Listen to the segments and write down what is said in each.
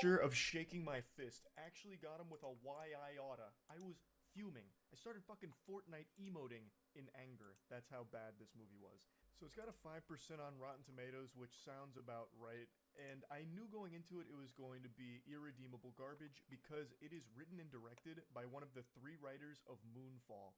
gesture of shaking my fist actually got him with a why I oughta. I was fuming. I started fucking Fortnite emoting in anger. That's how bad this movie was. So it's got a 5% on Rotten Tomatoes, which sounds about right. And I knew going into it was going to be irredeemable garbage because it is written and directed by one of the 3 writers of Moonfall.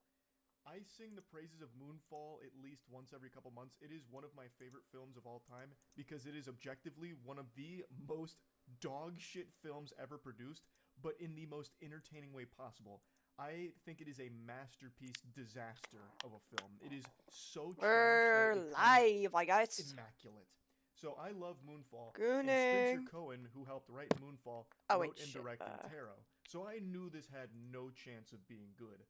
I sing the praises of Moonfall at least once every couple months. It is one of my favorite films of all time because it is objectively one of the most dog shit films ever produced, but in the most entertaining way possible. I think it is a masterpiece disaster of a film. It is so trash that We're it becomes live, I guess. immaculate. So I love Moonfall. And Gooning. Spencer Cohen, who helped write Moonfall, Oh, wait, wrote and shit, directed Tarot. So I knew this had no chance of being good.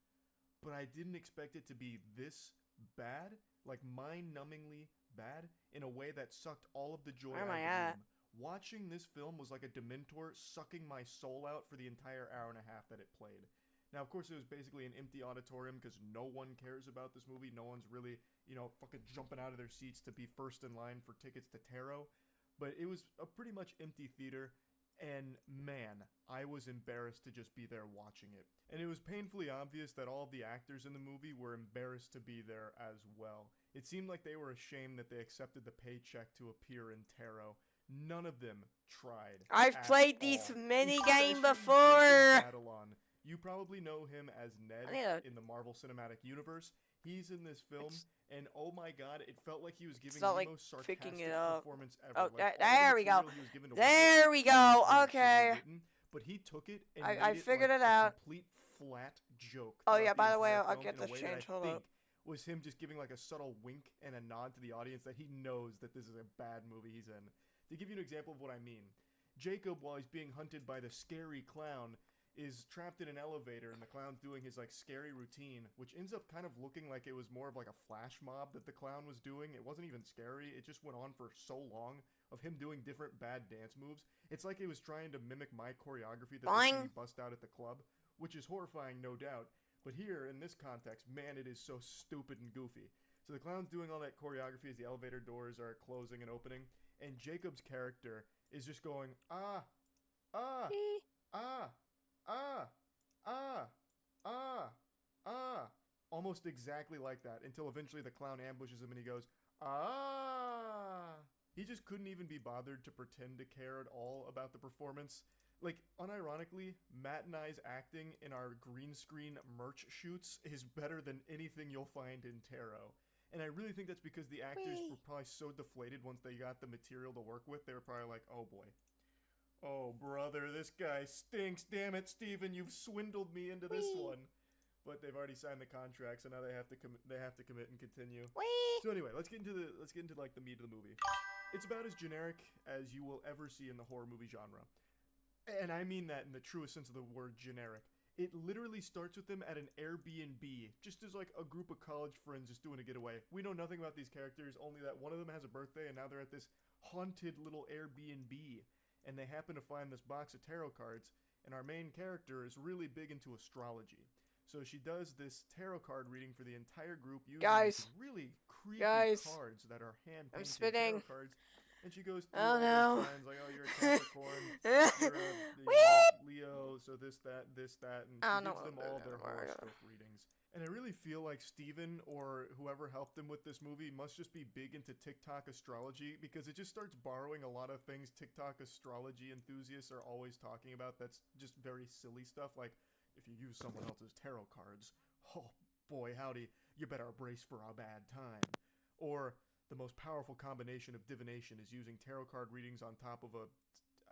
But I didn't expect it to be this bad, like mind-numbingly bad, in a way that sucked all of the joy Where am out I of the at? room. Watching this film was like a Dementor sucking my soul out for the entire hour and a half that it played. Now, of course, it was basically an empty auditorium because no one cares about this movie. No one's really, fucking jumping out of their seats to be first in line for tickets to Tarot. But it was a pretty much empty theater, and man, I was embarrassed to just be there watching it. And it was painfully obvious that all of the actors in the movie were embarrassed to be there as well. It seemed like they were ashamed that they accepted the paycheck to appear in Tarot. None of them tried. I've at played this all. mini-game Especially before. Jacob Batalon. You probably know him as Ned Yeah. in the Marvel Cinematic Universe. He's in this film, and oh my god, it felt like he was giving not the like most picking sarcastic it up. performance ever. Oh, Like, all the there we go. material he was given to work There with we go. was really Okay. written, but he took it and I made figured like it out. a complete flat joke. Oh, throughout yeah, by the way, entire I'll film get in a this way that changed. I Hold up. think was him just giving like a subtle wink and a nod to the audience that he knows that this is a bad movie he's in. To give you an example of what I mean, Jacob, while he's being hunted by the scary clown, is trapped in an elevator, and the clown's doing his like scary routine, which ends up kind of looking like it was more of like a flash mob that the clown was doing. It wasn't even scary. It just went on for so long of him doing different bad dance moves. It's like it was trying to mimic my choreography that they see me bust out at the club, which is horrifying, no doubt. But here, in this context, man, it is so stupid and goofy. So the clown's doing all that choreography as the elevator doors are closing and opening, and Jacob's character is just going, ah, ah, ah, ah, ah, ah, ah, almost exactly like that, until eventually the clown ambushes him and he goes, ah. He just couldn't even be bothered to pretend to care at all about the performance. Like, unironically, Matt and I's acting in our green screen merch shoots is better than anything you'll find in Tarot. And I really think that's because the actors were probably so deflated once they got the material to work with. They were probably like, oh boy. Oh, brother, this guy stinks. Damn it, Steven, you've swindled me into this one. But they've already signed the contract, so now they have to commit and continue. So anyway, let's get into like the meat of the movie. It's about as generic as you will ever see in the horror movie genre. And I mean that in the truest sense of the word generic. It literally starts with them at an Airbnb, just as like a group of college friends just doing a getaway. We know nothing about these characters, only that one of them has a birthday and now they're at this haunted little Airbnb. And they happen to find this box of tarot cards, and our main character is really big into astrology. So she does this tarot card reading for the entire group using these really creepy cards that are hand-painted tarot cards. And she goes through all these signs, like, oh, you're a Capricorn, you're a Leo, so this, that, and she gives them all their horoscope readings. And I really feel like Steven, or whoever helped him with this movie, must just be big into TikTok astrology, because it just starts borrowing a lot of things TikTok astrology enthusiasts are always talking about that's just very silly stuff, like, if you use someone else's tarot cards, oh boy howdy, you better brace for a bad time. Or, the most powerful combination of divination is using tarot card readings on top of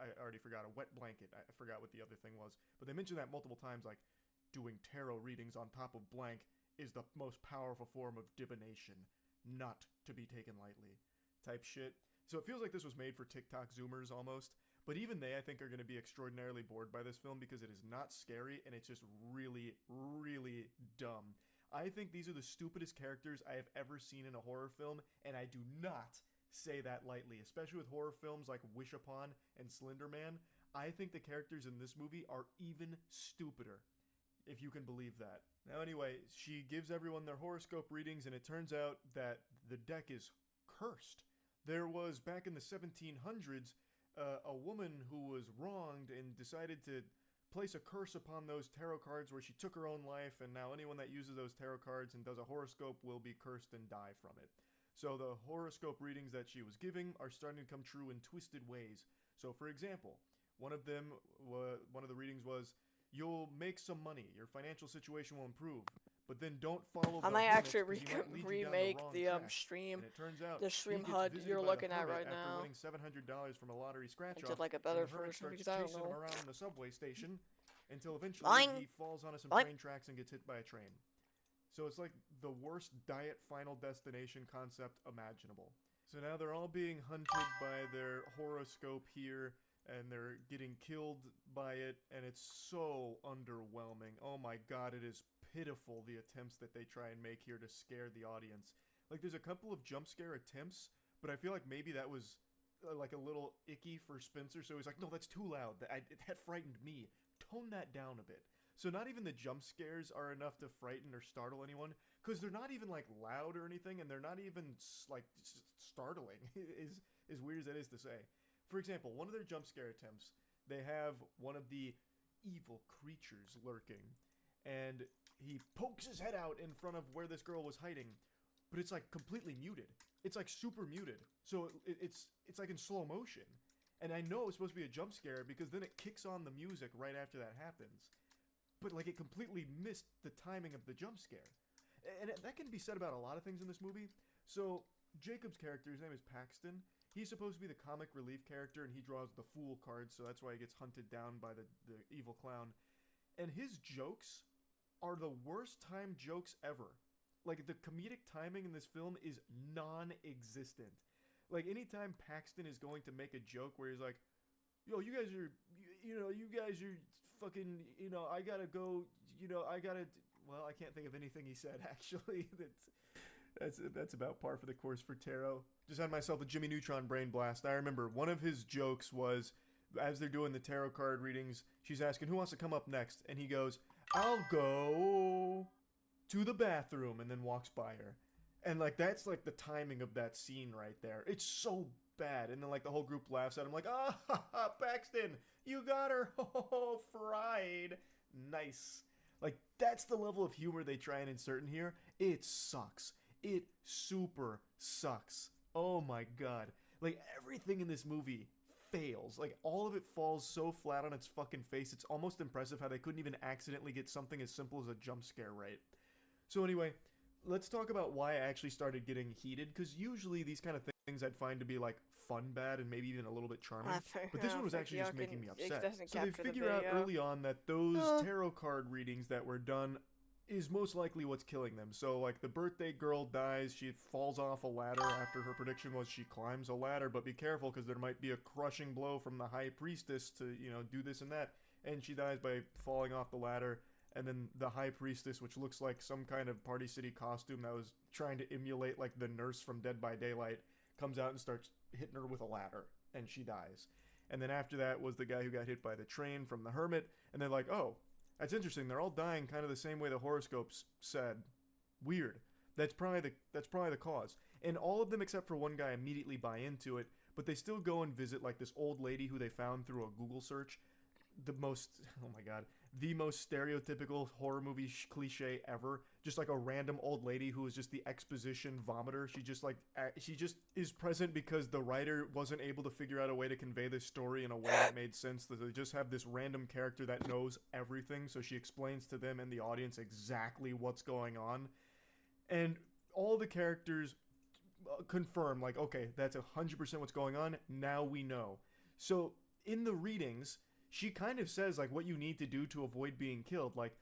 I already forgot, a wet blanket. I forgot what the other thing was. But they mentioned that multiple times, like, doing tarot readings on top of blank is the most powerful form of divination, not to be taken lightly, type shit. So it feels like this was made for TikTok Zoomers almost. But even they, I think, are going to be extraordinarily bored by this film because it is not scary and it's just really, really dumb. I think these are the stupidest characters I have ever seen in a horror film, and I do not say that lightly, especially with horror films like Wish Upon and Slender Man. I think the characters in this movie are even stupider, if you can believe that. Now anyway, she gives everyone their horoscope readings, and it turns out that the deck is cursed. There was, back in the 1700s, a woman who was wronged and decided to place a curse upon those tarot cards where she took her own life, and now anyone that uses those tarot cards and does a horoscope will be cursed and die from it. So the horoscope readings that she was giving are starting to come true in twisted ways. So for example, one of the readings was, you'll make some money, your financial situation will improve, but then don't follow I the might hermit, actually 'cause he might lead you down remake wrong the track. stream. And it turns out The he stream gets HUD visited you're by the looking at hermit right after now. winning $700 from a lottery scratch Into off. like a and better the hermit version starts because I don't chasing him know. around the subway station until eventually Boing. he falls onto some Boing. train tracks and gets hit by a train. So it's like the worst diet Final Destination concept imaginable. So now they're all being hunted by their horoscope here, and they're getting killed by it, and it's so underwhelming. Oh my god, it is pitiful, the attempts that they try and make here to scare the audience. Like, there's a couple of jump scare attempts, but I feel like maybe that was like a little icky for Spencer, so he's like, no, that's too loud. That frightened me. Tone that down a bit. So not even the jump scares are enough to frighten or startle anyone, because they're not even like loud or anything, and they're not even like startling, as weird as that is to say. For example, one of their jump scare attempts, they have one of the evil creatures lurking, and he pokes his head out in front of where this girl was hiding, but it's like completely muted. It's like super muted, so it's like in slow motion. And I know it's supposed to be a jump scare because then it kicks on the music right after that happens. But like it completely missed the timing of the jump scare. And that can be said about a lot of things in this movie. So Jacob's character, his name is Paxton. He's supposed to be the comic relief character, and he draws the Fool card, so that's why he gets hunted down by the evil clown. And his jokes are the worst timed jokes ever. Like, the comedic timing in this film is non-existent. Like, anytime Paxton is going to make a joke where he's like, yo, you guys are fucking, I gotta go, well, I can't think of anything he said, actually. That's about par for the course for Taro. Just had myself a Jimmy Neutron brain blast. I remember one of his jokes was, as they're doing the tarot card readings, she's asking, who wants to come up next? And he goes, I'll go to the bathroom, and then walks by her. And like, that's like the timing of that scene right there. It's so bad. And then like the whole group laughs at him like, ah, Paxton, you got her. Oh, fried. Nice. Like, that's the level of humor they try and insert in here. It sucks. It super sucks. Oh my god. Like, everything in this movie fails. Like, all of it falls so flat on its fucking face. It's almost impressive how they couldn't even accidentally get something as simple as a jump scare right. So anyway, let's talk about why I actually started getting heated, because usually these kind of things I'd find to be like fun bad and maybe even a little bit charming, but this one was actually just making me upset. So they figure out early on that those tarot card readings that were done is most likely what's killing them. So like, the birthday girl dies, she falls off a ladder after her prediction was she climbs a ladder, but be careful because there might be a crushing blow from the high priestess to, do this and that, and she dies by falling off the ladder. And then the high priestess, which looks like some kind of Party City costume that was trying to emulate like the nurse from Dead by Daylight, comes out and starts hitting her with a ladder, and she dies. And then after that was the guy who got hit by the train from the hermit, and they're like, oh, that's interesting, they're all dying kind of the same way the horoscopes said. Weird. That's probably the cause. And all of them except for one guy immediately buy into it, but they still go and visit like this old lady who they found through a Google search. The most stereotypical horror movie cliche ever. Just like a random old lady who is just the exposition vomiter. She just is present because the writer wasn't able to figure out a way to convey this story in a way that made sense. That they just have this random character that knows everything, so she explains to them and the audience exactly what's going on. And all the characters confirm, like, okay, that's 100% what's going on. Now we know. So in the readings, she kind of says, like, what you need to do to avoid being killed. Like,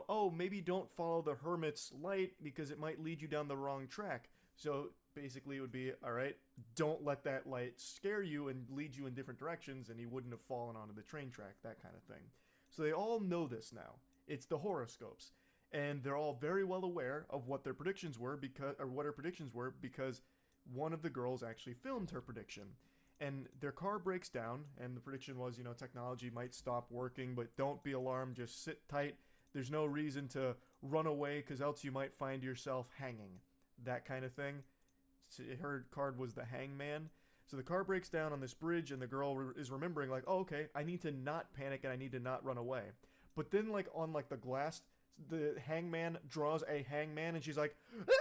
oh, maybe don't follow the hermit's light because it might lead you down the wrong track. So basically it would be, all right, don't let that light scare you and lead you in different directions, and he wouldn't have fallen onto the train track, that kind of thing. So they all know this now. It's the horoscopes. And they're all very well aware of what their predictions were what her predictions were because one of the girls actually filmed her prediction. And their car breaks down, and the prediction was, technology might stop working, but don't be alarmed, just sit tight. There's no reason to run away, because else you might find yourself hanging. That kind of thing. So her card was the hangman. So the car breaks down on this bridge, and the girl is remembering, like, oh, okay, I need to not panic and I need to not run away. But then, like, on, like, the glass, the hangman draws a hangman, and she's like, ah!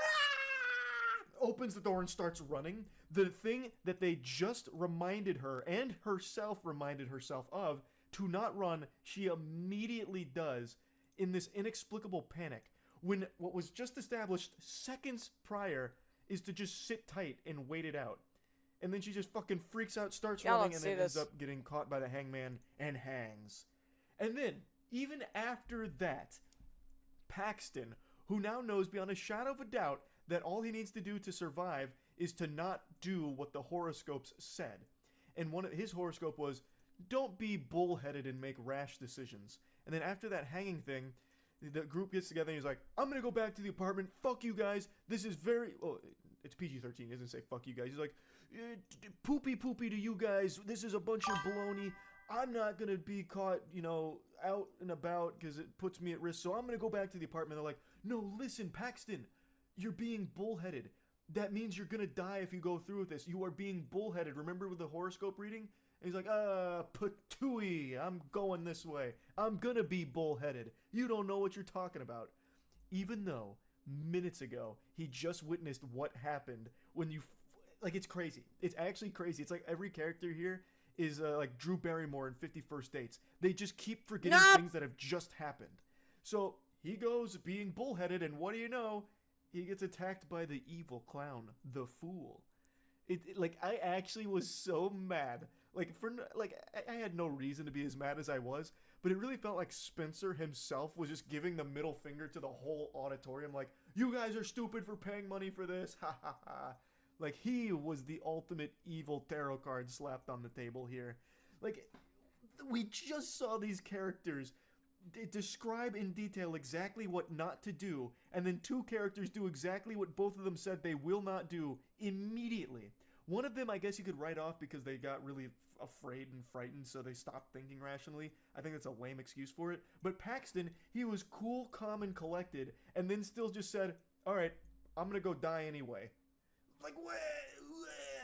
Opens the door and starts running. The thing that they just reminded her, and herself reminded herself of, to not run, she immediately does in this inexplicable panic. When what was just established seconds prior is to just sit tight and wait it out. And then she just fucking freaks out, starts running, and then ends up getting caught by the hangman and hangs. And then, even after that, Paxton, who now knows beyond a shadow of a doubt that all he needs to do to survive is to not do what the horoscopes said. And one of his horoscope was, don't be bullheaded and make rash decisions. And then after that hanging thing, the group gets together and he's like, I'm gonna go back to the apartment, fuck you guys, this is very, well, it's PG-13, he doesn't say fuck you guys, he's like, poopy to you guys, this is a bunch of baloney, I'm not gonna be caught, you know, out and about because it puts me at risk, so I'm gonna go back to the apartment. They're like, no, listen, Paxton, you're being bullheaded. That means you're gonna die if you go through with this. You are being bullheaded. Remember with the horoscope reading? And he's like, patooey, I'm going this way. I'm gonna be bullheaded. You don't know what you're talking about. Even though, minutes ago, he just witnessed what happened when you, like, it's crazy. It's actually crazy. It's like every character here is like Drew Barrymore in 50 First Dates. They just keep forgetting things that have just happened. So he goes being bullheaded, and what do you know? He gets attacked by the evil clown, the Fool. Like, I actually was so mad. Like, I had no reason to be as mad as I was, but it really felt like Spencer himself was just giving the middle finger to the whole auditorium, like, you guys are stupid for paying money for this, ha ha ha. Like, he was the ultimate evil tarot card slapped on the table here. Like, we just saw these characters describe in detail exactly what not to do, and then two characters do exactly what both of them said they will not do immediately. One of them, I guess you could write off because they got really afraid and frightened, so they stopped thinking rationally. I think that's a lame excuse for it. But Paxton, he was cool, calm, and collected, and then still just said, alright, I'm gonna go die anyway. Like, what?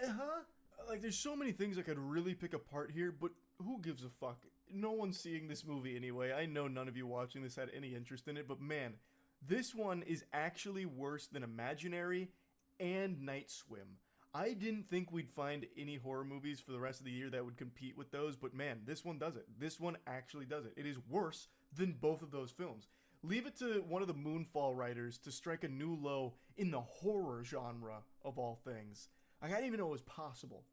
Huh? Like, there's so many things I could really pick apart here, but who gives a fuck? No one's seeing this movie anyway. I know none of you watching this had any interest in it, but man, this one is actually worse than Imaginary and Night Swim. I didn't think we'd find any horror movies for the rest of the year that would compete with those, but man, this one does it. This one actually does it. It is worse than both of those films. Leave it to one of the Moonfall writers to strike a new low in the horror genre of all things. I didn't even know it was possible.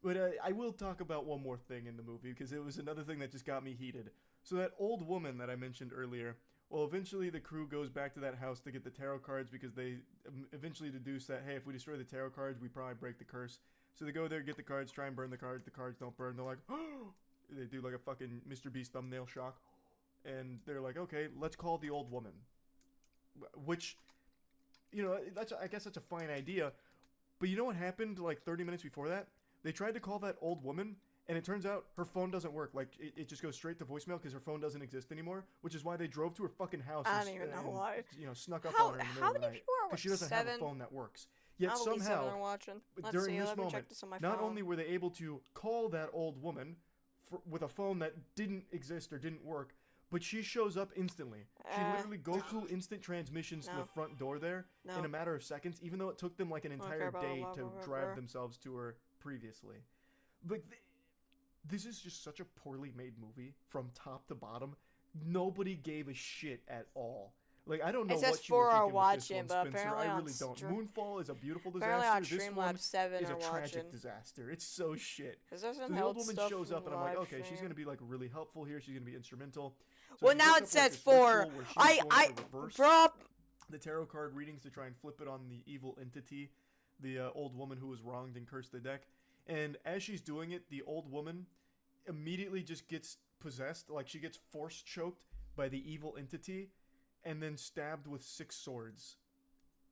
But I will talk about one more thing in the movie, because it was another thing that just got me heated. So that old woman that I mentioned earlier, well, eventually the crew goes back to that house to get the tarot cards, because they eventually deduce that, hey, if we destroy the tarot cards, we probably break the curse. So they go there, get the cards, try and burn the cards don't burn, they're like, oh! They do like a fucking Mr. Beast thumbnail shock. And they're like, okay, let's call the old woman. Which, you know, I guess that's a fine idea. But you know what happened like 30 minutes before that? They tried to call that old woman, and it turns out her phone doesn't work. Like, it just goes straight to voicemail because her phone doesn't exist anymore, which is why they drove to her fucking house I don't even know why. You know, snuck up on her in the middle of the night. Because she doesn't have a phone that works. Yet somehow, during this moment, not only were they able to call that old woman with a phone that didn't exist or didn't work, but she shows up instantly. She literally Goku instant transmissions to the front door there in a matter of seconds, even though it took them like an entire day to drive themselves to her previously. But this is just such a poorly made movie from top to bottom. Nobody gave a shit at all. Like, I don't know what you were thinking with this one, Spencer. Apparently I really don't. Moonfall is a beautiful apparently disaster. This one is a tragic disaster. It's so shit. So the old woman shows up, and I'm like, okay, she's gonna be like really helpful here. She's gonna be instrumental. So well, now it says 4. Bro. The tarot card readings to try and flip it on the evil entity, the old woman who was wronged and cursed the deck. And as she's doing it, the old woman immediately just gets possessed. Like, she gets force choked by the evil entity and then stabbed with 6 swords.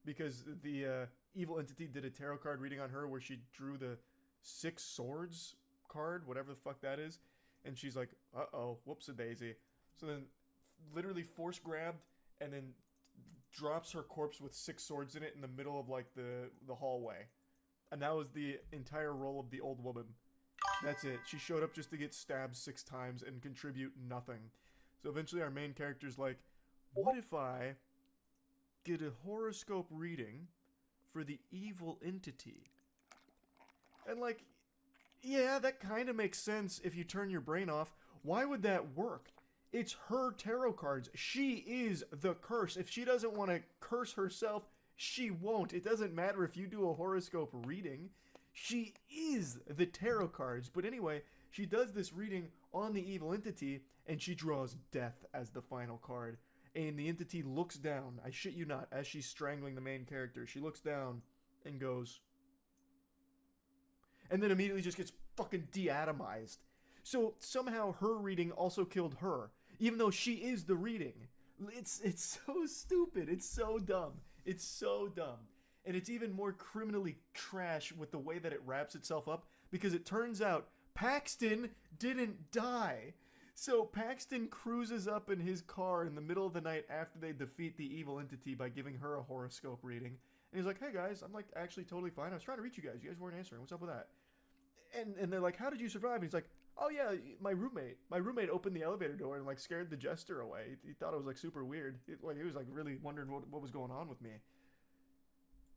Because the evil entity did a tarot card reading on her where she drew the 6 swords card, whatever the fuck that is. And she's like, uh-oh, whoops-a-daisy. So then literally force grabbed and then drops her corpse with 6 swords in it in the middle of like the hallway. And that was the entire role of the old woman. That's it. She showed up just to get stabbed 6 times and contribute nothing. So eventually our main character's like, what if I get a horoscope reading for the evil entity? And like, yeah, that kind of makes sense if you turn your brain off. Why would that work? It's her tarot cards. She is the curse. If she doesn't want to curse herself, she won't. It doesn't matter if you do a horoscope reading. She is the tarot cards. But anyway, she does this reading on the evil entity, and she draws death as the final card. And the entity looks down, I shit you not, as she's strangling the main character. She looks down and goes... and then immediately just gets fucking deatomized. So somehow her reading also killed her, even though she is the reading. It's so stupid. It's so dumb. It's so dumb. And it's even more criminally trash with the way that it wraps itself up, because it turns out Paxton didn't die. So Paxton cruises up in his car in the middle of the night after they defeat the evil entity by giving her a horoscope reading. And he's like, hey guys, I'm like actually totally fine. I was trying to reach you guys. You guys weren't answering. What's up with that? And they're like, how did you survive? And he's like, oh yeah, my roommate opened the elevator door and like scared the jester away. He thought it was like super weird. He was like really wondering what was going on with me.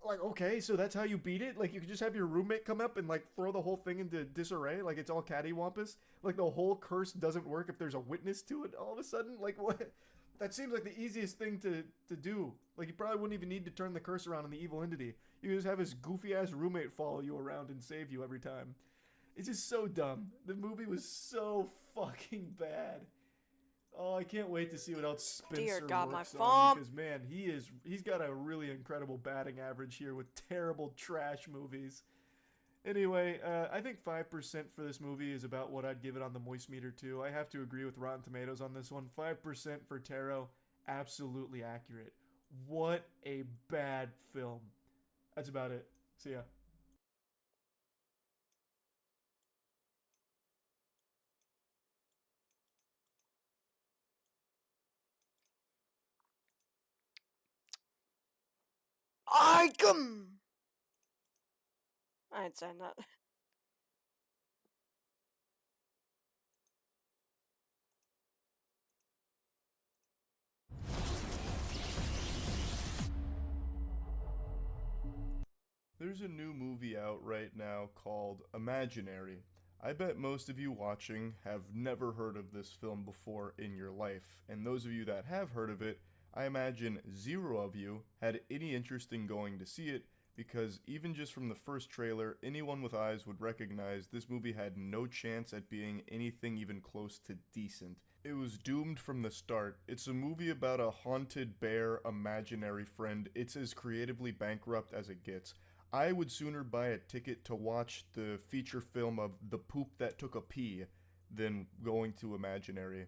Like, okay, so that's how you beat it? Like, you could just have your roommate come up and like throw the whole thing into disarray? Like, it's all cattywampus? Like, the whole curse doesn't work if there's a witness to it all of a sudden? Like, what? That seems like the easiest thing to do. Like, you probably wouldn't even need to turn the curse around on the evil entity. You could just have his goofy-ass roommate follow you around and save you every time. It's just so dumb. The movie was so fucking bad. Oh, I can't wait to see what else Spencer works on, because man, he's got a really incredible batting average here with terrible trash movies. Anyway, I think 5% for this movie is about what I'd give it on the Moist Meter too. I have to agree with Rotten Tomatoes on this one. 5% for Tarot, absolutely accurate. What a bad film. That's about it. See ya. Arkham! I ain't saying that. There's a new movie out right now called Imaginary. I bet most of you watching have never heard of this film before in your life, and those of you that have heard of it, I imagine 0 of you had any interest in going to see it, because even just from the first trailer, anyone with eyes would recognize this movie had no chance at being anything even close to decent. It was doomed from the start. It's a movie about a haunted bear imaginary friend. It's as creatively bankrupt as it gets. I would sooner buy a ticket to watch the feature film of The Poop That Took a Pee than going to Imaginary.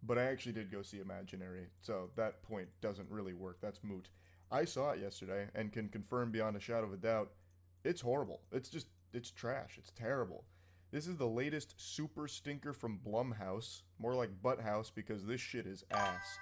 But I actually did go see Imaginary, so that point doesn't really work. That's moot. I saw it yesterday and can confirm beyond a shadow of a doubt, it's horrible. It's trash. It's terrible. This is the latest super stinker from Blumhouse, more like Butthouse, because this shit is ass.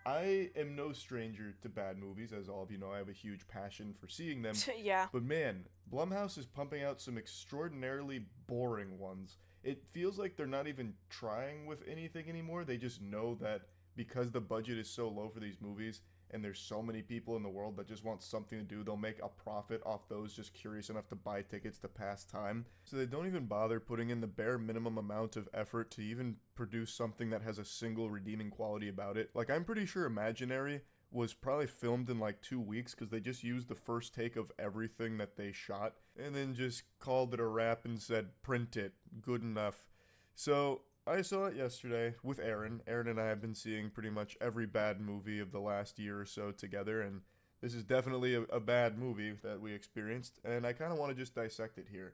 I am no stranger to bad movies, as all of you know. I have a huge passion for seeing them. Yeah. But man, Blumhouse is pumping out some extraordinarily boring ones. It feels like they're not even trying with anything anymore. They just know that because the budget is so low for these movies, and there's so many people in the world that just want something to do, they'll make a profit off those just curious enough to buy tickets to pass time. So they don't even bother putting in the bare minimum amount of effort to even produce something that has a single redeeming quality about it. Like, I'm pretty sure Imaginary was probably filmed in like 2 weeks, because they just used the first take of everything that they shot and then just called it a wrap and said, print it, good enough. So I saw it yesterday with Aaron. Aaron and I have been seeing pretty much every bad movie of the last year or so together, and this is definitely a bad movie that we experienced, and I kind of want to just dissect it here.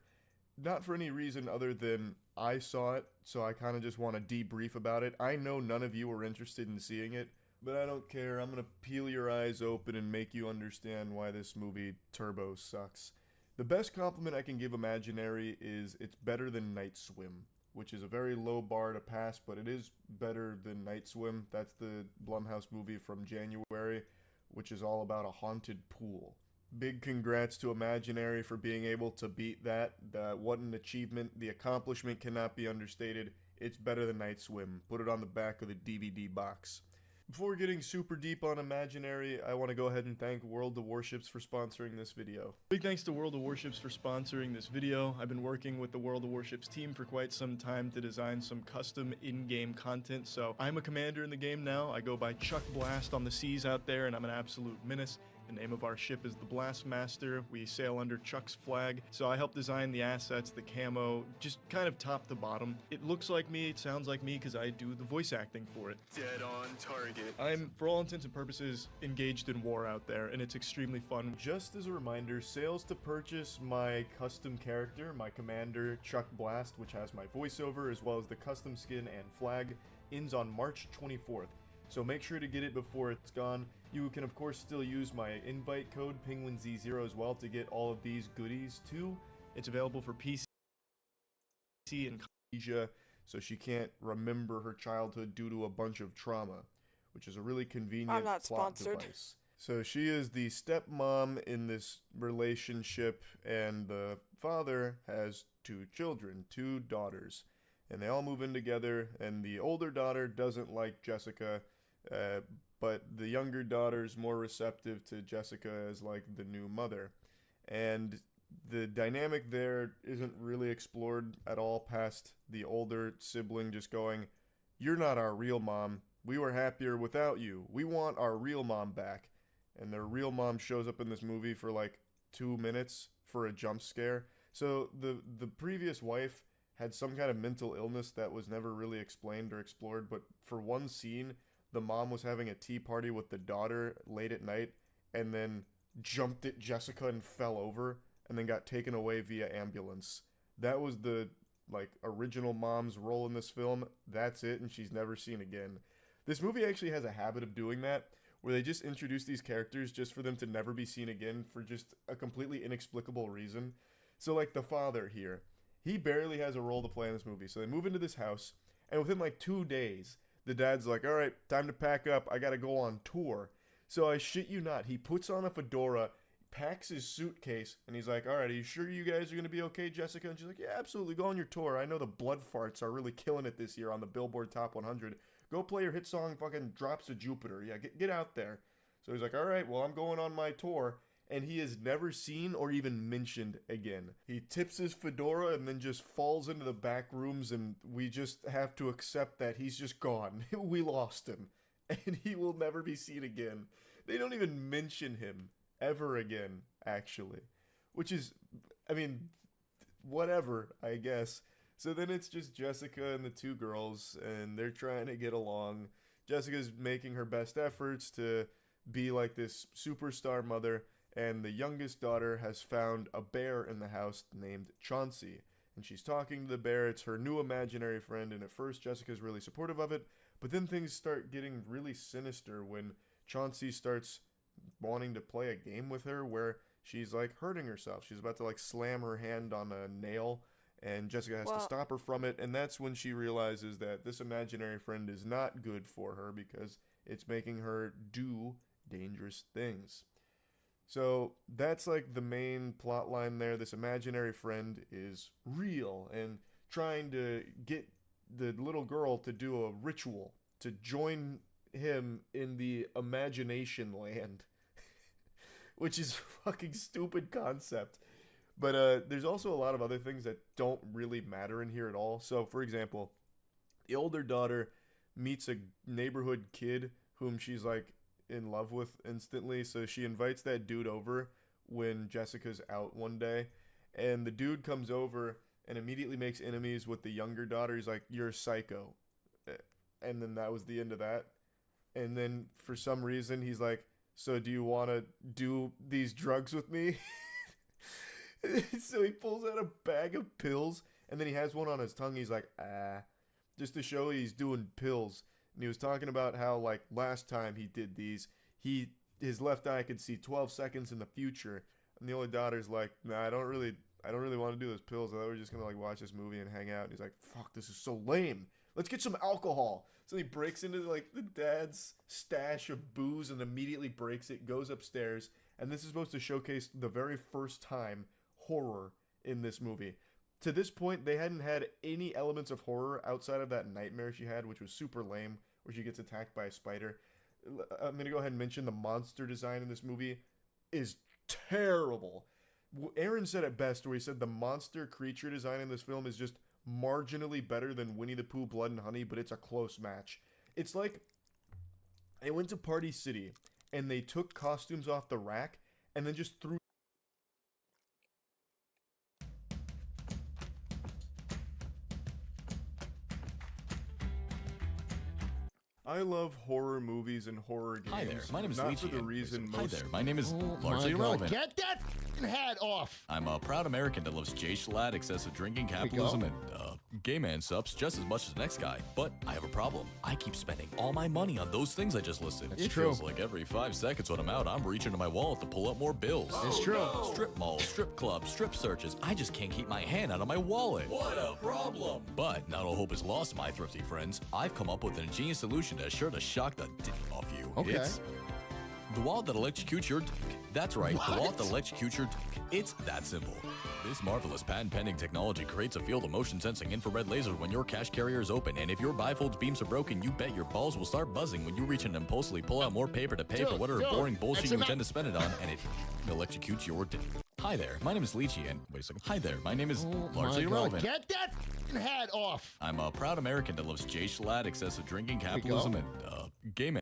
Not for any reason other than I saw it, so I kind of just want to debrief about it. I know none of you are interested in seeing it, but I don't care. I'm going to peel your eyes open and make you understand why this movie Turbo sucks. The best compliment I can give Imaginary is it's better than Night Swim, which is a very low bar to pass, but it is better than Night Swim. That's the Blumhouse movie from January, which is all about a haunted pool. Big congrats to Imaginary for being able to beat that. What an achievement. The accomplishment cannot be understated. It's better than Night Swim. Put it on the back of the DVD box. Before getting super deep on Imaginary, I want to go ahead and thank World of Warships for sponsoring this video. Big thanks to World of Warships for sponsoring this video. I've been working with the World of Warships team for quite some time to design some custom in-game content, so I'm a commander in the game now. I go by Chuck Blast on the seas out there, and I'm an absolute menace. The name of our ship is the Blastmaster. We sail under Chuck's flag. So I help design the assets, the camo, just kind of top to bottom. It looks like me, it sounds like me, because I do the voice acting for it. Dead on target. I'm, for all intents and purposes, engaged in war out there, and it's extremely fun. Just as a reminder, sales to purchase my custom character, my commander, Chuck Blast, which has my voiceover, as well as the custom skin and flag, ends on March 24th. So make sure to get it before it's gone. You can of course still use my invite code PenguinZ0 as well to get all of these goodies too. It's available for PC and Asia, so she can't remember her childhood due to a bunch of trauma, which is a really convenient plot sponsored. device. So she is the stepmom in this relationship, and the father has 2 children, 2 daughters, and they all move in together, and the older daughter doesn't like Jessica, but the younger daughter's more receptive to Jessica as like the new mother. And the dynamic there isn't really explored at all past the older sibling just going, "You're not our real mom. We were happier without you. We want our real mom back." And their real mom shows up in this movie for like 2 minutes for a jump scare. So the previous wife had some kind of mental illness that was never really explained or explored, but for one scene, the mom was having a tea party with the daughter late at night and then jumped at Jessica and fell over and then got taken away via ambulance. That was the like original mom's role in this film. That's it, and she's never seen again. This movie actually has a habit of doing that, where they just introduce these characters just for them to never be seen again for just a completely inexplicable reason. So like the father here, he barely has a role to play in this movie. So they move into this house, and within like 2 days, the dad's like, "All right, time to pack up. I gotta go on tour." So I shit you not, he puts on a fedora, packs his suitcase, and he's like, "All right, are you sure you guys are gonna be okay, Jessica?" And she's like, "Yeah, absolutely. Go on your tour. I know the Blood Farts are really killing it this year on the Billboard Top 100. Go play your hit song, fucking Drops of Jupiter. Yeah, get out there." So he's like, "All right, well, I'm going on my tour." And he is never seen or even mentioned again. He tips his fedora and then just falls into the back rooms, and we just have to accept that he's just gone. We lost him. And he will never be seen again. They don't even mention him ever again, actually. Which is, I mean, whatever, I guess. So then it's just Jessica and the 2 girls, and they're trying to get along. Jessica's making her best efforts to be like this superstar mother, and the youngest daughter has found a bear in the house named Chauncey. And she's talking to the bear. It's her new imaginary friend, and at first Jessica's really supportive of it, but then things start getting really sinister when Chauncey starts wanting to play a game with her where she's like hurting herself. She's about to like slam her hand on a nail, and Jessica has to stop her from it, and that's when she realizes that this imaginary friend is not good for her because it's making her do dangerous things. So that's like the main plot line there. This imaginary friend is real and trying to get the little girl to do a ritual to join him in the imagination land, which is a fucking stupid concept. But there's also a lot of other things that don't really matter in here at all. So, for example, the older daughter meets a neighborhood kid whom she's like in love with instantly, so she invites that dude over when Jessica's out one day, and the dude comes over and immediately makes enemies with the younger daughter. He's like, "You're a psycho," and then that was the end of that. And then for some reason he's like, "So do you want to do these drugs with me?" So he pulls out a bag of pills, and then he has one on his tongue. He's like, just to show he's doing pills. And he was talking about how, like, last time he did these, his left eye could see 12 seconds in the future. And the older daughter's like, "Nah, I don't really want to do those pills. I thought we were just going to, like, watch this movie and hang out." And he's like, "Fuck, this is so lame. Let's get some alcohol." So he breaks into, like, the dad's stash of booze and immediately breaks it, goes upstairs, and this is supposed to showcase the very first time horror in this movie. To this point, they hadn't had any elements of horror outside of that nightmare she had, which was super lame, where she gets attacked by a spider. I'm going to go ahead and mention the monster design in this movie is terrible. Aaron said it best, where he said the monster creature design in this film is just marginally better than Winnie the Pooh Blood and Honey, but it's a close match. It's like I went to Party City and they took costumes off the rack and then just threw. I love horror movies and horror games. Hi there, my name is not Leechy, for the and- reason Hi most. there, my name is Oh largely my God. irrelevant. Get that f***ing hat off! I'm a proud American that loves Jay Schlatt, excessive drinking, There we capitalism, go. and gay man subs just as much as the next guy. But I have a problem. I keep spending all my money on those things I just listed. That's it true. feels like every 5 seconds when I'm out, I'm reaching into my wallet to pull up more bills. It's true. Strip malls, strip clubs, strip searches. I just can't keep my hand out of my wallet. What a problem! But not all hope is lost, my thrifty friends. I've come up with an ingenious solution that's sure to shock the dick off you. Okay. It's the wallet that electrocutes your dick. That's right, the wallet What? that electrocutes your dick. It's that simple. This marvelous patent-pending technology creates a field of motion-sensing infrared laser when your cash carrier is open, and if your bifold's beams are broken, you bet your balls will start buzzing when you reach in and impulsively pull out more paper to pay for Dude, whatever dude, boring bullshit that's you enough. intend to spend it on, and it electrocutes your dick. Hi there, my name is Leechy, and wait a second. Hi there, my name is Oh largely my God. irrelevant. Get that f***ing hat off! I'm a proud American that loves Jay Schlatt, excessive drinking, we go. capitalism, and gay men.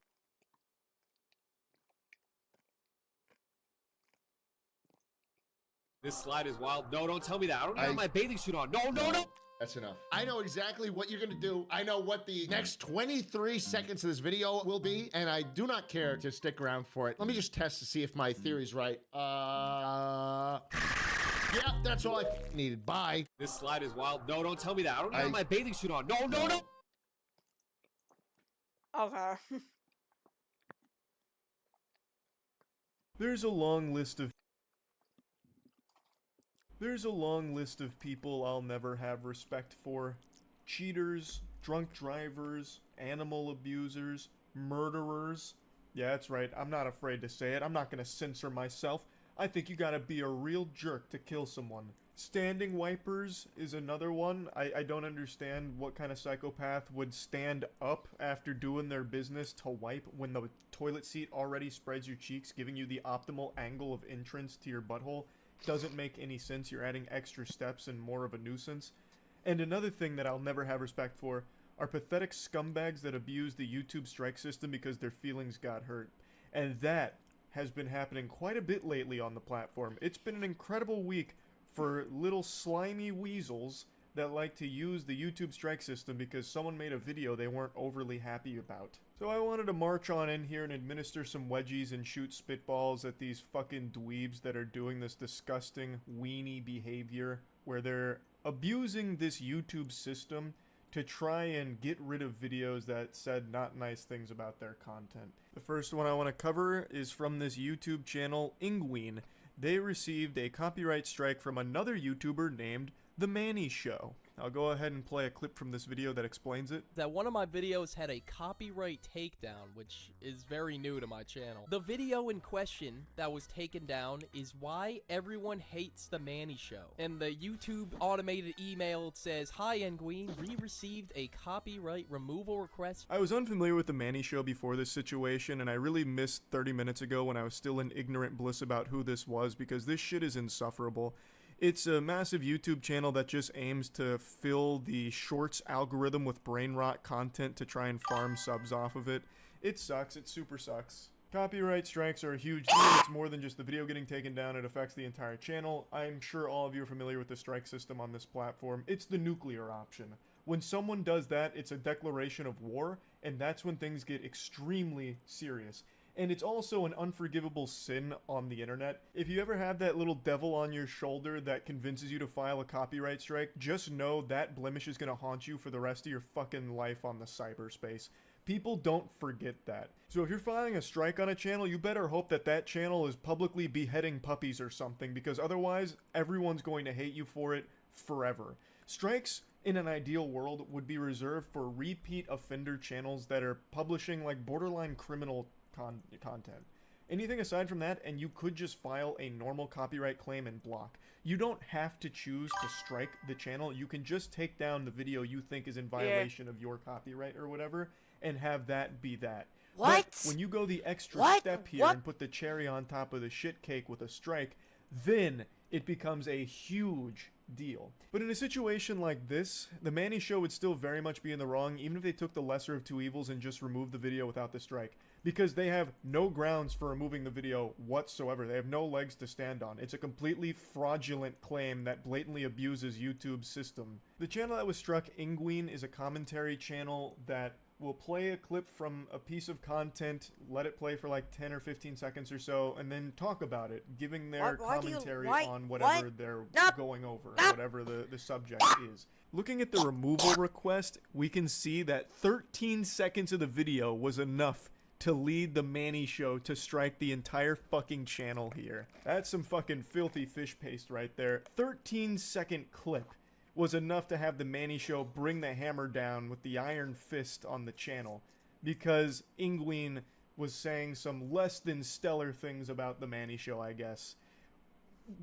This slide is wild. No, don't tell me that. I don't even have my bathing suit on. No, no, no. That's enough. I know exactly what you're gonna do. I know what the next 23 seconds of this video will be, and I do not care to stick around for it. Let me just test to see if my theory's right. Yeah, that's all I needed. Bye. This slide is wild. No, don't tell me that. I don't even I- have my bathing suit on. No, no, no. Okay. There's a long list of people I'll never have respect for. Cheaters, drunk drivers, animal abusers, murderers. Yeah, that's right. I'm not afraid to say it. I'm not gonna censor myself. I think you gotta be a real jerk to kill someone. Standing wipers is another one. I don't understand what kind of psychopath would stand up after doing their business to wipe when the toilet seat already spreads your cheeks, giving you the optimal angle of entrance to your butthole. Doesn't make any sense. You're adding extra steps and more of a nuisance. And another thing that I'll never have respect for are pathetic scumbags that abuse the YouTube strike system because their feelings got hurt. And that has been happening quite a bit lately on the platform. It's been an incredible week for little slimy weasels that like to use the YouTube strike system because someone made a video they weren't overly happy about. So I wanted to march on in here and administer some wedgies and shoot spitballs at these fucking dweebs that are doing this disgusting weenie behavior where they're abusing this YouTube system to try and get rid of videos that said not nice things about their content. The first one I want to cover is from this YouTube channel, Ingween. They received a copyright strike from another YouTuber named The Manny Show. I'll go ahead and play a clip from this video that explains it. That one of my videos had a copyright takedown, which is very new to my channel. The video in question that was taken down is why everyone hates the Manny Show. And the YouTube automated email says, "Hi Nguyen, we received a copyright removal request." I was unfamiliar with The Manny Show before this situation, and I really missed 30 minutes ago when I was still in ignorant bliss about who this was, because this shit is insufferable. It's a massive YouTube channel that just aims to fill the shorts algorithm with brain rot content to try and farm subs off of it. It sucks. It super sucks. Copyright strikes are a huge deal. It's more than just the video getting taken down. It affects the entire channel. I'm sure all of you are familiar with the strike system on this platform. It's the nuclear option. When someone does that, it's a declaration of war, and that's when things get extremely serious. And it's also an unforgivable sin on the internet. If you ever have that little devil on your shoulder that convinces you to file a copyright strike, just know that blemish is gonna haunt you for the rest of your fucking life on the cyberspace. People don't forget that. So if you're filing a strike on a channel, you better hope that that channel is publicly beheading puppies or something, because otherwise, everyone's going to hate you for it forever. Strikes, in an ideal world, would be reserved for repeat offender channels that are publishing like borderline criminal content. Anything aside from that, and you could just file a normal copyright claim and block. You don't have to choose to strike the channel. You can just take down the video you think is in violation of your copyright or whatever, and have that be that. What? But when you go the extra What? step here What? and put the cherry on top of the shit cake with a strike, then it becomes a huge deal. But in a situation like this, the Manny Show would still very much be in the wrong, even if they took the lesser of two evils and just removed the video without the strike. Because they have no grounds for removing the video whatsoever. They have no legs to stand on. It's a completely fraudulent claim that blatantly abuses YouTube's system. The channel that was struck, Ingween, is a commentary channel that will play a clip from a piece of content, let it play for like 10 or 15 seconds or so, and then talk about it, giving their commentary on whatever they're going over, or whatever the subject is. Looking at the removal request, we can see that 13 seconds of the video was enough to lead the Manny Show to strike the entire fucking channel here. That's some fucking filthy fish paste right there. 13-second clip was enough to have the Manny Show bring the hammer down with the iron fist on the channel, because Ingween was saying some less than stellar things about the Manny Show, I guess.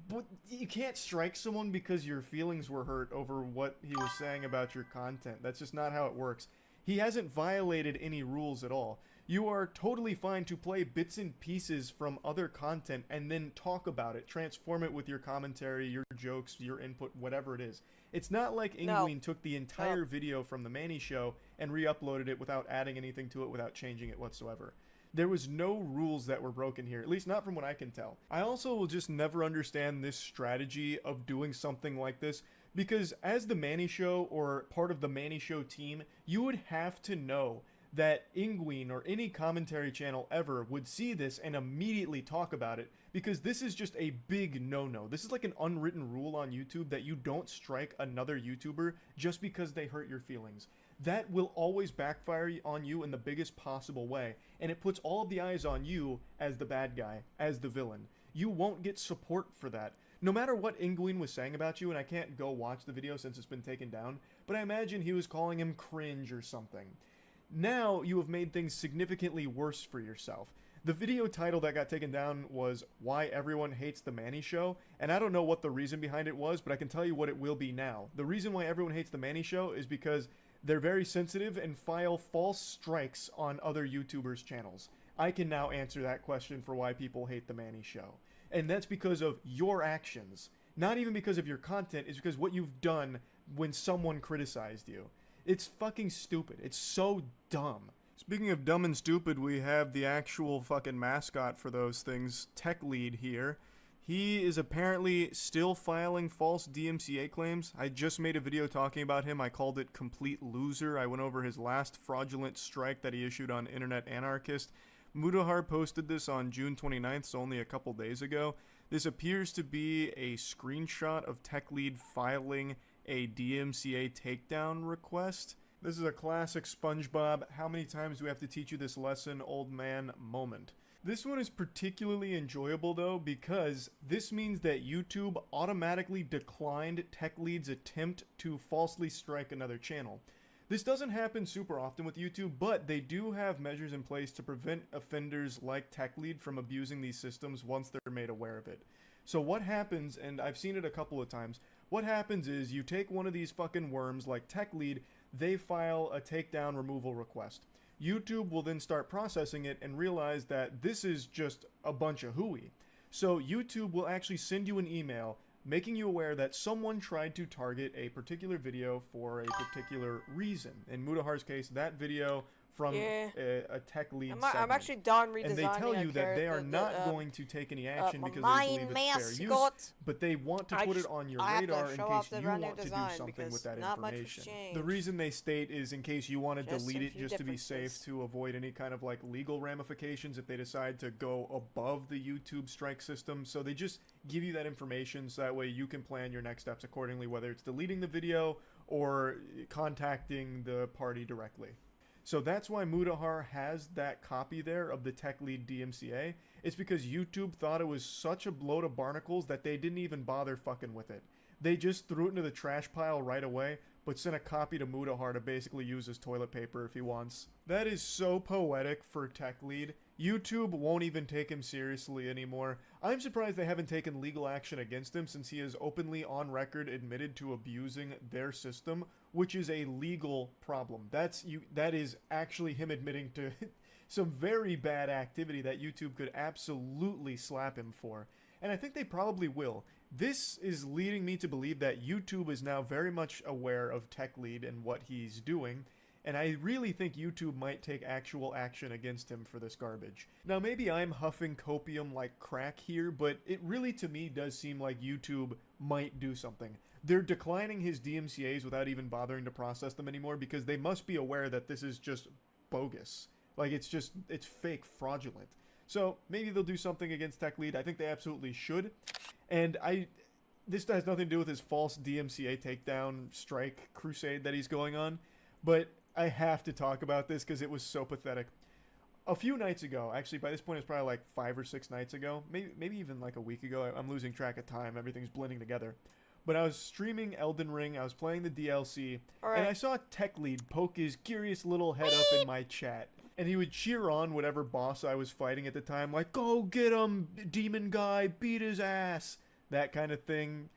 But you can't strike someone because your feelings were hurt over what he was saying about your content. That's just not how it works. He hasn't violated any rules at all. You are totally fine to play bits and pieces from other content and then talk about it, transform it with your commentary, your jokes, your input, whatever it is. It's not like Ingween took the entire video from the Manny Show and re-uploaded it without adding anything to it, without changing it whatsoever. There was no rules that were broken here, at least not from what I can tell. I also will just never understand this strategy of doing something like this, because as the Manny Show or part of the Manny Show team, you would have to know that Ingween or any commentary channel ever would see this and immediately talk about it, because this is just a big no-no. This is like an unwritten rule on YouTube that you don't strike another YouTuber just because they hurt your feelings. That will always backfire on you in the biggest possible way, and it puts all of the eyes on you as the bad guy, as the villain. You won't get support for that. No matter what Ingween was saying about you, and I can't go watch the video since it's been taken down, but I imagine he was calling him cringe or something. Now you have made things significantly worse for yourself. The video title that got taken down was Why Everyone Hates the Manny Show, and I don't know what the reason behind it was, but I can tell you what it will be now. The reason why everyone hates the Manny Show is because they're very sensitive and file false strikes on other YouTubers' channels. I can now answer that question for why people hate the Manny Show. And that's because of your actions. Not even because of your content, it's because what you've done when someone criticized you. It's fucking stupid. It's so dumb. Speaking of dumb and stupid, we have the actual fucking mascot for those things, Tech Lead here. He is apparently still filing false DMCA claims. I just made a video talking about him. I called it Complete Loser. I went over his last fraudulent strike that he issued on Internet Anarchist. Mutahar posted this on June 29th, so only a couple days ago. This appears to be a screenshot of Tech Lead filing a DMCA takedown request. This is a classic SpongeBob, how many times do we have to teach you this lesson, old man moment. This one is particularly enjoyable though, because this means that YouTube automatically declined Tech Lead's attempt to falsely strike another channel. This doesn't happen super often with YouTube, but they do have measures in place to prevent offenders like Tech Lead from abusing these systems once they're made aware of it. So what happens, and I've seen it a couple of times, what happens is you take one of these fucking worms like Tech Lead, they file a takedown removal request. YouTube will then start processing it and realize that this is just a bunch of hooey. So YouTube will actually send you an email making you aware that someone tried to target a particular video for a particular reason. In Mutahar's case, that video from a Tech Lead segment. I'm actually done redesigning. And they tell you that they are not going to take any action because they believe it's fair use, but they want to put it on your radar in case you want to do something with that information. The reason they state is in case you want to delete it just to be safe, to avoid any kind of like legal ramifications if they decide to go above the YouTube strike system. So they just give you that information so that way you can plan your next steps accordingly, whether it's deleting the video or contacting the party directly. So that's why Mutahar has that copy there of the Tech Lead DMCA. It's because YouTube thought it was such a load of barnacles that they didn't even bother fucking with it. They just threw it into the trash pile right away, but sent a copy to Mutahar to basically use as toilet paper if he wants. That is so poetic for Tech Lead. YouTube won't even take him seriously anymore. I'm surprised they haven't taken legal action against him since he has openly on record admitted to abusing their system, which is a legal problem. That is actually him admitting to some very bad activity that YouTube could absolutely slap him for. And I think they probably will. This is leading me to believe that YouTube is now very much aware of Tech Lead and what he's doing, and I really think YouTube might take actual action against him for this garbage. Now, maybe I'm huffing copium like crack here, but it really to me does seem like YouTube might do something. They're declining his DMCAs without even bothering to process them anymore because they must be aware that this is just bogus. Like, it's fake, fraudulent. So maybe they'll do something against Tech Lead. I think they absolutely should. And this has nothing to do with his false DMCA takedown strike crusade that he's going on, but I have to talk about this because it was so pathetic. A few nights ago, actually by this point it's probably like 5 or 6 nights ago, maybe even like a week ago, I'm losing track of time, everything's blending together. But I was streaming Elden Ring, I was playing the DLC, and I saw Tech Lead poke his curious little head up in my chat. And he would cheer on whatever boss I was fighting at the time, like, go get him, demon guy, beat his ass, that kind of thing.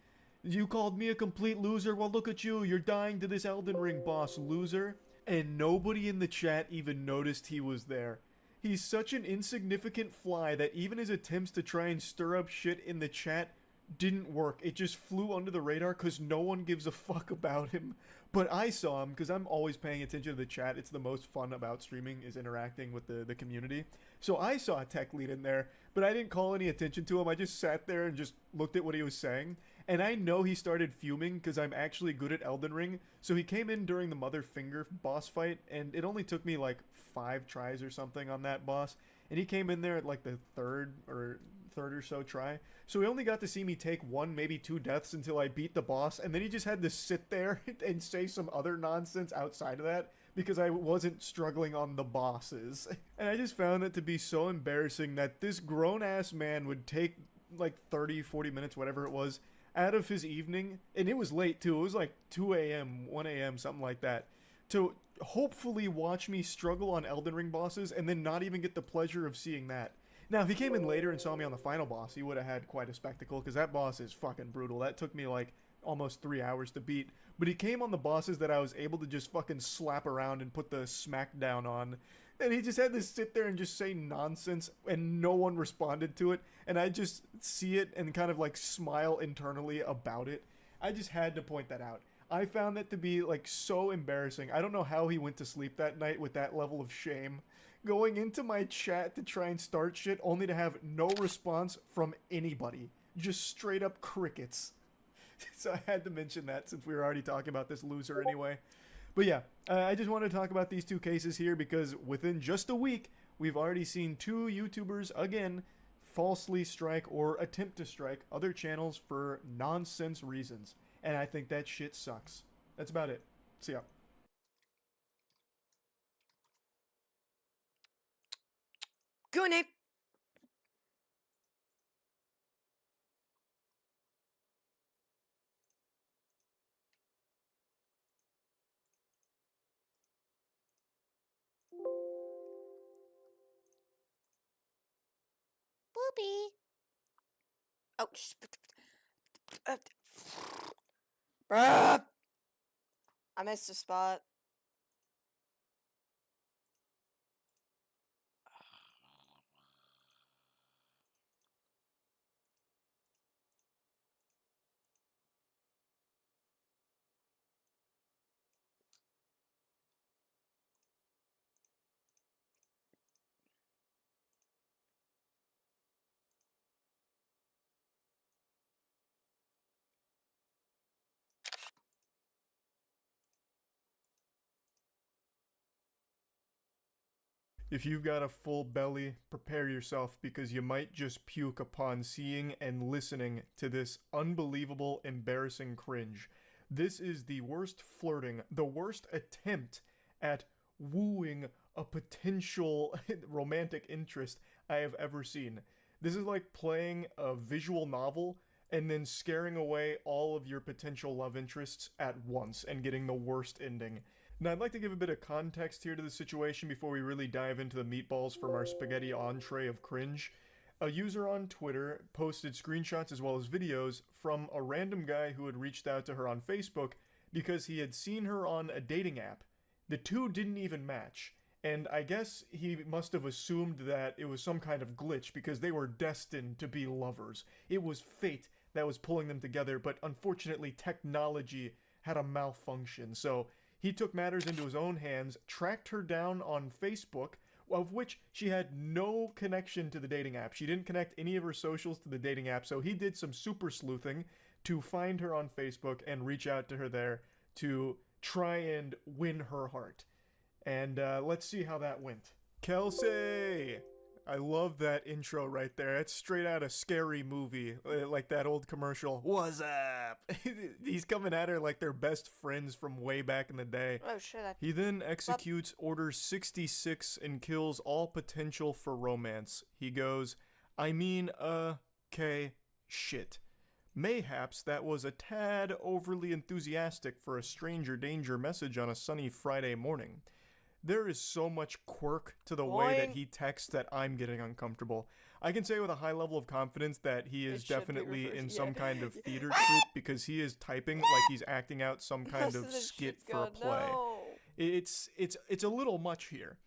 You called me a complete loser? Well, look at you, you're dying to this Elden Ring boss, loser. And nobody in the chat even noticed he was there. He's such an insignificant fly that even his attempts to try and stir up shit in the chat didn't work. It just flew under the radar because no one gives a fuck about him. But I saw him because I'm always paying attention to the chat. It's the most fun about streaming is interacting with the community. So I saw a Tech Lead in there, but I didn't call any attention to him. I just sat there and just looked at what he was saying. And I know he started fuming because I'm actually good at Elden Ring. So he came in during the Mother Finger boss fight, and it only took me like 5 tries or something on that boss. And he came in there at like the third or so try. So he only got to see me take 1, maybe 2 deaths until I beat the boss, and then he just had to sit there and say some other nonsense outside of that because I wasn't struggling on the bosses. And I just found it to be so embarrassing that this grown-ass man would take like 30, 40 minutes, whatever it was, out of his evening, and it was late too, it was like 2 a.m., 1 a.m., something like that, to hopefully watch me struggle on Elden Ring bosses and then not even get the pleasure of seeing that. Now, if he came in later and saw me on the final boss, he would have had quite a spectacle, because that boss is fucking brutal. That took me, like, almost 3 hours to beat. But he came on the bosses that I was able to just fucking slap around and put the smackdown on. And he just had to sit there and just say nonsense, and no one responded to it. And I just see it and kind of, like, smile internally about it. I just had to point that out. I found that to be, like, so embarrassing. I don't know how he went to sleep that night with that level of shame. Going into my chat to try and start shit only to have no response from anybody. Just straight up crickets. So I had to mention that since we were already talking about this loser anyway. But yeah, I just wanted to talk about these 2 cases here because within just a week, we've already seen 2 YouTubers, again, falsely strike or attempt to strike other channels for nonsense reasons. And I think that shit sucks. That's about it. See ya. Goonie! Boopy. Oh, bruh. I missed a spot. If you've got a full belly, prepare yourself because you might just puke upon seeing and listening to this unbelievable, embarrassing cringe. This is the worst flirting, the worst attempt at wooing a potential romantic interest I have ever seen. This is like playing a visual novel and then scaring away all of your potential love interests at once and getting the worst ending. Now, I'd like to give a bit of context here to the situation before we really dive into the meatballs from our spaghetti entree of cringe. A user on Twitter posted screenshots as well as videos from a random guy who had reached out to her on Facebook because he had seen her on a dating app. The two didn't even match, and I guess he must have assumed that it was some kind of glitch because they were destined to be lovers. It was fate that was pulling them together, but unfortunately technology had a malfunction, so he took matters into his own hands, tracked her down on Facebook, of which she had no connection to the dating app. She didn't connect any of her socials to the dating app, so he did some super sleuthing to find her on Facebook and reach out to her there to try and win her heart. And let's see how that went. Kelsey! I love that intro right there. It's straight out of Scary Movie, like that old commercial. What's up? He's coming at her like they're best friends from way back in the day. Oh shit. He then executes Order 66 and kills all potential for romance. He goes, I mean, okay, shit. Mayhaps that was a tad overly enthusiastic for a stranger danger message on a sunny Friday morning. There is so much quirk to the way that he texts that I'm getting uncomfortable. I can say with a high level of confidence that he is definitely in some kind of theater troupe because he is typing like he's acting out some kind of skit for a play. No. It's a little much here.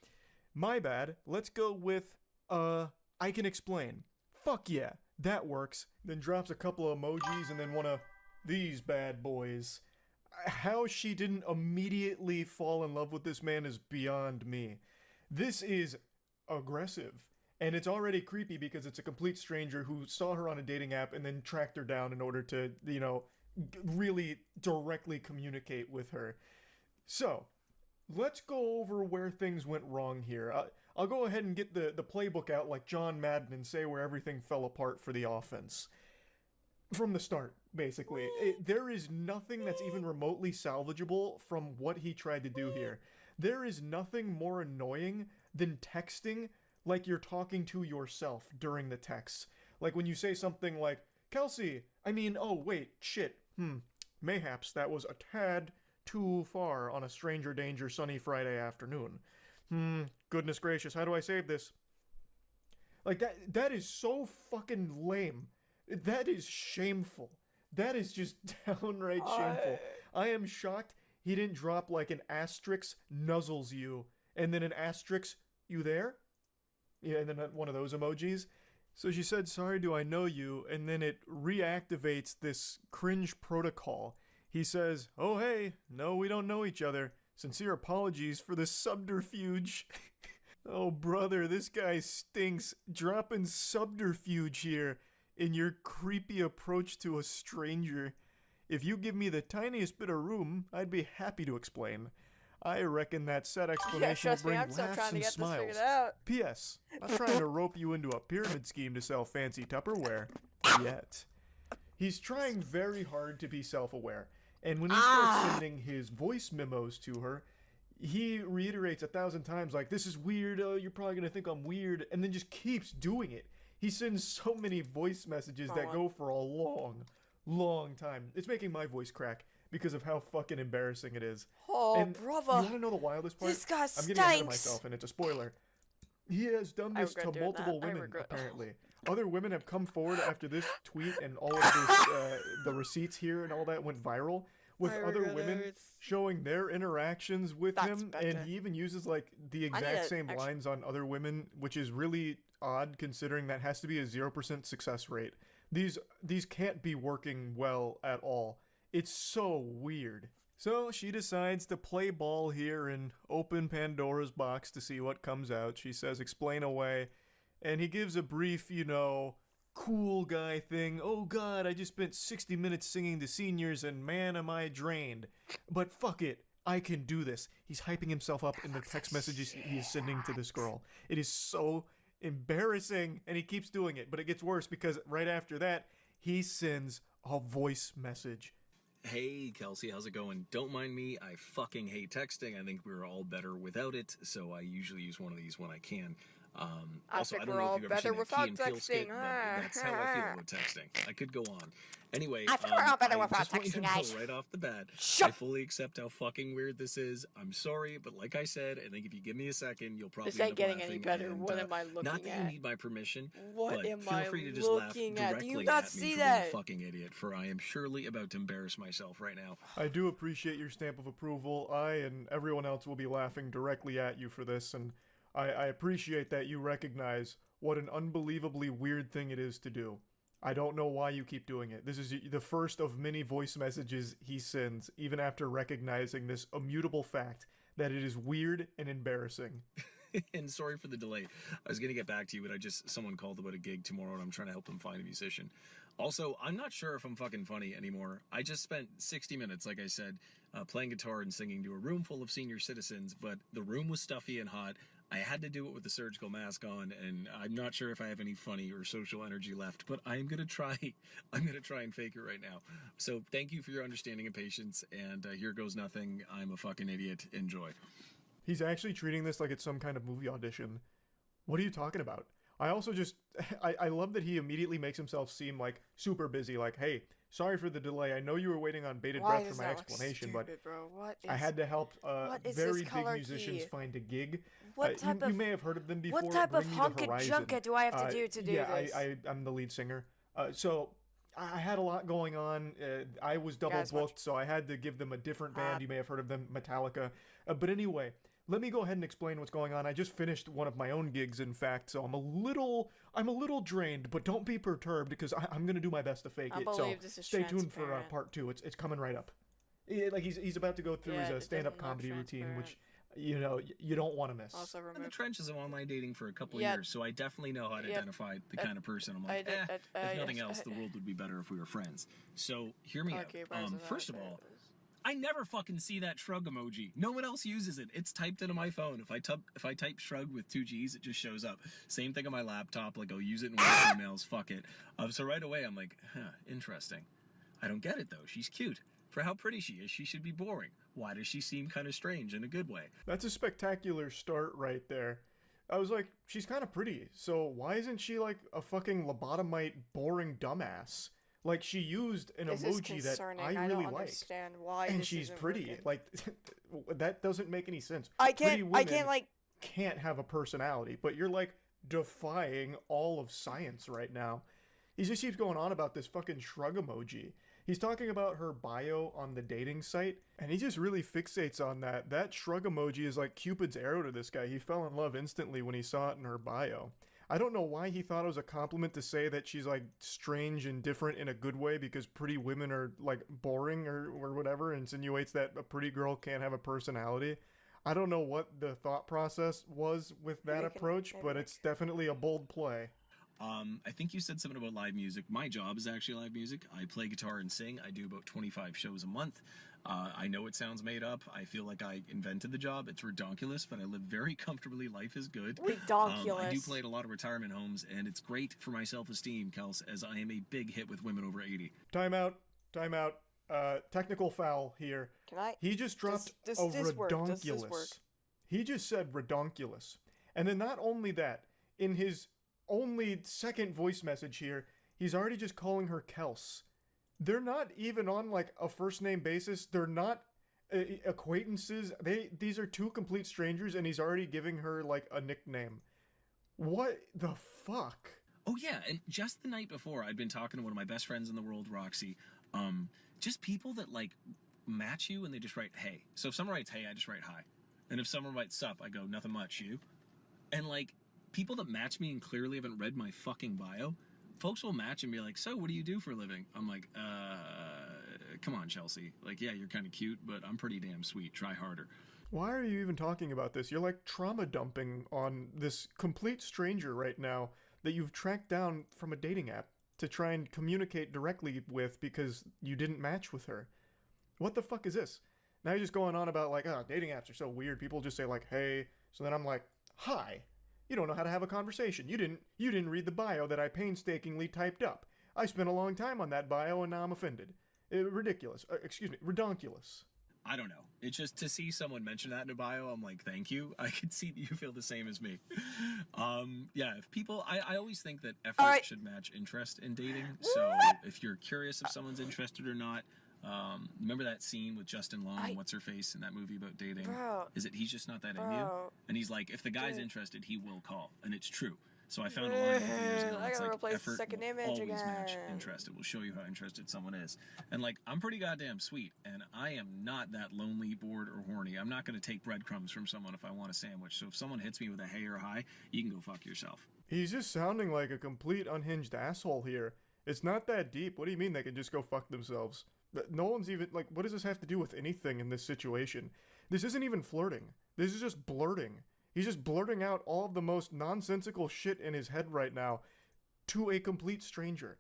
My bad. Let's go with I can explain. Fuck yeah, that works. Then drops a couple of emojis and then one of these bad boys. How she didn't immediately fall in love with this man is beyond me. This is aggressive. And it's already creepy because it's a complete stranger who saw her on a dating app and then tracked her down in order to, you know, really directly communicate with her. So, let's go over where things went wrong here. I'll go ahead and get the playbook out like John Madden and say where everything fell apart for the offense. From the start, basically. There is nothing that's even remotely salvageable from what he tried to do here. There is nothing more annoying than texting like you're talking to yourself during the text. Like when you say something like, Kelsey, I mean, oh wait, shit, mayhaps that was a tad too far on a stranger danger sunny Friday afternoon. Goodness gracious, how do I save this? Like that is so fucking lame. That is shameful. That is just downright shameful. I am shocked he didn't drop like an asterisk nuzzles you and then an asterisk you there? Yeah, and then one of those emojis. So she said, sorry, do I know you? And then it reactivates this cringe protocol. He says, oh hey, no, we don't know each other. Sincere apologies for the subterfuge. Oh brother, this guy stinks. Dropping subterfuge here in your creepy approach to a stranger. If you give me the tiniest bit of room, I'd be happy to explain. I reckon that said explanation will bring laughs and smiles. P.S. I'm trying to rope you into a pyramid scheme to sell fancy Tupperware. Yet. He's trying very hard to be self-aware. And when he starts sending his voice memos to her, he reiterates 1,000 times like, this is weird, you're probably going to think I'm weird, and then just keeps doing it. He sends so many voice messages that go for a long, long time. It's making my voice crack because of how fucking embarrassing it is. Oh, and brother. You want to know the wildest part? This guy I'm getting ahead of stinks. myself, and it's a spoiler. He has done this to multiple women, apparently. Other women have come forward after this tweet and all of this, the receipts here and all that went viral with other women showing their interactions with him, and he even uses like the exact same lines on other women, which is really odd considering that has to be a 0% success rate. These can't be working well at all. It's so weird. So she decides to play ball here and open Pandora's box to see what comes out. She says, explain away. And he gives a brief, you know, cool guy thing. Oh god, I just spent 60 minutes singing to seniors and man am I drained. But fuck it, I can do this. He's hyping himself up in the text messages he is sending to this girl. It is so embarrassing, and he keeps doing it. But it gets worse because right after that, he sends a voice message. Hey, Kelsey, how's it going? Don't mind me, I fucking hate texting. I think we're all better without it, so I usually use one of these when I can. I Also, think I don't we're know all if you've ever better seen that without Key and Peele skit, texting. but that's how I feel about texting. I could go on. Anyway, I think we're all better I without just want you to texting, know guys. right off the bat, Shut- I fully accept how fucking weird this is. I'm sorry, but like I said, I think if you give me a second, you'll probably This end ain't up getting laughing, any better. and, What am I not looking that at? you need my permission, What but am feel I free to just laugh looking at? Do directly you not at me see for that? being a fucking idiot, for I am surely about to embarrass myself right now. I do appreciate your stamp of approval. I and everyone else will be laughing directly at you for this, and I appreciate that you recognize what an unbelievably weird thing it is to do. I don't know why you keep doing it. This is the first of many voice messages he sends, even after recognizing this immutable fact that it is weird and embarrassing. And sorry for the delay. I was going to get back to you, but someone called about a gig tomorrow and I'm trying to help them find a musician. Also, I'm not sure if I'm fucking funny anymore. I just spent 60 minutes, like I said, playing guitar and singing to a room full of senior citizens, but the room was stuffy and hot. I had to do it with the surgical mask on, and I'm not sure if I have any funny or social energy left, but I'm going to try. I'm going to try and fake it right now. So thank you for your understanding and patience, and here goes nothing. I'm a fucking idiot. Enjoy. He's actually treating this like it's some kind of movie audition. What are you talking about? I also just, I love that he immediately makes himself seem like super busy, like, hey, sorry for the delay. I know you were waiting on bated Why breath does for my that look explanation, stupid, bro? What is, but I had to help what is very this big color musicians key? find a gig. What type you of may have heard of them before. what type of Bring Me the hunka Horizon. junka do I have to do to do yeah, this? I'm the lead singer. So I had a lot going on. I was double Guys, watch- booked, so I had to give them a different band. You may have heard of them, Metallica. But anyway, let me go ahead and explain what's going on. I just finished one of my own gigs, in fact, so I'm a little drained, but don't be perturbed because I'm gonna do my best to fake I it. So believe this is stay tuned for transparent. part 2. It's coming right up. Yeah, like he's about to go through Yeah, his it stand-up doesn't look comedy routine, transparent. which you don't want to miss. Also I'm in the remove. trenches of online dating for a couple Yeah. years, so I definitely know how to Yep. identify the kind of person I'm like, if nothing else, the world would be better if we were friends. So, hear me Okay, out. where's it First at? of all, I never fucking see that shrug emoji. No one else uses it. It's typed into my phone. If I type shrug with 2 G's, it just shows up. Same thing on my laptop. Like, I'll use it in one of the emails. Fuck it. So right away, I'm like, interesting. I don't get it, though. She's cute. For how pretty she is, she should be boring. Why does she seem kind of strange in a good way? That's a spectacular start right there. I was like, she's kind of pretty, so why isn't she like a fucking lobotomite, boring dumbass? Like, she used an This is emoji that concerning. I I really don't like, understand why and this she's isn't pretty. working. Like, that doesn't make any sense. I Pretty can't women like can't have a personality, but you're like defying all of science right now. He just keeps going on about this fucking shrug emoji. He's talking about her bio on the dating site, and he just really fixates on that. That shrug emoji is like Cupid's arrow to this guy. He fell in love instantly when he saw it in her bio. I don't know why he thought it was a compliment to say that she's like strange and different in a good way because pretty women are like boring or whatever, insinuates that a pretty girl can't have a personality. I don't know what the thought process was with that approach, but it's definitely a bold play. I think you said something about live music. My job is actually live music. I play guitar and sing. I do about 25 shows a month. I know it sounds made up. I feel like I invented the job. It's redonkulous, but I live very comfortably. Life is good. Redonkulous. I do play at a lot of retirement homes, and it's great for my self-esteem, Kels, as I am a big hit with women over 80. Time out. Technical foul here. Can I? He just dropped Does a this work? Does this redonkulous. work? He just said redonkulous. And then not only that, in his only second voice message here, he's already just calling her Kels. They're not even on like a first name basis. They're not acquaintances. These are two complete strangers, and he's already giving her like a nickname. What the fuck? Oh yeah, and just the night before, I'd been talking to one of my best friends in the world, Roxy. Just people that like match you and they just write hey. So if someone writes hey, I just write hi. And if someone writes sup, I go nothing much, you. And like people that match me and clearly haven't read my fucking bio, folks will match and be like, so what do you do for a living? I'm like, come on, Chelsea. Like, yeah, you're kind of cute, but I'm pretty damn sweet. Try harder. Why are you even talking about this? You're like trauma dumping on this complete stranger right now that you've tracked down from a dating app to try and communicate directly with because you didn't match with her. What the fuck is this? Now you're just going on about like, oh, dating apps are so weird. People just say like, hey. So then I'm like, hi. You don't know how to have a conversation. You didn't read the bio that I painstakingly typed up. I spent a long time on that bio and now I'm offended. Ridiculous. Excuse me, redonkulous. I don't know. It's just to see someone mention that in a bio, I'm like, thank you. I can see that you feel the same as me. Yeah, if people, I always think that effort should match interest in dating. So if you're curious if someone's interested or not, remember that scene with Justin Long and what's her face in that movie about dating? Is it he's just not that into you? And he's like, if the guy's interested, he will call, and it's true. So I found a line a couple years ago. I It's gotta like replace the effort second will image always again. match interest. It will show you how interested someone is. And like, I'm pretty goddamn sweet, and I am not that lonely, bored, or horny. I'm not going to take breadcrumbs from someone if I want a sandwich. So if someone hits me with a hey or hi, you can go fuck yourself. He's just sounding like a complete unhinged asshole here. It's not that deep. What do you mean they can just go fuck themselves? No one's even, like, what does this have to do with anything in this situation? This isn't even flirting. This is just blurting. He's just blurting out all of the most nonsensical shit in his head right now to a complete stranger.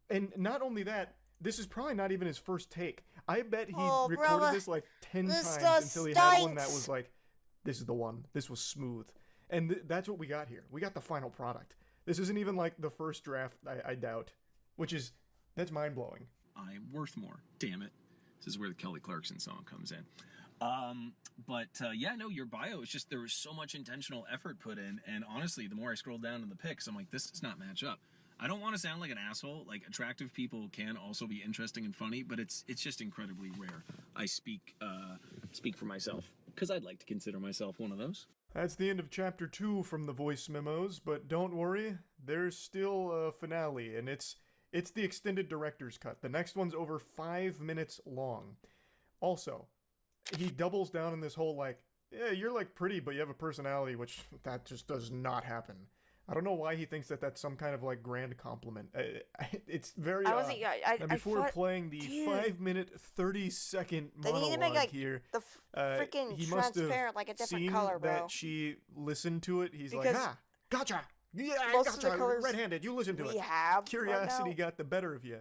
And not only that, this is probably not even his first take. I bet he recorded this like 10 times until he had one that was like, this is the one. This was smooth. And that's what we got here. We got the final product. This isn't even like the first draft, I doubt. That's mind-blowing. I'm worth more. Damn it. This is where the Kelly Clarkson song comes in. Yeah, no, your bio is just, there was so much intentional effort put in, and honestly, the more I scroll down in the pics, I'm like, this does not match up. I don't want to sound like an asshole. Like, attractive people can also be interesting and funny, but it's just incredibly rare. I speak for myself, because I'd like to consider myself one of those. That's the end of chapter 2 from the voice memos, but don't worry, there's still a finale, and it's the extended director's cut. The next one's over 5 minutes long. Also, he doubles down on this whole, like, yeah, you're, like, pretty, but you have a personality, which that just does not happen. I don't know why he thinks that that's some kind of, like, grand compliment. It's very odd. Now, before playing the 5-minute, 30-second monologue here, the freaking he must have transparent, like a different seen color, bro. that she listened to it. He's Because like, gotcha! Yeah, most of the gotcha! colors Red-handed, you listen to it. we have Curiosity right now. got the better of you.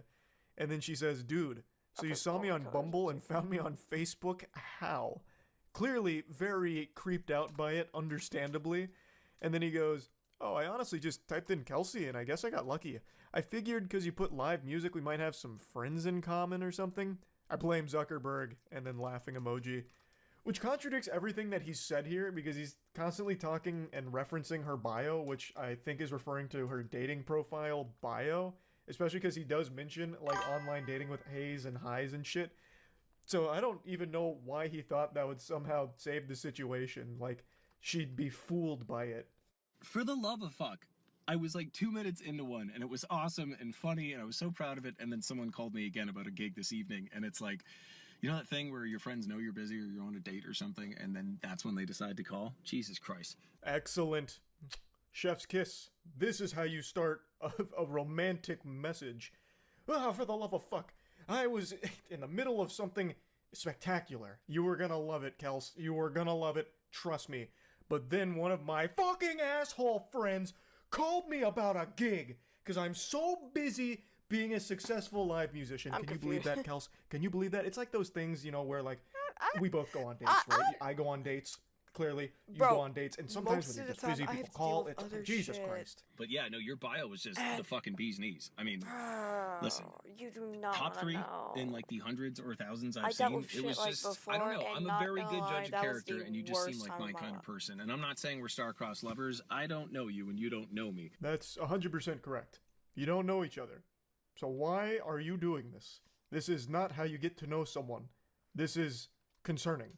And then she says, dude, so you saw me on Bumble and found me on Facebook? How? Clearly very creeped out by it, understandably. And then he goes, oh, I honestly just typed in Kelsey and I guess I got lucky. I figured because you put live music we might have some friends in common or something. I blame Zuckerberg, and then laughing emoji. Which contradicts everything that he's said here, because he's constantly talking and referencing her bio, which I think is referring to her dating profile bio. Especially because he does mention, like, online dating with hays and highs and shit. So I don't even know why he thought that would somehow save the situation. Like, she'd be fooled by it. For the love of fuck, I was like 2 minutes into one, and it was awesome and funny, and I was so proud of it, and then someone called me again about a gig this evening, and it's like, you know that thing where your friends know you're busy or you're on a date or something, and then that's when they decide to call? Jesus Christ. Excellent. Chef's kiss. This is how you start a romantic message. Ah, for the love of fuck. I was in the middle of something spectacular. You were gonna love it, Kels. You were gonna love it. Trust me. But then one of my fucking asshole friends called me about a gig because I'm so busy being a successful live musician. Can you believe that, Kels? Can you believe that? It's like those things, you know, where like we both go on dates, right? I go on dates. Clearly, you go on dates, and sometimes when you're just busy, people call. It's Jesus Christ. But yeah, no, your bio was just the fucking bee's knees. I mean, listen, you do not top 3 know. in like the hundreds or thousands I've I dealt seen. with It was shit like just, before, I don't know. and I'm a not very good gonna lie, judge of that was character, the and you just seem worst like time my of my kind of life. person. And I'm not saying we're star-crossed lovers. I don't know you, and you don't know me. That's 100% correct. You don't know each other. So why are you doing this? This is not how you get to know someone. This is concerning.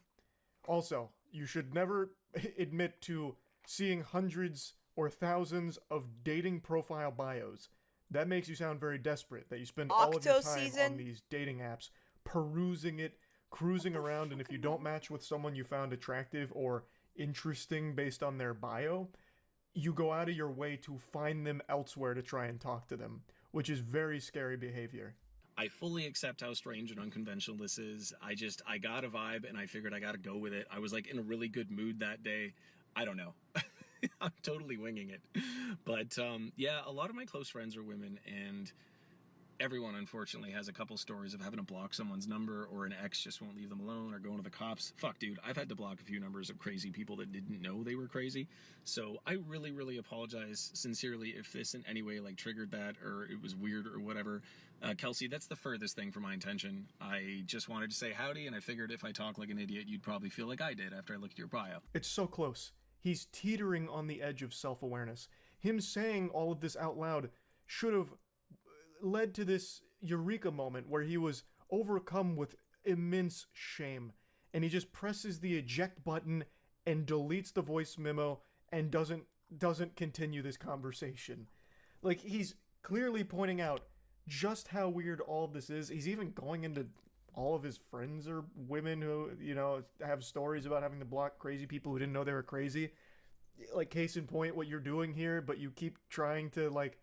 Also, you should never admit to seeing hundreds or thousands of dating profile bios. That makes you sound very desperate, that you spend all of your time on these dating apps, perusing it, cruising around, and if you don't match with someone you found attractive or interesting based on their bio, you go out of your way to find them elsewhere to try and talk to them, which is very scary behavior. I fully accept how strange and unconventional this is. I got a vibe, and I figured I gotta go with it. I was like in a really good mood that day. I don't know. I'm totally winging it. But yeah, a lot of my close friends are women, and everyone unfortunately has a couple stories of having to block someone's number, or an ex just won't leave them alone, or going to the cops. Fuck, dude, I've had to block a few numbers of crazy people that didn't know they were crazy. So I really, really apologize sincerely if this in any way like triggered that, or it was weird or whatever. Kelsey, that's the furthest thing from my intention. I just wanted to say howdy, and I figured if I talk like an idiot, you'd probably feel like I did after I looked at your bio. It's so close. He's teetering on the edge of self-awareness. Him saying all of this out loud should have led to this eureka moment where he was overcome with immense shame, and he just presses the eject button and deletes the voice memo and doesn't continue this conversation. Like, he's clearly pointing out just how weird all of this is. He's even going into all of his friends or women who, you know, have stories about having to block crazy people who didn't know they were crazy. Like, case in point, what you're doing here, but you keep trying to, like,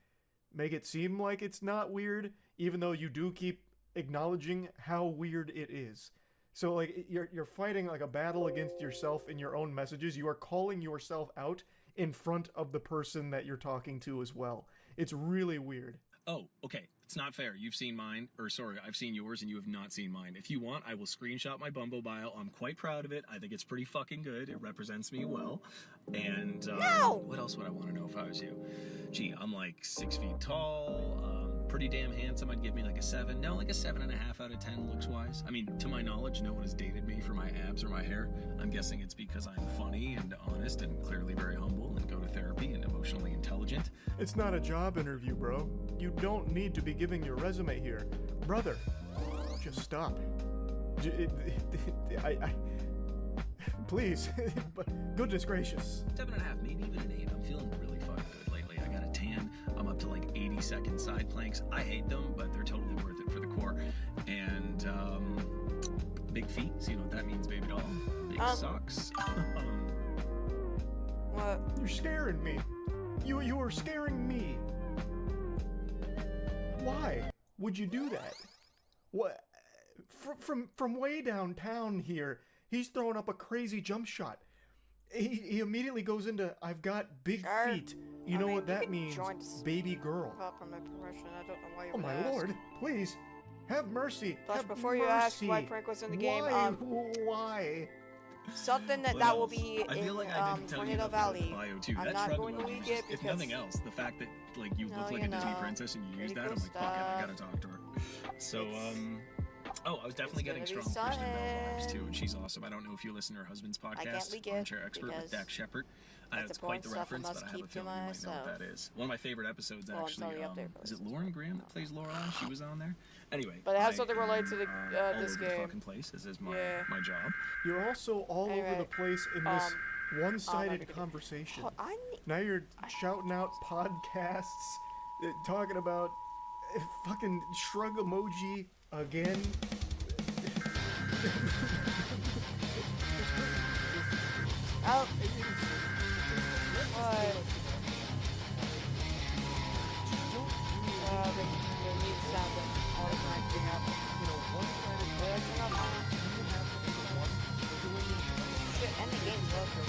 make it seem like it's not weird, even though you do keep acknowledging how weird it is. So, like, you're fighting, like, a battle against yourself in your own messages. You are calling yourself out in front of the person that you're talking to as well. It's really weird. Oh, okay. It's not fair. You've seen mine, or sorry, I've seen yours and you have not seen mine. If you want, I will screenshot my Bumble bio. I'm quite proud of it. I think it's pretty fucking good. It represents me well. And what else would I want to know if I was you? Gee, I'm like 6 feet tall, pretty damn handsome. I'd give me like a 7. No, like a 7.5 out of 10 looks wise. I mean, to my knowledge, no one has dated me for my abs or my hair. I'm guessing it's because I'm funny and honest and clearly very humble and go to therapy and emotionally intelligent. It's not a job interview, bro. You don't need to be giving your resume here. Brother, just stop. Please. Goodness gracious. 7.5, maybe even an 8. I'm feeling really fucking good lately. I got a tan. I'm up to like 80-second side planks. I hate them, but they're totally worth it for the core. And big feet. So you know what that means, baby doll. Big socks. What? You're scaring me. You are scaring me. Why would you do that? What? From way downtown here, he's throwing up a crazy jump shot. He immediately goes into, I've got big feet. You know what that means, baby girl. My promotion. I don't know why you Oh my ask. lord, please, have mercy. Plus, have before mercy. you ask why Prank was in the game, why? something What that will else? be I feel in like I didn't tell you Tornado about the Valley. bio too. I'm That not shrug going to emoji leak was just- it if because nothing else, the fact that like you No, look like you a Disney know, princess and you use pretty that, cool I'm like, fuck it, I gotta stuff. talk to her. So oh, I was definitely It's getting gonna strong be Kristen Bell vibes something. too, and she's awesome. I don't know if you listen to her husband's can't podcast, leak it Armchair Expert with because Dak Shepard. that's It's quite the important stuff I reference, must but I have a keep to feeling you might know myself. what that is. One of my favorite episodes, Well, I'm actually. telling you up there Is it first. Lauren Graham that plays Lorelai? She was on there. Anyway, But it has I something related to the, am all this over the game. fucking place. This is my Yeah. my job. You're also all over Anyway, the place in this one-sided gonna- conversation. Oh, I need, Now you're shouting out podcasts, talking about fucking shrug emoji again. oh, what? The mute sound that all the time bring up. Shit, and the game's over.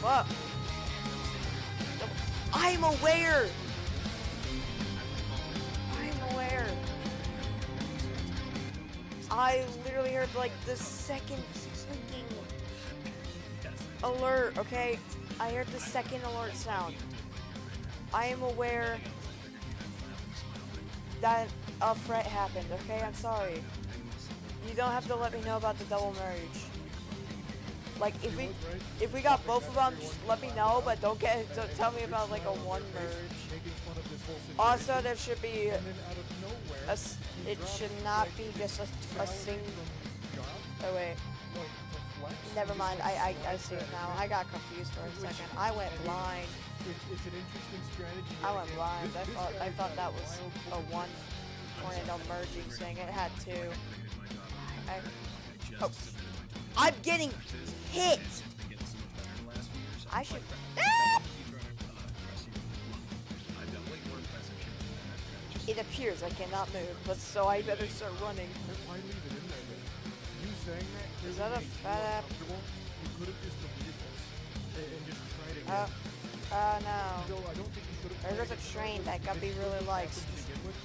Fuck. I'm aware. I'm aware. I literally heard like the second freaking alert, okay? I heard the second alert sound. I am aware that a threat happened, okay? I'm sorry. You don't have to let me know about the double merge. Like, if we got both of them, just let me know, but don't tell me about like a one merge. Also, there should be it should not be just a single. Oh wait. Never mind. I see it now. I got confused for a second. I went blind. It's an interesting strategy. I went blind. I thought that was a one tornado merging thing. It had two. Oh. I'm getting hit. I should. Ah! It appears I cannot move, but so I better start running. Why leave it in there then? You saying that? Is that a fat app? You could have just deleted this and just tried again. No. Though I don't think you should have There goes a train that Guppy really likes.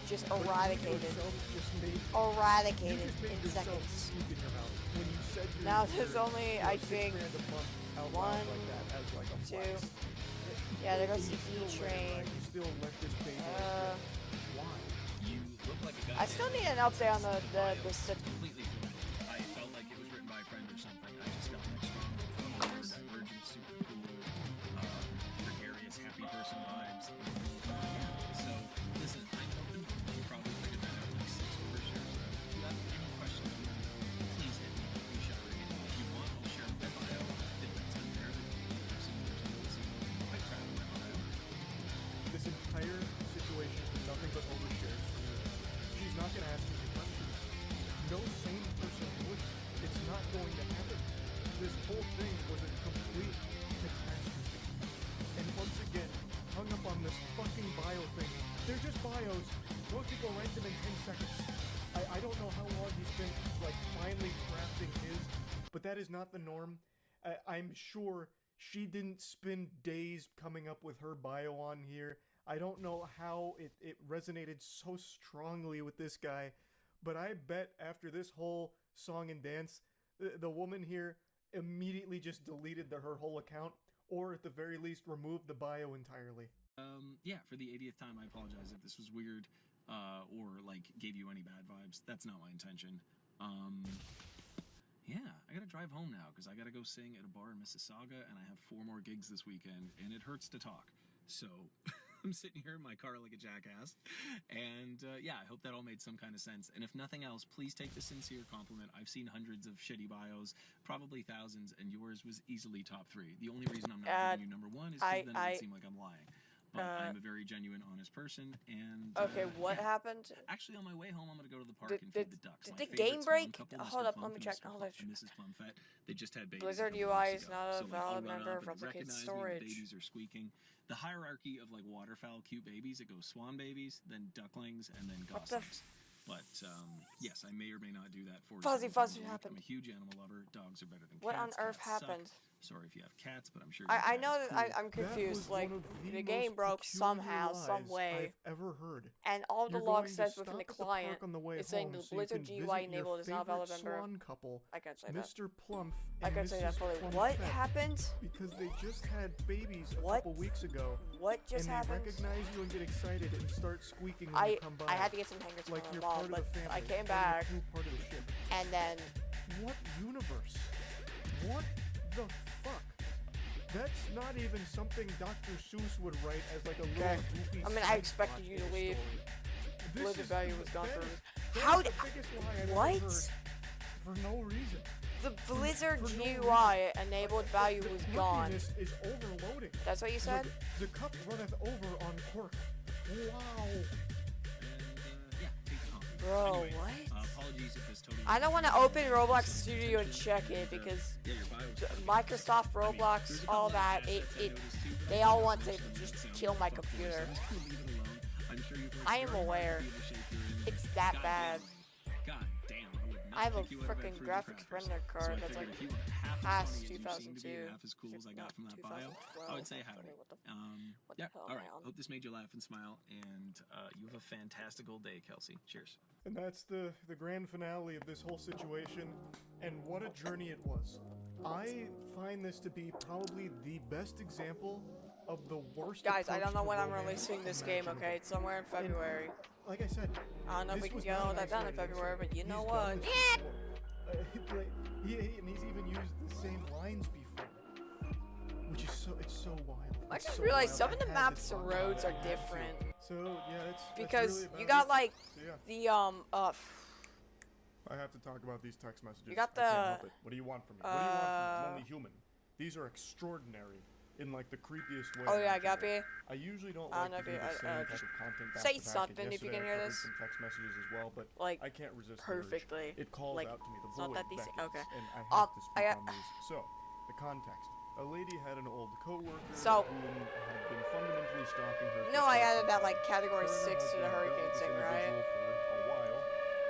Just eradicated. Eradicated Eradicated in seconds. in your mouth when you said you Now were there's only, I think, $6,000 a month out loud one, like that as like a two. flex. Yeah, there goes the You E still train. You still let this baby Why? You look like a guy. I still need an update on the Completely fluent. I felt like it was written by a friend or something. I just got like strong divergent, super cool, gregarious, happy person vibes. So listen, I know you probably figured that out like 6 overshares. If you have any questions, please hit me. Keep me showering. And if you want, I'll share my bio. I think that's unfair. I've seen yours. I'm quite proud of my bio. This entire situation is nothing but overshares for me. She's not going to ask me any questions. No sane person would. It's not going to happen. This whole thing was a complete catastrophe. And once again, hung up on this fucking bio thing. They're just bios. Most people write them in 10 seconds. I don't know how long he's been, like, finally crafting his, but that is not the norm. I'm sure she didn't spend days coming up with her bio on here. I don't know how it resonated so strongly with this guy, but I bet after this whole song and dance, the woman here immediately just deleted her whole account, or at the very least removed the bio entirely. Yeah, for the 80th time, I apologize if this was weird, or like gave you any bad vibes. That's not my intention. Yeah, I gotta drive home now because I gotta go sing at a bar in Mississauga, and I have 4 more gigs this weekend, and it hurts to talk. So I'm sitting here in my car like a jackass, and yeah, I hope that all made some kind of sense. And if nothing else, please take the sincere compliment. I've seen hundreds of shitty bios, probably thousands, and yours was easily top 3. The only reason I'm not giving you number 1 is because then it would seem like I'm lying. But I'm a very genuine, honest person, and Okay, what yeah. happened? Actually, on my way home, I'm gonna go to the park and feed the ducks. Did My the game favorite break? swan couple, Hold Mr. up, let Plump me and check. Mr. Hold on. Plum- Mrs. Plumfett. They just had babies. Blizzard a couple UI weeks is ago. not a So, like, I'll valid run member up of and Replicate recognize me, Storage. the babies are squeaking. The hierarchy of like waterfowl cute babies, it goes swan babies, then ducklings, and then What the goslings. But yes, I may or may not do that for Fuzzy you. Fuzzy I'm happened. a huge animal lover. Dogs are better than What on cats. earth Cats suck. happened? Sorry if you have cats, but I'm sure. I your know cat is that cool. I'm confused. That was Like one of the most game broke peculiar somehow, some lies way, I've ever heard. and all the You're log going to says stop within the at the client park on the way is saying home the so you Blizzard can GUI visit your enabled is not a valid favorite member. swan couple, I can't say that. Mr. Plump I and can't say that Mrs. fully. Plumfett, What happened? because they just had babies a What? couple weeks ago, What just and happened? they recognize you and get excited and start squeaking when you come by. I had to get some hangers like from you're my part mom, of the but family. I came and back, you're part of the ship. and then What universe? What the fuck? That's not even something Dr. Seuss would write as like a little Okay. goofy I mean, I side expected plot you in to a leave. story. This Blizzard is value the- was gone that for. is- that How is did? the biggest lie I've ever What? heard for no reason. The Blizzard For no GUI enabled value was The gone. quirkiness is overloading. That's what you said? Look, the cup runneth over on quirk. Wow. And yeah, take it home. Bro, Anyway, what? apologies if this totally. I don't want to open Roblox Studio and check it because Yeah, your bio was pretty Microsoft, I mean, Roblox, there's a all couple that, of it, assets I it, noticed too, but they I all think want most to of them just sound kill like my fuckboys, so computer. I'm just gonna leave it alone. I'm sure you've heard I am stories about aware. the other shape you're in. It's that God bad. damn. God damn, I would not I have a think you would have been frickin' fruity graphics crackers. render So card I that's figured like if you were half past as funny as you seem to be 2002. and half as cool as I got from that bio, 2012. I would say howdy. Okay, what the Yeah, hell am all I right. on? Hope this made you laugh and smile, and you have a fantastical day, Kelsey. Cheers. And that's the grand finale of this whole situation, and what a journey it was. I find this to be probably the best example of the worst. Guys, I approach don't know to when I'm romance releasing this game, imaginable. okay? It's somewhere in February. Like I said, I don't know if this we can was get not all an that done in isolated February, but you incident. know He's what? done this before. Like, and he's even used the same lines before, which is it's so wild. I It's just so realized wild. some I of the had maps this and locked roads down. are I had to. different. So yeah, that's Because really you about got it. like So, yeah. the I have to talk about these text messages. You got I can't the, help it. What do you want from me? What do you want from me? I'm only human. These are extraordinary in like the creepiest way. oh yeah, imaginable. Gappy. I usually don't I like don't to know do if the you- same just type of content back say to back, and something if you yesterday can I hear covered this. some text messages as well, but Like, I can't resist the perfectly. urge. It calls Like, out to me. The it's not void that decent. beckons, Okay. and I Uh, have to speak I- on these. So, the context. A lady had an old coworker So- who had been fundamentally stalking her. You know for I quite added some that like time. category Her and her 6 to the husband hurricane dealt with thing, this right? individual for a while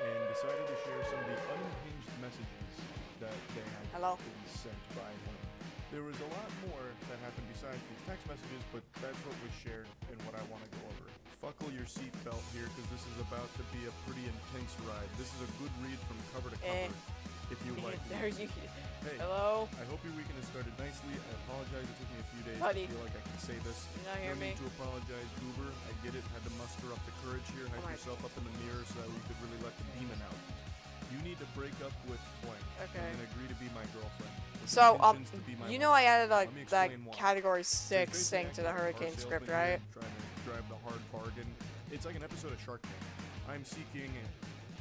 and decided to share some of the unhinged messages that they had Hello? been sent by him. There was a lot more that happened besides these text messages, but that's what was shared and what I want to go over. Buckle your seatbelt here, because this is about to be a pretty intense ride. This is a good read from cover to cover, if you like. Hey, Hello? I hope your weekend has started nicely. I apologize, it took me a few days Buddy. to feel like I can say this. You not hear No me? need to apologize, Goober. I get it. Had to muster up the courage here. Hype my- yourself up in the mirror so that we could really let the demon out. You need to break up with blank Okay. and agree to be my girlfriend. with So, intentions to be my you know I added Let me that explain why. category So 6 basically thing to the acting like a Hurricane car script, salesman here, right? Trying to drive the hard bargain. It's like an episode of Shark Tank. I'm seeking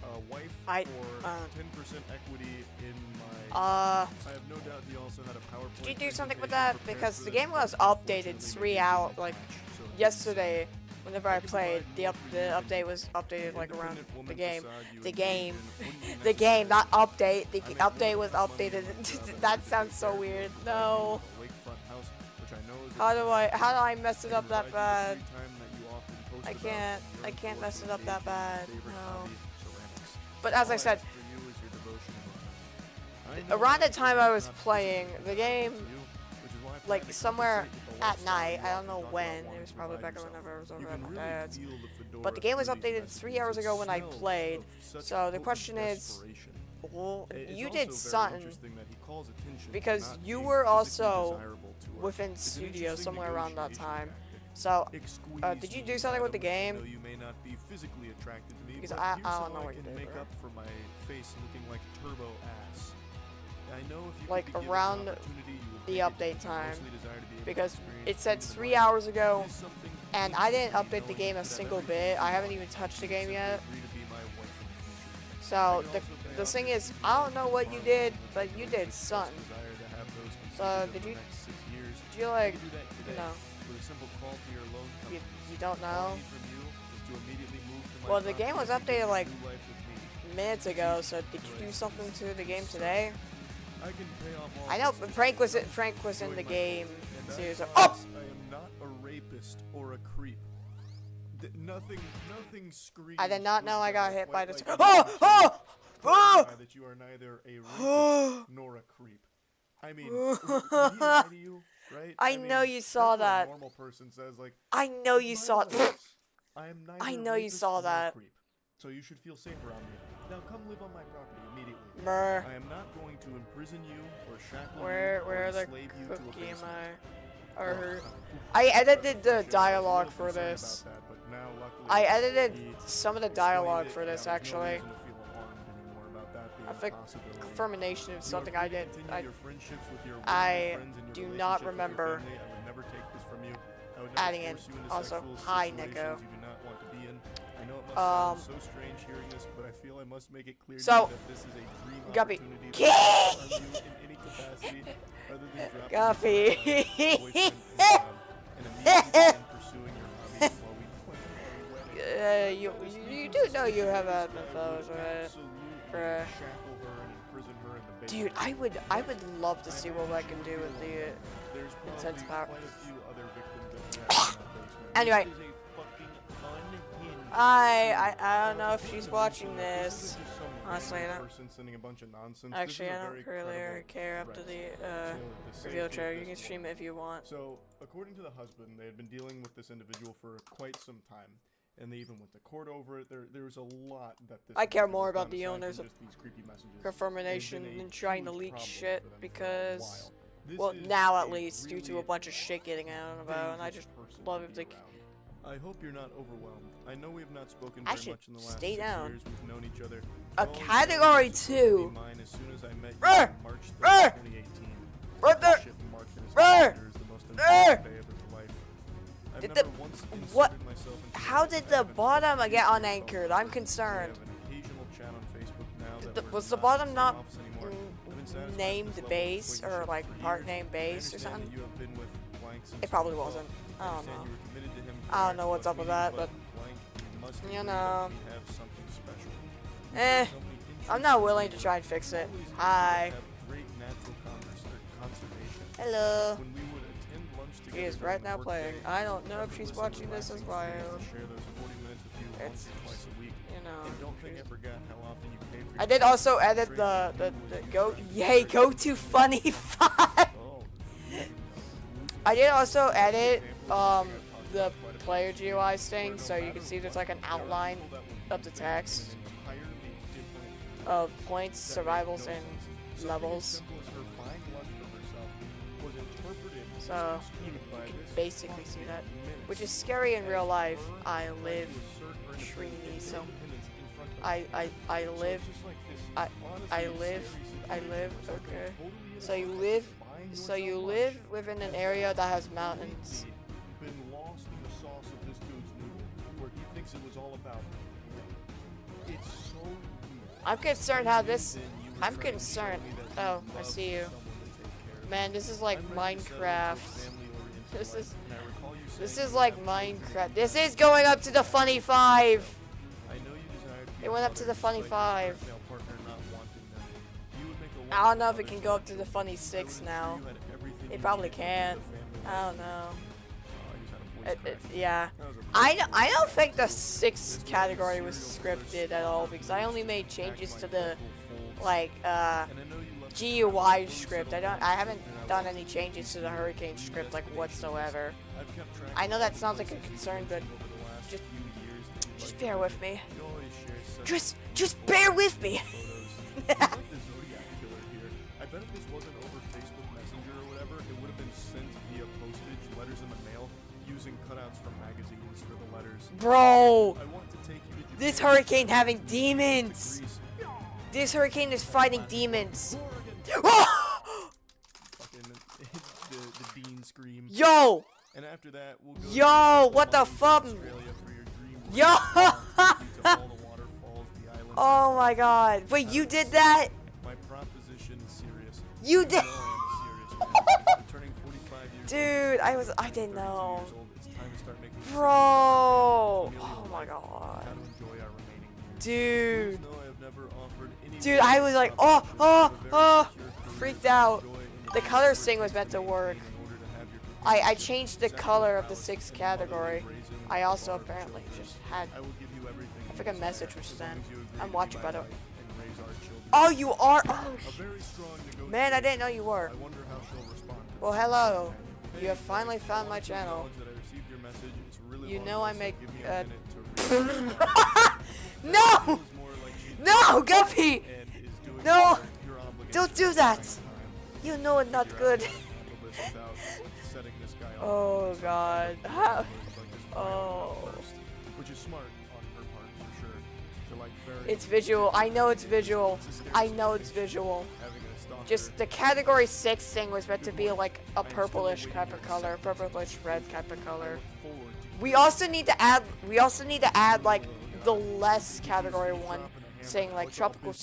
a wife for 10% equity in my. I have no doubt he also had a PowerPoint. Did you do something with presentation that? prepared Because for the this, game but was updated unfortunately 3 maybe hours, didn't like, match, so it yesterday. Whenever I I can played, provide the more for you update than was updated like around independent woman the game. facade you The engage game. in wouldn't be The game, not necessary. update. The I make update more was than enough money updated. in my job as That a sounds so caretaker weird. of No. a lakefront house, which I know is a How do challenge. I mess it I up can that provide you the bad? free time that you often post I about can't- in your I can't mess it unfortunate up that age and bad. favorite No. hobby, ceramics. But as All I said, ask for you is your devotion and love. I know around the that time you're I was not playing physically the game, attracted to you, which is why I plan like to somewhere compensate with the at lifestyle night, you I don't often know talk about when, wanting it was to probably provide back yourself. whenever I was You over can at my really dad's. feel the fedora But the game was through these updated messages. 3 hours It ago when I smells played. of such So the potent question is, desperation. well, It's you also did very something interesting that he calls attention because not you being were physically also desirable to her. within It's an studio interesting somewhere around that negotiation time. tactic. So, Exqueeze did you me, do something with the madam. game? I know you may not be physically attracted to me, Because but I here's don't know how I what you can did, make bro. up for my face looking like turbo ass. I know if you Like, could be given around an opportunity, you would the take it. update You time, mostly desire to be able to because experience it said freedom in 3 life. hours ago, It is something and I didn't instantly update the knowing game a that single everything bit. I you haven't do, even touched the you game simply yet. agree to be my wife in the future. So the thing is, I don't know what you did, but you did something. So did you you like no? You don't know? Well, the game was updated like minutes ago. So did you do something to the game today? I know Frank was in the game too. So I am not a rapist or a creep. Nothing screams. I did not know I got hit by this. Like that you are neither a rapist nor a creep. I mean, did he lie to you, right? I know you saw that's what a that. normal person says, like, I know you saw. I am neither I a know you rapist saw nor a that. creep, so you should feel safe around me. Now come live on my property immediately. Brr. I am not going to imprison you or shackle Where you or the enslave you to a cookie am basement. I? Or I edited the dialogue for this. I edited some of the dialogue for this actually. I think confirmation of something I did. I do not remember adding in. Also, hi Nico. So Guppy. Guppy. You do know you have admin photos, right? Bruh. Dude, I would love to see what I can do with the intense power. Anyway, I don't know if she's watching this. Honestly, I don't. Actually, I don't really care up to the reveal trailer. You can stream it if you want. So, according to the husband, they had been dealing with this individual for quite some time, and they even went to court over it. There was a lot that this. I care individual more has about done the aside owners from of just these creepy messages. Confirmation It's been a and trying to huge leak problem shit for them for a because, while. This well, is now a at least due to a really bunch of shit getting out about, and I just dangerous person love to it. be Like, around. I hope you're not overwhelmed. I know we have not spoken I very should much in the last stay 6 down. years we've known each other. A All you know category is that you will 2. be mine as soon as I met you Brr! on March 3rd, Brr! 2018. Right there! That shit marked in his Brr! calendar as the most important day of his life. I've Did never the- once what- inserted myself into How a did the relationship. bottom get We unanchored? I'm have concerned. an occasional chat on Facebook now that we're Was the not in bottom same not office anymore. I've been satisfied with named this level of base or acquaintanceship like for part years. name I base or understand something? that you have been with blank since It probably 2012. wasn't. I don't understand know. you were committed to him I don't know prior what's to up with us that, meeting, but blank, you must you agree that know. we have something special. We Eh, share so many interests I'm not and willing to goals. try and fix it. Always knew Hi. we would have great natural conservation. Hello. When we would attend lunch He together is during right the now workday, playing. I don't know if she's listen to watching this as relaxing well. stories to share those 40 minutes with you once It's, or twice a week. you know. And don't think I forgot how often you paid for I your did also edit drink the and go yay go to funny 5. Oh, I did also edit the player GUI thing, so you can see there's like an outline of the text of points, survivals, and levels. So you can basically see that, which is scary in real life. I live Trini, so I live. Okay. So you live within an area that has mountains. Been lost in the sauce of this dude's noodle, where he thinks it was all about him. It's so weird. I'm concerned how this. I'm concerned. Oh, I see you. Man, this is like Minecraft. This is like Minecraft. This is going up to the funny 5. It went up to the funny 5. I don't know if it can go up to the funny 6 now. It probably can't. I don't know. Yeah. I don't think the 6th category was scripted at all, because I only made changes to the like GUI script. I haven't done any changes to the Hurricane script like whatsoever. I know that sounds like a concern, but just bear with me. Just bear with me. I bet if this wasn't over Facebook Messenger or whatever, it would have been sent via postage, letters in the mail, using cutouts from magazines for the letters. Bro, I want to take you to this hurricane having demons. This hurricane is fighting demons. Fucking the Dean scream. Yo. And after that, we'll go Yo, what the fuck? Yo. Oh my god. Wait, you did that? My proposition is serious. You did. Turning 45 years Dude, I didn't know. it's time to start making Bro. Oh my god. how to enjoy our remaining years. Dude. No, I have never offered any Dude, I was like, oh, freaked out. The colors thing was meant to work. I changed the color of the 6th category. I also apparently just had, I think a message was sent. I'm watching, by the way. Oh, you are? Oh, man, I didn't know you were. Well, hello. You have finally found my channel. You know I make, No! No, Guppy! No! Don't do that! You know it's not good. Oh god. How? Oh. Which is smart on her part for sure. To like very It's visual. I know it's visual. I know it's visual. having a stalker. Just the category 6 thing was meant to be like a purplish type of color, purplish red type of color. We also need to add like the less category 1 saying like tropical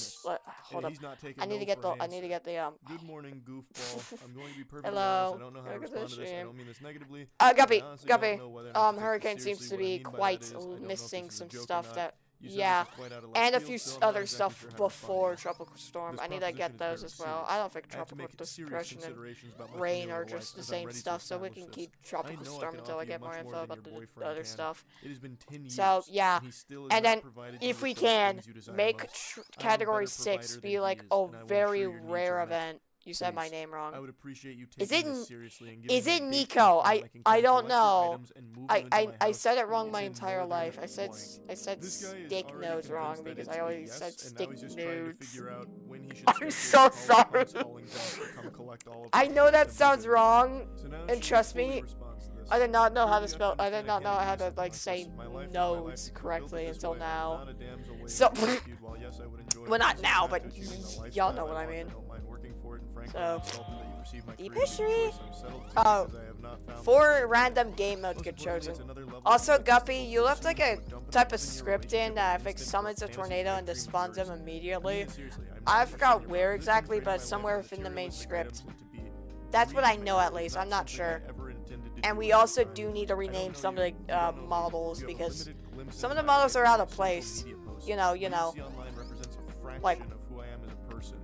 hold up. I need to get the Good morning, goofball. I'm going to be perfectly Hello. honest. I don't know how to Look at respond this to this. I stream. don't mean this negatively. Guppy, I honestly don't Guppy. know whether or not to take Hurricane seriously seems to what I be mean by quite that is, I don't know if missing this is a some joke or stuff not. that You said yeah, this is quite out of left and a field, few so I'm not other exactly stuff sure how to respond before to this. Tropical Storm. This I need to get proposition is those very as well. serious. I don't think I have to Tropical make serious Depression and considerations about my Rain familial are life just the as I'm same ready to stuff, so we establish can this. keep I Tropical know I Storm can until I offer you get more much info more than about your the boyfriend other can. stuff. It has been 10 years, So yeah, and he still has and not then provided you if we with those can things you desire make most. I'm a category better 6 provider be than like he is, a and I will very ensure your needs rare are met. event. You said my Please, name wrong. I would appreciate you Is taking it this seriously and giving is me it a date Nico? so I can I come don't collect your know. items and move them into my I house said it wrong my in entire northern life. I said Illinois. This guy is stick already nodes wrong convinced that because it's I a always yes, said and now stick he's just trying to nudes. figure out when he should I'm schedule so his college sorry. calling down to come collect all of I his know that items sounds and- wrong, So now and she trust fully me, responds to this. I did not know how to Growing up spell. in I did not know how to Canada, like say my life nodes to be correctly built this until way. now. Not a damsel waiting So- to be rescued. While yes, I would enjoy Well, not this now, fact but of choosing the y'all lifestyle know what I want. mean. don't mind working for it, and frankly, So, I'm exalted that you received my Deep career history. choice. I'm settled today Oh, because I have not found 4 random game modes Most get importantly, chosen. it's another level Also, of Guppy, you left justice. like a Dump it type up of in your script in relationship that with if it instant summons a fantasy tornado and dream spawns them version. immediately. Seriously, I'm I not forgot serious where about exactly, trading but my somewhere life within the with main materialistic script. items and to be That's what I reasonable know at is least. not I'm not something I sure. ever intended to And do we in my also life. do need to I don't rename know some you, of you the don't know me. models You have a because limited glimpse some of into the my models life are out through of social place. media posts. You know. What you see online represents a fraction Like- of who I am as a person.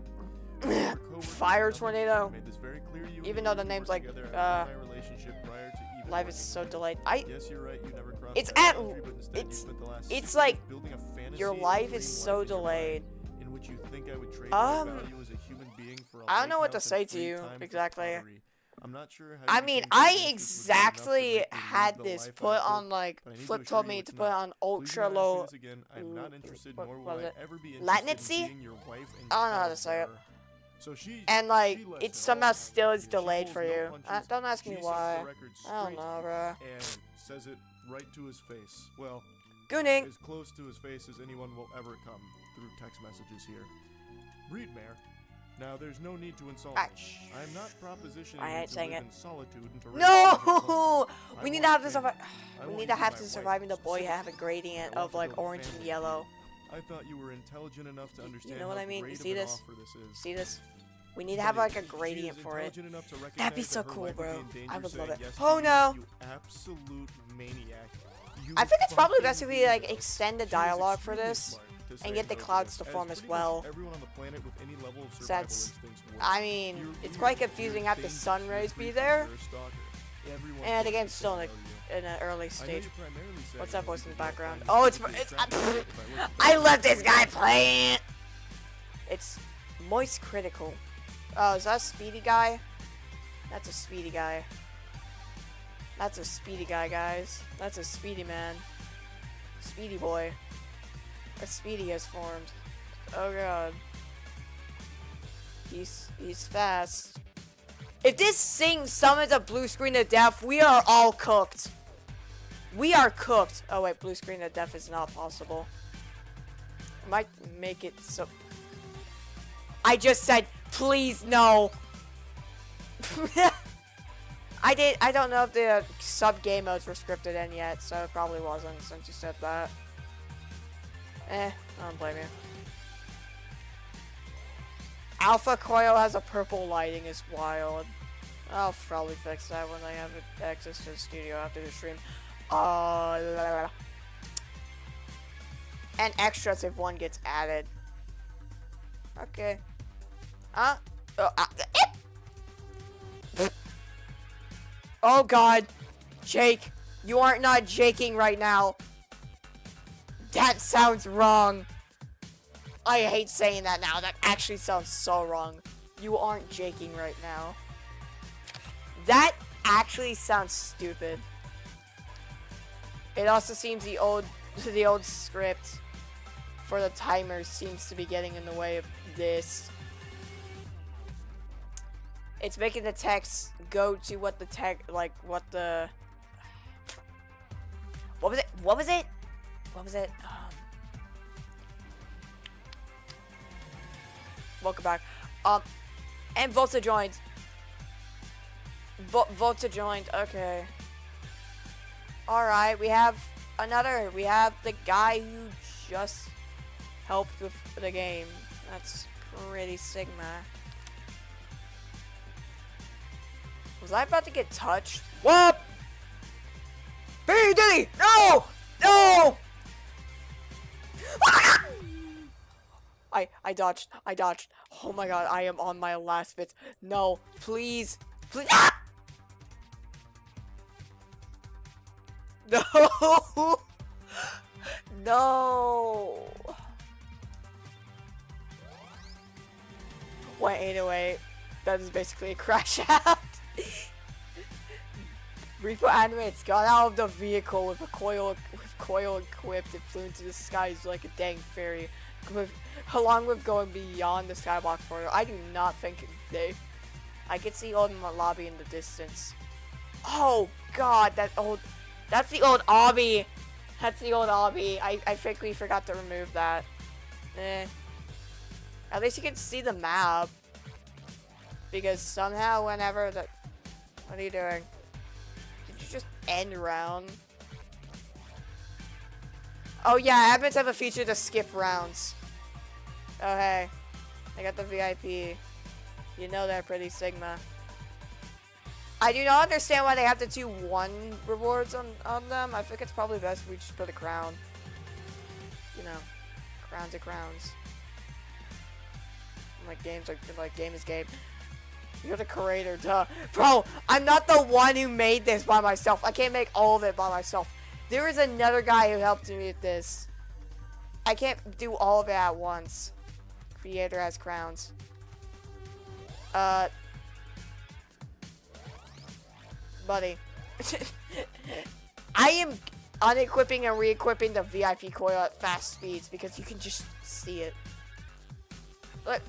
Your coworkers Fire and others tornado. made this very clear to you Even when though we the worked name's like, together after my relationship prior to even life is working so together. delayed. Yes, you're right. You never crossed It's that at- boundary, but instead you it's- spent the last it's 6 like years building a fantasy your and life dream is life so in your mind delayed. in which you think I would trade my value as a human being for a I don't know what to lake house say and to free you time for exactly. pottery. I'm not sure how. I you mean, came to I think this was good enough to exactly make you leave had the this life put I on built, like but I need to Flip assure told you me it's to put not. on Please ultra do not ask me low. this again. I'm not interested, what nor was will I it? ever be Latinancy? interested in being your wife and I don't know how child to say it. bearer. So she, And like, she lets it it somehow all still out is of you. She delayed pulls for no you. punches. Don't ask me She sets why. the record I don't straight know, bruh. and says it right to his face. Well, Gooning. as close to his face as anyone will ever come through text messages here. Read, Mayor. Now, there's no need to insult me. I am not propositioning I you ain't to saying live it. in solitude and to raise children alone. No! I We need want to have this. family. I We want need you to be have my to wife, surviving the boy have a specifically. gradient I want of to like build a orange and family. yellow. I thought you were intelligent enough to understand know what how I mean? You great see of an this? offer this is. See this? We need to have like a gradient for it. That'd be so cool, bro. I would love it. Oh no! You absolute maniac. I think it's probably best if we like extend the dialogue for this and get the clouds to form as well. Since, I mean, it's quite confusing have the sun rays be there, and the game's still in an early stage. What's that voice in the background? Oh, it's I left this guy playing. It's Moist Critical. Oh, is that a speedy guy? That's a speedy guy. That's a speedy guy, guys. That's a speedy man. Speedy boy. A speedy has formed. Oh god. He's fast. If this thing summons a blue screen of death, we are all cooked. We are cooked. Oh wait, blue screen of death is not possible. I might make it so. I just said, please no. I don't know if the sub-game modes were scripted in yet, so it probably wasn't since you said that. I don't blame you. Alpha Coil has a purple lighting, is wild. I'll probably fix that when I have access to the studio after the stream. And extras if one gets added. Okay. Oh god. Jake, you aren't not jaking right now. That sounds wrong. I hate saying that now. That actually sounds so wrong. You aren't jaking right now. That actually sounds stupid. It also seems the old script for the timer seems to be getting in the way of this. It's making the text go to what the what was it? What was it? Welcome back. And Volta joined. Volta joined. Okay. Alright, we have the guy who just helped with the game. That's pretty Sigma. Was I about to get touched? What? B Diddy! No! No! I dodged. Oh my god, I am on my last bits. No, please. Please. Ah! No! No! 1808. That is basically a crash out. Reaper animates got out of the vehicle with coil equipped and flew into the skies like a dang fairy, along with going beyond the skyblock portal. I do not think I could see old lobby in the distance. Oh god, that's the old obby. That's the old obby. I think we forgot to remove that. At least you can see the map. Because somehow whenever the... What are you doing? Did you just end round? Oh yeah, admins have a feature to skip rounds. Oh hey. I got the VIP. You know they're pretty Sigma. I do not understand why they have to do 1 rewards on them. I think it's probably best if we just put a crown. You know. Crowns are crowns. Like games like game is game. You're the creator, duh. Bro, I'm not the one who made this by myself. I can't make all of it by myself. There is another guy who helped me with this. I can't do all of it at once. Creator has crowns. buddy. I am unequipping and re-equipping the VIP coil at fast speeds because you can just see it. Look,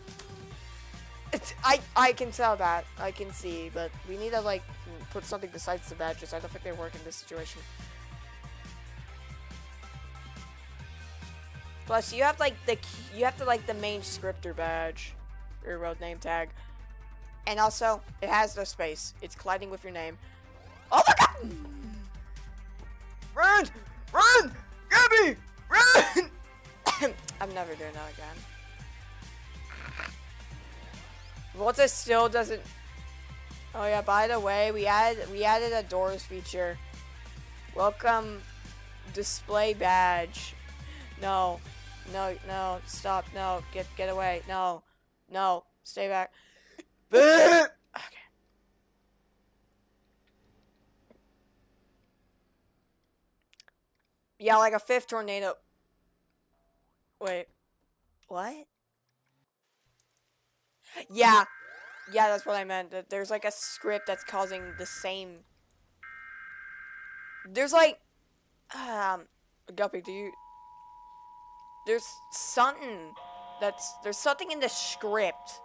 I can tell that. I can see, but we need to like put something besides the badges. I don't think they work in this situation. Plus, you have like the main scripter badge, or road name tag, and also it has no space. It's colliding with your name. Oh my god! Run! Run! Gabby! Run! I'm never doing that again. Volta still doesn't. Oh yeah, by the way, we added a doors feature. Welcome display badge. No. No, no, stop, no, get away, no, no, stay back. Okay. Yeah, like a fifth tornado. Wait, what? Yeah, that's what I meant. There's like a script that's causing the same. There's like, Guppy, do you? There's something in the script.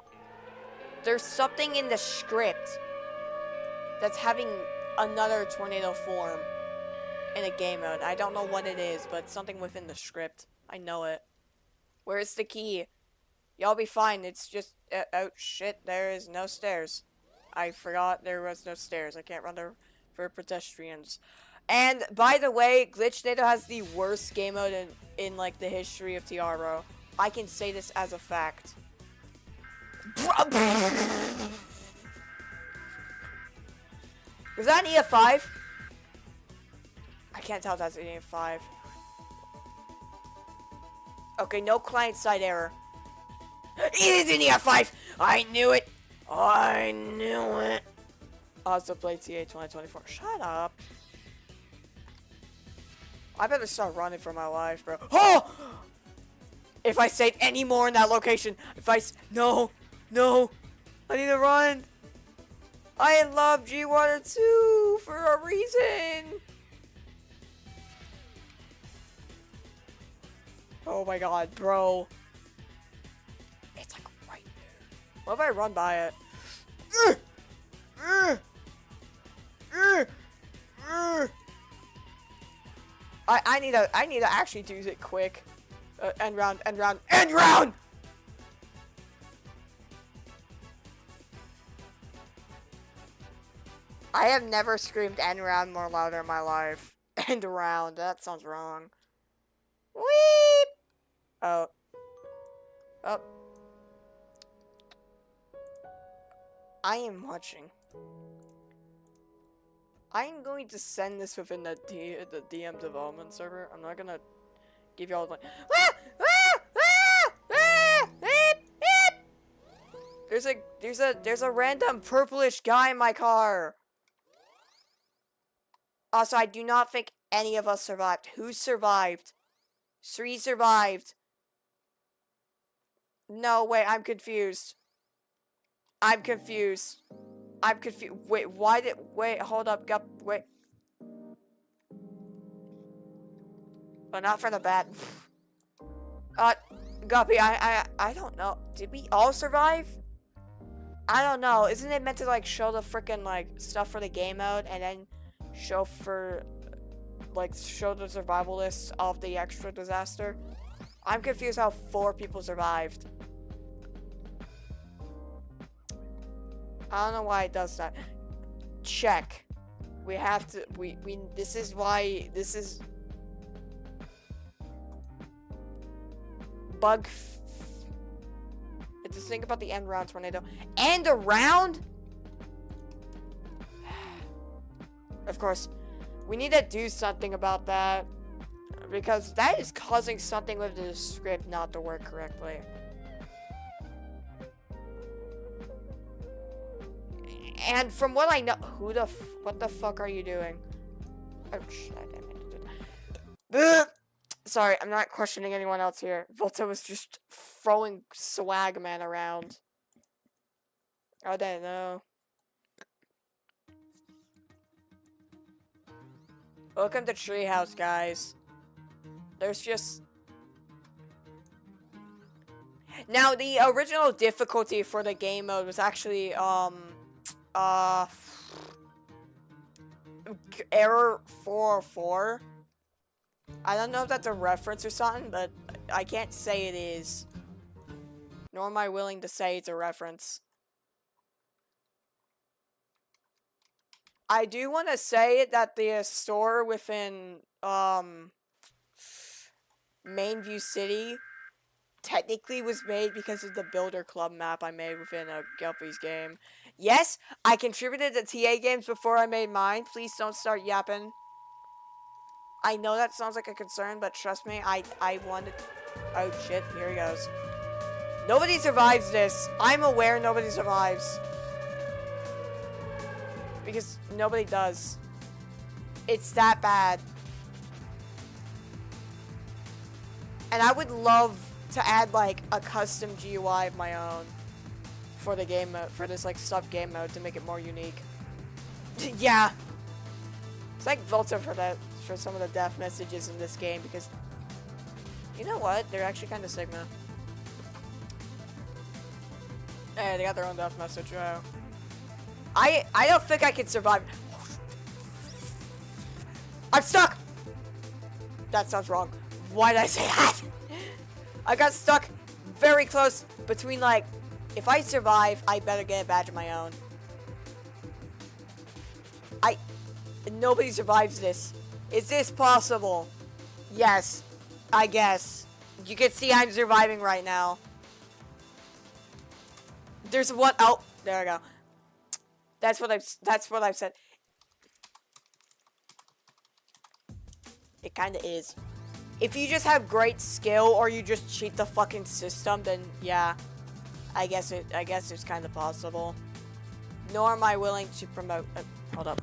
There's something in the script that's having another tornado form in a game mode. I don't know what it is, but something within the script. I know it. Where's the key? Y'all be fine. It's just, oh shit, there is no stairs. I forgot there was no stairs. I can't run there for pedestrians. And by the way, Glitchnator has the worst game mode in like the history of TRO. I can say this as a fact. Was that an EF5? I can't tell if that's an EF5. Okay, no client-side error. It is an EF5! I knew it! I knew it! Also play TA 2024. Shut up. I better start running for my life, bro. Oh! If I stayed any more in that location, no, I need to run. I love G-Water 2 for a reason. Oh my god, bro. It's like right there. What if I run by it? I need to actually do it quick. End round. I have never screamed end round more louder in my life. End round. That sounds wrong. Weep. Oh. I am watching. I'm going to send this within the DM development server. I'm not gonna give y'all like. There's a random purplish guy in my car. Also, I do not think any of us survived. Who survived? Sri survived. No, wait, I'm confused. Wait, wait, hold up, wait. Oh, not for the bat. Guppy, I don't know. Did we all survive? I don't know. Isn't it meant to, like, show the freaking, like, stuff for the game mode and then show the survival list of the extra disaster? I'm confused how 4 people survived. I don't know why it does that. Check. We have to, this is why, this is bug. It's this thing about the end round tornado. End around? Of course, we need to do something about that. Because that is causing something with the script not to work correctly. And from what I know, what the fuck are you doing? Oh shit, I didn't mean to do that. Sorry, I'm not questioning anyone else here. Volta was just throwing Swagman around. I didn't know. Welcome to Treehouse, guys. There's just... Now, the original difficulty for the game mode was actually, Error 404. I don't know if that's a reference or something, but I can't say it is. Nor am I willing to say it's a reference. I do want to say that the store within, Mainview City technically was made because of the Builder Club map I made within a Gelpy's game. Yes, I contributed to TA games before I made mine. Please don't start yapping. I know that sounds like a concern, but trust me, I wanted... Oh shit, here he goes. Nobody survives this. I'm aware nobody survives. Because nobody does. It's that bad. And I would love to add like a custom GUI of my own for the game mode, for this like sub game mode to make it more unique. Yeah. It's like Volta for some of the death messages in this game because you know what? They're actually kind of Sigma. Hey, they got their own death message. I don't think I can survive. I'm stuck! That sounds wrong. Why did I say that? I got stuck very close between, like, if I survive, I better get a badge of my own. Nobody survives this. Is this possible? Yes, I guess. You can see I'm surviving right now. There's one, oh, there I go. That's what I've said. It kinda is. If you just have great skill or you just cheat the fucking system, then yeah. I guess it's kinda possible. Nor am I willing to promote hold up.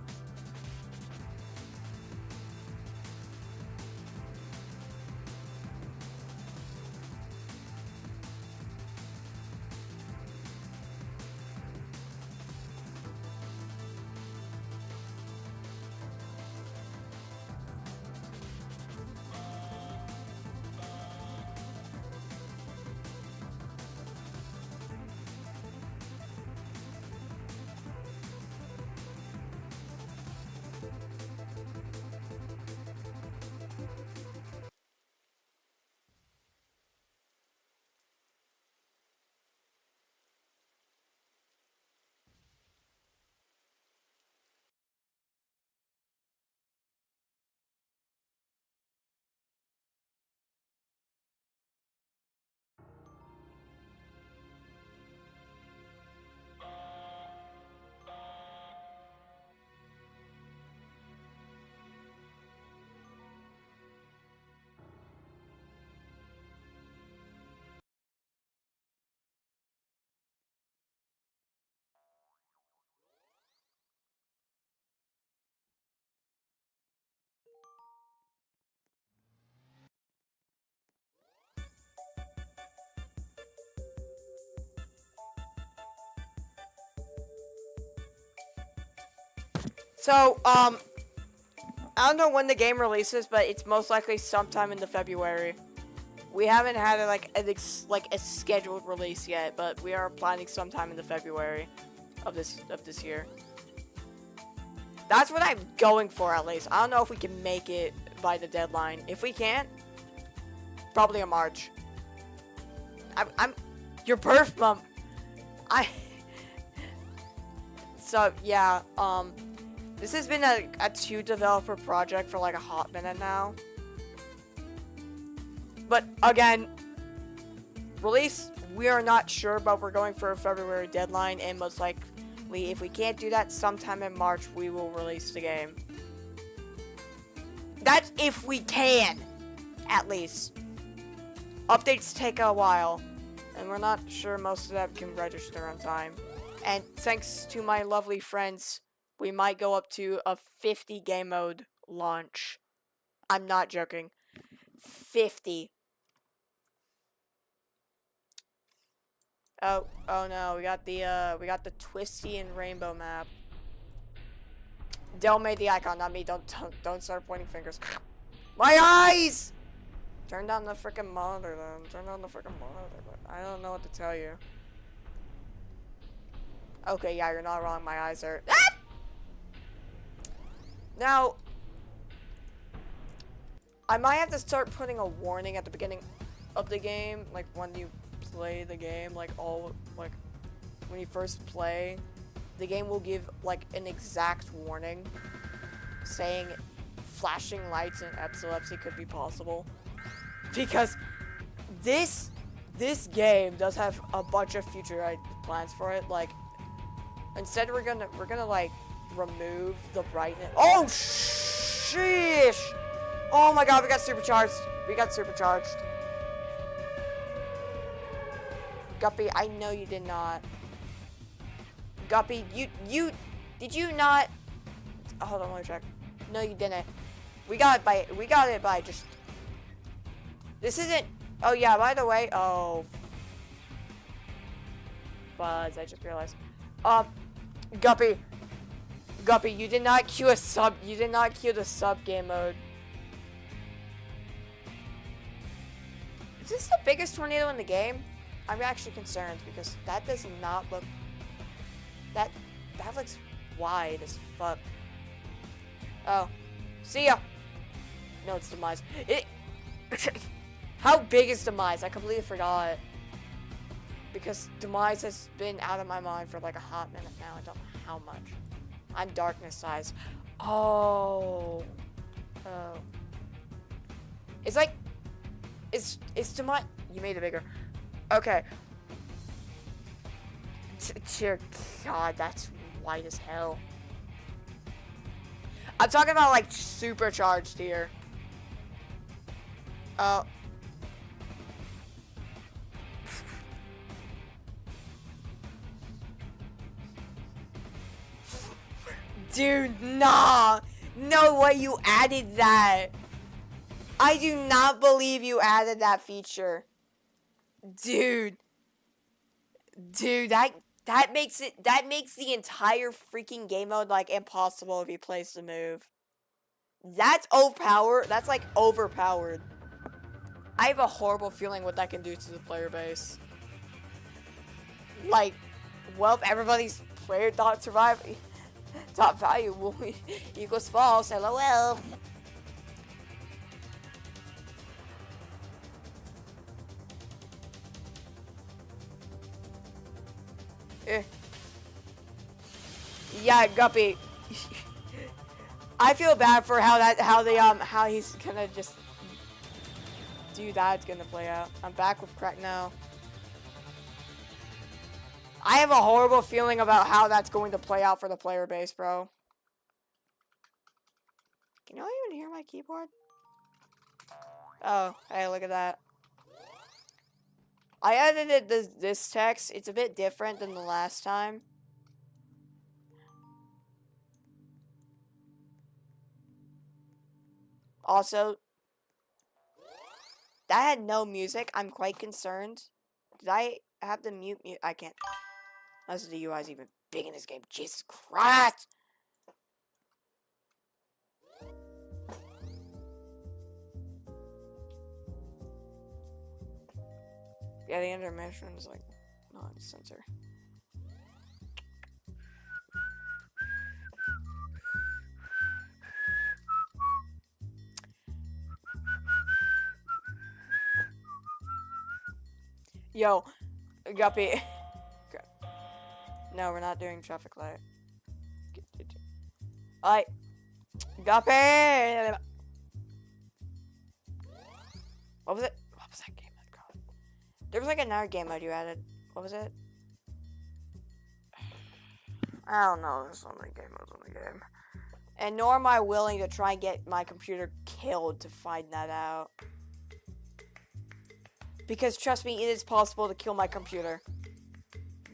So, I don't know when the game releases, but it's most likely sometime in the February. We haven't had a scheduled release yet, but we are planning sometime in the February of this year. That's what I'm going for, at least. I don't know if we can make it by the deadline. If we can't, probably in March. I'm your birth month. So yeah, this has been a 2-developer project for like a hot minute now. But again, release, we are not sure, but we're going for a February deadline, and most likely, if we can't do that, sometime in March, we will release the game. That's if we can, at least. Updates take a while, and we're not sure most of them can register on time. And thanks to my lovely friends, we might go up to a 50 game mode launch. I'm not joking. 50. Oh no, we got the Twisty and Rainbow map. Dell made the icon, not me. Don't start pointing fingers. My eyes! Turn down the freaking monitor then. Turn down the freaking monitor. I don't know what to tell you. Okay, yeah, you're not wrong. My eyes are... Ah! Now, I might have to start putting a warning at the beginning of the game, like when you play the game, like when you first play, the game will give like an exact warning saying flashing lights and epilepsy could be possible. Because this game does have a bunch of future plans for it. Like, instead we're gonna like remove the brightness. Oh sheesh! Oh my god, we got supercharged. We got supercharged. Guppy, I know you did not. Guppy, you did you not? Hold on, let me check. No, you didn't. We got it by just. This isn't. Oh yeah, by the way. Oh. Fuzz, I just realized. Guppy, you did not queue a sub. You did not queue the sub game mode. Is this the biggest tornado in the game? I'm actually concerned because that does not look. That looks wide as fuck. Oh, see ya. No, it's Demise. How big is Demise? I completely forgot. Because Demise has been out of my mind for like a hot minute now. I don't know how much. I'm darkness size. Oh. It's like, it's Demise. You made it bigger. Okay. Dear God, that's white as hell. I'm talking about like supercharged here. Dude, nah. No way you added that. I do not believe you added that feature. Dude, that makes the entire freaking game mode like impossible if you place the move. That's overpowered. That's like overpowered. I have a horrible feeling what that can do to the player base. Like, well, everybody's player dot survive top value will equals false. LOL. Yeah, Guppy. I feel bad for how he's gonna just do that. It's gonna play out. I'm back with crack now. I have a horrible feeling about how that's going to play out for the player base, bro. Can you even hear my keyboard? Oh, hey, look at that. I edited this text. It's a bit different than the last time. Also, that had no music. I'm quite concerned. Did I have to mute? I can't. Unless the UI is even big in this game. Jesus Christ! Yeah, the intermission is like not a sensor. Yo, Guppy. No, we're not doing traffic light. Alright. Guppy! What was it? What was that game mode called? There was like another game mode you added. What was it? I don't know. There's so many game modes in the game. And nor am I willing to try and get my computer killed to find that out. Because trust me, it is possible to kill my computer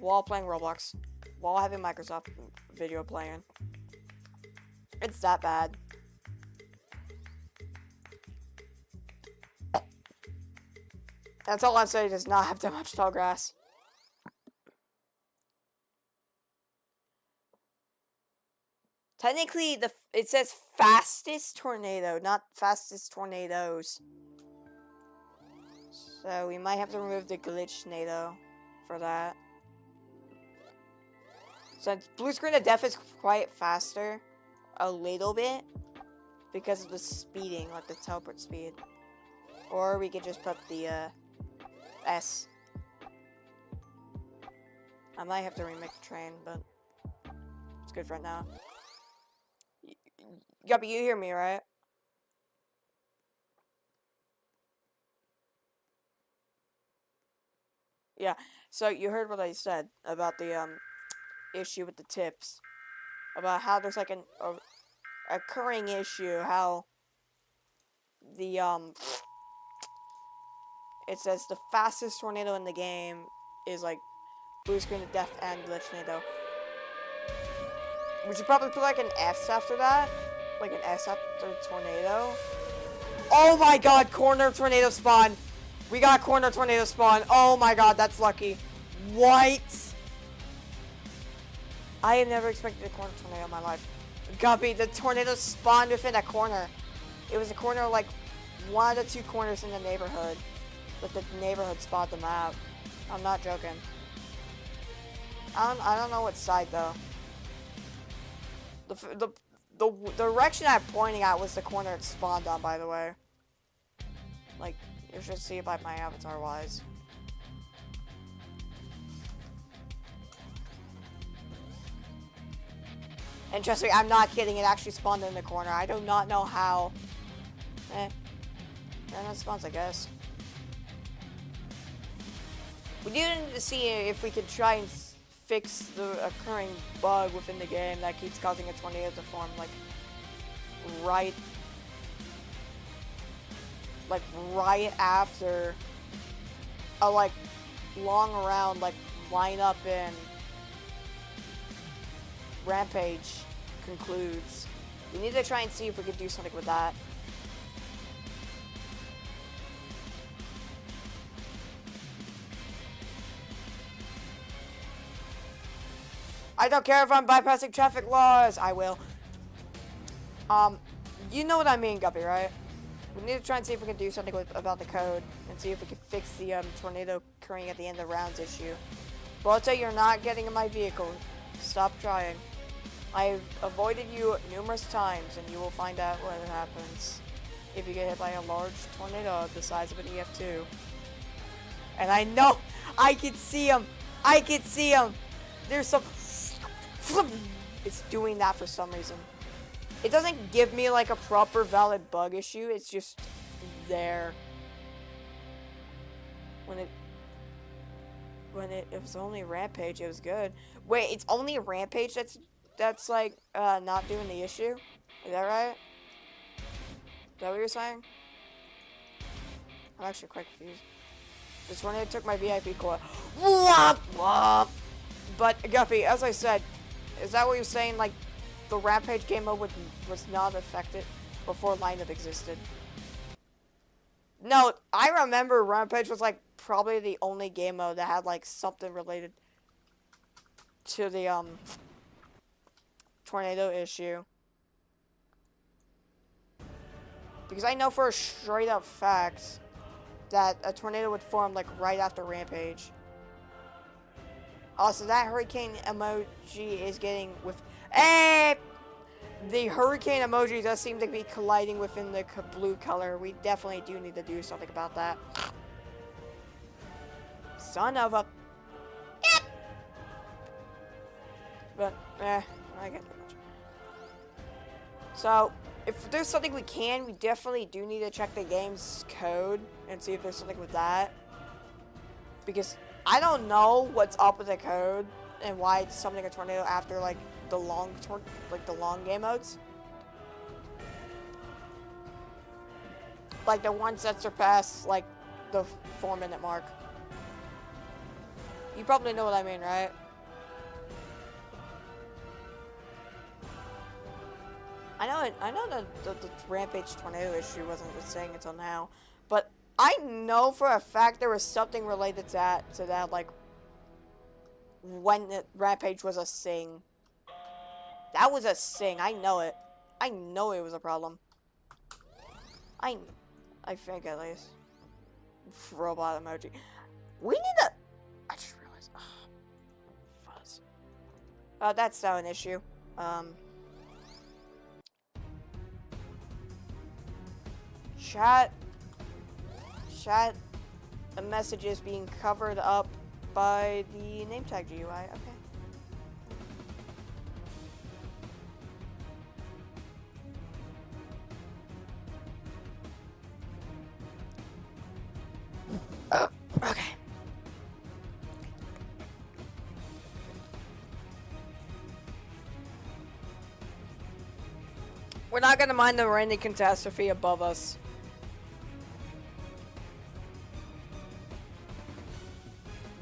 while playing Roblox, while having Microsoft video playing. It's that bad. That's all I'm saying. It does not have that much tall grass. Technically, it says fastest tornado, not fastest tornadoes. So we might have to remove the glitch tornado for that. So blue screen of death is quite faster, a little bit, because of the speeding, like the teleport speed. Or we could just put the S. I might have to remake the train, but it's good for right now. Guppy, you hear me, right? Yeah, so you heard what I said about the issue with the tips. About how there's like an occurring issue, how the it says the fastest tornado in the game is like blue screen of death and glitch tornado. We should probably put like an S after that. Like an S after tornado. Oh my god, corner tornado spawn. We got corner tornado spawn. Oh my god, that's lucky. What? I have never expected a corner tornado in my life. Guppy, the tornado spawned within a corner. It was a corner like one of the two corners in the neighborhood. But the neighborhood spawned them out. I'm not joking. I don't know what side though. The direction I'm pointing at was the corner it spawned on, by the way. Like, you should see it by my avatar wise. And trust me, I'm not kidding, it actually spawned in the corner. I do not know how. And it spawns, I guess. We do need to see if we could try and fix the occurring bug within the game that keeps causing a tornado to form, like right after a like long round like lineup in Rampage concludes. We need to try and see if we could do something with that. I don't care if I'm bypassing traffic laws. I will. You know what I mean, Guppy, right? We need to try and see if we can do something about the code and see if we can fix the tornado occurring at the end of the rounds issue. Balta, you're not getting in my vehicle. Stop trying. I've avoided you numerous times, and you will find out what happens if you get hit by a large tornado the size of an EF2. And I know, I can see him. I can see him. There's some. It's doing that for some reason. It doesn't give me like a proper valid bug issue. It's just there. When it was only Rampage, it was good. Wait, it's only Rampage that's like not doing the issue? Is that right? Is that what you're saying? I'm actually quite confused. This one took my VIP core. Womp womp. But Guppy, as I said, is that what you're saying? Like the Rampage game mode was not affected before lineup existed? No, I remember Rampage was like probably the only game mode that had like something related to the tornado issue. Because I know for a straight up fact that a tornado would form like right after Rampage. Also, that hurricane emoji is getting with... The hurricane emoji does seem to be colliding within the blue color. We definitely do need to do something about that. Son of a... But, I get too much. So, if there's something we can, we definitely do need to check the game's code and see if there's something with that. Because I don't know what's up with the code and why it's summoning a tornado after like the long game modes. Like the ones that surpass like the 4-minute mark. You probably know what I mean, right? I know that the Rampage tornado issue wasn't a thing until now, but I know for a fact there was something related to that, like when Rampage was a thing. That was a sing. I know it. I know it was a problem. I think at least. Robot emoji. We need to... I just realized. Fuzz. That's not an issue. Chat. A message is being covered up by the name tag GUI. Okay. Okay. We're not gonna mind the rainy catastrophe above us.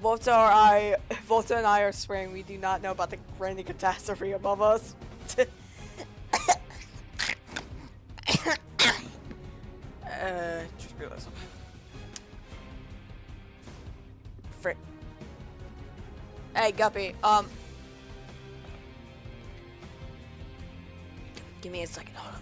Volta and I are swearing we do not know about the rainy catastrophe above us. Just realized. Frick. Hey, Guppy, give me a second, hold on.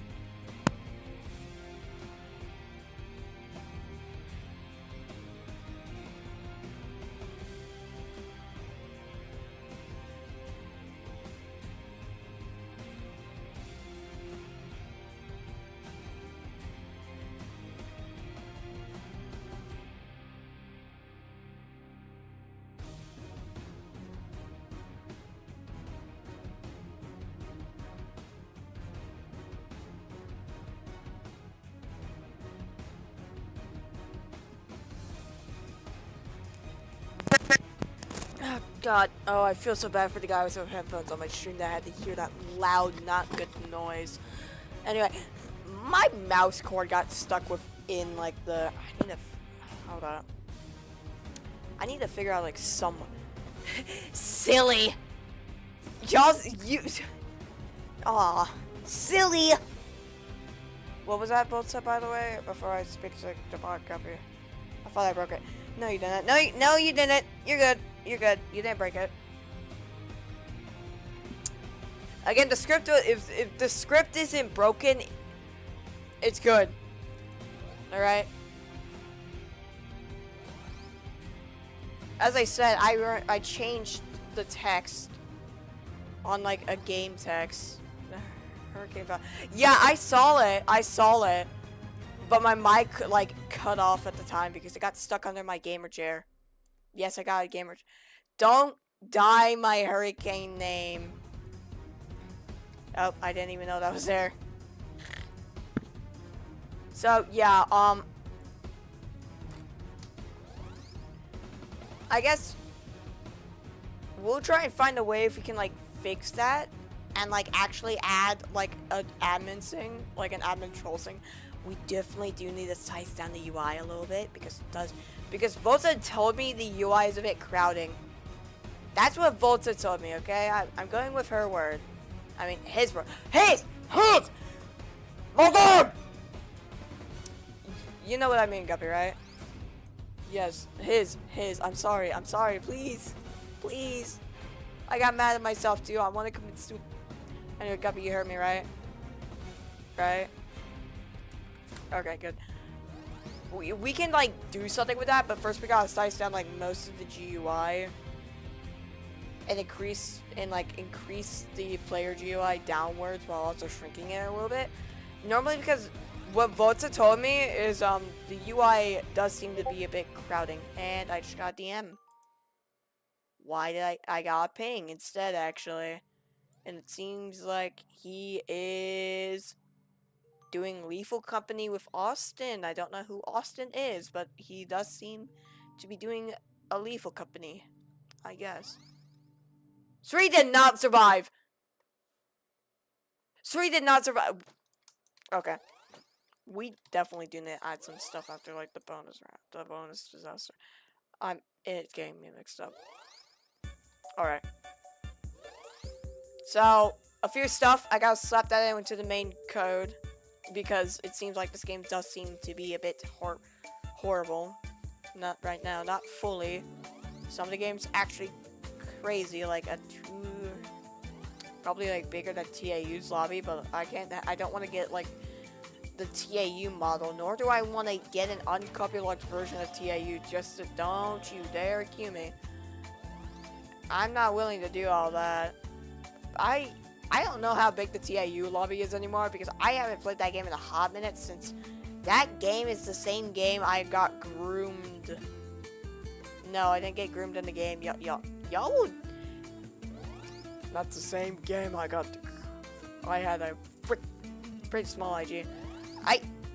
Oh, God. Oh, I feel so bad for the guy with some headphones on my stream that had to hear that loud, not good noise. Anyway, my mouse cord got stuck within, like, the... Hold on. I need to figure out, like, some... Silly! You... Aw. Silly! What was that built up, by the way? Before I speak to the bot copy. I thought I broke it. No, you didn't. No, you didn't. You're good. You're good. You didn't break it. Again, the script, if the script isn't broken, it's good. Alright? As I said, I changed the text on, like, a game text. Hurricane. Yeah, I saw it. But my mic, like, cut off at the time because it got stuck under my gamer chair. Yes, I got a gamer chair. Don't dye my hurricane name. Oh, I didn't even know that was there. So, yeah, I guess we'll try and find a way if we can, like, fix that and, like, actually add, like, an admin thing, like an admin troll thing. We definitely do need to size down the UI a little bit because it does. Because Volta told me the UI is a bit crowding. That's what Volta told me, okay? I'm going with her word. I mean, his word. His! Volta! You know what I mean, Guppy, right? Yes, his. I'm sorry, please. Please. I got mad at myself, too. I want to commit suicide. Anyway, Guppy, you heard me, right? Right? Okay, good. We can, like, do something with that, but first we gotta size down, like, most of the GUI. And increase the player GUI downwards while also shrinking it a little bit. Normally, because what Volta told me is, the UI does seem to be a bit crowding. And I just got a DM. Why did I got a ping instead, actually. And it seems like he is doing Lethal Company with Austin. I don't know who Austin is, but he does seem to be doing a Lethal Company, I guess. Sri did not survive. Okay. We definitely do need to add some stuff after, like, the bonus round, the bonus disaster. It's getting me mixed up. Alright. So, a few stuff, I gotta slap that into the main code. Because it seems like this game does seem to be a bit horrible. Not right now, not fully. Some of the games actually crazy, like a probably like bigger than TAU's lobby, but I don't want to get like the TAU model, nor do I want to get an uncopyrighted version of TAU. Just to, don't you dare cue me. I'm not willing to do all that. I don't know how big the TAU lobby is anymore because I haven't played that game in a hot minute since that game is the same game I got groomed. No, I didn't get groomed in the game. Y'all. That's the same game I got. I had a pretty small IG.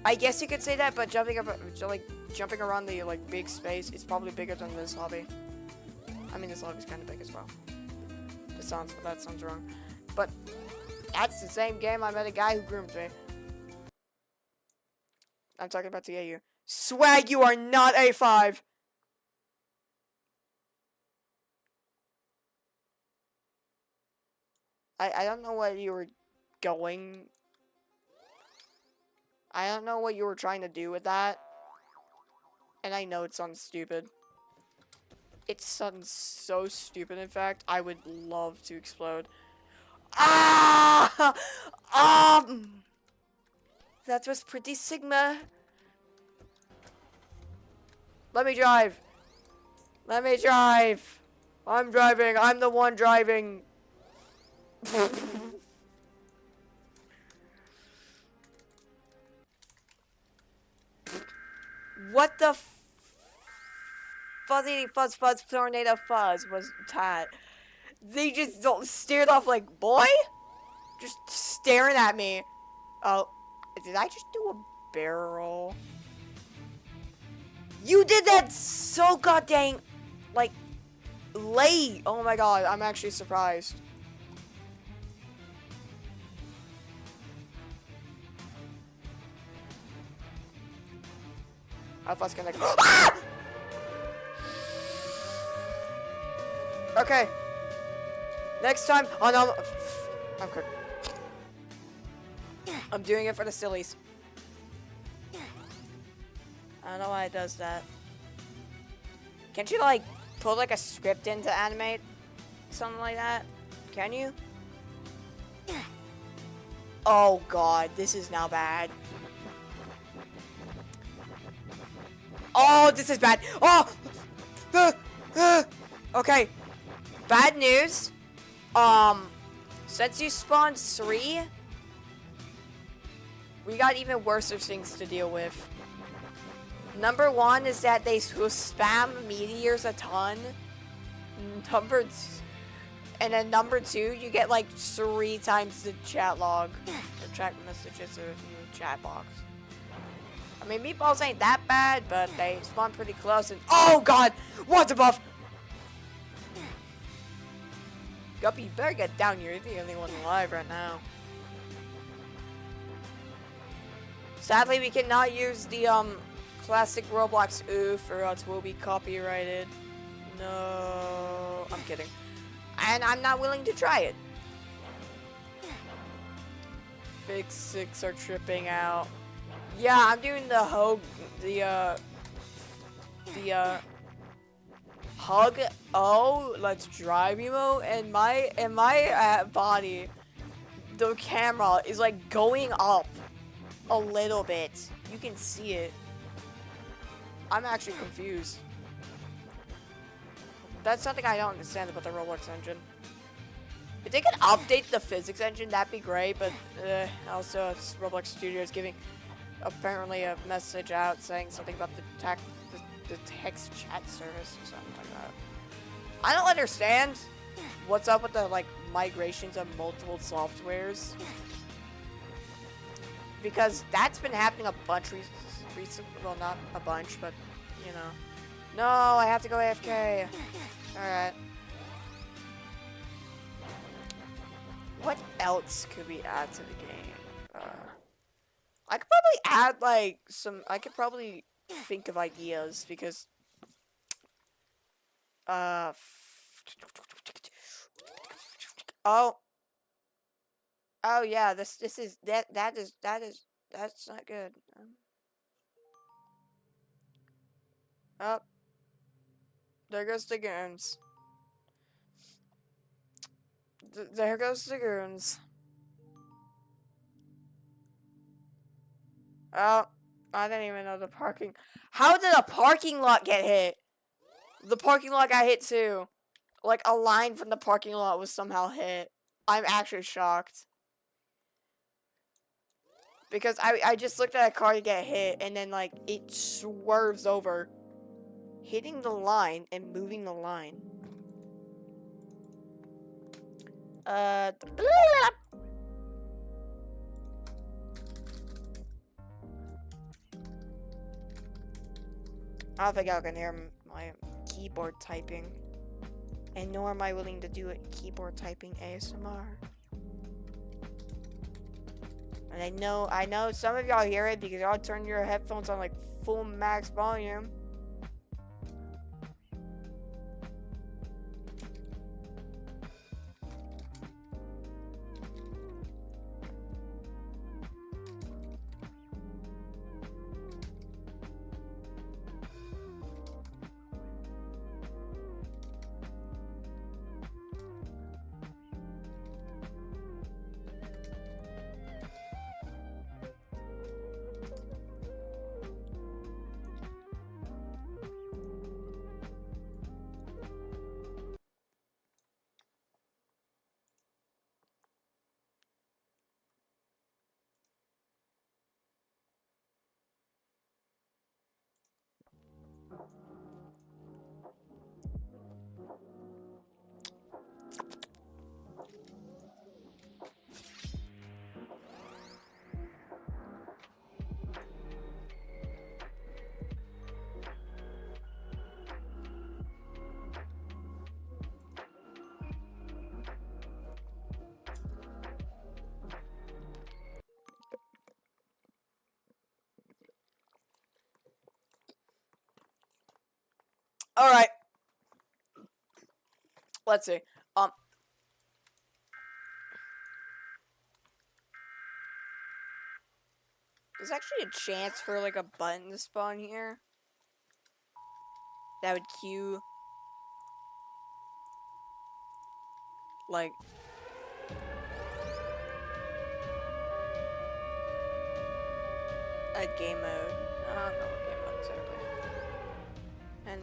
I guess you could say that, but jumping around the like big space is probably bigger than this lobby. I mean, this lobby's kind of big as well. That sounds wrong. But that's the same game I met a guy who groomed me. I'm talking about TAU. Swag, you are not A5. I don't know what you were going. I don't know what you were trying to do with that. And I know it sounds stupid. It sounds so stupid, in fact. I would love to explode. Ah! That was pretty Sigma. Let me drive. Let me drive. I'm driving. I'm the one driving. What the fuzzy fuzz fuzz tornado fuzz was that? They just stared off like, boy? Just staring at me. Oh, did I just do a barrel roll? You did that so goddamn, like, late. Oh my god, I'm actually surprised. I was gonna go. Ah! Okay. Next time. Oh no. I'm good. I'm doing it for the sillies. I don't know why it does that. Can't you like put like a script in to animate something like that? Can you? Oh god, this is now bad. Oh, this is bad. Oh! Okay. Bad news. Since you spawned 3, we got even worse things to deal with. Number 1 is that they will spam meteors a ton. And then number 2, you get like 3 times the chat log. Or chat messages in the chat box. I mean, meatballs ain't that bad, but they spawn pretty close and— oh god! What's above? Guppy, you better get down here. You're the only one alive right now. Sadly, we cannot use the classic Roblox oof or else we'll be copyrighted. No, I'm kidding. And I'm not willing to try it. Fix 6 are tripping out. Yeah, I'm doing the hug oh, let's drive emote, and my body, the camera is like going up a little bit. You can see it. I'm actually confused. That's something I don't understand about the Roblox engine. If they could update the physics engine, that'd be great, but also it's Roblox Studios giving apparently a message out saying something about the text chat service or something like that. I don't understand what's up with the like migrations of multiple softwares, because that's been happening a bunch recently. Well, not a bunch, but you know. No, I have to go AFK. All right. What else could we add to the game? I could probably add like some. I could probably think of ideas because. Oh yeah. This is that's not good. Oh, there goes the games. there goes the goons. Oh, I didn't even know the parking. How did a parking lot get hit? The parking lot got hit too. Like, a line from the parking lot was somehow hit. I'm actually shocked. Because I just looked at a car to get hit, and then, like, it swerves over, hitting the line and moving the line. I don't think I can hear my keyboard typing. And nor am I willing to do it keyboard typing ASMR. And I know some of y'all hear it because y'all turn your headphones on like full max volume. Alright. Let's see. There's actually a chance for like a button to spawn here. That would cue like a game mode. I don't know what game mode exactly. And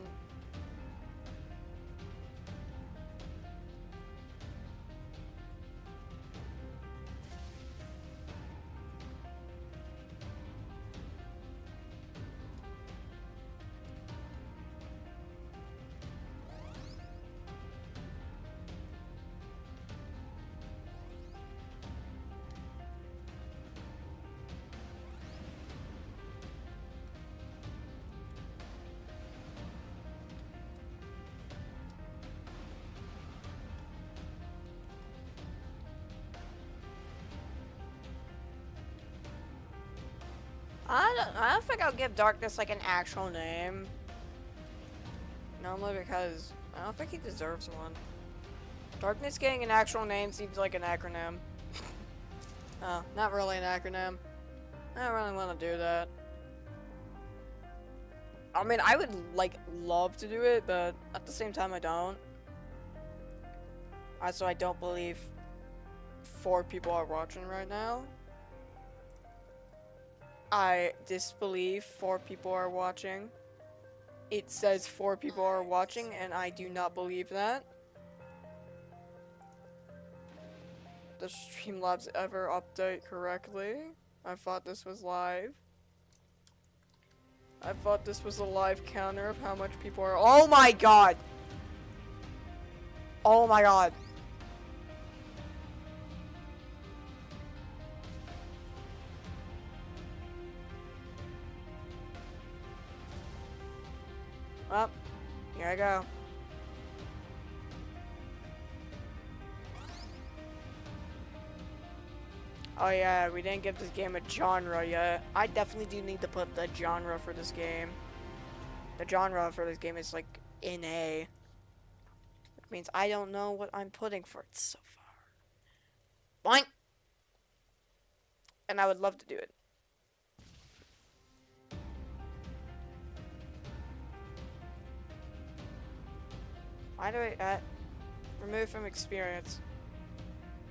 I don't think I'll give Darkness like an actual name. Normally because I don't think he deserves one. Darkness getting an actual name seems like an acronym. Oh, not really an acronym. I don't really want to do that. I mean, I would like love to do it, but at the same time I don't. Also, I don't believe 4 people are watching right now. I disbelieve 4 people are watching. It says 4 people are watching, and I do not believe that. Does Streamlabs ever update correctly? I thought this was live. I thought this was a live counter of how much people are— Oh my god! Oh my god. Well, here I go. Oh yeah, we didn't give this game a genre yet. I definitely do need to put the genre for this game. The genre for this game is like NA. Which means I don't know what I'm putting for it so far. Boink! And I would love to do it. Why do I remove from experience?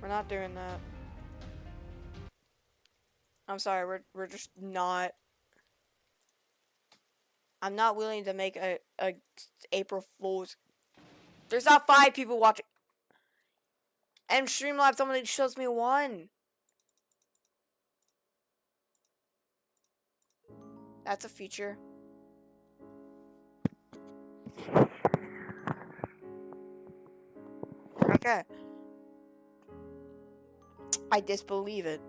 We're not doing that. I'm sorry, we're just not. I'm not willing to make a April Fool's. There's not 5 people watching. And Streamlabs only shows me 1. That's a feature. Okay. I disbelieve it.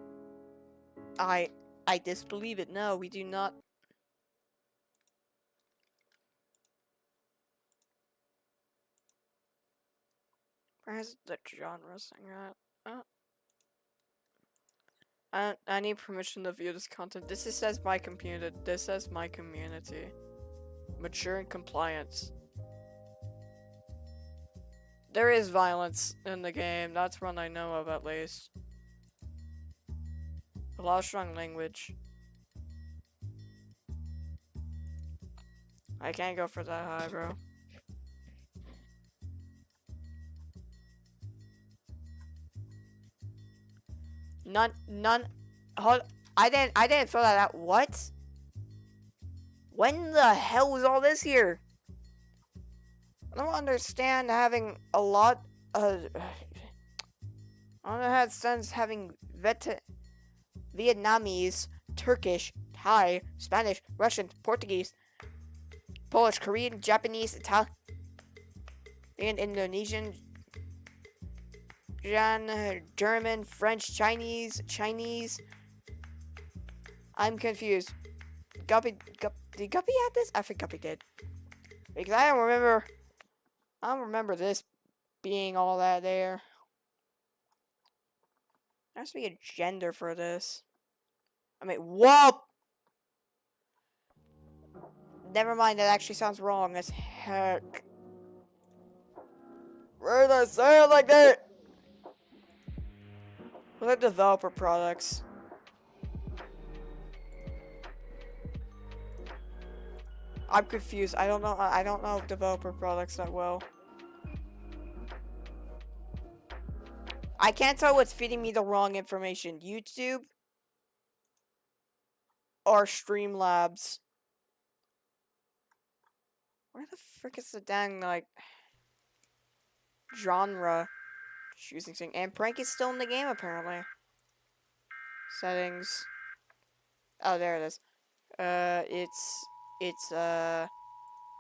I disbelieve it. No, we do not. Where's the genre thing at? Oh. I need permission to view this content. This is says my community. This says my community. Mature and compliance. There is violence in the game. That's one I know of at least. A lot of strong language. I can't go for that high, bro. None. Hold. I didn't throw that out. What? When the hell was all this here? I don't understand having a lot of. I don't understand having Vietnamese, Turkish, Thai, Spanish, Russian, Portuguese, Polish, Korean, Japanese, Italian, and Indonesian, German, French, Chinese. I'm confused. Did Guppy have this? I think Guppy did. Because I don't remember this being all that there. There has to be a gender for this. I mean, whoa! Never mind, that actually sounds wrong as heck. Where did I say it like that? What are developer products? I'm confused. I don't know developer products that well. I can't tell what's feeding me the wrong information. YouTube or Streamlabs. Where the frick is the dang, like, genre choosing thing? And prank is still in the game, apparently. Settings. Oh, there it is. It's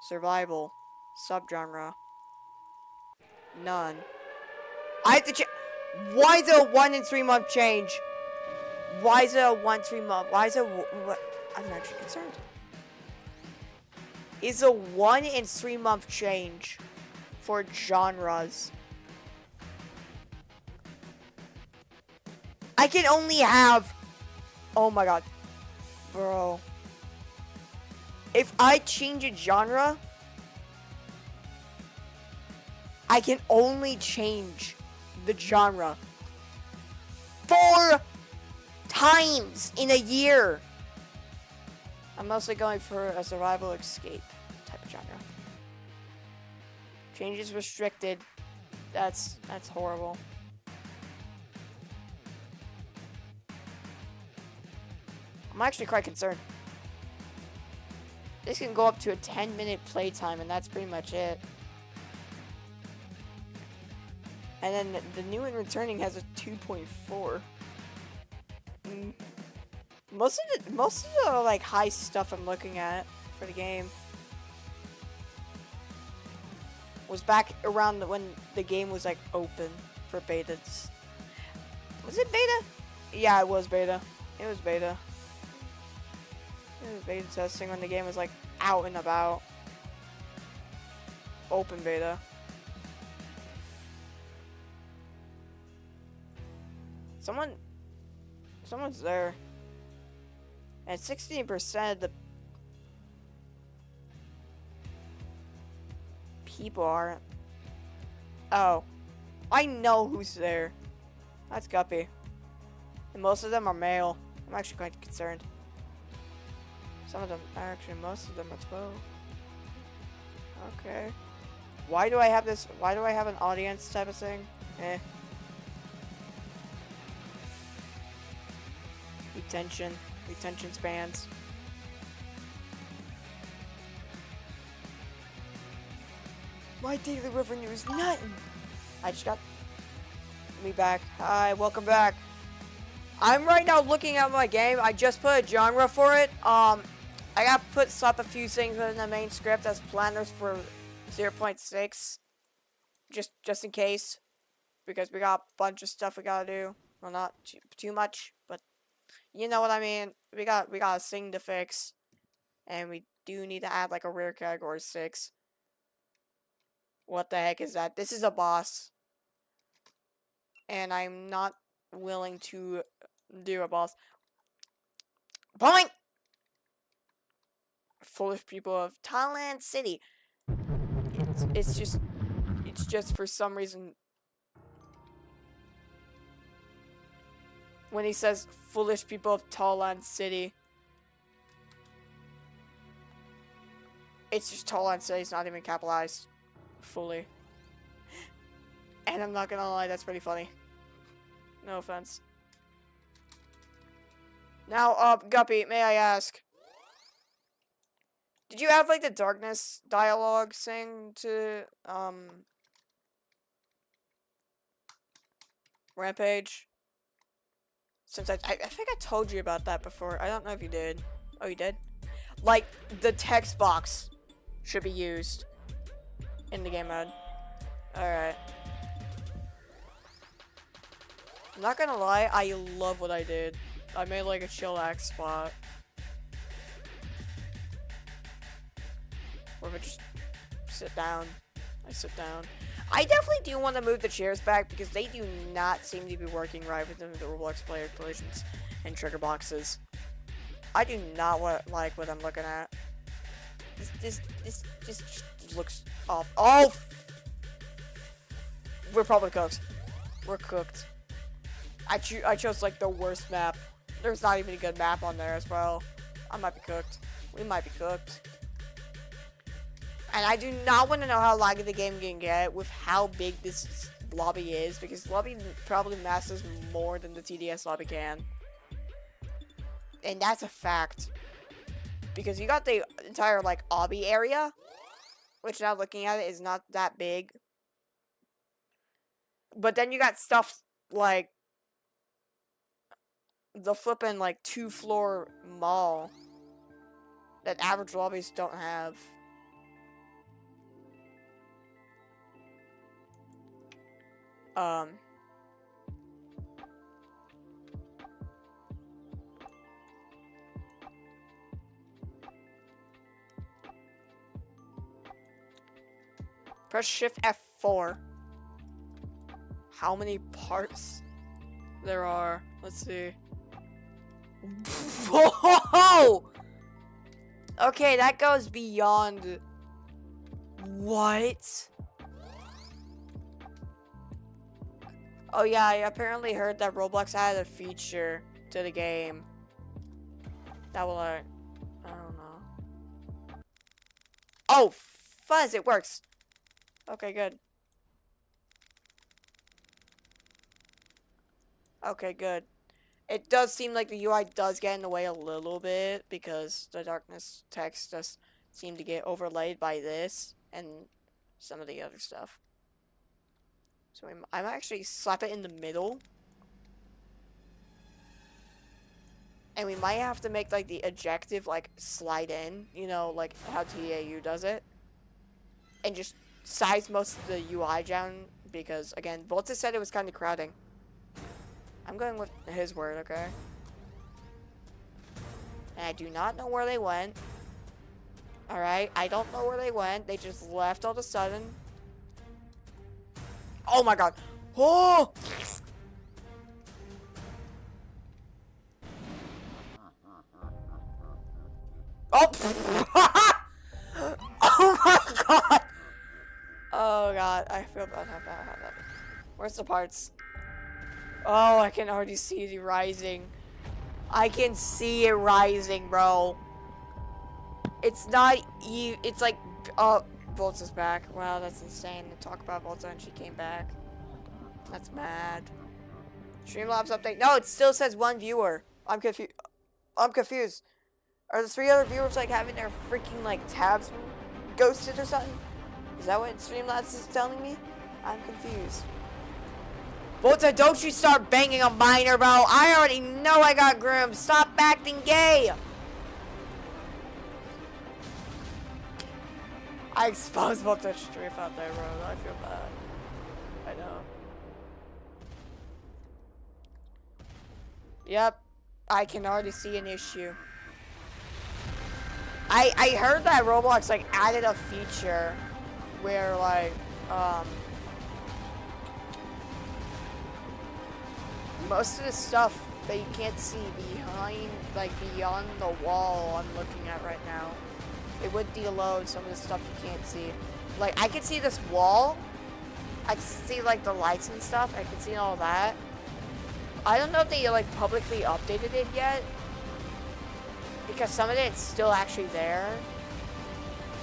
survival. Subgenre. None. I have to check. Why is it a 1 in 3 month change? Why is it a 1 3 month? Why is it what? I'm actually concerned. Is a 1 in 3 month change for genres? I can only have. Oh my god, bro. If I change a genre, I can only change the genre 4 times in a year. I'm mostly going for a survival escape type of genre. Changes restricted. That's horrible. I'm actually quite concerned. This can go up to a 10-minute playtime, and that's pretty much it. And then the new and returning has a 2.4. Most of the like high stuff I'm looking at for the game was back around when the game was like open for betas. Was it beta? Yeah, it was beta. It was beta. It was beta testing when the game was like out and about. Open beta. Someone's there. And 16% of the people aren't. Oh. I know who's there. That's Guppy. And most of them are male. I'm actually quite concerned. Some of them, actually, most of them are 12. Okay. Why do I have this? Why do I have an audience type of thing? Eh. retention spans. My daily revenue is nothing. I just got me back. Hi, welcome back. I'm right now looking at my game. I just put a genre for it. I gotta slap a few things within the main script as planners for 0.6, just in case, because we got a bunch of stuff we gotta do. Well, not too much, but you know what I mean. We got a thing to fix, and we do need to add like a rare category 6. What the heck is that? This is a boss, and I'm not willing to do a boss. Point. Foolish people of Thailand City. It's just for some reason when he says foolish people of Thailand City, it's just Thailand City. It's not even capitalized fully. And I'm not gonna lie, that's pretty funny. No offense. Now, Guppy, may I ask, did you have, like, the darkness dialogue thing to, Rampage? Since I think I told you about that before. I don't know if you did. Oh, you did? Like, the text box should be used in the game mode. Alright. I'm not gonna lie, I love what I did. I made like a chillax spot. Where we just sit down. I sit down. I definitely do want to move the chairs back because they do not seem to be working right within the Roblox player collisions and trigger boxes. I do not like what I'm looking at. This just looks off. Oh! We're probably cooked. We're cooked. I chose like the worst map. There's not even a good map on there as well. I might be cooked. We might be cooked. And I do not want to know how laggy the game can get with how big this lobby is, because lobby probably masses more than the TDS lobby can. And that's a fact. Because you got the entire, like, obby area, which now looking at it is not that big. But then you got stuff like the flippin' like 2-floor mall that average lobbies don't have. Press Shift F4. How many parts there are? Let's see. Whoa! Okay, that goes beyond. What? Oh yeah, I apparently heard that Roblox added a feature to the game that will, I don't know. Oh, fuzz! It works. Okay, good. Okay, good. It does seem like the UI does get in the way a little bit because the darkness text does seem to get overlaid by this and some of the other stuff. So I might actually slap it in the middle. And we might have to make like the ejective like slide in, you know, like how TAU does it. And just size most of the UI down because again, Volta said it was kind of crowding. I'm going with his word, okay? And I do not know where they went. Alright, I don't know where they went. They just left all of a sudden. Oh my god. Oh! Oh! Oh my god! Oh god, I feel bad. Where's the parts? Oh, I can already see it rising. I can see it rising, bro. It's not it's like, oh, Volta's back. Wow, that's insane to talk about Volta and she came back. That's mad. Streamlabs update. No, it still says 1 viewer. I'm confused. I'm confused. Are the 3 other viewers like having their freaking like tabs ghosted or something? Is that what Streamlabs is telling me? I'm confused. Volta, don't you start banging a minor, bro. I already know I got groomed. Stop acting gay. I exposed Volta Strafe out there, bro. I feel bad. I know. Yep. I can already see an issue. I heard that Roblox like added a feature where like most of the stuff that you can't see behind, like beyond the wall I'm looking at right now, it would deload some of the stuff you can't see. Like I can see this wall, I can see like the lights and stuff, I can see all that. I don't know if they like publicly updated it yet, because some of it's still actually there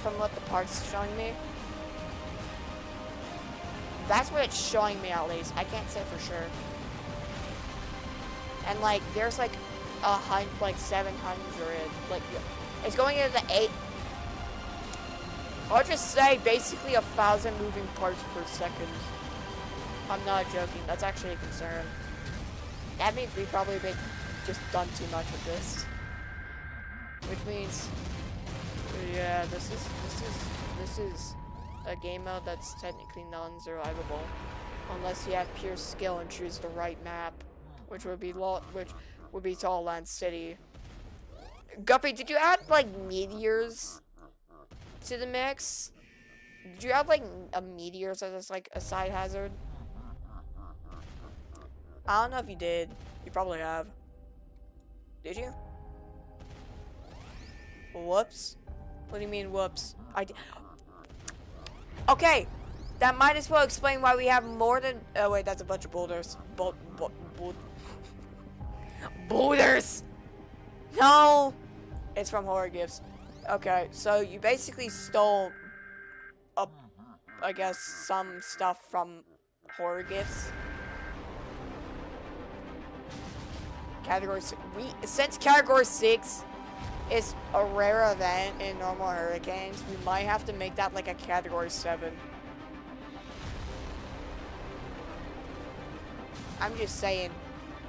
from what the part's showing me. That's what it's showing me at least. I can't say for sure. And like there's like 700, like it's going into the 8. I'll just say basically 1,000 moving parts per second. I'm not joking. That's actually a concern. That means we probably been just done too much with this. Which means, yeah, this is a game mode that's technically non-survivable, unless you have pure skill and choose the right map, which would be Tall Land City. Guppy, did you add like meteors to the mix? Did you add like a meteors as like a side hazard? I don't know if you did. You probably have. Did you? Whoops. What do you mean, whoops? Okay, that might as well explain why we have more than. Oh wait, that's a bunch of boulders. Boulders. No, it's from Horror Gifts. Okay, so you basically stole, I guess, some stuff from Horror Gifts. Category 6. Since Category 6 is a rare event in normal hurricanes, we might have to make that like a Category 7. I'm just saying.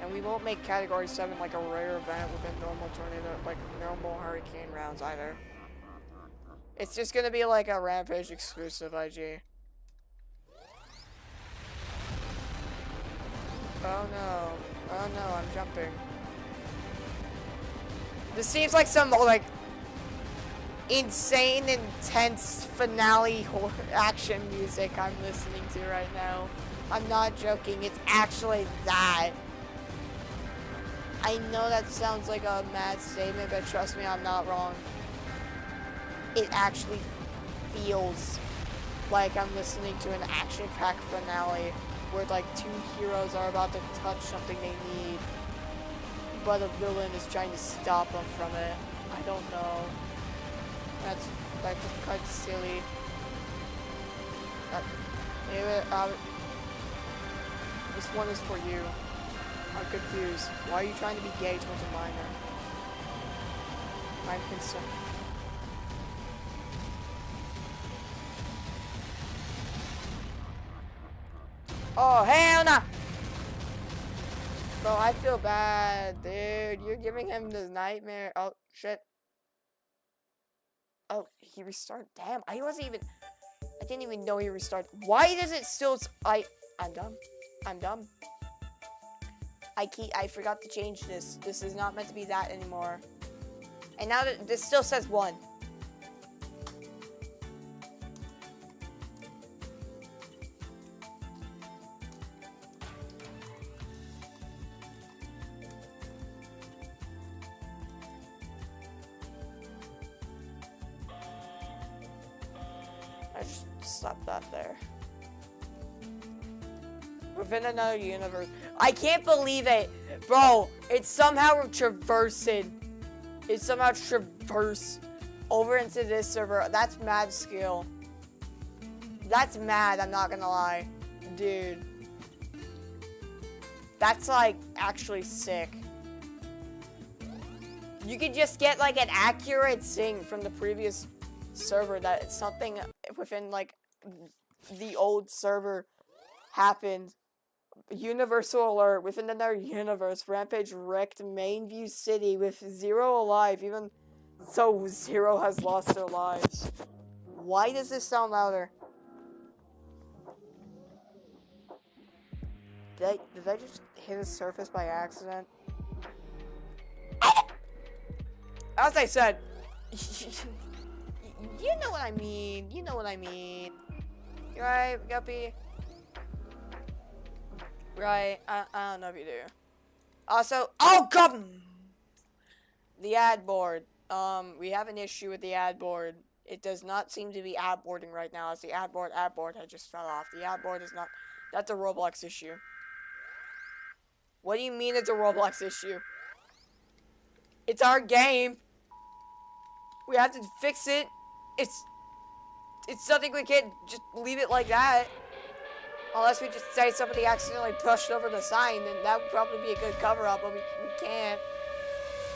And we won't make Category 7 like a rare event within normal tornado, like normal hurricane rounds either. It's just gonna be like a Rampage exclusive IG. Oh no. Oh no, I'm jumping. This seems like some like insane, intense finale horror action music I'm listening to right now. I'm not joking, it's actually that. I know that sounds like a mad statement, but trust me, I'm not wrong. It actually feels like I'm listening to an action-packed finale where like 2 heroes are about to touch something they need, but a villain is trying to stop them from it. I don't know. That's just kind of silly. This one is for you. I'm confused. Why are you trying to be gay towards a minor? I'm concerned. Oh, hell no! Bro, I feel bad, dude. You're giving him the nightmare. Oh, shit. Oh, he restarted. Damn, I didn't even know he restarted. Why does it still... I'm dumb. I'm dumb. I forgot to change this. This is not meant to be that anymore. And now that this still says 1. I just stopped that there. Within another universe. I can't believe it. Bro, it's somehow traversed. It's somehow traversed over into this server. That's mad skill. That's mad, I'm not gonna lie. Dude. That's like actually sick. You could just get like an accurate thing from the previous server that something within like the old server happened. Universal alert, within another universe, Rampage wrecked Mainview City with Zero alive, even so Zero has lost their lives. Why does this sound louder? Did I just hit a surface by accident? As I said, you know what I mean. You know what I mean. You right, Guppy? Right, I don't know if you do. Also, oh god! The ad board. We have an issue with the ad board. It does not seem to be ad boarding right now, as the ad board had just fell off. The ad board is not. That's a Roblox issue. What do you mean it's a Roblox issue? It's our game. We have to fix it. It's something we can't just leave it like that. Unless we just say somebody accidentally pushed over the sign, then that would probably be a good cover-up, but we can't.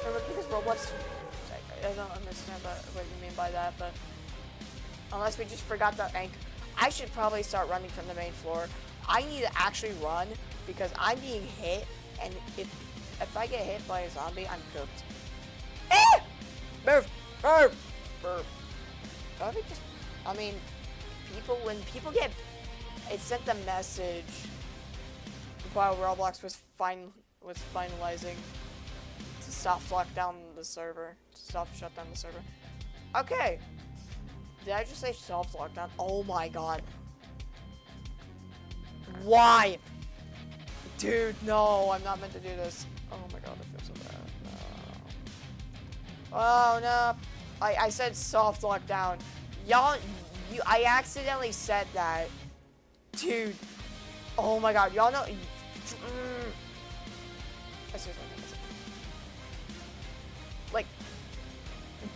Because Roblox... I don't understand what you mean by that, but... Unless we just forgot to anchor. I should probably start running from the main floor. I need to actually run, because I'm being hit, and if I get hit by a zombie, I'm cooked. Ah! Move! Move! Move. I mean, when people get... It sent a message while Roblox was finalizing to stop shut down the server. Okay. Did I just say soft lockdown? Oh my god. Why? Dude, no, I'm not meant to do this. Oh my god, I feel so bad. No. Oh no. I said soft lockdown. I accidentally said that. Dude. Oh my god, y'all know. Like,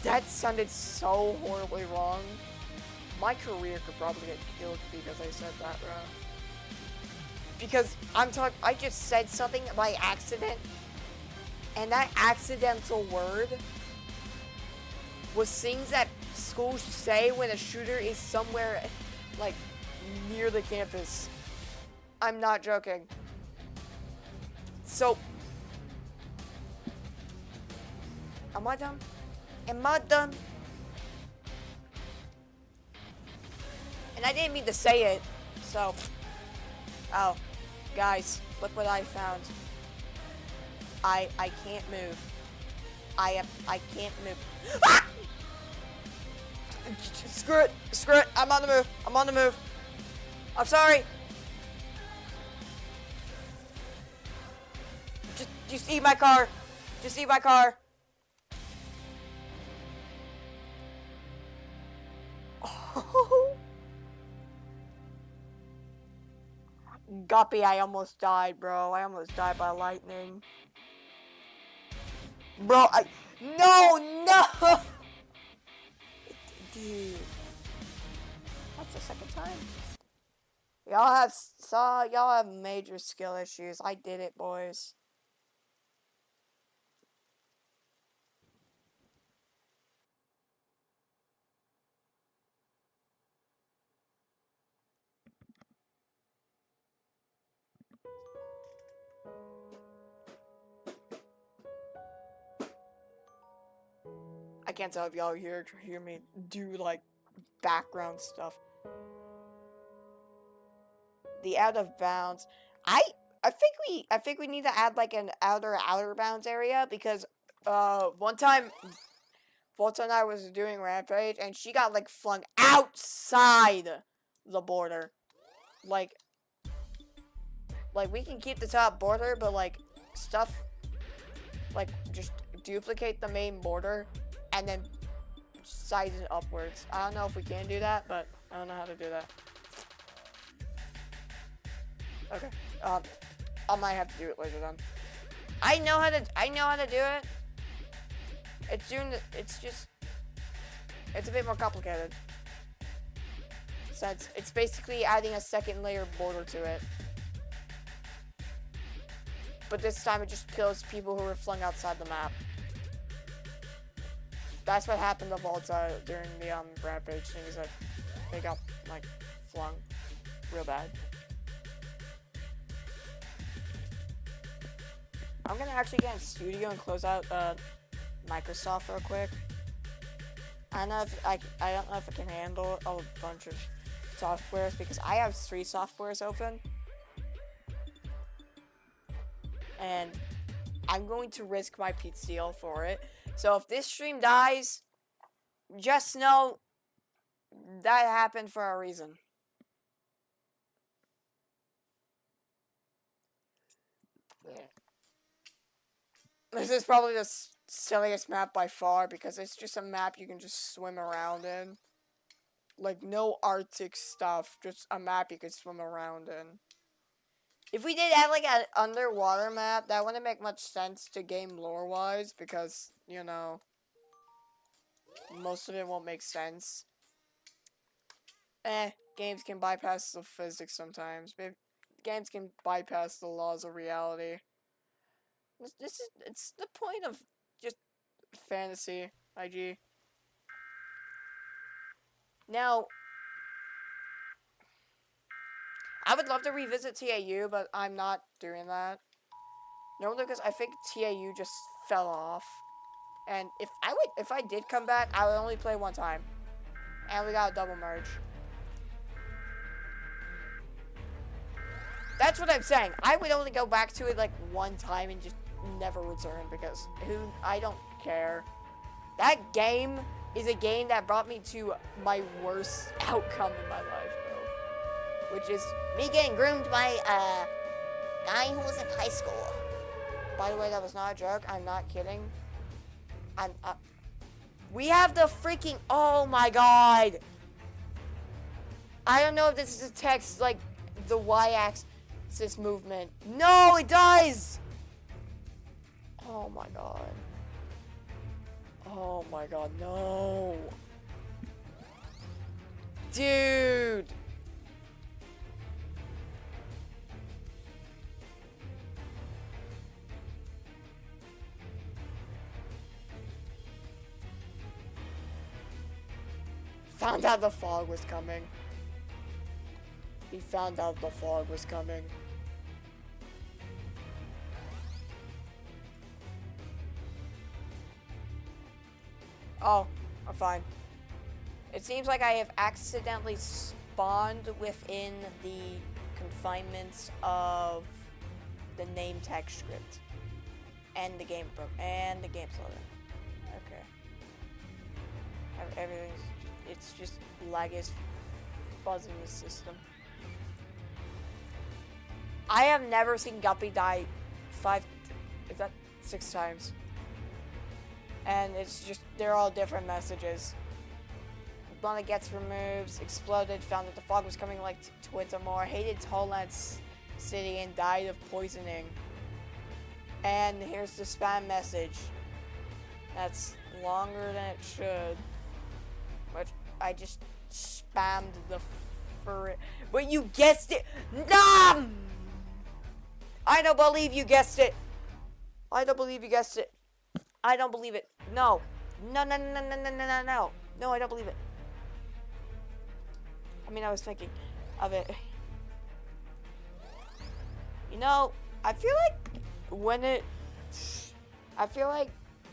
that sounded so horribly wrong. My career could probably get killed because I said that wrong. Because I just said something by accident, and that accidental word was things that schools say when a shooter is somewhere, like, near the campus. I'm not joking. So, am I done? Am I done? And I didn't mean to say it, so. Oh, guys, look what I found. I can't move. I can't move. Ah! Screw it, I'm on the move. I'm sorry. Just eat my car. Oh. Guppy, I almost died, bro. I almost died by lightning. Bro, no! Dude. That's the second time. Y'all have major skill issues. I did it, boys. I can't tell if y'all hear me do like background stuff. The out of bounds. I think we need to add like an outer bounds area, because one time Volta and I was doing Rampage and she got like flung outside the border. Like we can keep the top border, but like stuff like just duplicate the main border and then size it upwards. I don't know if we can do that, but I don't know how to do that. Okay. I might have to do it later then. I know how to do it. It's a bit more complicated. So it's basically adding a second layer border to it. But this time it just kills people who were flung outside the map. that's what happened to Volta during the Rampage thing, is that they got like flung real bad. I'm gonna actually get in studio and close out Microsoft real quick. I don't know if I don't know if I can handle a bunch of softwares because I have 3 softwares open. And I'm going to risk my PCL for it. So if this stream dies, just know that happened for a reason. This is probably the silliest map by far because it's just a map you can just swim around in. Like, no Arctic stuff, just a map you can swim around in. If we did have, like, an underwater map, that wouldn't make much sense to game lore-wise because, you know, most of it won't make sense. Games can bypass the physics sometimes. Games can bypass the laws of reality. It's the point of just fantasy, IG. Now, I would love to revisit TAU, but I'm not doing that. No, because I think TAU just fell off. And if I did come back, I would only play one time. And we got a double merge. That's what I'm saying. I would only go back to it like one time and just never return because I don't care. That game is a game that brought me to my worst outcome in my life, bro. Which is me getting groomed by a guy who was in high school. By the way, that was not a joke. I'm not kidding. We have the freaking, oh my god. I don't know if this is a text, like, the y-axis movement. No, it does! Oh my god. Oh my god, no. Dude. Found out the fog was coming. He found out the fog was coming. Oh, I'm fine. It seems like I have accidentally spawned within the confinements of the name tag script. And the game loader. Okay. Everything's, it's just lag is fuzz in the system. I have never seen Guppy die 6 times. And it's just, they're all different messages. Blunted gets removed, exploded, found that the fog was coming like Twitter more, hated Toland City and died of poisoning. And here's the spam message. That's longer than it should. But I just spammed the but you guessed it! Nom! I don't believe you guessed it! I don't believe you guessed it. I don't believe it. No. No, no, no, no, no, no, no, no. No, I don't believe it. I mean, I was thinking of it. You know, I feel like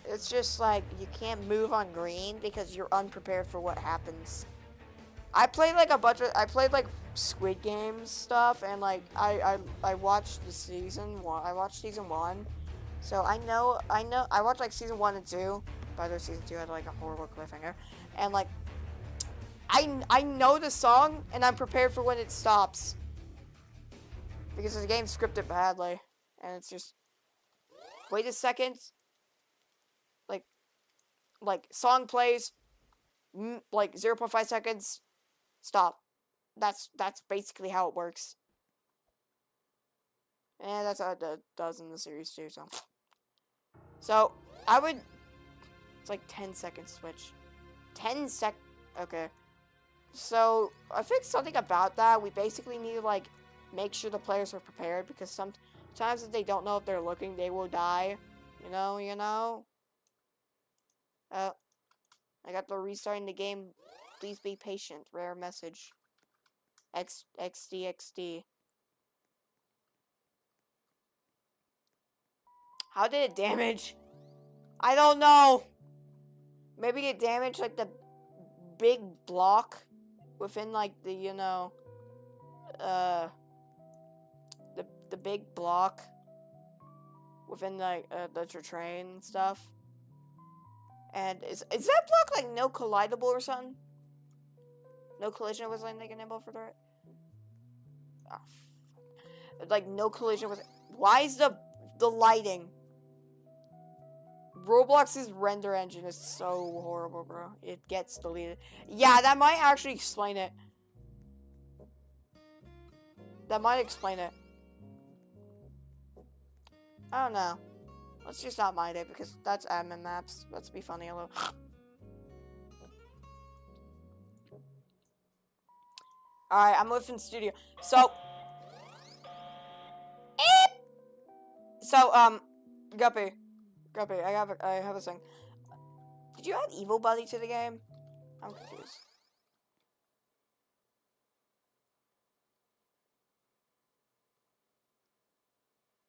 it's just like you can't move on green because you're unprepared for what happens. I played like Squid Game stuff, and like I watched the season 1. I watched season 1. So I watched like season 1 and 2. By the way, season 2 had like a horrible cliffhanger. And like, I know the song, and I'm prepared for when it stops. Because the game's scripted badly. And it's just, wait a second. Like song plays, like 0.5 seconds, stop. That's basically how it works. And that's how it does in the series too, so. So, it's like 10 seconds switch. 10 sec, okay. So, I think something about that, we basically need to, like, make sure the players are prepared, because sometimes if they don't know if they're looking, they will die. You know? I got the restarting the game. Please be patient. Rare message. XD. How did it damage? I don't know. Maybe it damaged like the big block within like the, you know, the big block within like the train and stuff. And is that block like no collidable or something? No collision was like enable for that. Oh, like no collision was. Why is the lighting? Roblox's render engine is so horrible, bro. It gets deleted. Yeah, that might actually explain it. That might explain it. I don't know. Let's just not mind it because that's admin maps. Let's be funny a little. Alright, I'm within studio. So, Guppy, I have a thing. Did you add Evil Buddy to the game? I'm confused.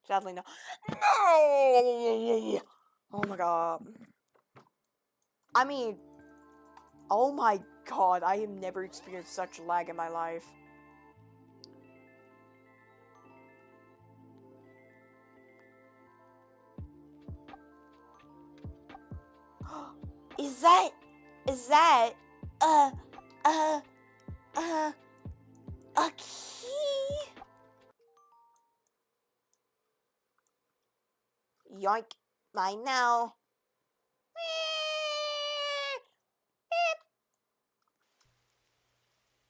Sadly, no. No! Oh my god. I mean, oh my god, I have never experienced such lag in my life. Is that a key? Yoink, mine now.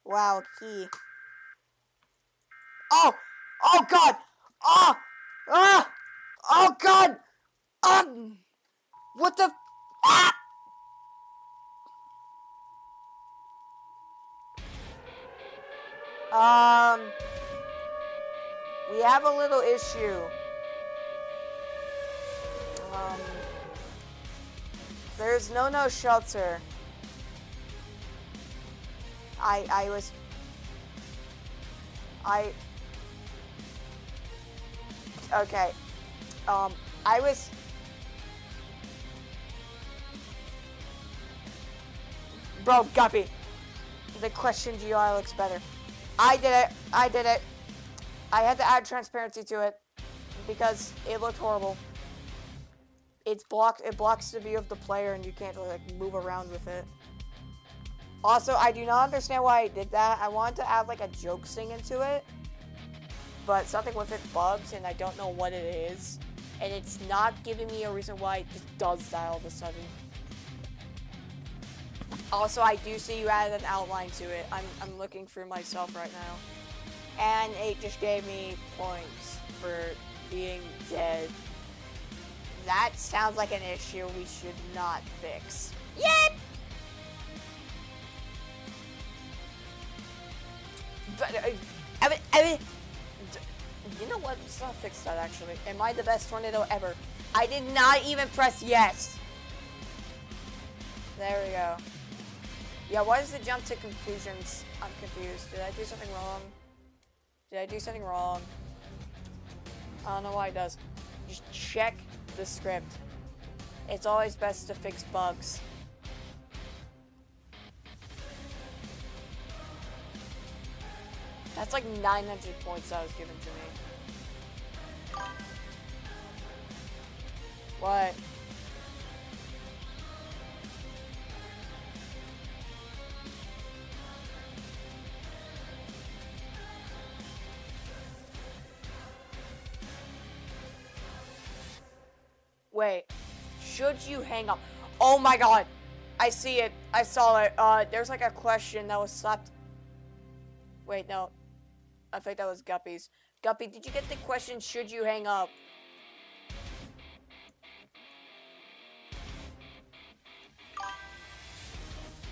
Wow, key. Oh god. Oh god. What the we have a little issue. There's no shelter. Okay. Bro, Guppy. The question GUI looks better. I did it. I had to add transparency to it because it looked horrible. It blocks the view of the player and you can't like move around with it. Also, I do not understand why I did that. I wanted to add like a joke sting into it, but something with it bugs and I don't know what it is. And it's not giving me a reason why it just does that all of a sudden. Also, I do see you added an outline to it. I'm looking through myself right now. And it just gave me points for being dead. That sounds like an issue we should not fix. Yep! But, you know what? Let's not fix that, actually. Am I the best tornado ever? I did not even press yes. There we go. Yeah, why does it jump to conclusions? I'm confused. Did I do something wrong? I don't know why it does. Just check the script. It's always best to fix bugs. That's like 900 points that was given to me. What? Wait, should you hang up? Oh my god, I see it. I saw it. There's like a question that was slapped. Wait, no. I think that was Guppy's. Guppy, did you get the question, should you hang up?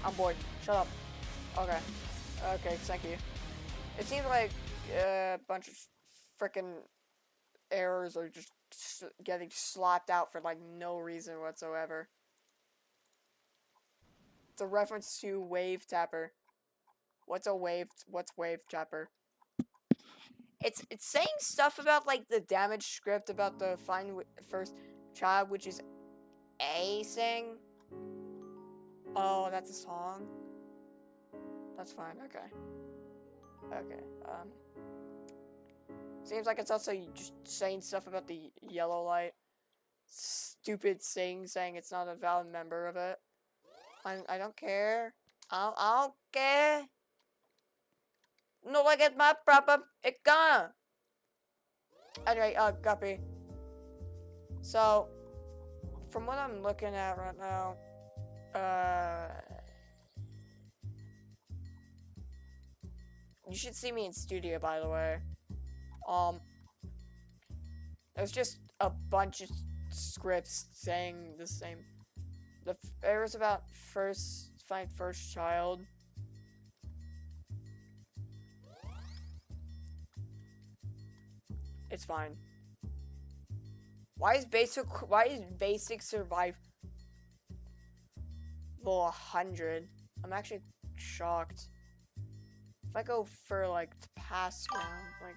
I'm bored. Shut up. Okay. Okay, thank you. It seems like a bunch of frickin' errors are just getting slapped out for like no reason whatsoever. It's a reference to Wave Tapper. What's Wave Tapper? It's saying stuff about like the damage script about the first child, which is A sing. Oh, that's a song. That's fine. Okay. Seems like it's also just saying stuff about the yellow light. Stupid saying it's not a valid member of it. I don't care. I don't care. No, I get my problem. It gone. Anyway, Guppy. So, from what I'm looking at right now, you should see me in studio, by the way. There's just a bunch of scripts saying the same. It was about find first child. It's fine. Why is basic survival 100? I'm actually shocked. If I go for like the past round, like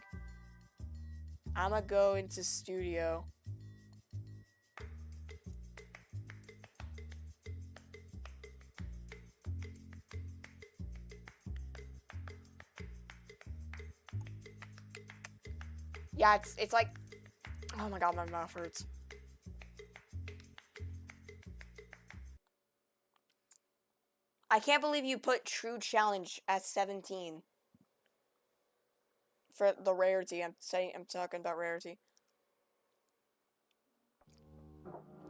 I'ma go into studio. Yeah, it's like, oh my god, my mouth hurts. I can't believe you put True Challenge at 17. For the rarity, I'm talking about rarity.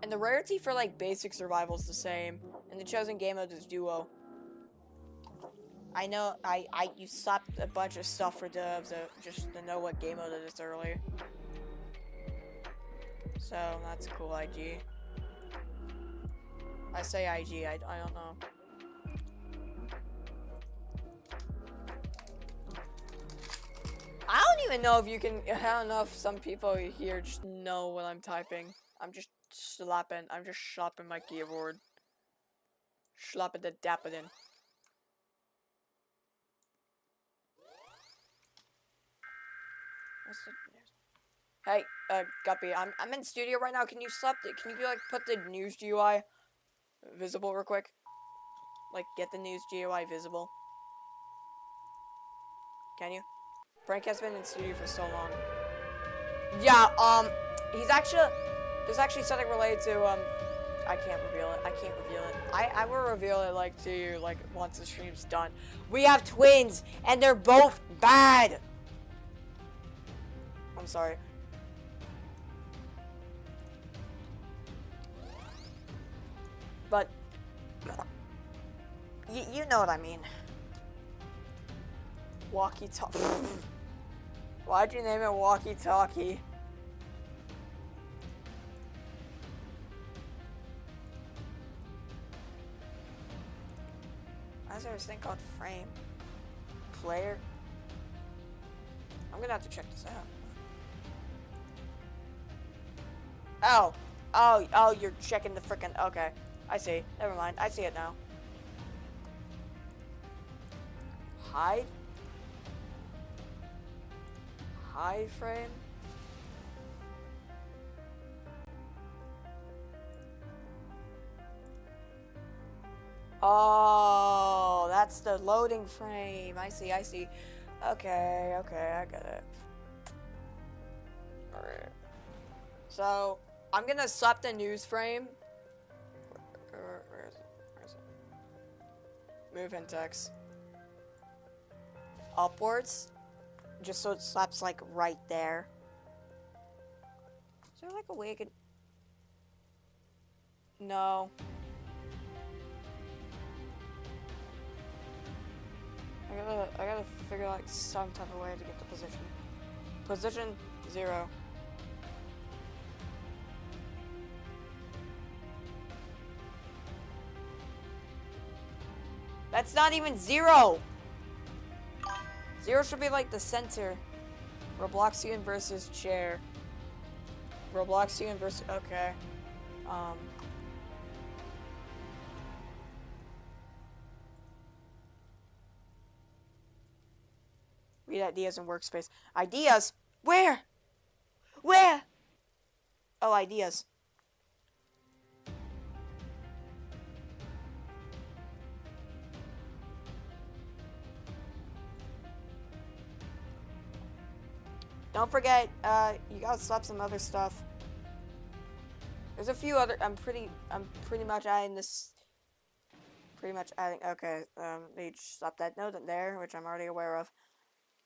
And the rarity for like basic survival is the same. And the chosen game mode is duo. I know you slapped a bunch of stuff for dubs just to know what game mode it is early. So that's a cool IG. I say IG, I don't know. I don't even know if you can, I don't know if some people here just know what I'm typing. I'm just slapping my keyboard. Slapping the dapping in. Hey, Guppy, I'm in studio right now. Can you like put the news GUI visible real quick? Like get the news GUI visible. Can you? Frank has been in studio for so long. Yeah, there's actually something related to, I can't reveal it. I will reveal it, like, to you, like, once the stream's done. We have twins, and they're both bad! I'm sorry. But, you know what I mean. Walkie-talkie. Why'd you name it walkie-talkie? Why is there this thing called frame? Player? I'm gonna have to check this out. Oh, you're checking the frickin', okay. I see. Never mind. I see it now. Hide? Hide frame? Oh, that's the loading frame. I see. Okay, I get it. Alright. So, I'm gonna slap the news frame. Where is it? Move index. Upwards. Just so it slaps, like, right there. Is there, like, a way I could... No. I gotta figure, like, some type of way to get the position. Position 0. That's not even 0! 0 should be like the center. Robloxian versus chair. Robloxian versus... Okay. Read ideas in workspace. Ideas? Where? Where? Oh, ideas. Don't forget, you gotta swap some other stuff. There's a few other. I'm pretty much adding this. Okay, they just stopped that note in there, which I'm already aware of.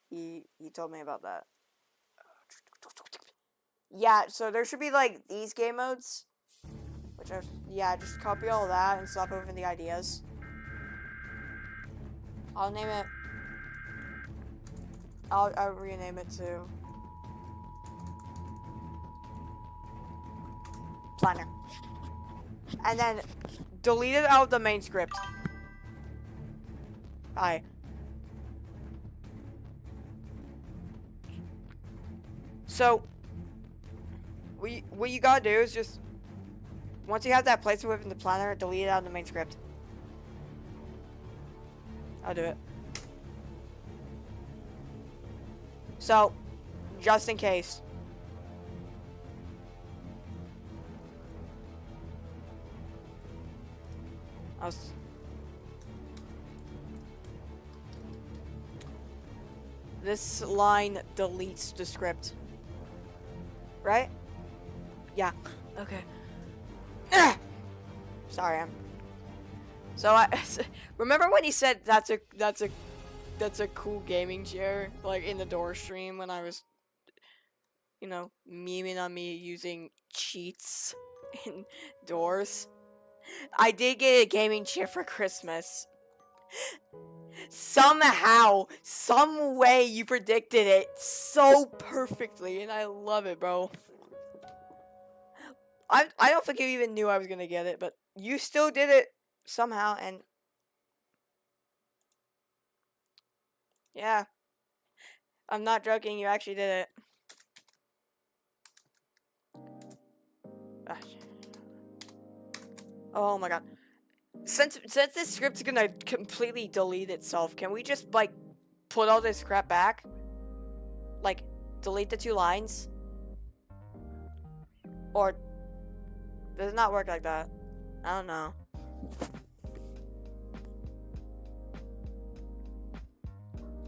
He told me about that. Yeah, so there should be like these game modes, which are just copy all that and swap over the ideas. I'll name it. I'll rename it to Planner, and then delete it out of the main script. Bye. So, what you gotta do is just, once you have that place within the planner, delete it out of the main script. I'll do it. So, just in case. This line deletes the script. Right? Yeah. Okay. Sorry, So remember when he said that's a cool gaming chair, like in the door stream when I was, memeing on me using cheats in doors. I did get a gaming chair for Christmas. Somehow, some way you predicted it so perfectly, and I love it, bro. I don't think you even knew I was gonna get it, but you still did it somehow, and yeah, I'm not joking. You actually did it. Oh my god. Since this script's gonna completely delete itself, can we just, like, put all this crap back? Like, delete the 2 lines? Or does it not work like that? I don't know.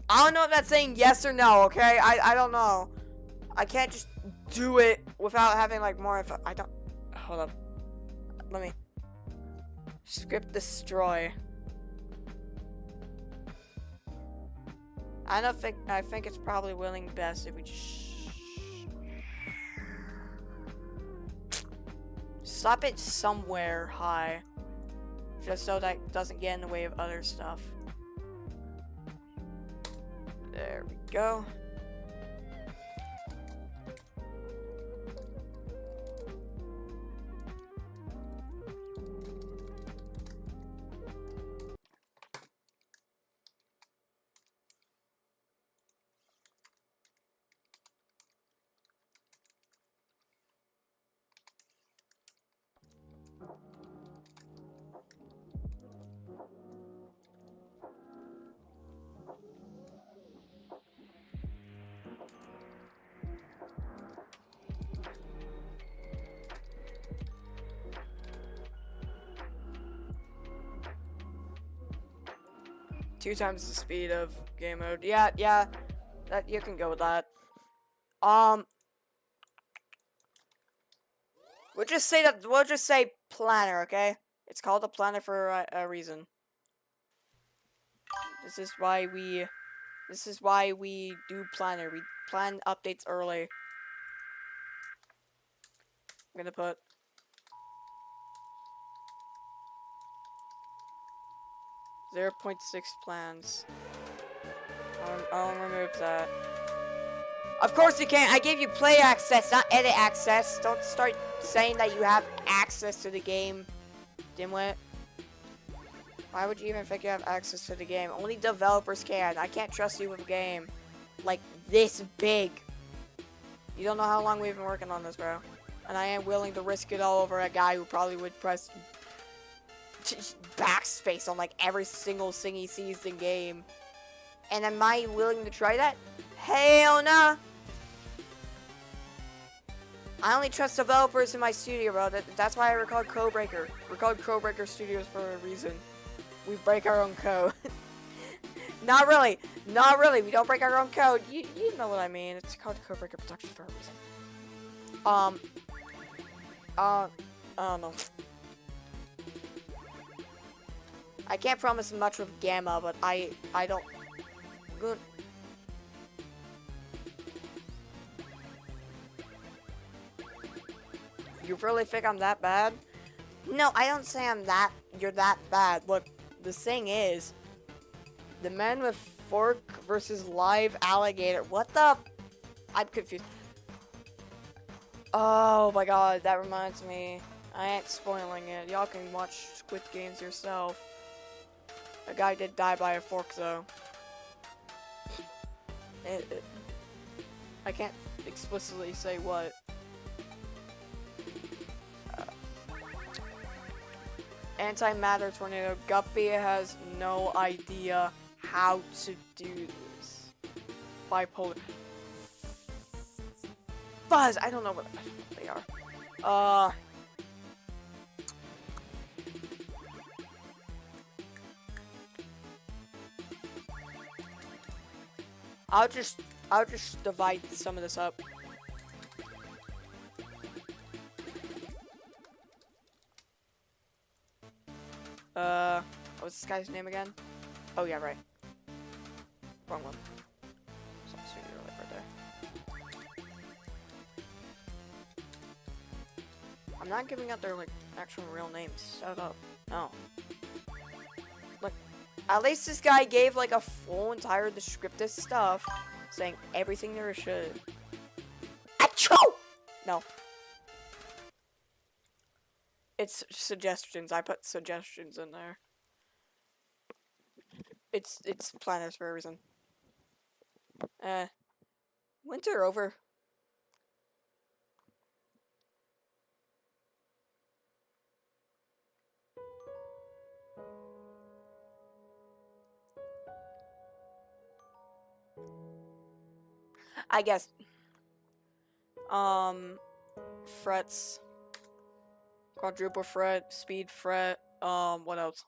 I don't know if that's saying yes or no, okay? I don't know. I can't just do it without having, like, more info. I don't... Hold up. Let me... Script destroy. I think it's probably willing best if we just stop it somewhere high, just so that doesn't get in the way of other stuff. There we go. Two times the speed of game mode. Yeah, that you can go with that. We'll just say planner, okay? It's called a planner for a reason. This is why we do planner. We plan updates early. I'm gonna put .6 plans. I'll remove that. Of course you can't. I gave you play access, not edit access. Don't start saying that you have access to the game, dimwit. Why would you even think you have access to the game? Only developers can. I can't trust you with a game like this big. You don't know how long we've been working on this, bro. And I am willing to risk it all over a guy who probably would press backspace on like every single thing he sees in game. And am I willing to try that? Hell nah. I only trust developers in my studio, bro. That's why I called Codebreaker. We're called Codebreaker Studios for a reason. We break our own code. Not really. Not really. We don't break our own code. You know what I mean. It's called Codebreaker Productions for a reason. I don't know. I can't promise much with Gamma, but I don't... Good. You really think I'm that bad? No, I don't say you're that bad. Look, the thing is, the man with fork versus live alligator. What the? I'm confused. Oh my god, that reminds me. I ain't spoiling it. Y'all can watch Squid Games yourself. A guy did die by a fork, though. I can't explicitly say what. Antimatter tornado. Guppy has no idea how to do this. Bipolar. Fuzz! I don't know what they are. I'll just divide some of this up. What's this guy's name again? Oh yeah, right. Wrong one. So you're right there. I'm not giving out their like actual real names. Shut up. No. Look, at least this guy gave like a full entire descriptive stuff, saying everything there should. Achoo! No. It's suggestions. I put suggestions in there. It's planners for a reason. Winter over. I guess. Frets. Quadruple fret, speed fret, what else?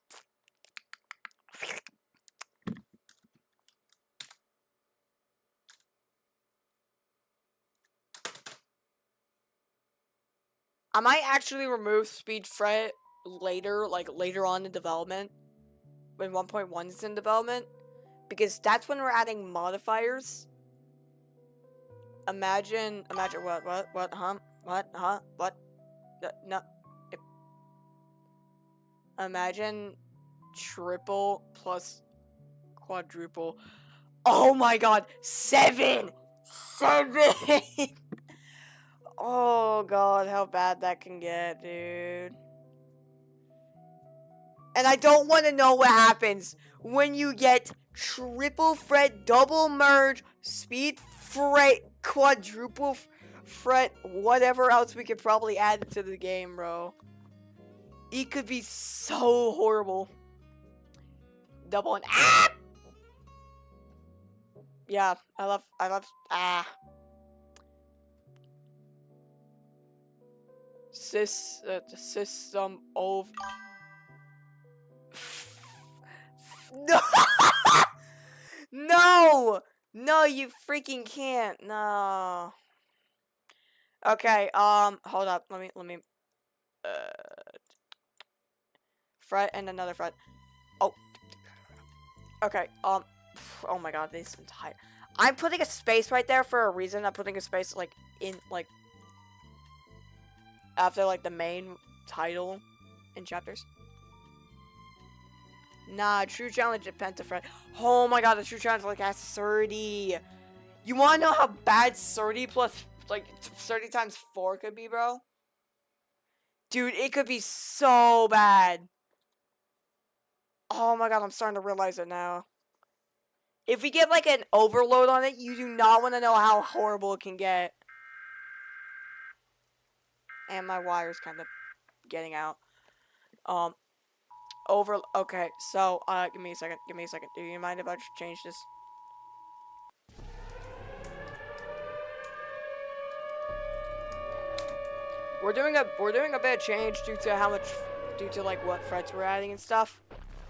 I might actually remove speed fret later, like later on in development, when 1.1 is in development, because that's when we're adding modifiers. Imagine what, no. Imagine triple plus quadruple. Oh my god, 7! 7! Oh god, how bad that can get, dude. And I don't want to know what happens when you get triple fret, double merge, speed fret, quadruple fret, whatever else we could probably add to the game, bro. It could be so horrible. Double and yeah, I love system of no. No, you freaking can't. No. Okay, hold up. Let me fret and another fret. Oh. Okay, oh my god, this entire... I'm putting a space right there for a reason. I'm putting a space, like, in, like... after, like, the main title in chapters. Nah, true challenge at Pentafret. Oh my god, the true challenge, like, at 30. You wanna know how bad 30 plus, like, 30 times 4 could be, bro? Dude, it could be so bad. Oh my god, I'm starting to realize it now. If we get, like, an overload on it, you do not want to know how horrible it can get. And my wire's kind of getting out. Okay, so, give me a second. Do you mind if I just change this? we're doing a bit of change due to like what threats we're adding and stuff.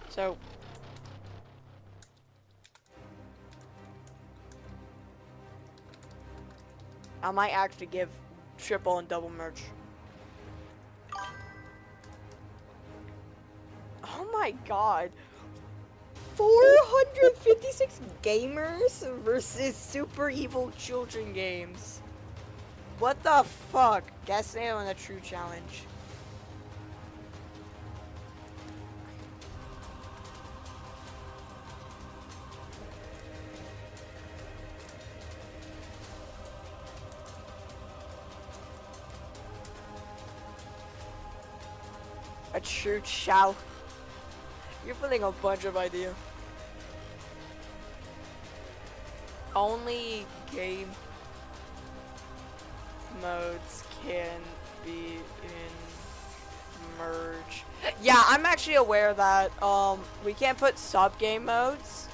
So I might actually give triple and double merch. Oh my god. 456 gamers versus Super Evil Children games. What the fuck? Guess they on a true challenge. A true challenge. You're putting a bunch of ideas. Only game modes can be in merge. Yeah, I'm actually aware that we can't put sub game modes.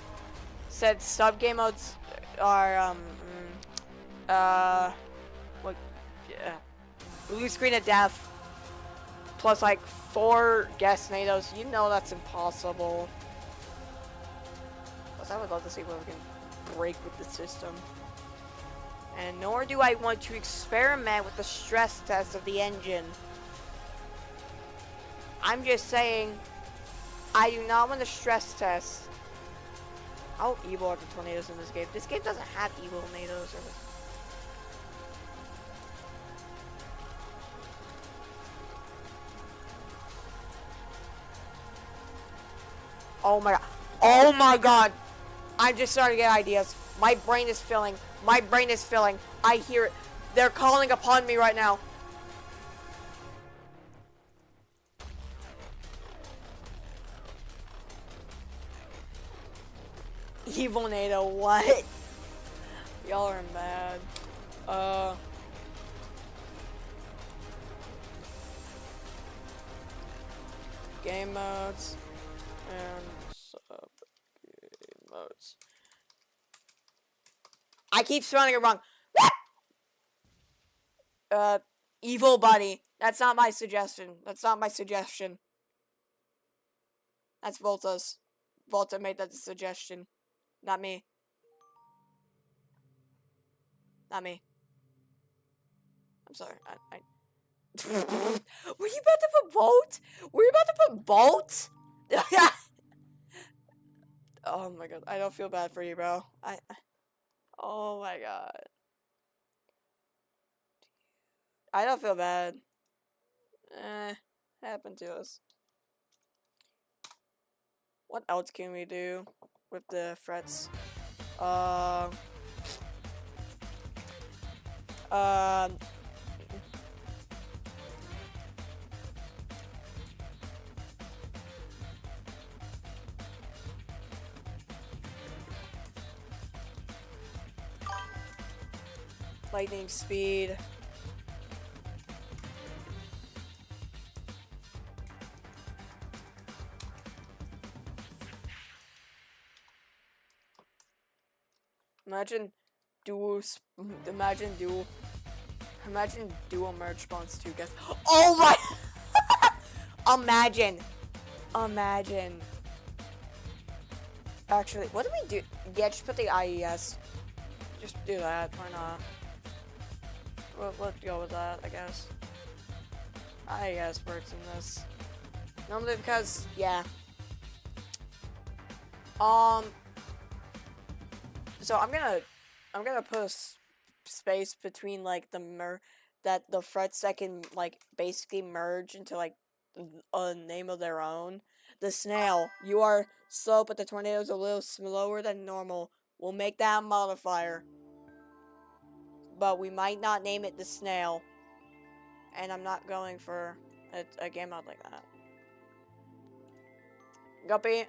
Said sub game modes are what? Yeah, blue screen of death plus like 4 guest NATOs. You know that's impossible. Plus, I would love to see what we can break with the system. And nor do I want to experiment with the stress test of the engine. I'm just saying, I do not want to stress test how evil are the tornadoes in this game. This game doesn't have evil tornadoes. Oh my god. Oh my god. I'm just starting to get ideas. My brain is filling. My brain is filling. I hear it. They're calling upon me right now. Evil NATO, what? Y'all are mad. Game modes and sub game modes. I keep spelling it wrong. Evil Buddy. That's not my suggestion. That's not my suggestion. That's Volta's. Volta made that suggestion. Not me. Not me. I'm sorry. Were you about to put Bolt? Were you about to put Bolt? Oh my god. I don't feel bad for you, bro. Oh my god. I don't feel bad. Happened to us. What else can we do with the threats? Lightning speed. Imagine dual merge spawns 2 guests. Oh my! Imagine. Actually, what do we do? Yeah, just put the IES. Just do that. Why not? Let's go with that, I guess. IES works in this. Normally because, yeah. So I'm gonna put a space between like the threats that can like basically merge into like a name of their own. The snail. You are slow, but the tornado is a little slower than normal. We'll make that a modifier, but we might not name it the snail. And I'm not going for a game mod like that. Guppy,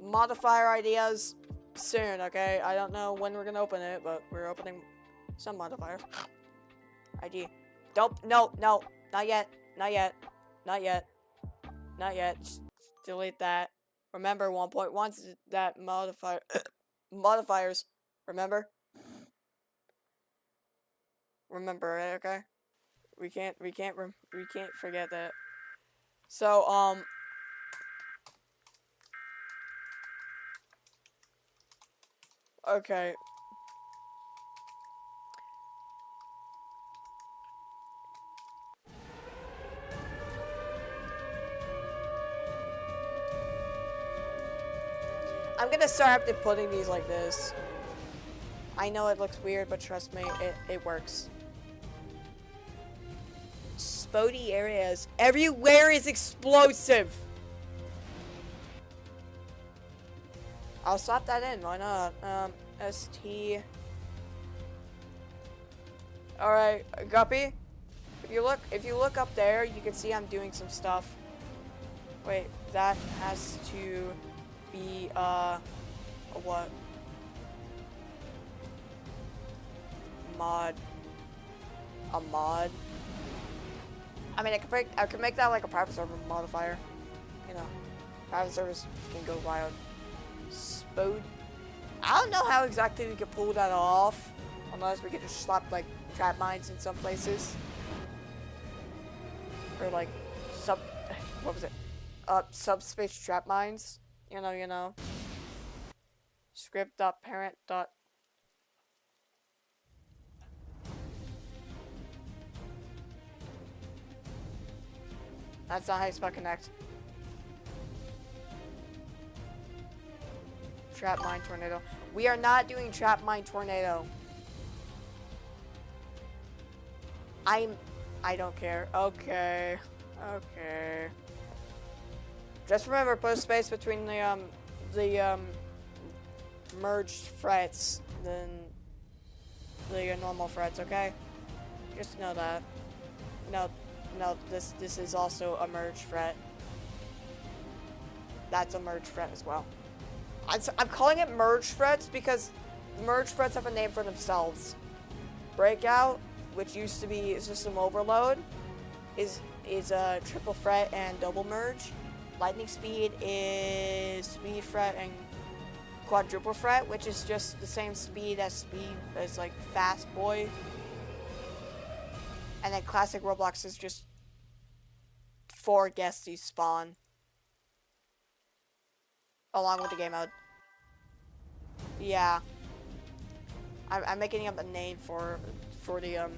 modifier ideas soon, okay? I don't know when we're gonna open it, but we're opening some modifier. IG. Don't, no, not yet. Just delete that. Remember 1.1's that modifier, modifiers, remember? Remember it, okay? We can't forget that. So, okay. I'm gonna start putting these like this. I know it looks weird, but trust me, it works. Spody areas. Everywhere is explosive! I'll slap that in, why not? ST. Alright, Guppy. If you look up there, you can see I'm doing some stuff. Wait, that has to be a what? Mod. A mod? I mean, I could make that like a private server modifier. You know, private servers can go wild. Spode. I don't know how exactly we could pull that off, unless we could just slap like trap mines in some places, or like what was it? Subspace trap mines. You know. Script.parent. That's not how you spell connect. Trap mine tornado. We are not doing trap mine tornado. I don't care. Okay. Just remember, put a space between the merged frets than the normal frets, okay? Just know that. No, this is also a merged fret. That's a merged fret as well. I'm calling it merged frets because merged frets have a name for themselves. Breakout, which used to be system overload, is a triple fret and double merge. Lightning speed is speed fret and quadruple fret, which is just the same speed as like Fast Boy. And then classic Roblox is just 4 guesties spawn along with the game mode. Yeah, I'm making up a name for the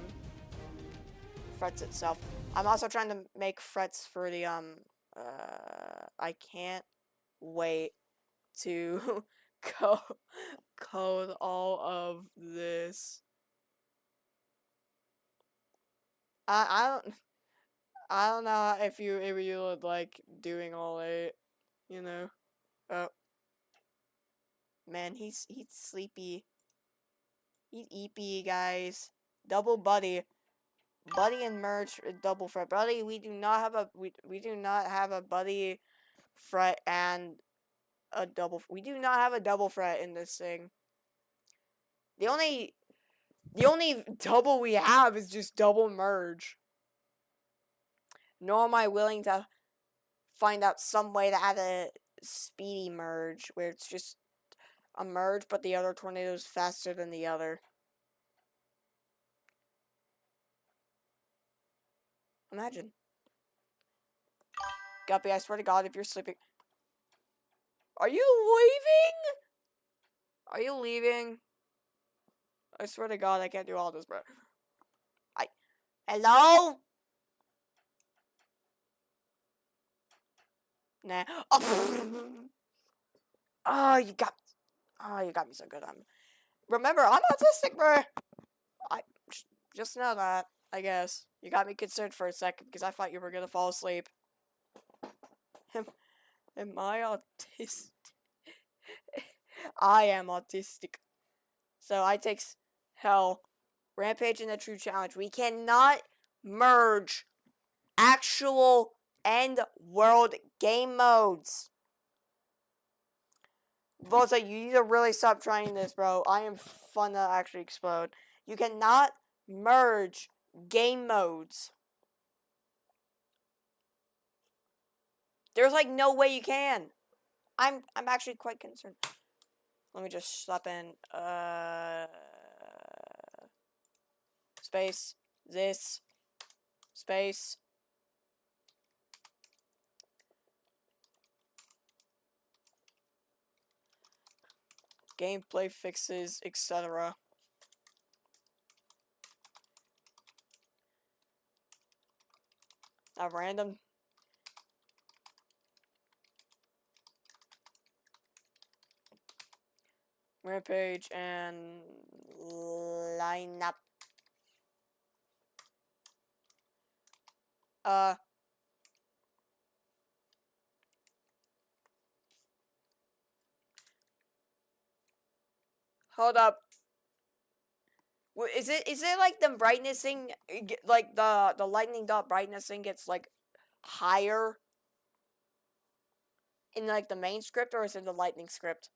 frets itself. I'm also trying to make frets for the I can't wait to code all of this. I don't know if you would like doing all 8, you know. Oh man, he's sleepy. He's eepy, guys. Double buddy. Buddy and merge double fret. Buddy, we do not have a buddy fret and a double. We do not have a double fret in this thing. The only double we have is just double merge. Nor am I willing to find out some way to add a speedy merge where it's just a merge, but the other tornado is faster than the other. Imagine. Guppy, I swear to God, if you're sleeping... Are you leaving? Are you leaving? I swear to God, I can't do all this, bro. Hello? Nah. Oh, you got me so good. Remember, I'm autistic, bro. I just know that, I guess. You got me concerned for a second because I thought you were gonna fall asleep. Am I autistic? I am autistic. So I take hell. Rampage and a true challenge. We cannot merge actual end world game modes. Volta, you need to really stop trying this, bro. I am fun to actually explode. You cannot merge game modes. There's like no way you can. I'm actually quite concerned. Let me just slap in space this Space. Gameplay fixes, etc. A random. Rampage and lineup. Hold up. Is it like the brightness thing, like the lightning dot brightness thing gets like higher in like the main script, or is it the lightning script?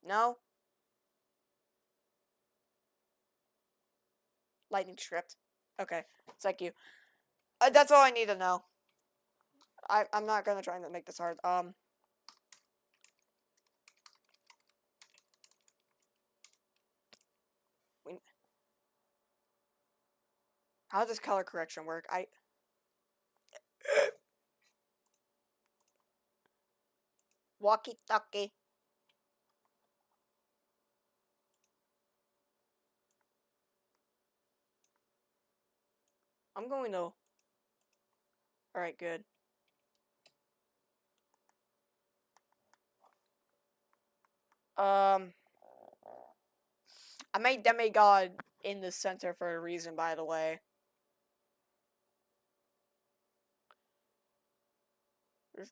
No? Lightning script. Okay. Thank you. That's all I need to know. I'm not gonna try and make this hard. How does color correction work? Walkie-talkie. I'm going to... Alright, good. I made Demigod in the center for a reason, by the way.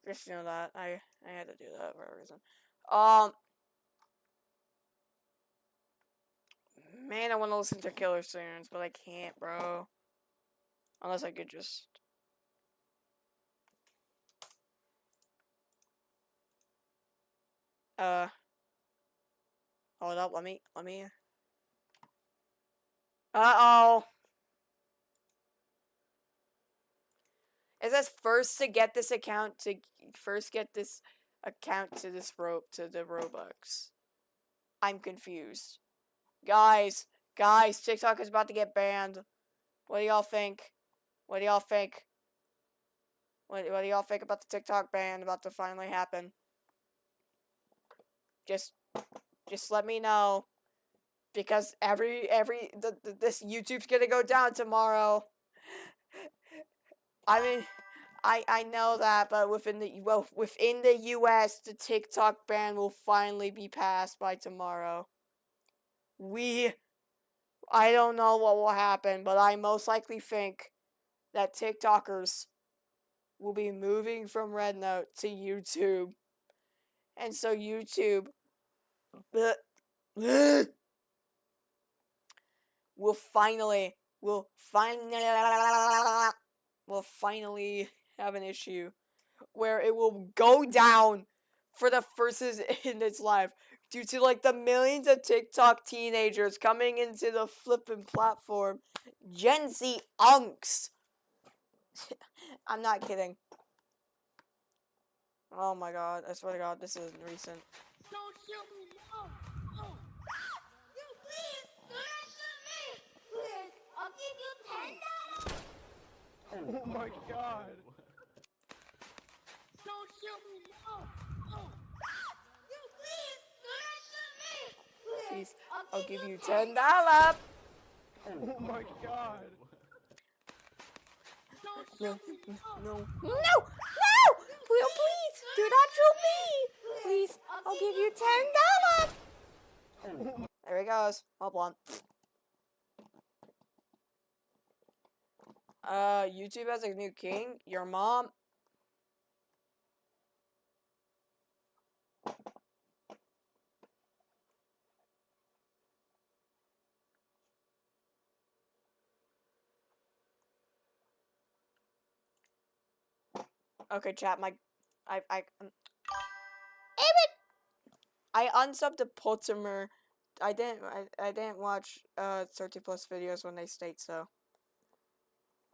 Just know that. I had to do that for a reason. Man, I want to listen to Killer Sounds, but I can't, bro. Unless I could just... Hold up, let me... Uh-oh! It says first to get this account to... First get this account to this to the Robux. I'm confused. Guys, TikTok is about to get banned. What do y'all think? What do y'all think? What do y'all think about the TikTok ban about to finally happen? Just let me know, because this YouTube's gonna go down tomorrow. I mean, I know that, but within the US, the TikTok ban will finally be passed by tomorrow. I don't know what will happen, but I most likely think that TikTokers will be moving from Red Note to YouTube. And so YouTube will finally have an issue where it will go down for the first in its life due to like the millions of TikTok teenagers coming into the flipping platform. Gen Z unks. I'm not kidding. Oh my god, I swear to god, this isn't recent. Don't shoot me, no! Oh. You please, don't shoot me! Please, I'll give you $10! Oh my god! Don't shoot me, no! Oh. You please, don't shoot me! Please, I'll give you $10! Oh my god! Don't shoot me, No! Please, do not shoot me! Please, I'll give you $10! There he goes. Hold on. YouTube has a new king. Your mom. Okay, chat, I unsubbed to Pottimer. I didn't watch 30 plus videos when they state so.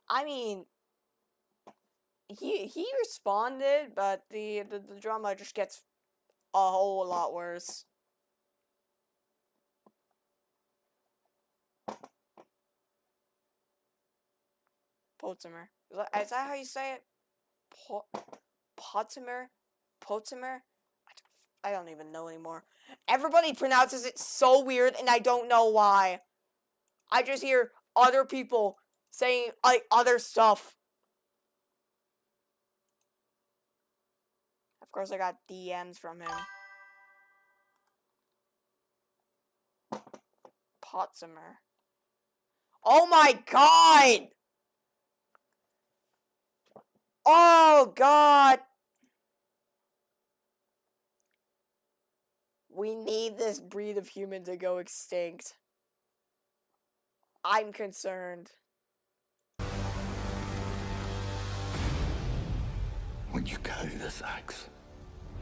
I mean, he responded, but the drama just gets a whole lot worse. Potimer. Is that how you say it? Potimer? Potimer? I don't even know anymore. Everybody pronounces it so weird, and I don't know why. I just hear other people saying, like, other stuff. Of course, I got DMs from him. Potimer. Oh my god! Oh god! We need this breed of human to go extinct. I'm concerned. When you carry this axe,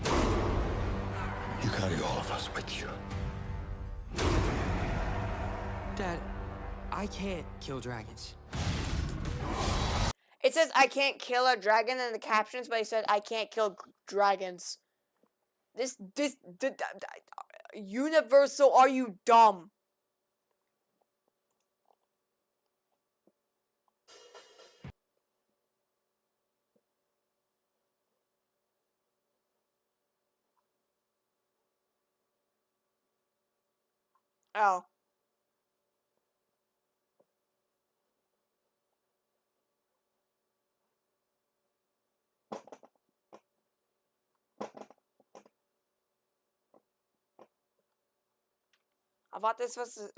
you carry all of us with you. Dad, I can't kill dragons. It says I can't kill a dragon in the captions, but it said I can't kill dragons. Universal, are you dumb? Oh. I thought this was.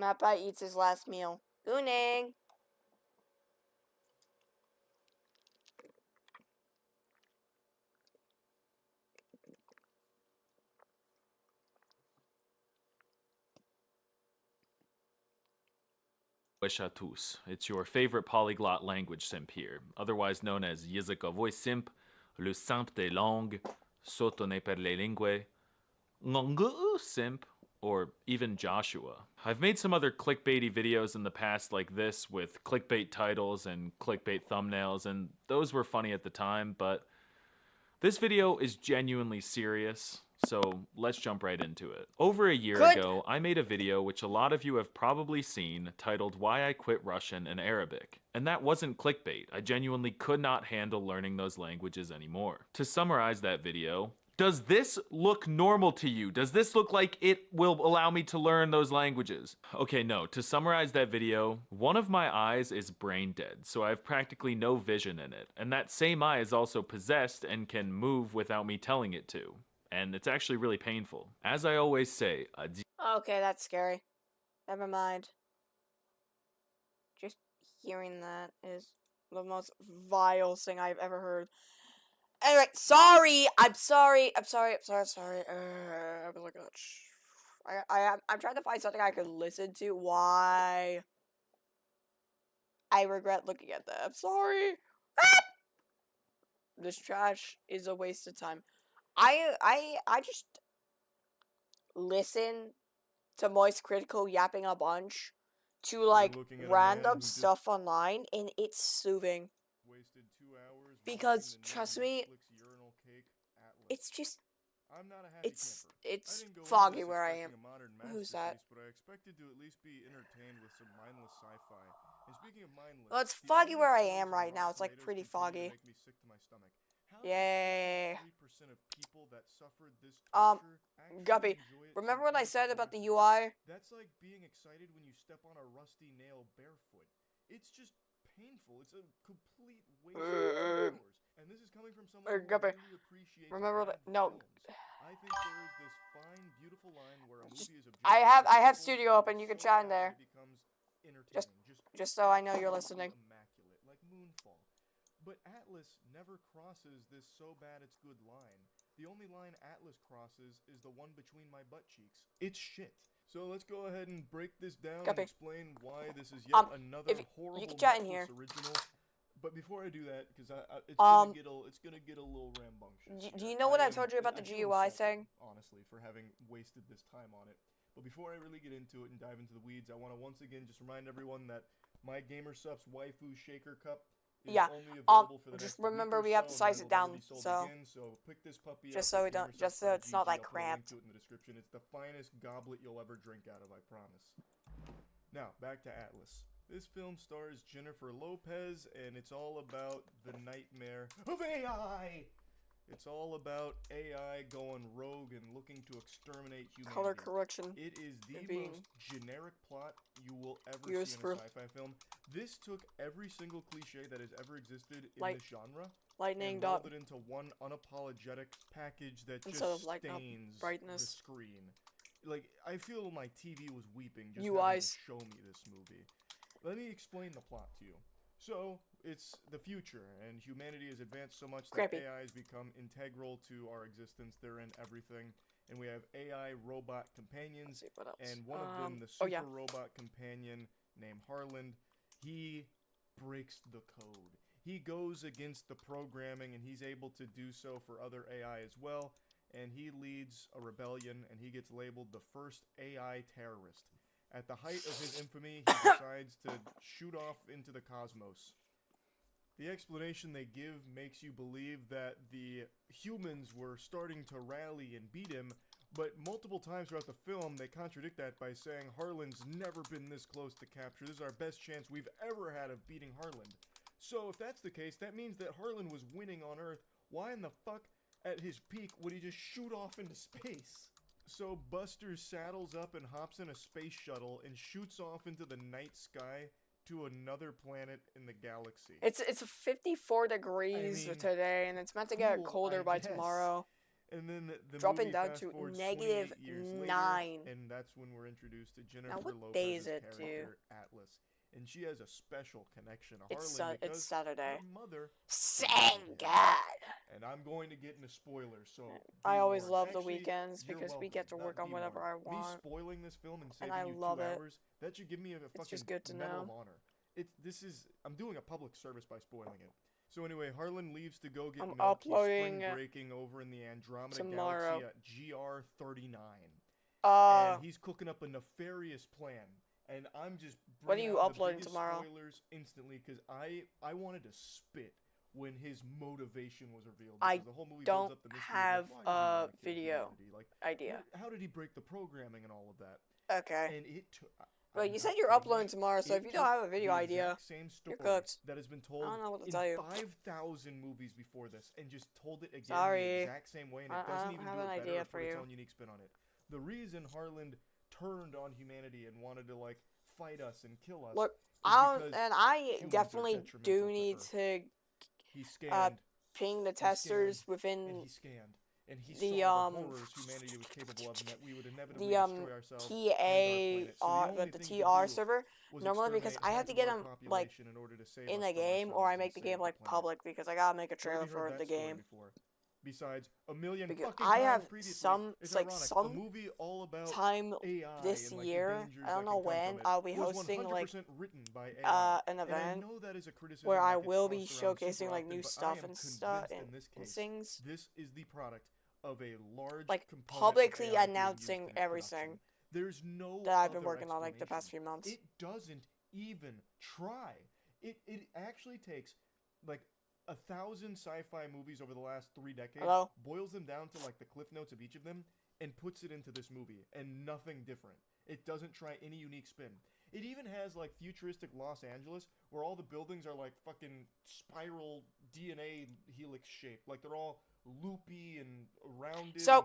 Mappa eats his last meal. Gooning. Wesh à tous. It's your favorite polyglot language simp here, otherwise known as Językowy Simp, le simp des langues, sotone per le lingue, ngongu simp, or even Joshua. I've made some other clickbaity videos in the past like this with clickbait titles and clickbait thumbnails, and those were funny at the time, but this video is genuinely serious. So let's jump right into it. Over a year ago, I made a video which a lot of you have probably seen titled Why I Quit Russian and Arabic. And that wasn't clickbait. I genuinely could not handle learning those languages anymore. To summarize that video, does this look normal to you? Does this look like it will allow me to learn those languages? Okay, no. To summarize that video, one of my eyes is brain dead, so I have practically no vision in it. And that same eye is also possessed and can move without me telling it to. And it's actually really painful. As I always say, okay, that's scary. Never mind. Just hearing that is the most vile thing I've ever heard. Anyway, sorry. I'm sorry. I was like, I'm trying to find something I could listen to. Why? I regret looking at that. I'm sorry. This trash is a waste of time. I just listen to Moist Critical yapping a bunch to like random stuff online, and it's soothing. Because trust me, it's just it's foggy where I am. Who's that? Well, it's foggy where I am right now. It's like pretty foggy. Yay. Guppy, remember what I said about the UI? That's like being excited when you step on a rusty nail barefoot. It's just painful. It's a complete waste of hours. And this is coming from someone who really appreciates remember that? No. I think there is this fine, beautiful line where a movie is I have Studio open. You can chat in there. Just so I know you're listening. Immaculate, like Moonfall. But Atlas never crosses this so bad it's good line. The only line Atlas crosses is the one between my butt cheeks. It's shit. So let's go ahead and break this down and explain why this is yet another horrible you can chat in here. Original. But before I do that, because it's gonna get a little rambunctious. Do you know what I told you about the GUI thing? Honestly, for having wasted this time on it. But before I really get into it and dive into the weeds, I want to once again just remind everyone that my GamerSupps Waifu Shaker Cup is Yeah. only available for the Just next week remember or we have to so, and size then it it'll down, never be sold so again, so pick this puppy just up so at it's not like gamersub.gg. I'll put a link cramped. to it in the description. It's the finest goblet you'll ever drink out of, I promise. Now, back to Atlas. This film stars Jennifer Lopez, and it's all about the nightmare of AI! It's all about AI going rogue and looking to exterminate humanity. Color correction. It is the being most generic plot you will ever used see in for a sci-fi film. This took every single cliche that has ever existed in Light- this genre lightning and dot rolled it into one unapologetic package that instead just of lighten up stains the brightness. screen. Like, I feel my TV was weeping just UIs. having to show me this movie. Let me explain the plot to you. So, it's the future, and humanity has advanced so much that Crappy. AI has become integral to our existence. They're in everything. And we have AI robot companions, What else? and one of them, the oh, super yeah. robot companion named Harland, he breaks the code. He goes against the programming, and he's able to do so for other AI as well, and he leads a rebellion, and he gets labeled the first AI terrorist. At the height of his infamy, he decides to shoot off into the cosmos. The explanation they give makes you believe that the humans were starting to rally and beat him, but multiple times throughout the film, they contradict that by saying Harlan's never been this close to capture. This is our best chance we've ever had of beating Harlan. So if that's the case, that means that Harlan was winning on Earth. Why in the fuck, at his peak, would he just shoot off into space? So Buster saddles up and hops in a space shuttle and shoots off into the night sky to another planet in the galaxy. It's 54 degrees I mean, today, and it's meant to get cool, colder I by guess. tomorrow. And then the Dropping movie down fast to forwards negative 28 years later, 9. and that's when we're introduced to Jennifer what Lopez's day is it, character, Atlas. And she has a special connection to It's Harlan because it's Saturday. her mother. Thank God. And I'm going to get into spoilers, so I be always warned. love the Actually, weekends you're because we welcome. get to Not work on be whatever I warned. want. Me spoiling this film and saving I you love 2 it. hours, that should give me a fucking just good to medal know. of honor. I'm doing a public service by spoiling it. So anyway, Harlan leaves to go get I'm milk. He's uploading spring breaking over in the Andromeda tomorrow. Galaxy at GR39. Uh, And he's cooking up a nefarious plan. And I'm just What are bringing you out the uploading biggest tomorrow? spoilers instantly because I wanted to spit when his motivation was revealed. I because the whole movie don't builds up the mystery of, have like, why a did he wanna kill video humanity? Like, idea. how did he break the programming and all of that? Okay. And it took. Well, I'm you said not you're kidding uploading you. tomorrow, so It if you don't took have a video the idea, exact same story you're cooked. that has been told I don't know what to in tell you. 5,000 movies before this, and just told it again Sorry. the exact same way, and it I doesn't don't even have do an it better idea or for put its you. own unique spin on it. The reason Harlan turned on humanity and wanted to like fight us and kill us. Look, is I because and I humans are definitely detrimental do to need Earth. to He scanned. ping the He testers scanned, and within he scanned. And he the, saw the horrors humanity was capable of, and that we would inevitably the destroy ourselves and our planet. So the thing to TR do server was normally because exterminate I have half to of get our them like population in order to save in us the from game or ourselves I and make the save game like planet. public because I gotta make a trailer Already heard for that the story game. before. Besides a million Because fucking I times have previously. some It's like ironic. some a movie all about time AI this and, like, the year. dangers I don't that know can come when from it I'll be was hosting like 100% written by AI. an And I event know that is a criticism where that I gets will be tossed around showcasing super like often, new but I stuff am and stuff convinced and in this case, things. this is the product of a large Like component of publicly AI being used announcing in its everything production. There's no that I've been other working on like the past few months. it doesn't even try. It actually takes like 1,000 sci-fi movies over the last 3 decades, Hello? boils them down to like the cliff notes of each of them, and puts it into this movie, and nothing different. It doesn't try any unique spin. It even has like futuristic Los Angeles, where all the buildings are like fucking spiral DNA helix shaped, like they're all loopy and rounded. So,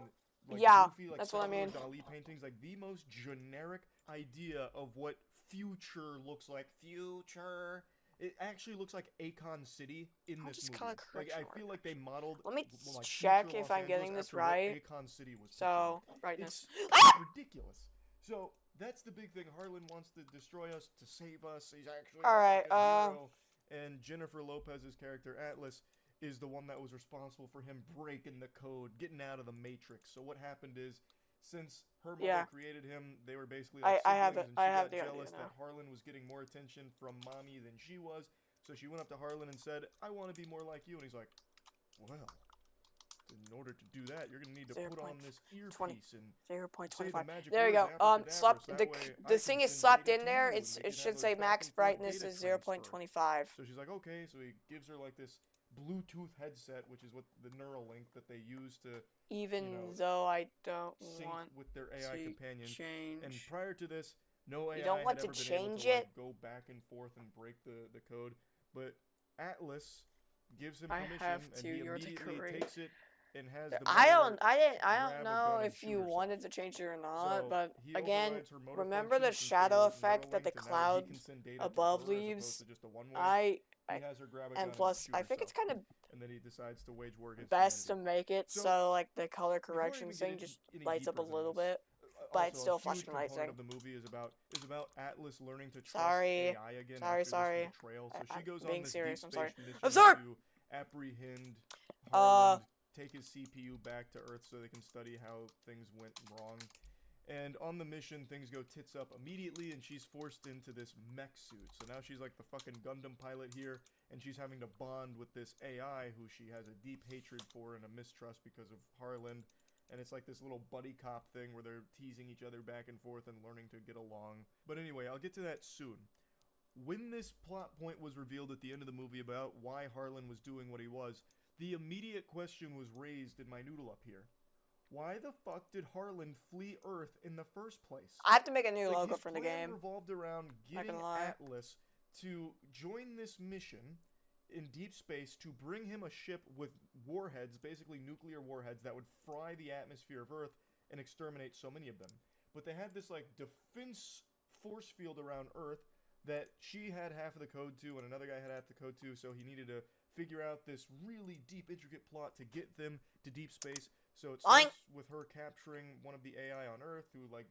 and, like, yeah, goofy, like that's what I mean. Salvador Dali paintings, like the most generic idea of what future looks like. Future. It actually looks like Akon City in I'll this just movie. color Like I correction feel like they modeled. Let me like, check future if Los I'm getting Angeles this after what right. Akon City was. So, pictured. brightness. It's ridiculous. So that's the big thing. Harlan wants to destroy us to save us. He's actually a Alright, fucking hero. And Jennifer Lopez's character Atlas is the one that was responsible for him breaking the code, getting out of the Matrix. So what happened is, since her mother Yeah. created him, they were basically I like have siblings, it. and I she have got the idea jealous now. that Harlan was getting more attention from mommy than she was. So she went up to Harlan and said, "I want to be more like you." And he's like, "Well, in order to do that, you're gonna need to put on this earpiece and 0.25. magic there you word go. abracadabra, Slapped so the that way I the can thing is send slapped data in to there. you, It and we can should have say those max back and forth brightness data is transfer. 0.25. So she's like, okay. So he gives her like this Bluetooth headset, which is what the Neuralink that they use to Even though I don't sync want with their AI to companion. change. And prior to this, no AI You don't want had to ever been change able to, it? like, go back and forth and break the code. But Atlas gives him I permission, have and to, he you're immediately correct. takes it and has the I mother don't grab a know gun and if shoot you herself. wanted to change it or not, So but he again, overrides her motor remember the functions since shadow they're effect that the Neuralinked, and now that he cloud can send data to above her as opposed leaves? to just a one-way, I he has her grab a gun and plus shoot I think it's herself. kind of And then he decides to wage war against best to humanity. make it so like the color correction even get thing just any lights up a deeper than little this, bit, but it's also, still a huge flashing lights. component of the movie is about Atlas learning to trust Sorry. AI again after Sorry. this betrayal. So I'm she goes being on this serious. deep I'm sorry. space mission I'm sorry. to apprehend Harland, take his CPU back to Earth so they can study how things went wrong. And on the mission, things go tits up immediately, and she's forced into this mech suit. So now she's like the fucking Gundam pilot here, and she's having to bond with this AI who she has a deep hatred for and a mistrust because of Harland. And it's like this little buddy cop thing where they're teasing each other back and forth and learning to get along. But anyway, I'll get to that soon. When this plot point was revealed at the end of the movie about why Harlan was doing what he was, the immediate question was raised in my noodle up here. Why the fuck did Harlan flee Earth in the first place? I have to make a new Like, logo his for the plan game. revolved around Not getting gonna lie. Atlas to join this mission in deep space to bring him a ship with warheads, basically nuclear warheads, that would fry the atmosphere of Earth and exterminate so many of them. But they had this, like, defense force field around Earth that she had half of the code to and another guy had half the code to, so he needed to figure out this really deep, intricate plot to get them to deep space. So it starts with her capturing one of the AI on Earth who, like,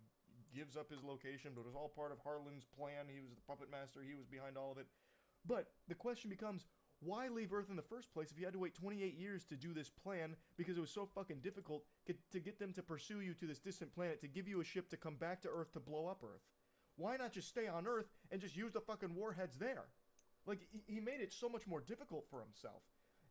gives up his location, but it was all part of Harlan's plan. He was the puppet master. He was behind all of it. But the question becomes, why leave Earth in the first place if you had to wait 28 years to do this plan because it was so fucking difficult to get them to pursue you to this distant planet, to give you a ship to come back to Earth to blow up Earth? Why not just stay on Earth and just use the fucking warheads there? Like, he made it so much more difficult for himself.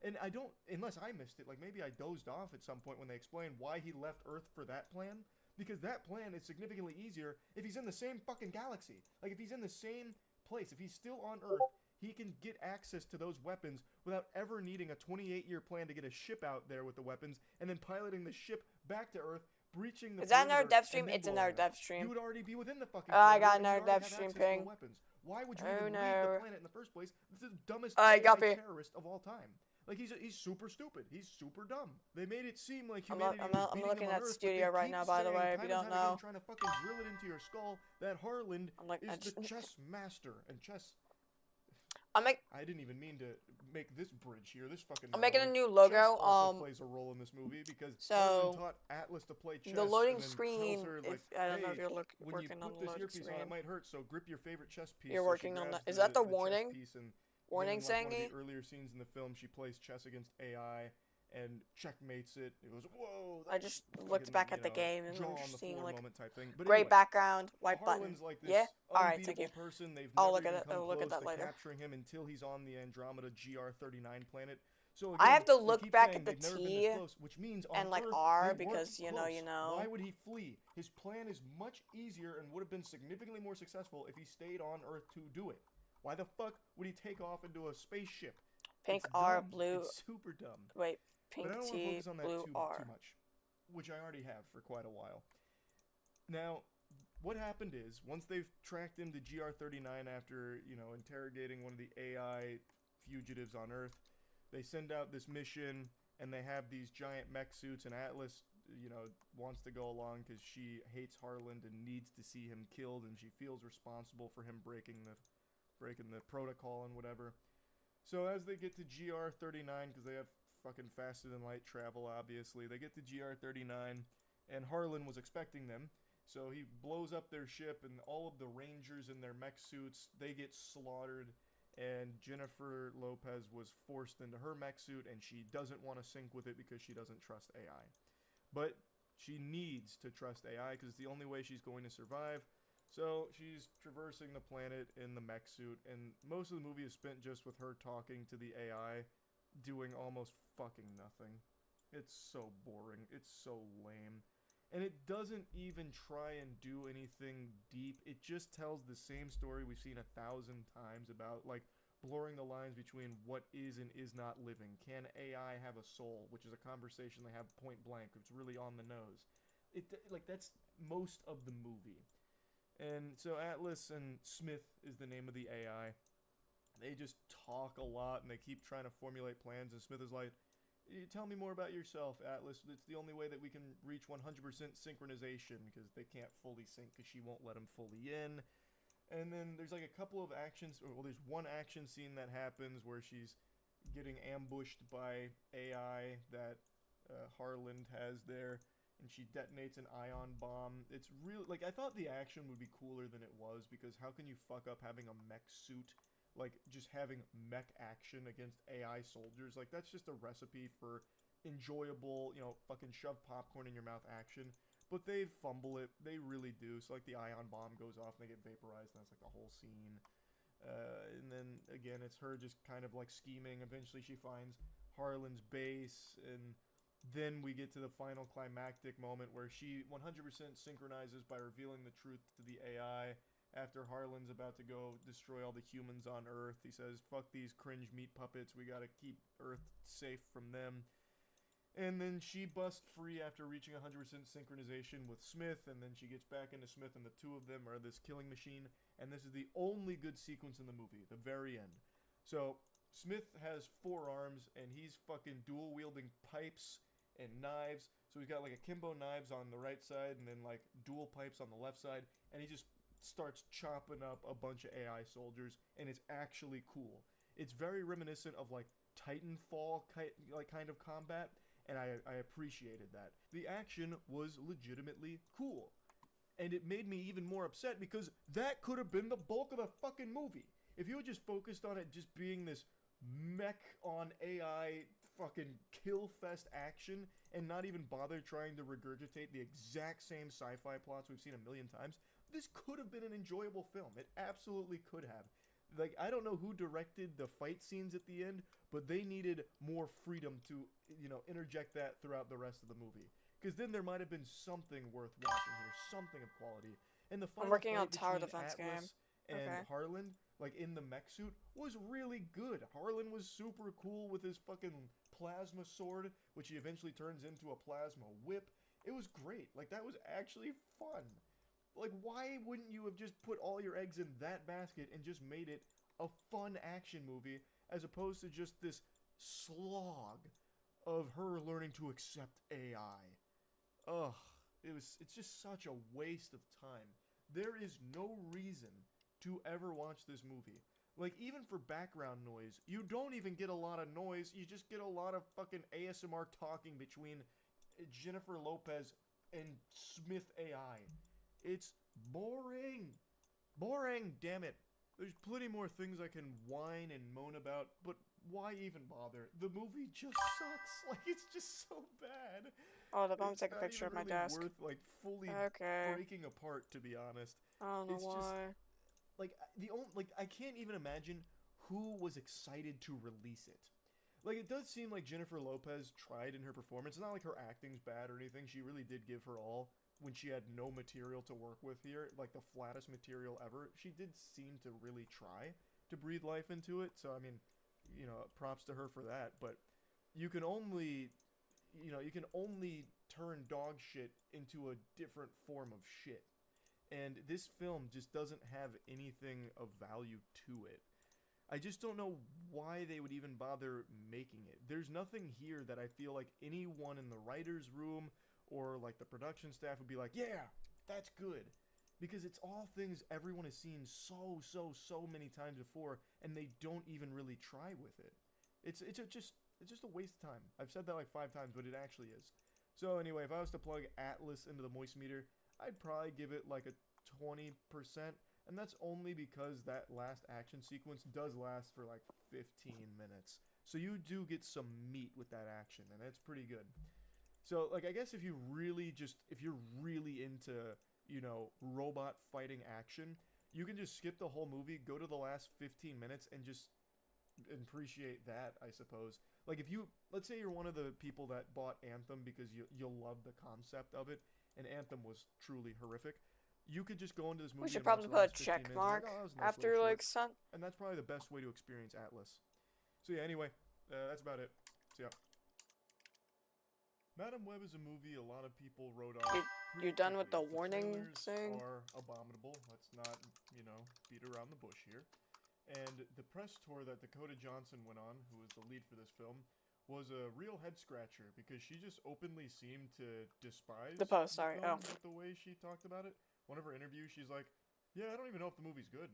And I don't, unless I missed it, like maybe I dozed off at some point when they explained why he left Earth for that plan. Because that plan is significantly easier if he's in the same fucking galaxy. Like, if he's in the same place, if he's still on Earth, he can get access to those weapons without ever needing a 28-year plan to get a ship out there with the weapons, and then piloting the ship back to Earth, breaching the Is that another perimeter, dev stream? and then It's blowing another it. dev stream. You would already be within the fucking I perimeter, got and you'd another already dev have stream access to the ping. weapons. Why would you Oh, even leave no. the planet in the first place? This is the dumbest Alright, AI copy. terrorist of all time. Like, he's super stupid. He's super dumb. They made it seem like I'm humanity was I'm beating looking him on at Earth, Studio but they right keep now, by the saying way, if time you and don't time again, know. trying to fucking drill it into your skull that Harland like, is the chess master and chess. I didn't even mean to make this bridge here. This fucking. I'm making a new chess logo. also plays a role in this movie because Harlan taught Atlas to play chess. The loading and then screen. tells her, If like, I don't know hey, if you're when working you on put the this loading earpiece on, screen. it might hurt. So grip your favorite chess piece. You're So she working on grabs that. Is that the chess warning? piece and Warning then, like, one of saying the earlier scenes in the film, she plays chess against AI and checkmates it. It was whoa. I just looked back at the game and I'm just seeing like type thing. But great anyway, background, white button. Harlan's like this Yeah. All right, thank unbeatable you. person. They've I'll never look at even it. come I'll look at close that to later. capturing him until he's on the Andromeda GR39 planet. So I have to again, they look keep back saying at the they've never been T this close, which means on and like Earth, R they weren't because you close. know. Why would he flee? His plan is much easier and would have been significantly more successful if he stayed on Earth to do it. Why the fuck would he take off into a spaceship? Pink It's R, dumb. blue. It's super dumb. Wait, pink But I don't want to T, focus on that blue too R. much, which I already have for quite a while. Now, what happened is, once they've tracked him to GR39 after, interrogating one of the AI fugitives on Earth, they send out this mission, and they have these giant mech suits, and Atlas, wants to go along because she hates Harland and needs to see him killed, and she feels responsible for him breaking the protocol and whatever. So as they get to GR39, because they have fucking faster than light travel, obviously, they get to GR39, and Harlan was expecting them. So he blows up their ship, and all of the Rangers in their mech suits, they get slaughtered, and Jennifer Lopez was forced into her mech suit, and she doesn't want to sync with it because she doesn't trust AI. But she needs to trust AI because it's the only way she's going to survive. So she's traversing the planet in the mech suit, and most of the movie is spent just with her talking to the AI, doing almost fucking nothing. It's so boring. It's so lame. And it doesn't even try and do anything deep. It just tells the same story we've seen 1,000 times about, like, blurring the lines between what is and is not living. Can AI have a soul? Which is a conversation they have point blank. It's really on the nose. That's most of the movie. And so Atlas and Smith is the name of the AI. They just talk a lot, and they keep trying to formulate plans, and Smith is like, tell me more about yourself, Atlas. It's the only way that we can reach 100% synchronization, because they can't fully sync, because she won't let them fully in. And then there's like a couple of actions, well, there's one action scene that happens where she's getting ambushed by AI that Harland has there, and she detonates an ion bomb. It's really, like, I thought the action would be cooler than it was, because how can you fuck up having a mech suit? Like, just having mech action against AI soldiers, like, that's just a recipe for enjoyable, fucking shove popcorn in your mouth action. But they fumble it, they really do. So, like, the ion bomb goes off and they get vaporized, and that's, like, the whole scene. And then, again, it's her just kind of, like, scheming. Eventually she finds Harlan's base, and then we get to the final climactic moment where she 100% synchronizes by revealing the truth to the AI. After Harlan's about to go destroy all the humans on Earth, he says, fuck these cringe meat puppets, we gotta keep Earth safe from them. And then she busts free after reaching 100% synchronization with Smith, and then she gets back into Smith, and the two of them are this killing machine. And this is the only good sequence in the movie, the very end. So, Smith has 4 arms, and he's fucking dual-wielding pipes and knives. So he's got like akimbo knives on the right side, and then like dual pipes on the left side, and he just starts chopping up a bunch of AI soldiers, and it's actually cool. It's very reminiscent of like Titanfall kind of combat, and I appreciated that. The action was legitimately cool, and it made me even more upset because that could have been the bulk of the fucking movie. If you had just focused on it just being this mech on AI fucking kill fest action and not even bother trying to regurgitate the exact same sci-fi plots we've seen a million times, this could have been an enjoyable film. It absolutely could have. Like, I don't know who directed the fight scenes at the end, but they needed more freedom to, interject that throughout the rest of the movie. Because then there might have been something worth watching here, something of quality. And the final I'm working on fight tower between defense Atlas game. and Okay. Harlan, like in the mech suit, was really good. Harlan was super cool with his fucking plasma sword, which he eventually turns into a plasma whip. It was great. Like, that was actually fun. Like, why wouldn't you have just put all your eggs in that basket and just made it a fun action movie as opposed to just this slog of her learning to accept AI? Ugh, it's just such a waste of time. There is no reason to ever watch this movie. Like, even for background noise, you don't even get a lot of noise, you just get a lot of fucking ASMR talking between Jennifer Lopez and Smith AI. It's boring. Boring, damn it. There's plenty more things I can whine and moan about, but why even bother? The movie just sucks. Like, it's just so bad. Oh, the bomb It's take a not picture of even my really desk. worth, like, fully Okay. breaking apart, to be honest. I don't know It's why. just, I can't even imagine who was excited to release it. Like, it does seem like Jennifer Lopez tried in her performance. It's not like her acting's bad or anything. She really did give her all when she had no material to work with here, like the flattest material ever. She did seem to really try to breathe life into it. So, I mean, props to her for that. But you can only turn dog shit into a different form of shit. And this film just doesn't have anything of value to it. I just don't know why they would even bother making it. There's nothing here that I feel like anyone in the writer's room or like the production staff would be like, yeah, that's good. Because it's all things everyone has seen so many times before, and they don't even really try with it. It's just a waste of time. I've said that like 5 times, but it actually is. So anyway, if I was to plug Atlas into the moist meter, I'd probably give it like a 20%, and that's only because that last action sequence does last for like 15 minutes. So you do get some meat with that action, and it's pretty good. So, like, I guess if you're really into, robot fighting action, you can just skip the whole movie, go to the last 15 minutes, and just appreciate that, I suppose. Like if you, let's say you're one of the people that bought Anthem because you'll love the concept of it, and Anthem was truly horrific. You could just go into this movie. We should and watch probably the put a last 15 check minutes mark and be like, oh, that was a nice after little like short. some. And that's probably the best way to experience Atlas. So yeah, anyway, that's about it. So yeah. Madam Web is a movie a lot of people wrote off. You're done with the quickly. warning trailers thing? Are abominable. Let's not, beat around the bush here. And the press tour that Dakota Johnson went on, who was the lead for this film, was a real head scratcher because she just openly seemed to despise The post, sorry. film Oh. with the way she talked about it. One of her interviews, she's like, "Yeah, I don't even know if the movie's good."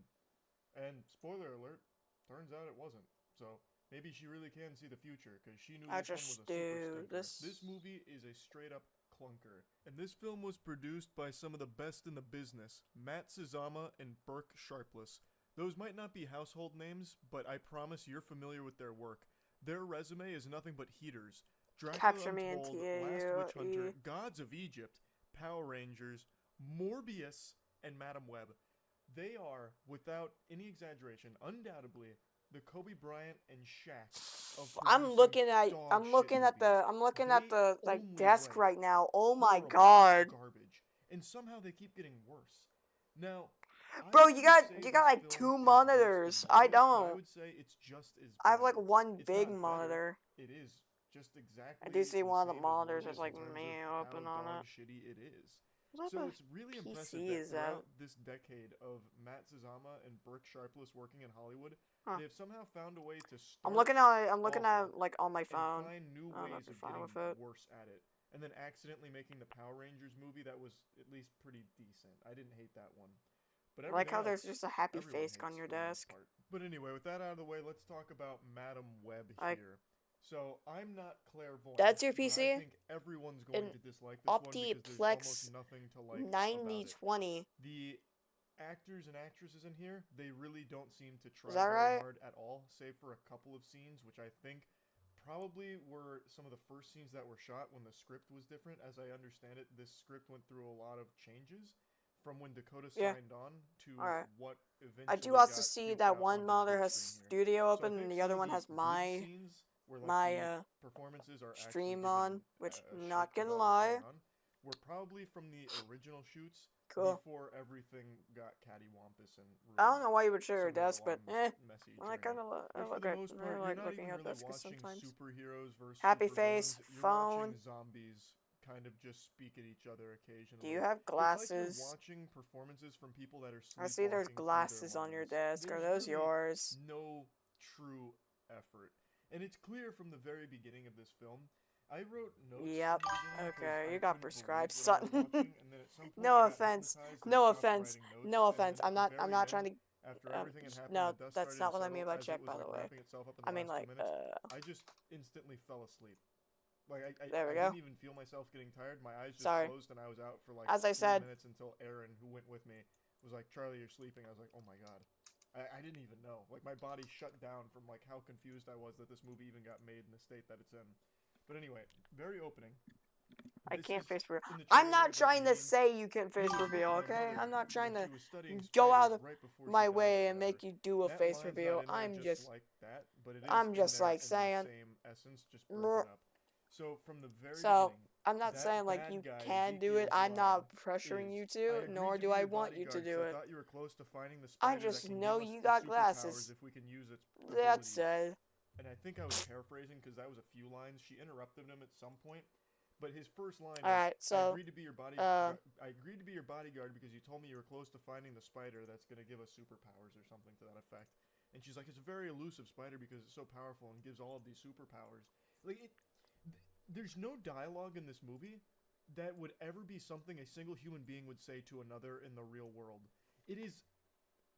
And spoiler alert, turns out it wasn't. So maybe she really can see the future because she knew I this one just was a super do stinker. this. This movie is a straight up clunker. And this film was produced by some of the best in the business, Matt Sazama and Burke Sharpless. Those might not be household names, but I promise you're familiar with their work. Their resume is nothing but heaters. Dracula Capture Me in Untold, Last Witch Hunter, TAUE. Gods of Egypt, Power Rangers, Morbius, and Madam Web. They are, without any exaggeration, undoubtedly the Kobe Bryant and Shaq of I'm producing looking at dog I'm shit looking at movies. the I'm looking They at the like only desk write right now. Oh my horrible god. garbage, and somehow they keep getting worse. Now, I Bro, wouldn't you got say like this 2 film is worse monitors. than I Morbius, but I don't. would say it's just as I have like bad. one It's big not better, monitor. It is just exactly. I do see the one of the same as monitors Morbius is like in terms me of open how on dog it. shitty it is. What So type it's really of impressive PC that is that? throughout this decade of Matt Sazama and Burke Sharpless working in Hollywood, Huh. they have somehow found a way to start I'm looking at awful like on my and phone. find new I don't know ways if you're of fine getting with it. worse at it, and then accidentally making the Power Rangers movie that was at least pretty decent. I didn't hate that one, but I like everything how there's else, just a happy everyone face on hates your for the most desk. part. But anyway, with that out of the way, let's talk about Madam Web I- here. So I'm not clairvoyant. That's your but I PC? think everyone's going An to dislike this one because there's almost Optiplex nothing to like about it. 9020. The actors and actresses in here, they really don't seem to try that very right? hard at all, save for a couple of scenes, which I think probably were some of the first scenes that were shot when the script was different. As I understand it, this script went through a lot of changes from when Dakota Yeah. signed on to Alright. what eventually I do also got see scooped that out one onto the monitor big has screen here. studio So I open and think the some other of one the has good my scenes where, like, my the performances are actually stream given on, which a not shake gonna about what's lie. going on, were probably from the original shoots Cool. before everything got cattywampus and I don't ruined know why you would share your somewhere desk, but along this eh. messy I journey. kind of But I for look the at most I part, like you're not looking even at really desks watching sometimes. superheroes versus Happy supervillains. face, You're phone. watching zombies kind of just speak at each other occasionally. Do you have It's like glasses? you're watching performances from people that are I see there's sleepwalking through their glasses on your lines. desk. Are There's those really yours? no true effort. And it's clear from the very beginning of this film. I wrote notes. Yep. from the beginning 'cause Okay, I you got couldn't prescribed believe what I was something. watching, and then at some point No I got offense. hypnotized and No stopped offense. writing notes, No and then offense. at I'm the not. very I'm not end, trying to. after everything had happened, No, the dust that's started not to what I mean settle by as check. it was, By like, the way, wrapping itself up in I the mean last 2 like. minutes, I just instantly fell asleep. Like I There we I go. didn't even feel myself getting tired. My eyes just Sorry. closed and I was out for like As I 3 said- minutes until Aaron, who went with me, was like, "Charlie, you're sleeping." I was like, "Oh my god." I didn't even know. Like my body shut down from like how confused I was that this movie even got made in the state that it's in. But anyway, very opening. I This can't is face reveal. in the I'm trailer not that trying to made say you can face me reveal, my okay? mother I'm not trying when to she was studying go out spiders of right before she my died or way and whatever. make you do a That face line's reveal. not in there I'm just like that, but it is I'm in just there like in the saying. same essence, just Mer- broken up. So from the very So beginning, I'm not that saying like bad you guy, can do it. Ezekiel I'm not Zahn, pressuring you is, to, agreed nor to do be I your want you to bodyguard 'cause do I it. thought you were close to finding the I spider just that can know give us you the got superpowers glasses. if we can use its That abilities. said, And I think I was paraphrasing because that was a few lines. She interrupted him at some point, but his first line Alright, was, so, I agreed to be your bodyguard because you told me you were close to finding the spider that's going to give us superpowers or something to that effect. And she's like, it's a very elusive spider because it's so powerful and gives all of these superpowers. Like, there's no dialogue in this movie that would ever be something a single human being would say to another in the real world. It is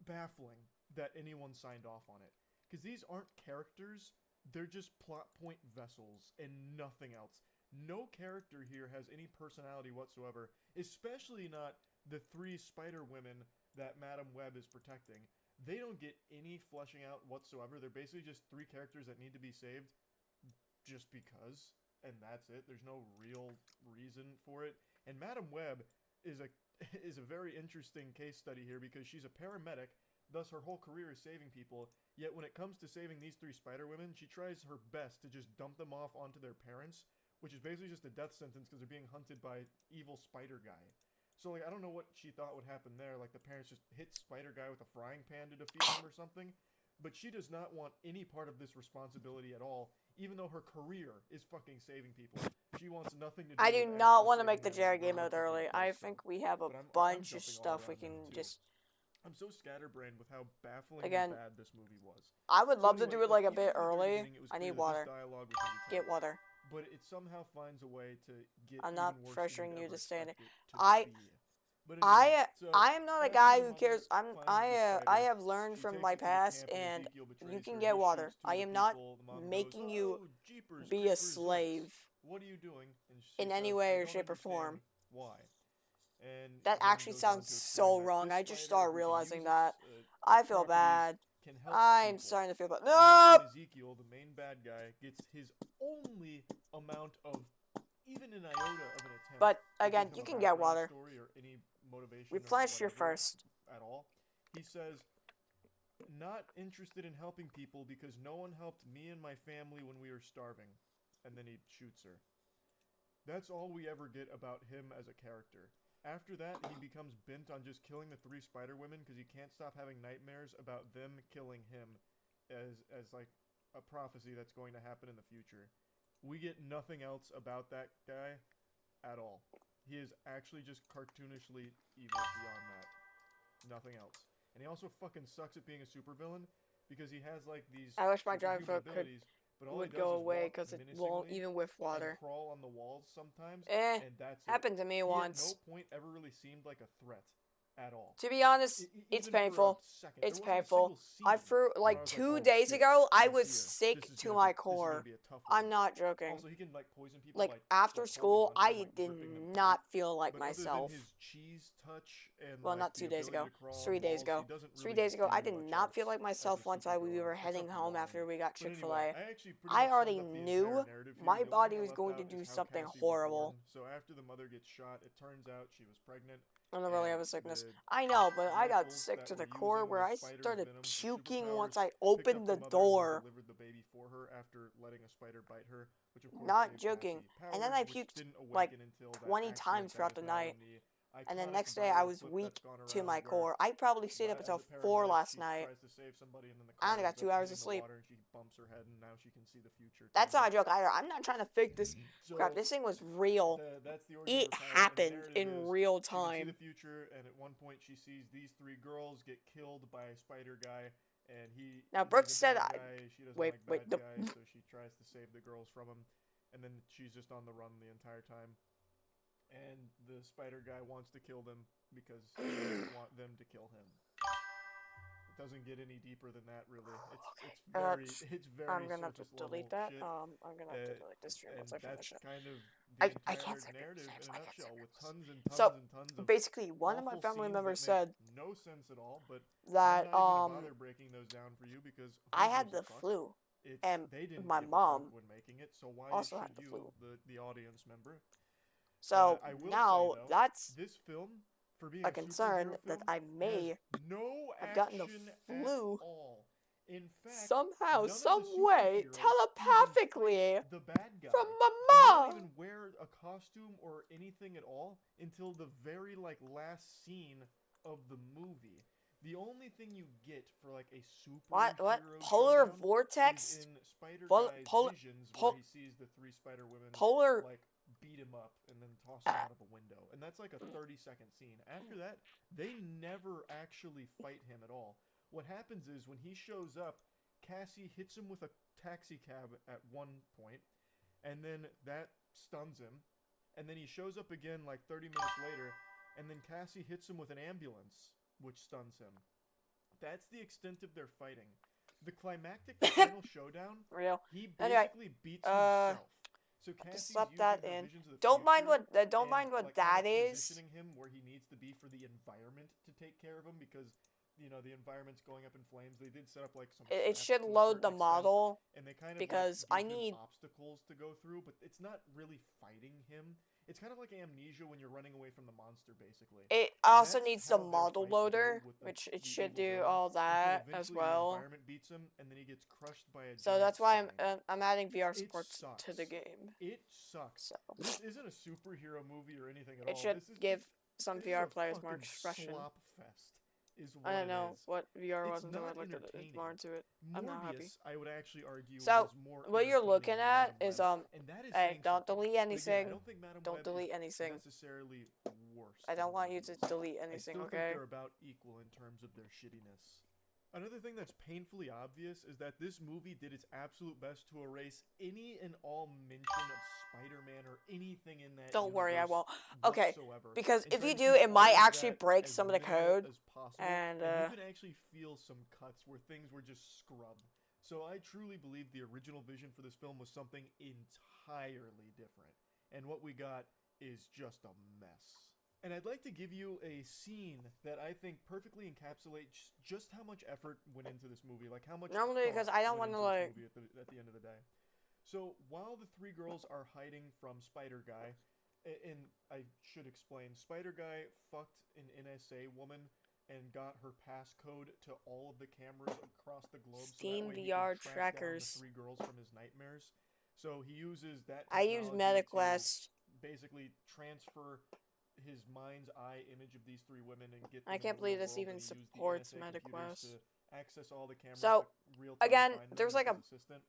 baffling that anyone signed off on it. Because these aren't characters, they're just plot point vessels and nothing else. No character here has any personality whatsoever, especially not the 3 spider women that Madam Web is protecting. They don't get any fleshing out whatsoever. They're basically just 3 characters that need to be saved just because, and that's it. There's no real reason for it. And Madam Web is a very interesting case study here because she's a paramedic Thus, her whole career is saving people. Yet when it comes to saving these 3 Spider-Women, she tries her best to just dump them off onto their parents, which is basically just a death sentence because they're being hunted by evil Spider Guy. So, like, I don't know what she thought would happen there. Like, the parents just hit Spider Guy with a frying pan to defeat him or something. But she does not want any part of this responsibility at all, even though her career is fucking saving people. She wants nothing to do I do with not actually want to make saving the them Jerry and game mode relatively early. close I to think them. we have a But I'm bunch of jumping all stuff we around can them, too. just... I'm so scatterbrained with how baffling Again, and bad this movie was. I would So love to anyway, do it like a even bit from the very early. beginning, it was I clear need that this water. dialogue was gonna be Get terrible. water. But it somehow finds a way to get I'm even not worse pressuring than you you'd to ever stay in it. expect it to be. But anyway, so I am not a after guy the who mother cares. finds the I spider, have learned she from takes my it to the past, camp and Ezekiel betrays you can her. get He water. shoots 2 I of am the not people. The mom making goes, you "Oh, jeepers, be a creepers, slave yikes. What are you doing?" And she in any says, way "I or don't shape or understand form. why." And That then actually goes on sounds to so explain that wrong. this I just spider, started who she realizing uses, that. I feel properties, bad. can help I'm people. starting to feel bad. And that's Nope! when Ezekiel, the main bad guy, gets his only amount of even an iota of an attempt. But, to again, give you him can a get background water. story or any motivation or Replenish your whatever first. at all. He says, "Not interested in helping people because no one helped me and my family when we were starving." And then he shoots her. That's all we ever get about him as a character. After that, he becomes bent on just killing the 3 Spider-Women because he can't stop having nightmares about them killing him as like a prophecy that's going to happen in the future. We get nothing else about that guy at all. He is actually just cartoonishly evil beyond that. Nothing else. And he also fucking sucks at being a supervillain because he has like these I wish my superhuman drive could abilities, but all would he does go is away walk because it won't menacingly even with and water. crawl on the walls sometimes, Eh, and that's it. happened to me He once. at no point ever really seemed like a threat at all. To be honest, it's Even for a painful. second. It's There wasn't a painful. single I scene threw where like I was 2 "Oh, days shit, ago. I I was see her. sick This is to gonna my be- this is gonna core. be a tough I'm one." not joking. Also, he can like poison people Like by after like, school, holding onto them, I like, did gripping them not tight. feel like But myself. other than his cheese touch and Well, like, not the 2 days ability ago. to crawl on 3 days walls, ago. he doesn't 3 really days ago, I do did much not feel else like as a myself once we supervillain, were except heading for home lying. after we got But anyway, Chick-fil-A. I actually pretty I much already summed up the knew entire narrative here. my The only body thing I was left going out to is do how something Cassie was horrible. born. So after the mother gets shot, it turns out she was pregnant. I'm not really and have a sickness. the I know, but I got miracles sick that to the were core using where the I spider's started venom for puking superpowers once I picked up opened the mother and then door. delivered the baby for her after letting a spider bite her, which of course Not gave joking. Cassie And then powers, I which puked didn't like awaken until that 20 accident times that throughout is the now night. in the And then iconic next day I viral was clip weak that's gone to around my where core. I probably stayed up as until a 4 paramedic, last she night. tries to save somebody and then the I car only got ends 2 up hours hitting of the sleep. water and she bumps her head and now she can see the future. That's not a kinda. joke either. I'm not trying to fake this crap. So, This thing was real. that's the origin It of her power, and the happened narrative in is real she can see time. the future, and at one point she sees these 3 girls get killed by a spider guy, and Now, he's Brooke a said bad I- guy, she doesn't wait, like wait, bad the- guys, so she tries to save the girls from him, and then she's just on the run the entire time. And the spider guy wants to kill them because he doesn't want them to kill him. It doesn't get any deeper than that, really. It's very I'm gonna have to surface level delete that. shit. I'm gonna have to delete this stream And once I finish that's it. kind of I the can't entire say narrative names, in I a can't say nutshell, with names. tons and tons So, and tons of basically, one of my awful family scenes members that make said no sense at all, but that I'm not even gonna bother breaking those down for you because I who had gives a the fuck? flu, It's, and they didn't my give a mom fuck when making it, so why also should had the you, flu. the audience member? So I will now say, though, that's this film, for being a concern superhero that film, I may has no have gotten the action flu at all. In fact, somehow, none of some the way, superheroes telepathically even fight the bad guy. from They my don't mom. even wear a costume or anything at all until the very last scene of the movie. The only thing you get for like a superhero What? Polar showdown vortex? is in Spider Pol- Guy's pol- visions pol- where he sees the 3 Spider Women Polar- like beat him up and then toss him out of a window, and that's like a 30-second scene. After that, they never actually fight him at all. What happens is when he shows up, Cassie hits him with a taxi cab at one point, and then that stuns him, and then he shows up again like 30 minutes later, and then Cassie hits him with an ambulance, which stuns him. That's the extent of their fighting. The climactic final showdown, Real. he Anyway, basically beats himself. So I Cassie's just slept using that her in. visions of the Don't mind future what. Don't and, mind what like, that kind of is. positioning him where he needs to be for the environment to take care of him because the environment's going up in flames. They did set up like some. It traps should to a load certain the extent, model and they kind of because like, I give him need. obstacles to go through, but it's not really fighting him. It's kind of like Amnesia when you're running away from the monster, basically. It also That's needs the how their model fights go loader, with which it the should evil do villain, all until that as eventually the well. environment beats him, and then he gets crushed by a So giant that's why sign. I'm adding VR It support to the sucks. game. It sucks. So This isn't a superhero movie or anything at it all. should This is give just, some this VR is a players more fucking expression. slop fest. Is what I don't it know is. what VR It's was until I not looked at it entertaining. more into it. I'm not happy. Morbius, I would actually argue, So was more what you're looking entertaining at than is Madam Web, and that is hey, saying don't something. delete But again, I anything. don't think Madam Don't Web delete is anything. necessarily worse. I than don't want you to Morbius. delete I anything, still think okay? they're about equal in terms of their shittiness. Another thing that's painfully obvious is that this movie did its absolute best to erase any and all mention of Spider-Man or anything in that Don't worry, I universe won't. Okay, whatsoever, because and if tried you to do, keep it might all of actually that break as some of the minimal code. as possible, And you can actually feel some cuts where things were just scrubbed. So I truly believe the original vision for this film was something entirely different, and what we got is just a mess. And I'd like to give you a scene that I think perfectly encapsulates just how much effort went into this movie, like how much. Normally, because thought I don't went want to into this movie at the end of the day. So while the three girls are hiding from Spider Guy, and I should explain, Spider Guy fucked an NSA woman and got her passcode to all of the cameras across the globe. Steam so that way VR he could track down trackers. the three girls from his nightmares. So he uses that. I use technology to MetaQuest. basically transfer his mind's eye image of these three women and get. I them can't in the believe real this world, even and he used the supports NSA computers MetaQuest. to access all the cameras. So, to real-time again, find them there's with like his assistant.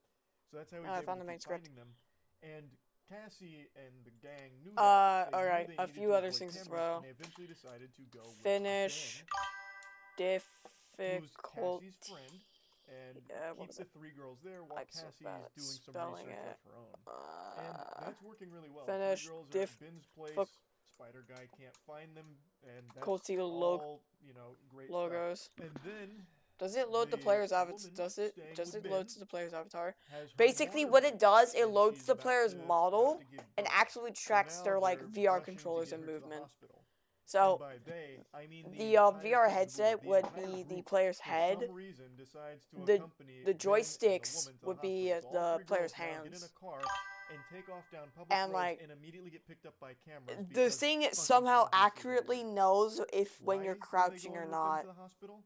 So that's how he's I able found to the main keep script. finding them. And Cassie and the gang knew that. They knew alright, they a needed few to other avoid things as cameras, well. And they eventually decided to go with Finish Ben, who's difficult. Cassie's friend, and what keep was the three girls there while I'm so Cassie bad is at doing some spelling research it. of her own. And that's working really well. Finish Three girls are at Ben's place. difficult. Spider Guy can't find them, and that's Culty all, you know, great logos. stuff. And then Does it load the the player's avatar? woman Does it? staying Does with it load Ben to the player's avatar? has her Basically, water what it break, does, it and loads she's the about player's to model have to give and birth. actually So tracks now their like they're VR rushing to controllers get and her to the movement. hospital. So And by they, I mean the entire VR people, headset the would entire be the group, player's for head. some reason, decides to The accompany the Ben and the joysticks woman to the would be hospital. So all the three player's girls now get in hands. a car and take off down public And, roads like, and immediately get picked up by cameras. The because thing fucking somehow obviously accurately knows if when why you're were they crouching going or with them not. to the hospital?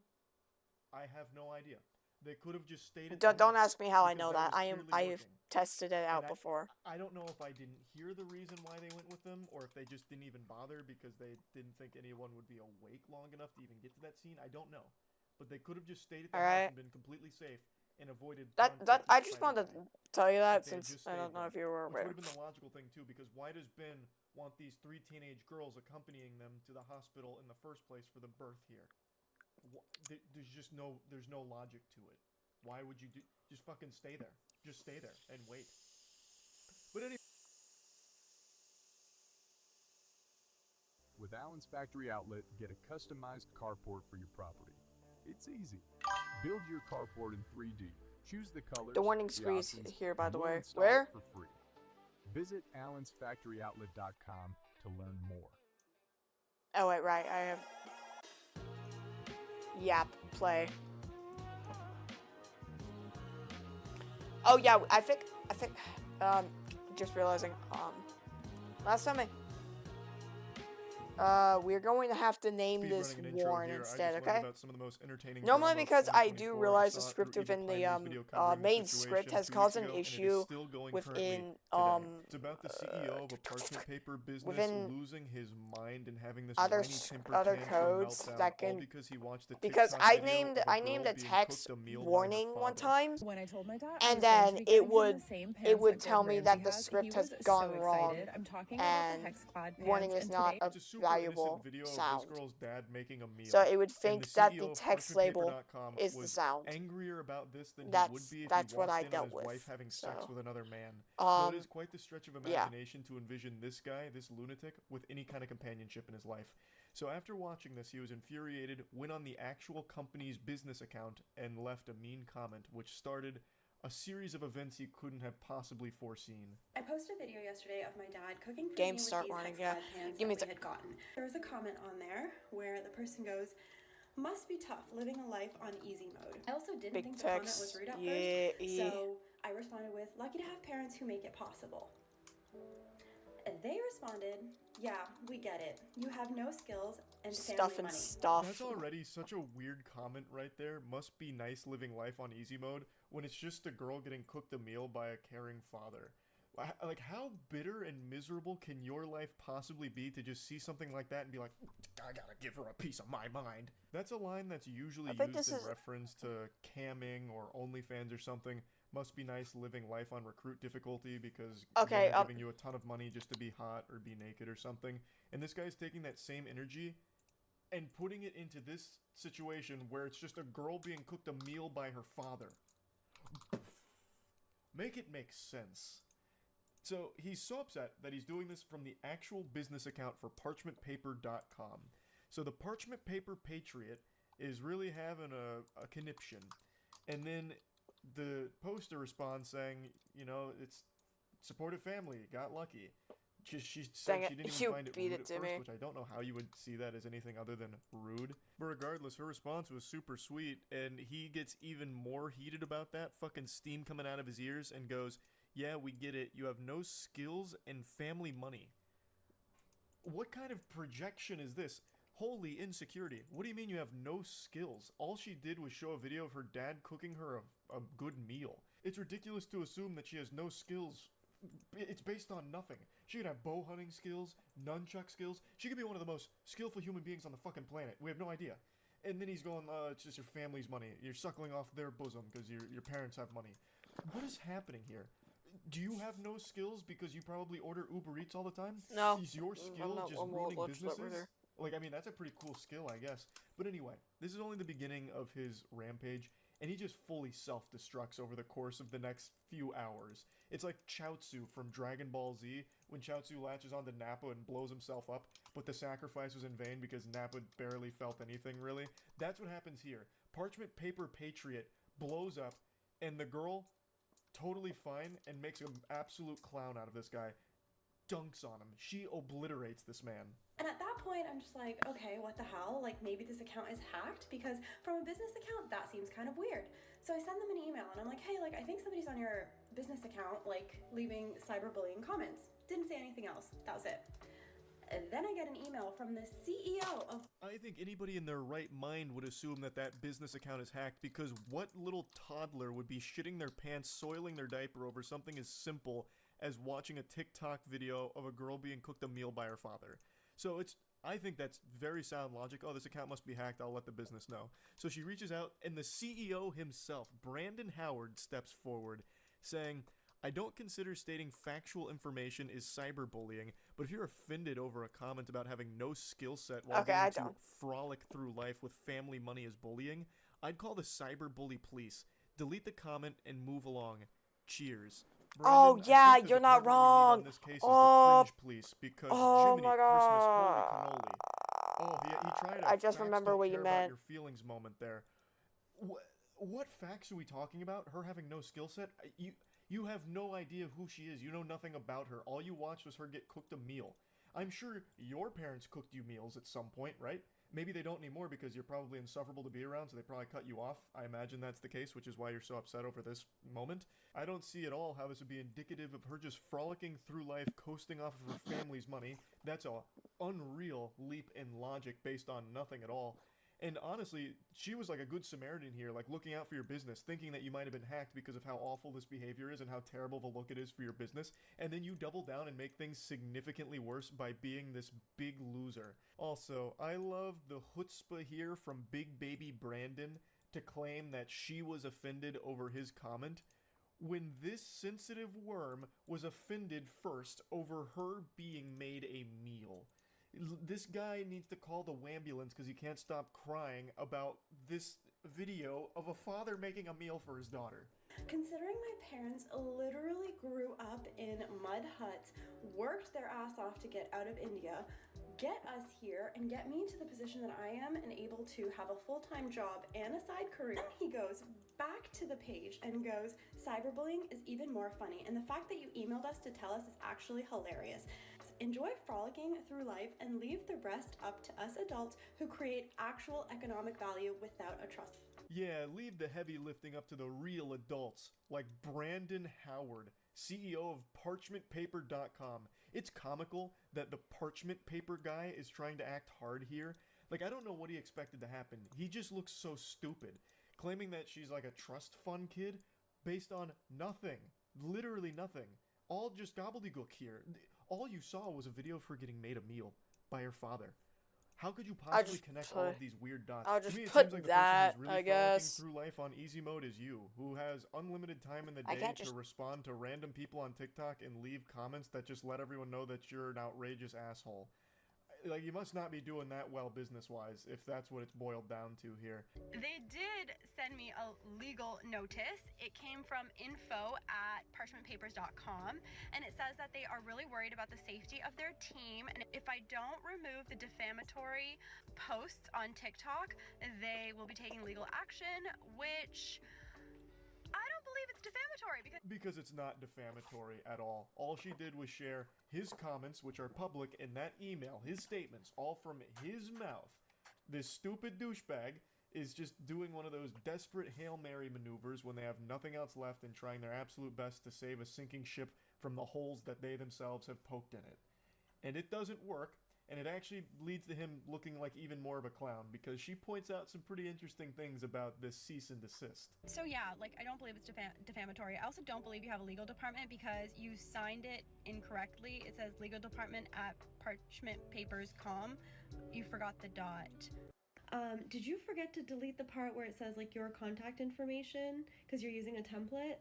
I have no idea. They could have just stayed at Don't the ask me how I because know that that. was clearly I've working. tested it out And before. I don't know if I didn't hear the reason why they went with them, or if they just didn't even bother because they didn't think anyone would be awake long enough to even get to that scene. I don't know, but they could have just stayed at the house and been completely safe and avoided. That conflict I with just wanted Spider-Man. to tell you that If they had since just I don't stayed know there. if you were Which aware. would have been the logical thing too, because why does Ben want these three teenage girls accompanying them to the hospital in the first place for the birth here? There's no logic to it. Why would you just fucking stay there? Just stay there and wait. But anyway. With Allen's Factory Outlet, get a customized carport for your property. It's easy. Build your carport in 3D. Choose the colors. The warning screen is options, here, by and the we'll way. install Where? it for free. Visit allensfactoryoutlet.com to learn more. Oh wait, right. I have. Yap. Play. Oh yeah, I think. Just realizing. Last time we're going to have to name this Warren instead, okay? Normally, because I do realize the script within the main script has caused an issue within It's about the CEO of a parchment paper business within losing his mind and having this other whiny temper other tantrum codes meltdown, that all can because he watched a because TikTok I video named of a I girl named a being text cooked a meal by her warning one father. time, When I told my dad, and then it would tell me that the he script was has gone so wrong, excited. I'm talking about and the Hexclad warning pans, is and not today- a It's a super innocent valuable video sound. of this girl's dad making a meal. So it would And think the that CEO the of text label parchmentpaper.com is the was sound. angrier about this than he That's would be if that's he what walked I in on dealt his with. wife having sex So, with another man. So it is quite the stretch of yeah. imagination to envision this guy, this lunatic, with any kind of companionship in his life. So after watching this, he was infuriated, went on the actual company's business account, and left a mean comment, which started a series of events he couldn't have possibly foreseen. I posted a video yesterday of my dad cooking for Games me with start these running, Hexclad yeah. pans Give me that we had gotten. There was a comment on there where the person goes, "Must be tough living a life on easy mode." I also didn't Big think the comment text. was rude at Yeah, first, so I responded with, "Lucky to have parents who make it possible." And they responded, yeah, we get it. You have no skills and Stuff family and money. stuff. That's already such a weird comment right there. Must be nice living life on easy mode when it's just a girl getting cooked a meal by a caring father. Like, how bitter and miserable can your life possibly be to just see something like that and be like, I gotta give her a piece of my mind? That's a line that's usually used in reference to camming or OnlyFans or something. Must be nice living life on recruit difficulty because they're giving you a ton of money just to be hot or be naked or something. And this guy's taking that same energy and putting it into this situation where it's just a girl being cooked a meal by her father. Make it make sense. So he's so upset that he's doing this from the actual business account for parchmentpaper.com. So the Parchment Paper Patriot is really having a conniption. And then the poster responds saying, you know, it's supportive family, got lucky. She said she didn't even find it rude at first, which I don't know how you would see that as anything other than rude. But regardless, her response was super sweet, and he gets even more heated about that, fucking steam coming out of his ears, and goes, yeah, we get it. You have no skills and family money. What kind of projection is this? Holy insecurity. What do you mean you have no skills? All she did was show a video of her dad cooking her a good meal. It's ridiculous to assume that she has no skills. It's based on nothing. She could have bow hunting skills, nunchuck skills. She could be one of the most skillful human beings on the fucking planet. We have no idea. And then he's going, it's just your family's money. You're suckling off their bosom because your parents have money. What is happening here? Do you have no skills because you probably order Uber Eats all the time? No. Is your skill just ruining businesses? Like, I mean, that's a pretty cool skill, I guess. But anyway, this is only the beginning of his rampage, and he just fully self-destructs over the course of the next few hours. It's like Chaozu from Dragon Ball Z, when Chaozu latches onto Nappa and blows himself up, but the sacrifice was in vain because Nappa barely felt anything, really. That's what happens here. Parchment Paper Patriot blows up, and the girl, totally fine, and makes an absolute clown out of this guy. Dunks on him. She obliterates this man. And at that point, I'm just like, okay, what the hell? Like, maybe this account is hacked, because from a business account, that seems kind of weird. So I send them an email, and I'm like, hey, like, I think somebody's on your business account, like, leaving cyberbullying comments. Didn't say anything else. That was it. And then I get an email from the CEO of... I think anybody in their right mind would assume that that business account is hacked, because what little toddler would be shitting their pants, soiling their diaper over something as simple as watching a TikTok video of a girl being cooked a meal by her father? So I think that's very sound logic. Oh, this account must be hacked. I'll let the business know. So she reaches out, and the CEO himself, Brandon Howard, steps forward, saying, I don't consider stating factual information is cyberbullying, but if you're offended over a comment about having no skill set while getting to frolic through life with family money as bullying, I'd call the cyberbully police. Delete the comment and move along. Cheers. Brandon, yeah, you're not wrong. In this case is the cringe police, because Jiminy my God. Christmas, holy cannoli. Oh, he tried a I just facts remember don't what you care meant. about your feelings moment there. What facts are we talking about? Her having no skill set? You have no idea who she is. You know nothing about her. All you watched was her get cooked a meal. I'm sure your parents cooked you meals at some point, right? Maybe they don't anymore because you're probably insufferable to be around, so they probably cut you off. I imagine that's the case, which is why you're so upset over this moment. I don't see at all how this would be indicative of her just frolicking through life, coasting off of her family's money. That's a unreal leap in logic based on nothing at all. And honestly, she was like a good Samaritan here, like looking out for your business, thinking that you might have been hacked because of how awful this behavior is and how terrible the look it is for your business, and then you double down and make things significantly worse by being this big loser. Also, I love the chutzpah here from Big Baby Brandon to claim that she was offended over his comment, when this sensitive worm was offended first over her being made a meal. This guy needs to call the wambulance because he can't stop crying about this video of a father making a meal for his daughter. Considering my parents literally grew up in mud huts, worked their ass off to get out of India, get us here, and get me to the position that I am and able to have a full-time job and a side career. Then he goes back to the page and goes, cyberbullying is even more funny, and the fact that you emailed us to tell us is actually hilarious. Enjoy frolicking through life and leave the rest up to us adults who create actual economic value without a trust. Yeah, leave the heavy lifting up to the real adults, like Brandon Howard, CEO of parchmentpaper.com. It's comical that the parchment paper guy is trying to act hard here. Like, I don't know what he expected to happen. He just looks so stupid. Claiming that she's like a trust fund kid based on nothing. Literally nothing. All just gobbledygook here. All you saw was a video of her getting made a meal by her father. How could you possibly connect all of these weird dots? I'll To just me, it put seems like the that, person who's really I guess. frolicking through life on easy mode is you, who has unlimited time in the I day can't to just- respond to random people on TikTok and leave comments that just let everyone know that you're an outrageous asshole. Like, you must not be doing that well business-wise, if that's what it's boiled down to here. They did send me a legal notice. It came from info@parchmentpapers.com, and it says that they are really worried about the safety of their team, and if I don't remove the defamatory posts on TikTok, they will be taking legal action, which I don't believe it's defamatory Because it's not defamatory at all. All she did was share his comments, which are public, in that email, his statements, all from his mouth. This stupid douchebag is just doing one of those desperate Hail Mary maneuvers when they have nothing else left and trying their absolute best to save a sinking ship from the holes that they themselves have poked in it. And it doesn't work, and it actually leads to him looking like even more of a clown, because she points out some pretty interesting things about this cease and desist. So yeah, like, I don't believe it's defamatory. I also don't believe you have a legal department because you signed it incorrectly. It says legal department at parchmentpapers.com. You forgot the dot. Did you forget to delete the part where it says like your contact information because you're using a template?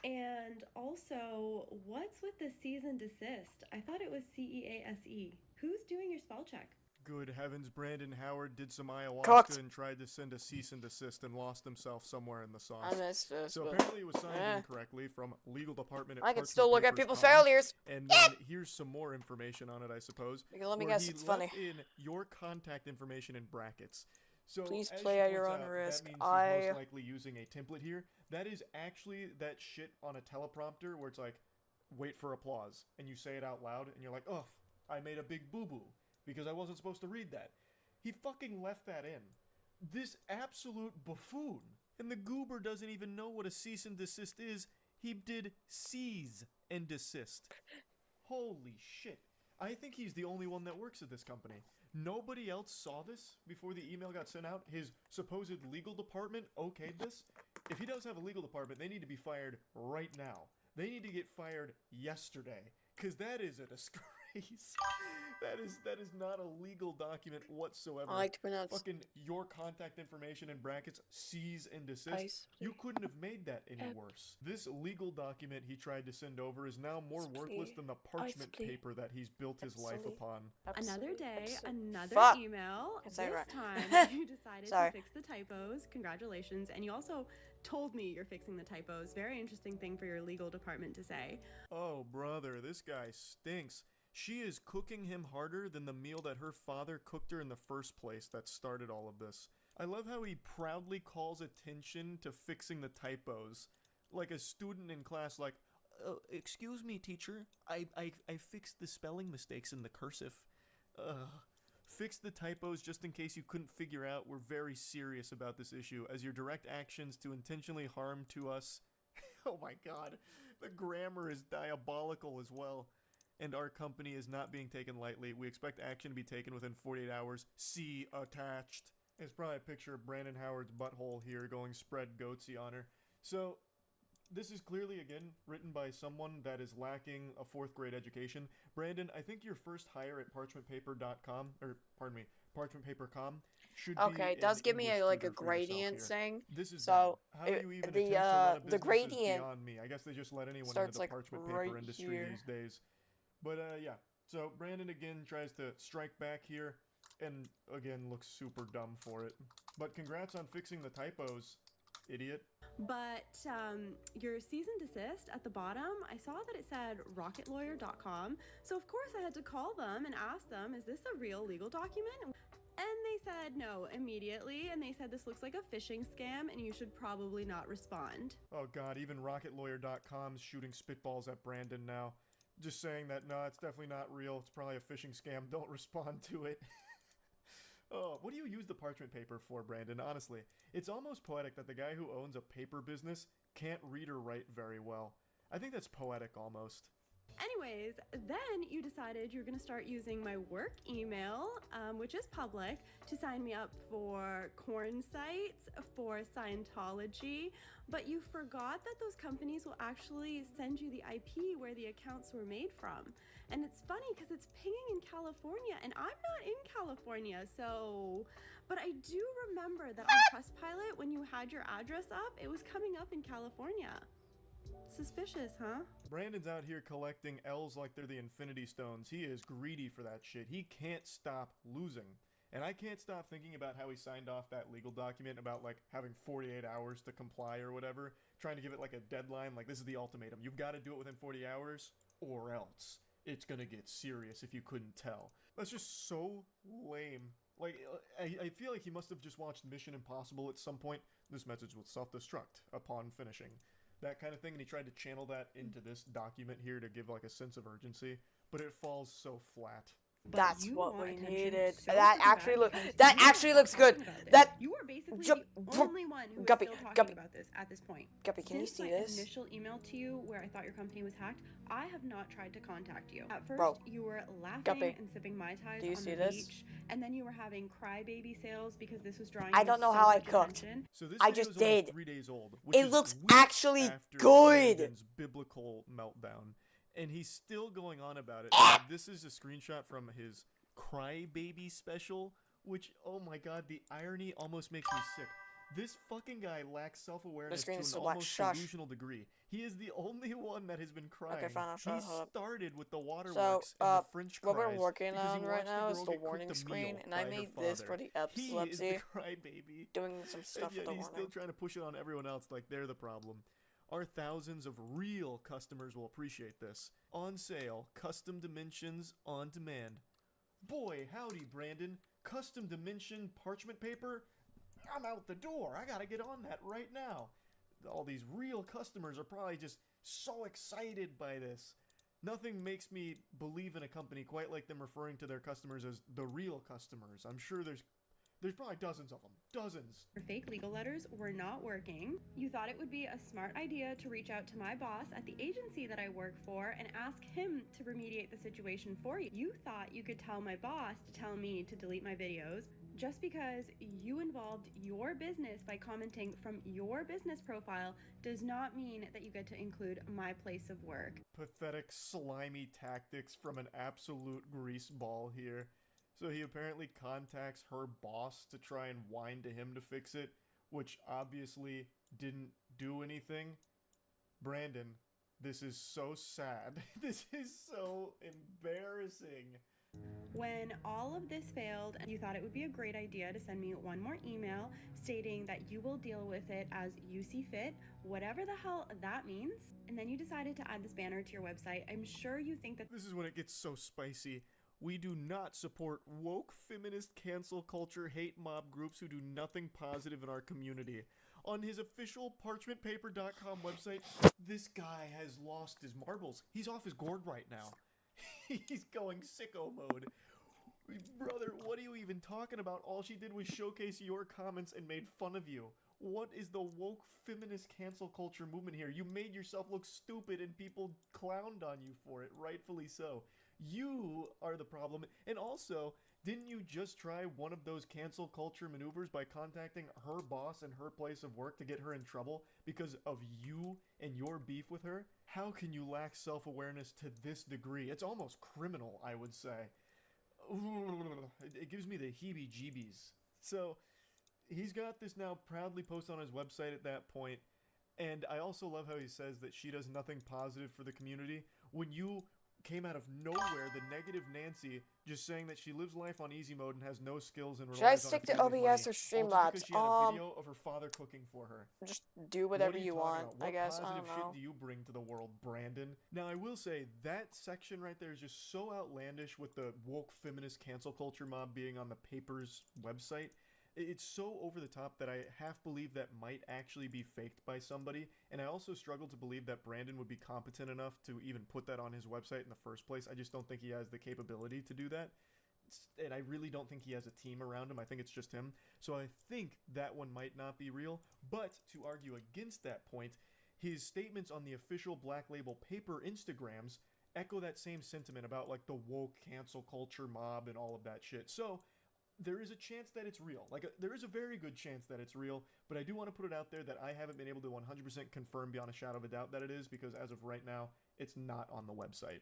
And also, what's with the cease and desist? I thought it was CEASE. Who's doing your spell check? Good heavens, Brandon Howard did some ayahuasca Cooked. and tried to send a cease and desist and lost himself somewhere in the sauce. I missed this, So but- apparently it was signed Eh. incorrectly from legal department at I can still look at people's parchmentpapers.com. failures. And then here's some more information on it, I suppose. Okay, let me where guess, he it's left funny. in your contact information in brackets. So Please as play she at your points own out, risk. That means I- he's most likely using a template here. That is actually that shit on a teleprompter where it's like, wait for applause, and you say it out loud, and you're like, ugh, I made a big boo-boo because I wasn't supposed to read that. He fucking left that in. This absolute buffoon. And the goober doesn't even know what a cease and desist is. He did seize and desist. Holy shit. I think he's the only one that works at this company. Nobody else saw this before the email got sent out. His supposed legal department okayed this. If he does have a legal department, they need to be fired right now. They need to get fired yesterday, because that is a disgrace. That is not a legal document whatsoever. I like to pronounce- fucking your contact information in brackets, cease and desist. Ice. You couldn't have made that any worse. This legal document he tried to send over is now more worthless than the parchment paper that he's built his life upon. Another day, another Fuck. email. Can't This say it right. time you decided Sorry. to fix the typos. Congratulations. And you also told me you're fixing the typos. Very interesting thing for your legal department to say. Oh, brother, this guy stinks. She is cooking him harder than the meal that her father cooked her in the first place that started all of this. I love how he proudly calls attention to fixing the typos. Like a student in class, like, excuse me, teacher, I fixed the spelling mistakes in the cursive. Fix the typos just in case you couldn't figure out we're very serious about this issue, as your direct actions to intentionally harm to us. Oh my god, the grammar is diabolical as well. And our company is not being taken lightly. We expect action to be taken within 48 hours. See attached. It's probably a picture of Brandon Howard's butthole here going spread goatsy on her. So, this is clearly, again, written by someone that is lacking a 4th grade education. Brandon, I think your first hire at parchmentpaper.com, or pardon me, parchmentpaper.com should be Okay, it does an give me English a, like a tutor for yourself gradient here. thing. This is so bad. How you even the attempt to run a business gradient is beyond me. I guess they just let anyone into starts, the like, parchment right paper industry here. these days. But yeah, so Brandon again tries to strike back here, and again looks super dumb for it. But congrats on fixing the typos, idiot. But your cease and desist at the bottom, I saw that it said rocketlawyer.com. So of course I had to call them and ask them, is this a real legal document? And they said no immediately, and they said this looks like a phishing scam and you should probably not respond. Oh god, even rocketlawyer.com's shooting spitballs at Brandon now. Just saying that, no, it's definitely not real. It's probably a phishing scam. Don't respond to it. Oh, what do you use the parchment paper for, Brandon? Honestly, it's almost poetic that the guy who owns a paper business can't read or write very well. I think that's poetic almost. Anyways, then you decided you're going to start using my work email, which is public, to sign me up for corn sites, for Scientology, but you forgot that those companies will actually send you the IP where the accounts were made from. And it's funny because it's pinging in California, and I'm not in California, so... But I do remember that on Trustpilot, when you had your address up, it was coming up in California. Suspicious, huh? Brandon's out here collecting L's like they're the Infinity Stones. He is greedy for that shit. He can't stop losing. And I can't stop thinking about how he signed off that legal document about, like, having 48 hours to comply or whatever. Trying to give it, like, a deadline. Like, this is the ultimatum. You've got to do it within 40 hours or else. It's gonna get serious if you couldn't tell. That's just so lame. Like, I feel like he must have just watched Mission Impossible at some point. This message will self-destruct upon finishing. That kind of thing, and he tried to channel that into this document here to give, like, a sense of urgency, but it falls so flat. That's what we needed. That actually looks good. That you are basically the only one who is Guppy, still talking Guppy. about this at this point. Guppy, can you Since see my this? initial email to you where I thought your company was hacked, I have not tried to contact you. At first, Bro. you were laughing Guppy. and sipping Mai Tais Do you on see the this? beach, and then you were having crybaby sales because this was drawing I you don't know so how I much cooked. attention. So this I video just is only did. 3 days old, which It is looks weeks actually after good. Brandon's biblical meltdown, and he's still going on about it. And this is a screenshot from his Crybaby special, which, oh my god, the irony almost makes me sick. This fucking guy lacks self-awareness to screen an is still black. almost Shush. delusional degree. He is the only one that has been crying. Okay, fine, I'll shut He up. started with the So, waterworks and the French what we're cries working because he on right watched the now is girl the get cooked warning a screen, meal and I by her made this father. for the He is the epilepsy. crybaby. Doing some stuff And yet with the he's warning. still trying to push it on everyone else like they're the problem. Our thousands of real customers will appreciate this. On sale, custom dimensions on demand. Boy, howdy, Brandon. Custom dimension parchment paper? I'm out the door. I gotta get on that right now. All these real customers are probably just so excited by this. Nothing makes me believe in a company quite like them referring to their customers as the real customers. I'm sure there's probably dozens of them. Dozens. Your fake legal letters were not working. You thought it would be a smart idea to reach out to my boss at the agency that I work for and ask him to remediate the situation for you. You thought you could tell my boss to tell me to delete my videos. Just because you involved your business by commenting from your business profile does not mean that you get to include my place of work. Pathetic, slimy tactics from an absolute greaseball here. So he apparently contacts her boss to try and whine to him to fix it, which obviously didn't do anything. Brandon, this is so sad. This is so embarrassing. When all of this failed, you thought it would be a great idea to send me one more email stating that you will deal with it as you see fit, whatever the hell that means. And then you decided to add this banner to your website. I'm sure you think that This is when it gets so spicy. We do not support woke, feminist, cancel culture, hate mob groups who do nothing positive in our community. On his official parchmentpaper.com website, this guy has lost his marbles. He's off his gourd right now. He's going sicko mode. Brother, what are you even talking about? All she did was showcase your comments and made fun of you. What is the woke feminist cancel culture movement here? You made yourself look stupid and people clowned on you for it, rightfully so. You are the problem. And also, didn't you just try one of those cancel culture maneuvers by contacting her boss and her place of work to get her in trouble because of you and your beef with her? How can you lack self-awareness to this degree? It's almost criminal, I would say. It gives me the heebie-jeebies. So, he's got this now proudly posted on his website at that point, and I also love how he says that she does nothing positive for the community. When you came out of nowhere, the negative Nancy, just saying that she lives life on easy mode and has no skills and relies Should I on stick her to family's OBS money, or Streamlabs? all just because she had a video of her father cooking for her. Just do whatever What are you talking want, about? I What guess. I positive don't know. shit do you bring to the world, Brandon? Now, I will say, that section right there is just so outlandish with the woke feminist cancel culture mob being on the paper's website. It's so over the top that I half believe that might actually be faked by somebody, and I also struggle to believe that Brandon would be competent enough to even put that on his website in the first place. I just don't think he has the capability to do that, and I really don't think he has a team around him. I think it's just him. So I think that one might not be real, but to argue against that point, his statements on the official Black Label Paper Instagrams echo that same sentiment about like the woke cancel culture mob and all of that shit. So there is a chance that it's real. Like there is a very good chance that it's real, but I do want to put it out there that I haven't been able to 100% confirm beyond a shadow of a doubt that it is, because as of right now, it's not on the website.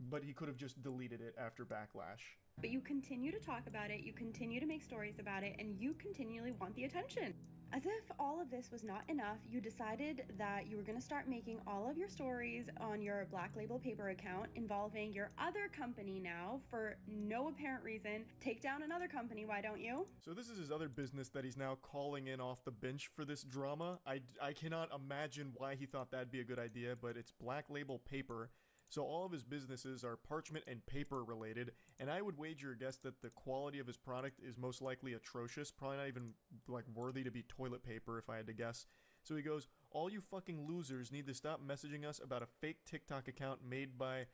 But he could have just deleted it after backlash. But you continue to talk about it, you continue to make stories about it, and you continually want the attention. As if all of this was not enough, you decided that you were going to start making all of your stories on your Black Label Paper account involving your other company now for no apparent reason. Take down another company, why don't you? So this is his other business that he's now calling in off the bench for this drama. I cannot imagine why he thought that'd be a good idea, but it's Black Label Paper. So all of his businesses are parchment and paper related, and I would wager a guess that the quality of his product is most likely atrocious, probably not even like worthy to be toilet paper if I had to guess. So he goes, all you fucking losers need to stop messaging us about a fake TikTok account made by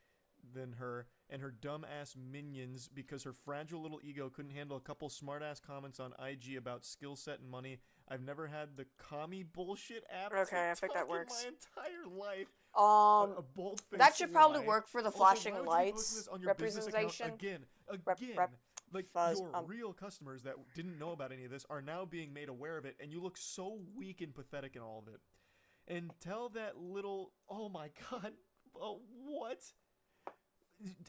her and her dumb-ass minions because her fragile little ego couldn't handle a couple smart-ass comments on IG about skill set and money. I've never had the commie bullshit app Okay, I think that works. my entire life. Um, bold-faced that should probably lie. work for the Also, flashing why would you be posting lights this on your business account representation. Again, like fuzz, your real customers that didn't know about any of this are now being made aware of it, and you look so weak and pathetic in all of it. And tell that little, oh my god, oh, what?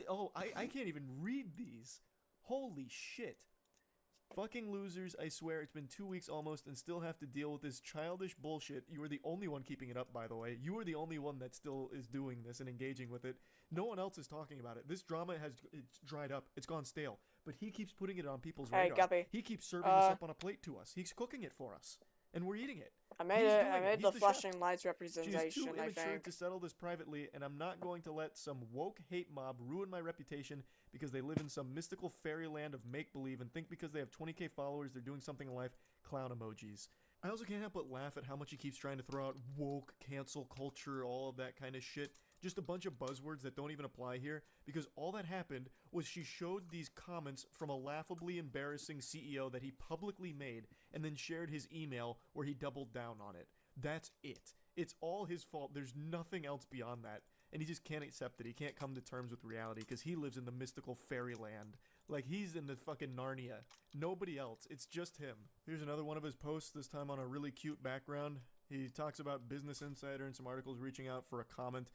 Oh, I can't even read these. Holy shit. Fucking losers, I swear, it's been 2 weeks almost and still have to deal with this childish bullshit. You are the only one keeping it up, by the way. You are the only one that still is doing this and engaging with it. No one else is talking about it. This drama it's dried up. It's gone stale. But he keeps putting it on people's radar. Guppy. He keeps serving this up on a plate to us. He's cooking it for us. And we're eating it. I made He's it. doing I made He's the chef. flashing lights She representation, is too I immature think. to settle this privately, and I'm not going to let some woke hate mob ruin my reputation because they live in some mystical fairyland of make-believe and think because they have 20k followers they're doing something in life. Clown emojis. I also can't help but laugh at how much he keeps trying to throw out woke, cancel culture, all of that kind of shit. Just a bunch of buzzwords that don't even apply here, because all that happened was she showed these comments from a laughably embarrassing CEO that he publicly made and then shared his email where he doubled down on it. That's it. It's all his fault. There's nothing else beyond that. And he just can't accept it. He can't come to terms with reality because he lives in the mystical fairyland. Like, he's in the fucking Narnia. Nobody else. It's just him. Here's another one of his posts, this time on a really cute background. He talks about Business Insider and some articles reaching out for a comment.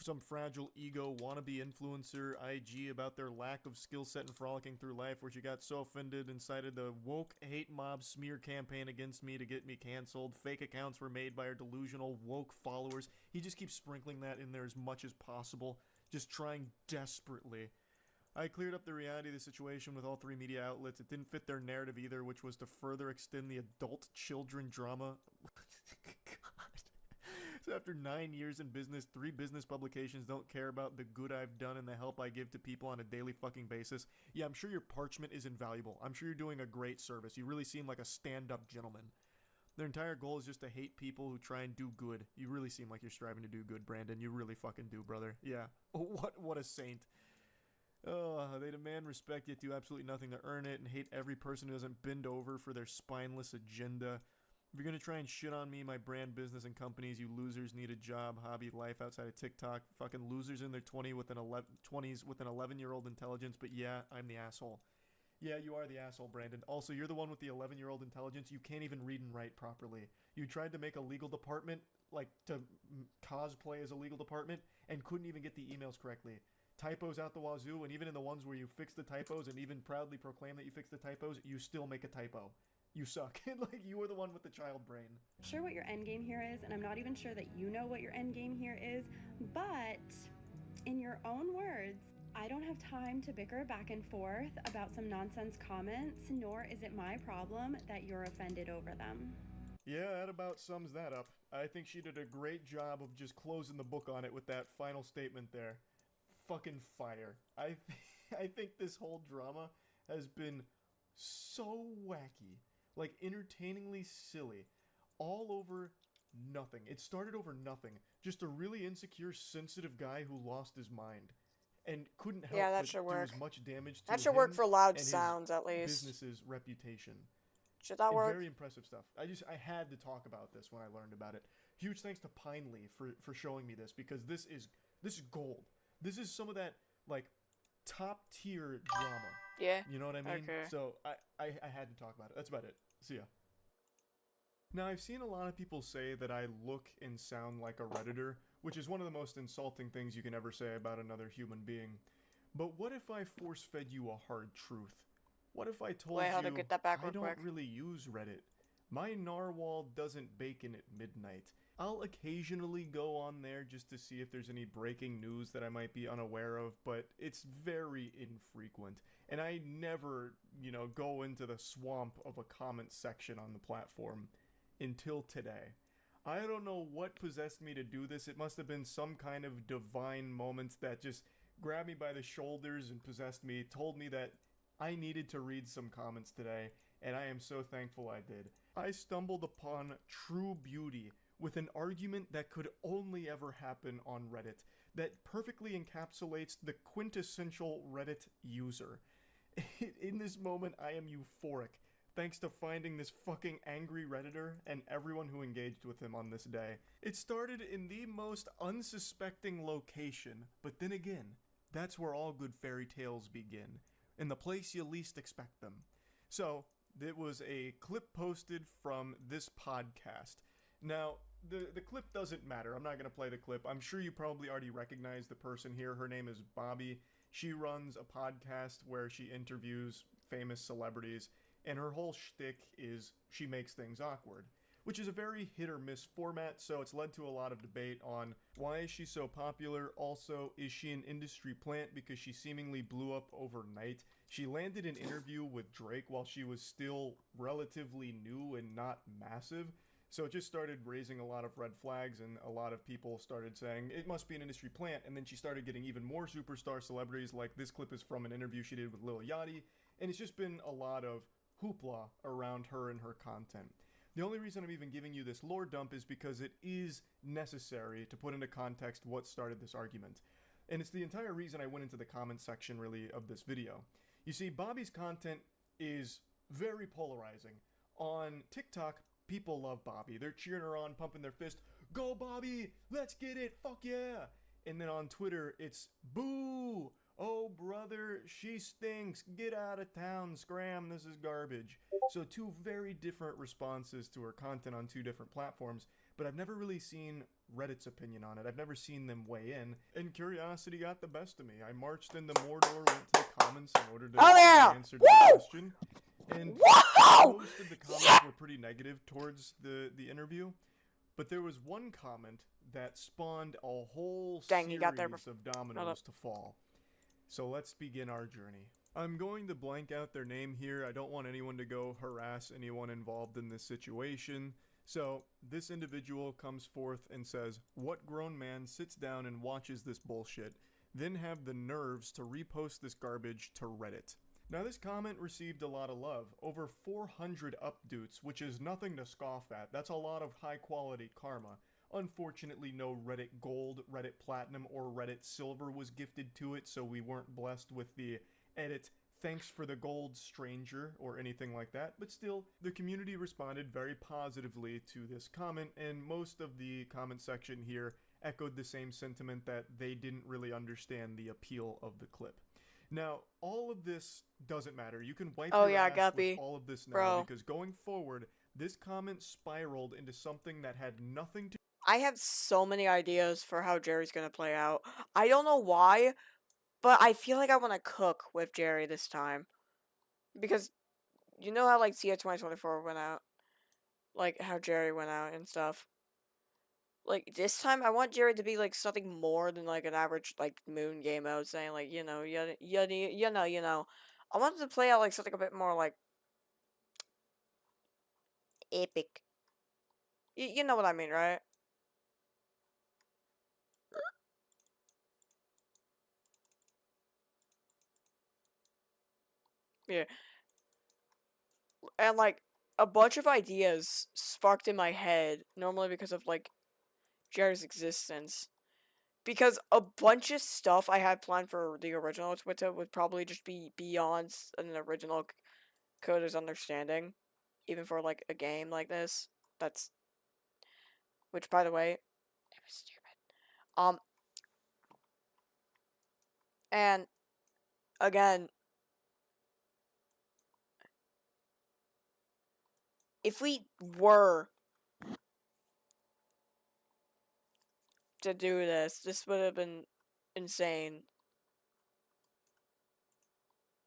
Some fragile ego wannabe influencer IG about their lack of skill set and frolicking through life, where she got so offended and cited the woke hate mob smear campaign against me to get me canceled. Fake accounts were made by her delusional woke followers. He just keeps sprinkling that in there as much as possible, just trying desperately. I cleared up the reality of the situation with all three media outlets. It didn't fit their narrative either, which was to further extend the adult children drama. So after 9 years in business, 3 business publications don't care about the good I've done and the help I give to people on a daily fucking basis. Yeah, I'm sure your parchment is invaluable. I'm sure you're doing a great service. You really seem like a stand-up gentleman. Their entire goal is just to hate people who try and do good. You really seem like you're striving to do good, Brandon. You really fucking do, brother. Yeah. What a saint. They demand respect, yet do absolutely nothing to earn it, and hate every person who doesn't bend over for their spineless agenda. If you're gonna try and shit on me, my brand, business, and companies, you losers need a job, hobby, life outside of TikTok. Fucking losers in their 20s with an 11-year-old intelligence, but yeah, I'm the asshole. Yeah, you are the asshole, Brandon. Also, you're the one with the 11-year-old intelligence. You can't even read and write properly. You tried to make a legal department, like, to cosplay as a legal department, and couldn't even get the emails correctly. Typos out the wazoo, and even in the ones where you fix the typos and even proudly proclaim that you fix the typos, you still make a typo. You suck. Like, you are the one with the child brain. Sure what your end game here is, and I'm not even sure that you know what your end game here is, but in your own words, I don't have time to bicker back and forth about some nonsense comments, nor is it my problem that you're offended over them. Yeah, that about sums that up. I think she did a great job of just closing the book on it with that final statement there. Fucking fire. I think this whole drama has been so wacky. Like, entertainingly silly. All over nothing. It started over nothing. Just a really insecure, sensitive guy who lost his mind. And couldn't help that but should do work. as much damage to That should him work for loud and his sounds, at least. business's reputation. Should that And work? very impressive stuff. I had to talk about this when I learned about it. Huge thanks to Pinely for showing me this, because this is This is gold. This is some of that, like, top tier drama. Yeah. You know what I mean? Okay. So I had to talk about it. That's about it. See ya. Now, I've seen a lot of people say that I look and sound like a Redditor, which is one of the most insulting things you can ever say about another human being. But what if I force-fed you a hard truth? What if I told Wait, hold you on, get that back I real don't quick. really use Reddit? My narwhal doesn't bacon at midnight. I'll occasionally go on there just to see if there's any breaking news that I might be unaware of, but it's very infrequent. And I never, go into the swamp of a comment section on the platform until today. I don't know what possessed me to do this. It must have been some kind of divine moment that just grabbed me by the shoulders and possessed me, told me that I needed to read some comments today, and I am so thankful I did. I stumbled upon true beauty with an argument that could only ever happen on Reddit, that perfectly encapsulates the quintessential Reddit user. In this moment, I am euphoric, thanks to finding this fucking angry Redditor and everyone who engaged with him on this day. It started in the most unsuspecting location, but then again, that's where all good fairy tales begin, in the place you least expect them. So, it was a clip posted from this podcast. Now, the clip doesn't matter. I'm not going to play the clip. I'm sure you probably already recognize the person here. Her name is Bobby. She runs a podcast where she interviews famous celebrities, and her whole shtick is she makes things awkward, which is a very hit or miss format, so it's led to a lot of debate on why is she so popular. Also, is she an industry plant because she seemingly blew up overnight? She landed an interview with Drake while she was still relatively new and not massive, so it just started raising a lot of red flags, and a lot of people started saying it must be an industry plant. And then she started getting even more superstar celebrities. Like, this clip is from an interview she did with Lil Yachty, and it's just been a lot of hoopla around her and her content. The only reason I'm even giving you this lore dump is because it is necessary to put into context what started this argument. And it's the entire reason I went into the comment section, really, of this video. You see, Bobby's content is very polarizing. On TikTok, people love Bobby. They're cheering her on, pumping their fist. Go, Bobby! Let's get it! Fuck yeah! And then on Twitter, it's boo! Oh, brother, she stinks. Get out of town. Scram, this is garbage. So two very different responses to her content on two different platforms, but I've never really seen Reddit's opinion on it. I've never seen them weigh in, and curiosity got the best of me. I marched into Mordor, went to the comments in order to answer the question, and most of the comments were pretty negative towards the interview, but there was one comment that spawned a whole series of dominoes to fall. So let's begin our journey. I'm going to blank out their name here. I don't want anyone to go harass anyone involved in this situation. So this individual comes forth and says, "What grown man sits down and watches this bullshit, then have the nerves to repost this garbage to Reddit?" Now this comment received a lot of love, over 400 updates, which is nothing to scoff at. That's a lot of high quality karma. Unfortunately, no Reddit Gold, Reddit Platinum, or Reddit Silver was gifted to it, so we weren't blessed with the edit "thanks for the gold, stranger," or anything like that. But still, the community responded very positively to this comment, and most of the comment section here echoed the same sentiment, that they didn't really understand the appeal of the clip. Now, all of this doesn't matter. You can wipe your ass with all of this now, because going forward, this comment spiraled into something that had nothing to... I have so many ideas for how Jerry's gonna play out. I don't know why, but I feel like I want to cook with Jerry this time. Because, you know how, like, CA 2024 went out? Like, how Jerry went out and stuff. Like, this time, I want Jerry to be, like, something more than, like, an average, like, moon game mode, saying, like, you know. I want him to play out, like, something a bit more, like, epic. You know what I mean, right? Yeah. And, like, a bunch of ideas sparked in my head, normally because of, like, Jerry's existence. Because a bunch of stuff I had planned for the original Twitter would probably just be beyond an original coder's understanding. Even for, like, a game like this. Which, by the way, it was stupid. And again, if we were to do this, this would have been insane.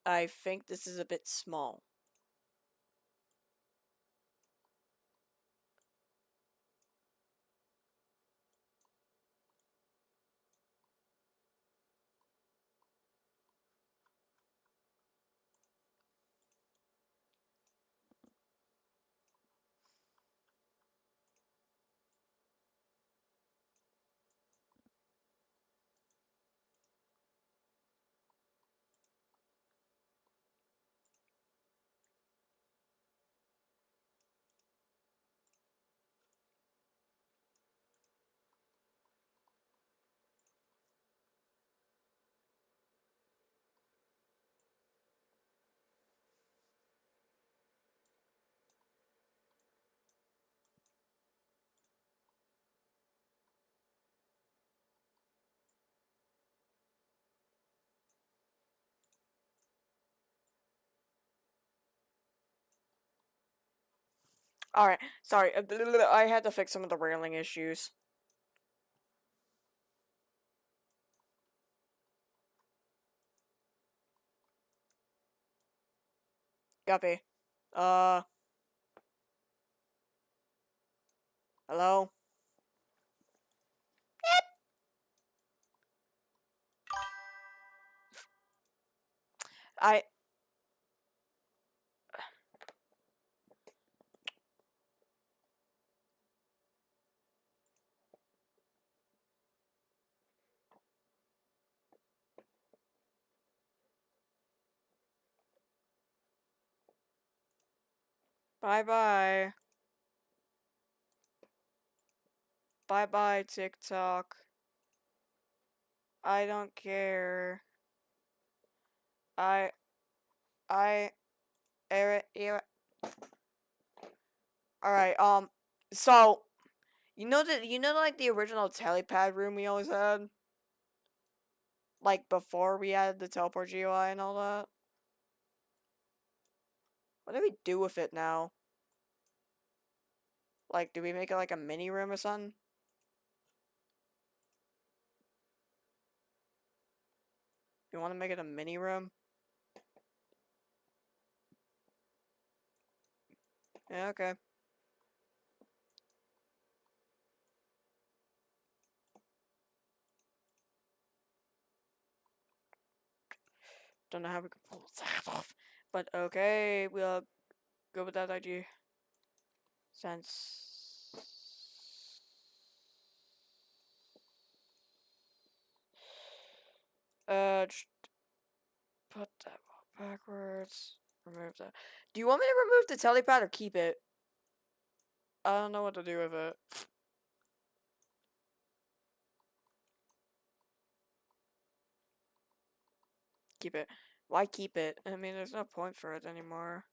I think this is a bit small. Alright, sorry, I had to fix some of the railing issues. Copy. Hello? I... Bye-bye. Bye-bye, TikTok. I don't care. Alright, so, like, the original telepad room we always had? Like, before we added the teleport GUI and all that? What do we do with it now? Like, do we make it like a mini room or something? You want to make it a mini room? Yeah, okay. Don't know how we can pull that off. But okay, we'll go with that idea. Since... just put that backwards. Remove that. Do you want me to remove the telepad or keep it? I don't know what to do with it. Keep it. Why keep it? I mean, there's no point for it anymore.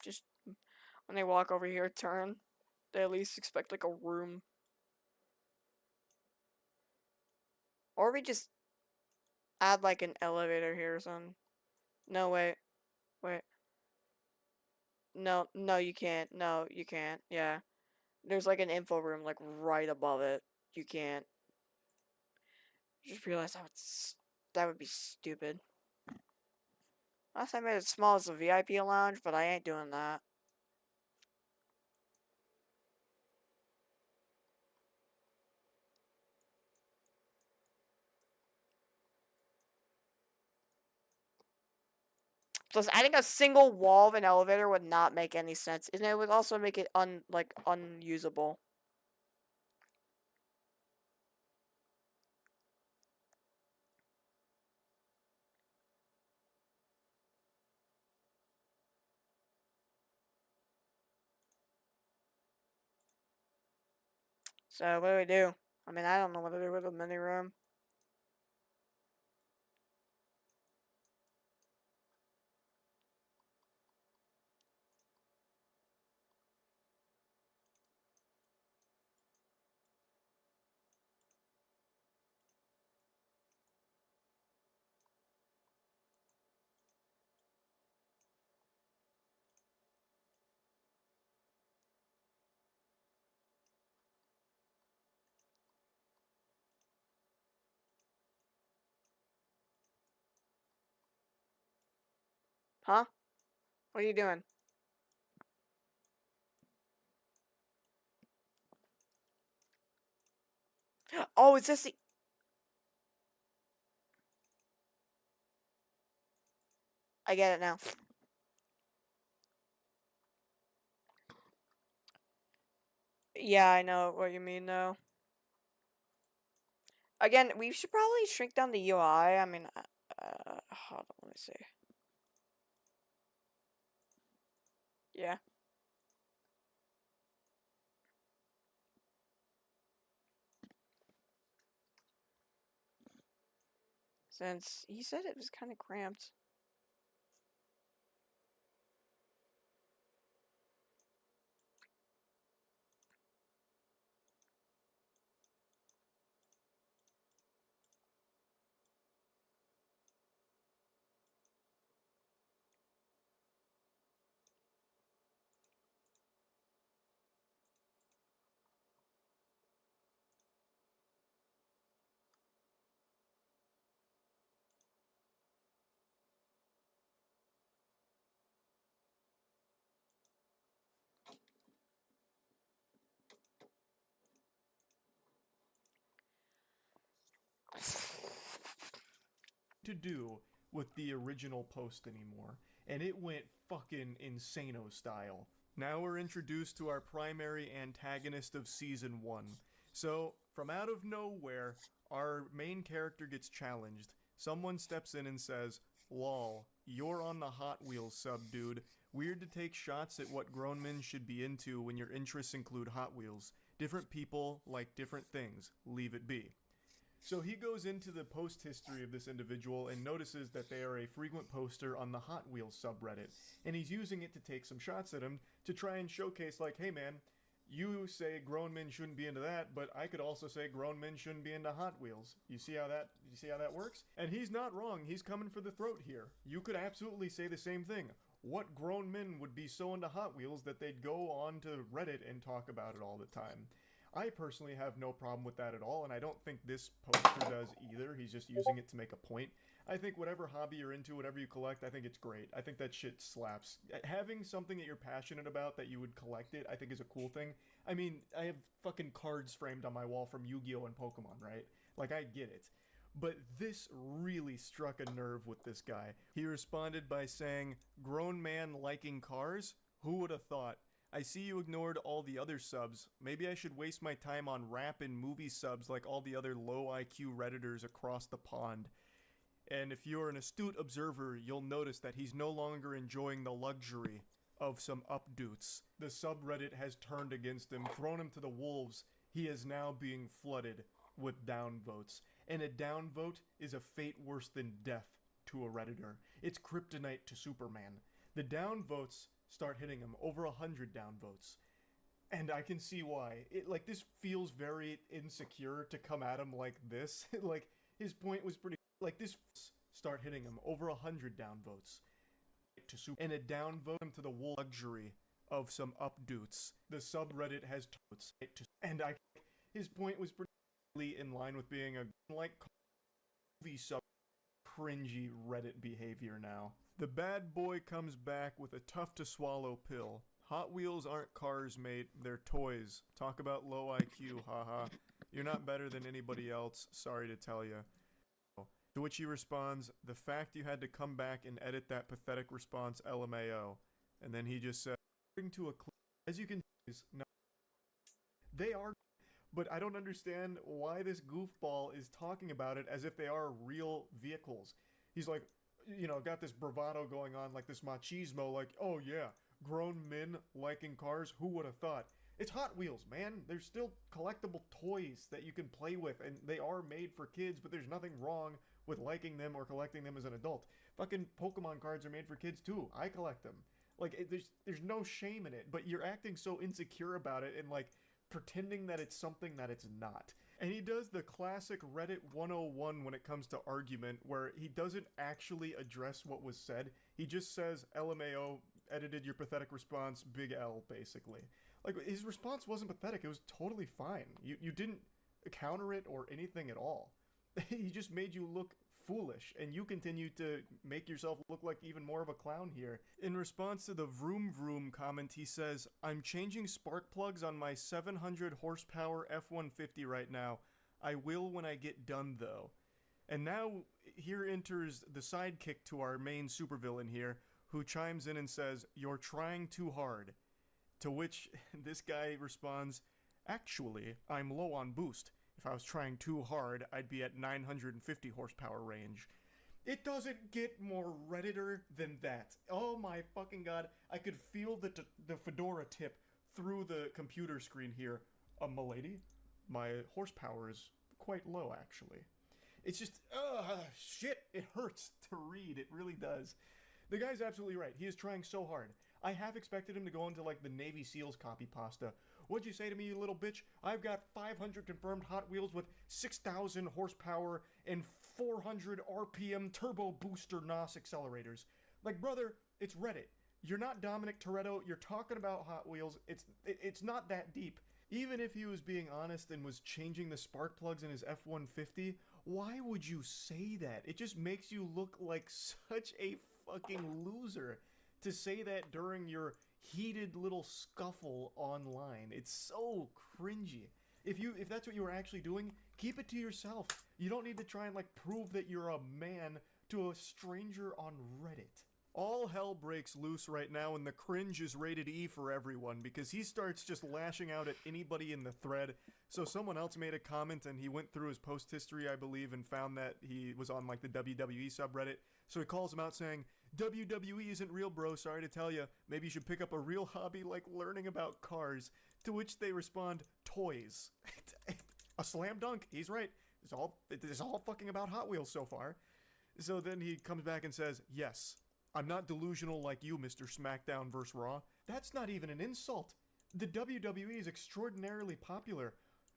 Just when they walk over here, turn. They at least expect like a room. Or we just add like an elevator here or something. No, wait. Wait. No, no, you can't. No, you can't. Yeah. There's like an info room like right above it. You can't. Just realized that would be stupid. Last I made it small as a VIP lounge, but I ain't doing that. Plus, adding a single wall of an elevator would not make any sense, and it would also make it unusable. So what do we do? I mean, I don't know what to do with a mini room. Huh? What are you doing? Oh, is this the... I get it now. Yeah, I know what you mean, though. Again, we should probably shrink down the UI. I mean, hold on, let me see. Yeah. Since he said it was kind of cramped. To do with the original post anymore, and it went fucking insano style. Now we're introduced to our primary antagonist of season 1. So, from out of nowhere, our main character gets challenged. Someone steps in and says, "Lol, you're on the Hot Wheels sub, dude. Weird to take shots at what grown men should be into when your interests include Hot Wheels. Different people like different things. Leave it be." So he goes into the post history of this individual and notices that they are a frequent poster on the Hot Wheels subreddit. And he's using it to take some shots at him to try and showcase like, hey man, you say grown men shouldn't be into that, but I could also say grown men shouldn't be into Hot Wheels. You see how that works? And he's not wrong. He's coming for the throat here. You could absolutely say the same thing. What grown men would be so into Hot Wheels that they'd go on to Reddit and talk about it all the time? I personally have no problem with that at all, and I don't think this poster does either. He's just using it to make a point. I think whatever hobby you're into, whatever you collect, I think it's great. I think that shit slaps. Having something that you're passionate about that you would collect it, I think is a cool thing. I mean, I have fucking cards framed on my wall from Yu-Gi-Oh! And Pokemon, right? Like, I get it. But this really struck a nerve with this guy. He responded by saying, "Grown man liking cars? Who would have thought? I see you ignored all the other subs. Maybe I should waste my time on rap and movie subs like all the other low IQ Redditors across the pond." And if you're an astute observer, you'll notice that he's no longer enjoying the luxury of some updoots. The subreddit has turned against him, thrown him to the wolves. He is now being flooded with downvotes. And a downvote is a fate worse than death to a Redditor. It's kryptonite to Superman. The downvotes start hitting him, over 100 downvotes. And I can see why. This feels very insecure to come at him like this. Like, his point was pretty... this start hitting him, over 100 downvotes. And a downvote him to the luxury of some updoots. The subreddit has totes. And his point was pretty in line with being a, movie sub cringy Reddit behavior now. The bad boy comes back with a tough-to-swallow pill. Hot Wheels aren't cars, mate. They're toys. Talk about low IQ, haha. You're not better than anybody else, sorry to tell you. To which he responds, "The fact you had to come back and edit that pathetic response, LMAO." And then he just said, according to a clip, as you can see, no, they are, but I don't understand why this goofball is talking about it as if they are real vehicles. He's like, you know, got this bravado going on, like this machismo, like, oh yeah, grown men liking cars, who would have thought? It's Hot Wheels, man. There's still collectible toys that you can play with, and they are made for kids, but there's nothing wrong with liking them or collecting them as an adult. Fucking Pokemon cards are made for kids too. I collect them. Like, there's no shame in it, but you're acting so insecure about it and, like, pretending that it's something that it's not. And he does the classic Reddit 101 when it comes to argument, where he doesn't actually address what was said. He just says, LMAO, edited your pathetic response, big L, basically. Like, his response wasn't pathetic, it was totally fine. You didn't counter it or anything at all. He just made you look foolish, and you continue to make yourself look like even more of a clown here. In response to the vroom vroom comment, he says, I'm changing spark plugs on my 700 horsepower F-150 right now. I will when I get done, though. And now, here enters the sidekick to our main supervillain here, who chimes in and says, you're trying too hard. To which this guy responds, actually, I'm low on boost. If I was trying too hard, I'd be at 950 horsepower range. It doesn't get more Redditor than that. Oh my fucking god, I could feel the fedora tip through the computer screen here. Milady, my horsepower is quite low, actually. It's just, shit, it hurts to read, it really does. The guy's absolutely right, he is trying so hard. I half expected him to go into like the Navy SEALs copy pasta. What'd you say to me, you little bitch? I've got 500 confirmed Hot Wheels with 6,000 horsepower and 400 RPM turbo booster NOS accelerators. Like, brother, it's Reddit. You're not Dominic Toretto. You're talking about Hot Wheels. It's not that deep. Even if he was being honest and was changing the spark plugs in his F-150, why would you say that? It just makes you look like such a fucking loser to say that during your heated little scuffle online. It's so cringy. If that's what you were actually doing, keep it to yourself. You don't need to try and like prove that you're a man to a stranger on Reddit. All hell breaks loose right now, and the cringe is rated E for everyone because he starts just lashing out at anybody in the thread. So someone else made a comment and he went through his post history, I believe, and found that he was on like the WWE subreddit. So he calls him out saying, WWE isn't real, bro, sorry to tell you. Maybe you should pick up a real hobby like learning about cars. To which they respond, toys. A slam dunk, he's right. It's all fucking about Hot Wheels so far. So then he comes back and says, yes, I'm not delusional like you, Mr. SmackDown vs. Raw. That's not even an insult. The WWE is extraordinarily popular.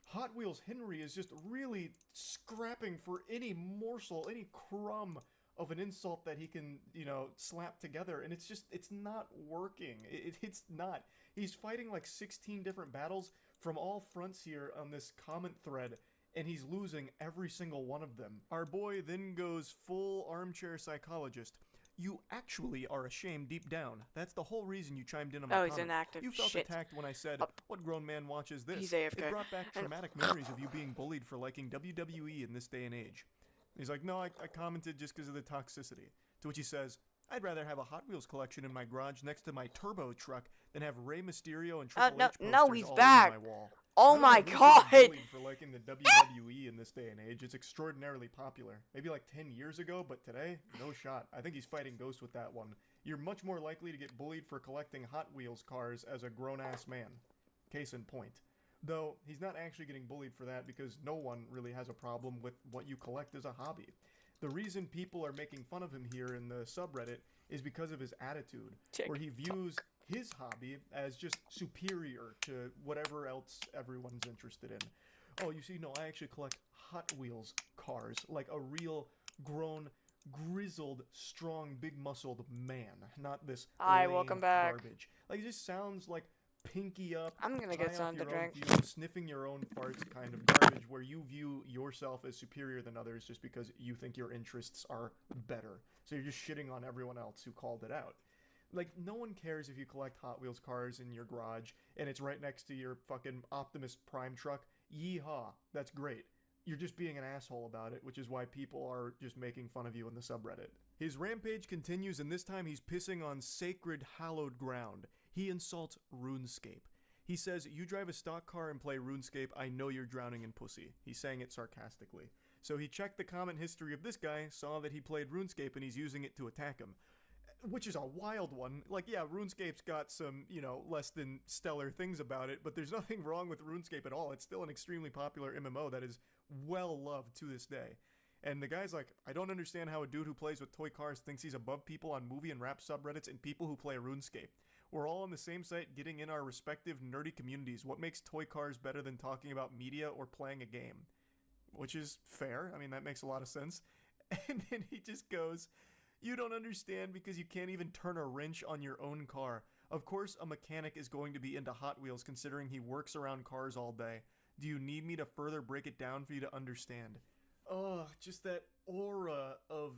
Hot Wheels Henry is just really scrapping for any morsel, any crumb of an insult that he can, slap together, and it's not working. It's not. He's fighting like 16 different battles from all fronts here on this comment thread, and he's losing every single one of them. Our boy then goes full armchair psychologist. You actually are ashamed deep down. That's the whole reason you chimed in on my comment. He's inactive. You felt Shit. attacked when I said, what grown man watches this? He's AFK. It brought back traumatic memories of you being bullied for liking WWE in this day and age. He's like, no, I commented just because of the toxicity. To which he says, I'd rather have a Hot Wheels collection in my garage next to my turbo truck than have Rey Mysterio and Triple H posters no, he's all back. over my wall. Oh my god! For liking the WWE in this day and age, it's extraordinarily popular. Maybe like 10 years ago, but today, no shot. I think he's fighting Ghost with that one. You're much more likely to get bullied for collecting Hot Wheels cars as a grown-ass man. Case in point. Though, he's not actually getting bullied for that because no one really has a problem with what you collect as a hobby. The reason people are making fun of him here in the subreddit is because of his attitude, where he views his hobby as just superior to whatever else everyone's interested in. Oh, you see, no, I actually collect Hot Wheels cars, like a real grown, grizzled, strong, big-muscled man, not this welcome back. garbage. Like, it just sounds like pinky up, I'm gonna get something to drink. Sniffing your own farts kind of garbage where you view yourself as superior than others just because you think your interests are better. So you're just shitting on everyone else who called it out. Like, no one cares if you collect Hot Wheels cars in your garage and it's right next to your fucking Optimus Prime truck. Yeehaw, that's great. You're just being an asshole about it, which is why people are just making fun of you in the subreddit. His rampage continues, and this time he's pissing on sacred, hallowed ground. He insults RuneScape. He says, you drive a stock car and play RuneScape, I know you're drowning in pussy. He's saying it sarcastically. So he checked the comment history of this guy, saw that he played RuneScape, and he's using it to attack him. Which is a wild one. Like, yeah, RuneScape's got some, less than stellar things about it, but there's nothing wrong with RuneScape at all. It's still an extremely popular MMO that is well loved to this day. And the guy's like, I don't understand how a dude who plays with toy cars thinks he's above people on movie and rap subreddits and people who play RuneScape. We're all on the same site getting in our respective nerdy communities. What makes toy cars better than talking about media or playing a game? Which is fair. I mean, that makes a lot of sense. And then he just goes, you don't understand because you can't even turn a wrench on your own car. Of course, a mechanic is going to be into Hot Wheels considering he works around cars all day. Do you need me to further break it down for you to understand? Oh, just that aura of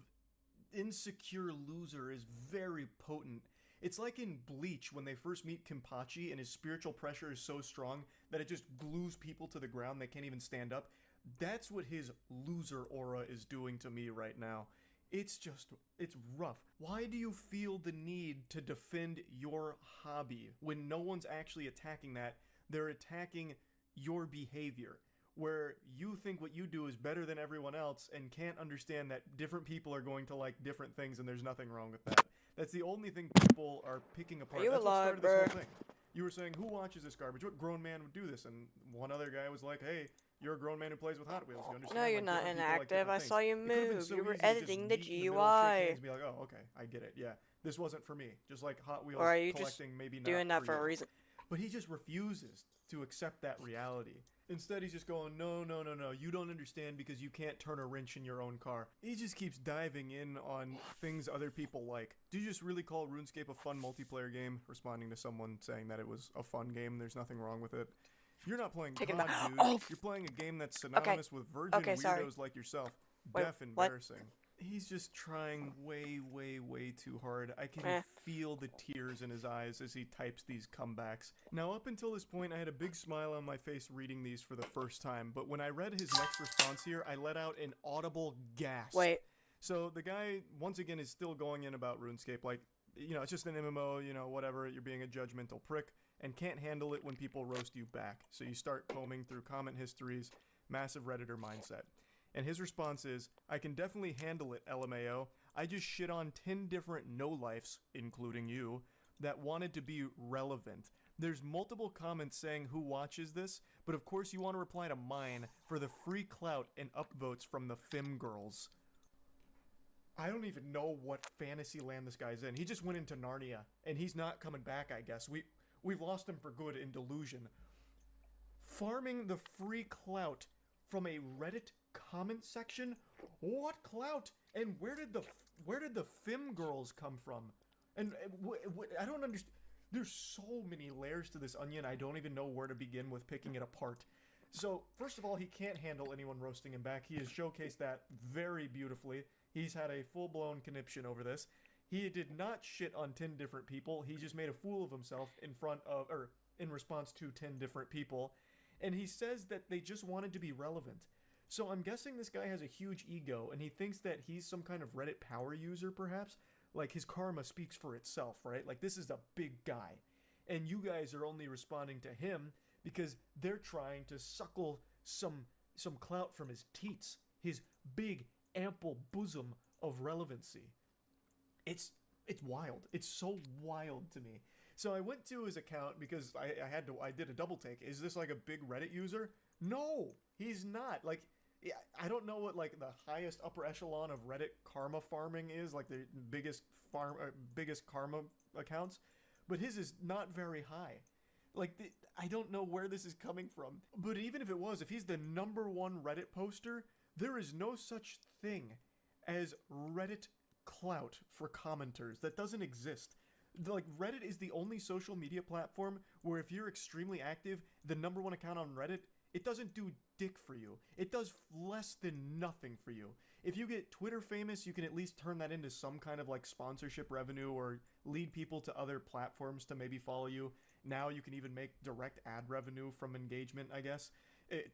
insecure loser is very potent. It's like in Bleach when they first meet Kenpachi and his spiritual pressure is so strong that it just glues people to the ground, they can't even stand up. That's what his loser aura is doing to me right now. It's rough. Why do you feel the need to defend your hobby when no one's actually attacking that? They're attacking your behavior, where you think what you do is better than everyone else and can't understand that different people are going to like different things and there's nothing wrong with that. That's the only thing people are picking apart. That's what started this whole thing. You were saying, who watches this garbage? What grown man would do this? And one other guy was like, hey, you're a grown man who plays with Hot Wheels. You understand? No, you're not inactive. I saw you move. You were editing the GUI. And be like, oh, okay, I get it. Yeah, this wasn't for me. Just like Hot Wheels or are you collecting, just maybe not doing that for a reason? But he just refuses to accept that reality. Instead, he's just going, no, you don't understand because you can't turn a wrench in your own car. He just keeps diving in on things other people like. Do you just really call RuneScape a fun multiplayer game? Responding to someone saying that it was a fun game, there's nothing wrong with it. You're not playing COD, dude. Oh. You're playing a game that's synonymous with virgin weirdos like yourself. Wait, Deaf embarrassing. He's just trying way too hard. I can feel the tears in his eyes as he types these comebacks. Now, up until this point, I had a big smile on my face reading these for the first time, but when I read his next response here, I let out an audible gasp. Wait. So the guy, once again, is still going in about RuneScape, like, you know, it's just an MMO, you know, whatever, you're being a judgmental prick, and can't handle it when people roast you back. So you start combing through comment histories, massive Redditor mindset. And his response is, I can definitely handle it, LMAO. I just shit on 10 different no-lifes, including you, that wanted to be relevant. There's multiple comments saying who watches this, but of course you want to reply to mine for the free clout and upvotes from the Fem girls. I don't even know what fantasy land this guy's in. He just went into Narnia, and he's not coming back, I guess. We've lost him for good in Delusion. Farming the free clout from a Reddit comment section? What clout? And where did the Fem girls come from? And I don't understand. There's so many layers to this onion, I don't even know where to begin with picking it apart. So, first of all, he can't handle anyone roasting him back. He has showcased that very beautifully. He's had a full-blown conniption over this. He did not shit on 10 different people. He just made a fool of himself in response to 10 different people. And he says that they just wanted to be relevant. So I'm guessing this guy has a huge ego, and he thinks that he's some kind of Reddit power user, perhaps? Like, his karma speaks for itself, right? Like, this is a big guy. And you guys are only responding to him because they're trying to suckle some clout from his teats. His big, ample bosom of relevancy. It's wild. It's so wild to me. So I went to his account because I did a double take. Is this like a big Reddit user? No, he's not. Like, I don't know what like the highest upper echelon of Reddit karma farming is, like the biggest karma accounts, but his is not very high. Like, I don't know where this is coming from. But even if it was, if he's the #1 Reddit poster, there is no such thing as Reddit clout for commenters. That doesn't exist. Like, Reddit is the only social media platform where if you're extremely active, the #1 account on Reddit, it doesn't do dick for you. It does less than nothing for you. If you get Twitter famous, you can at least turn that into some kind of like sponsorship revenue or lead people to other platforms to maybe follow you. Now you can even make direct ad revenue from engagement, I guess.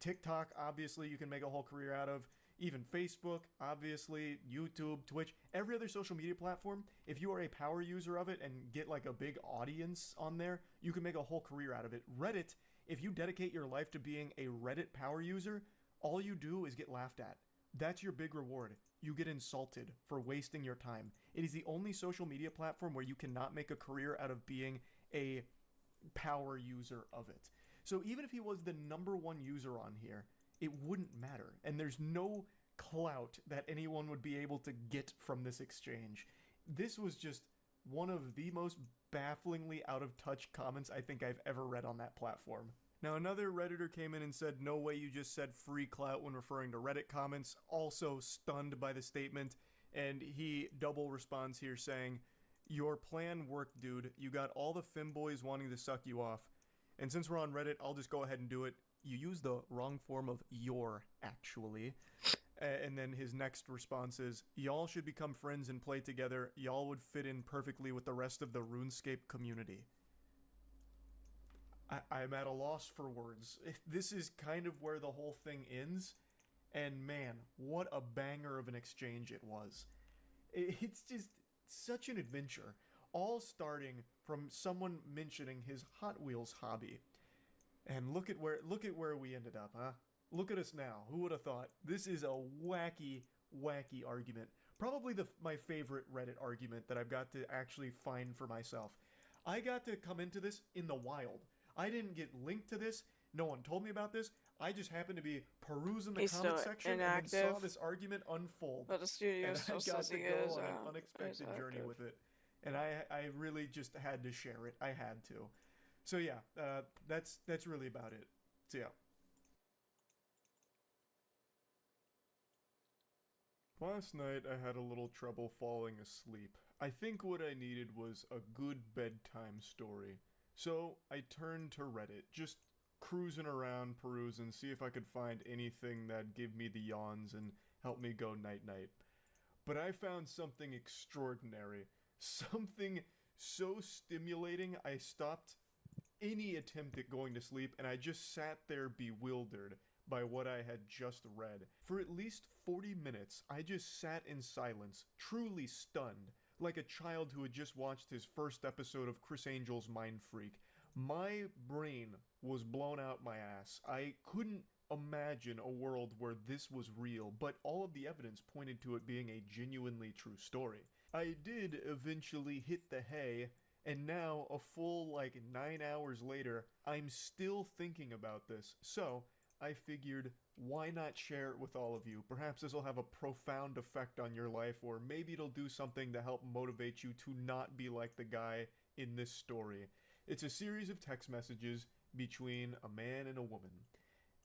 TikTok, obviously, you can make a whole career out of. Even Facebook, obviously, YouTube, Twitch, every other social media platform, if you are a power user of it and get like a big audience on there, you can make a whole career out of it. Reddit, if you dedicate your life to being a Reddit power user, all you do is get laughed at. That's your big reward. You get insulted for wasting your time. It is the only social media platform where you cannot make a career out of being a power user of it. So even if he was the #1 user on here, it wouldn't matter. And there's no clout that anyone would be able to get from this exchange. This was just one of the most bafflingly out of touch comments I think I've ever read on that platform. Now, another Redditor came in and said, no way you just said free clout when referring to Reddit comments, also stunned by the statement, and he double responds here saying, your plan worked, dude. You got all the femboys wanting to suck you off. And since we're on Reddit, I'll just go ahead and do it. You use the wrong form of your, actually. And then his next response is, y'all should become friends and play together. Y'all would fit in perfectly with the rest of the RuneScape community. I'm at a loss for words. This is kind of where the whole thing ends. And man, what a banger of an exchange it was. It's just such an adventure. All starting from someone mentioning his Hot Wheels hobby. And look at where we ended up, huh? Look at us now. Who would have thought? This is a wacky, wacky argument. Probably my favorite Reddit argument that I've got to actually find for myself. I got to come into this in the wild. I didn't get linked to this. No one told me about this. I just happened to be perusing the comment section and saw this argument unfold. But the studio and still I got says to he go is on an unexpected journey with it. And I really just had to share it. I had to. So yeah, that's really about it. So yeah. Last night I had a little trouble falling asleep. I think what I needed was a good bedtime story. So I turned to Reddit, just cruising around, perusing, see if I could find anything that'd give me the yawns and help me go night-night. But I found something extraordinary. Something so stimulating I stopped any attempt at going to sleep and I just sat there bewildered by what I had just read. For at least 40 minutes, I just sat in silence, truly stunned, like a child who had just watched his first episode of Chris Angel's Mind Freak. My brain was blown out my ass. I couldn't imagine a world where this was real, but all of the evidence pointed to it being a genuinely true story. I did eventually hit the hay, and now, a full 9 hours later, I'm still thinking about this. So, I figured, why not share it with all of you? Perhaps this will have a profound effect on your life, or maybe it'll do something to help motivate you to not be like the guy in this story. It's a series of text messages between a man and a woman.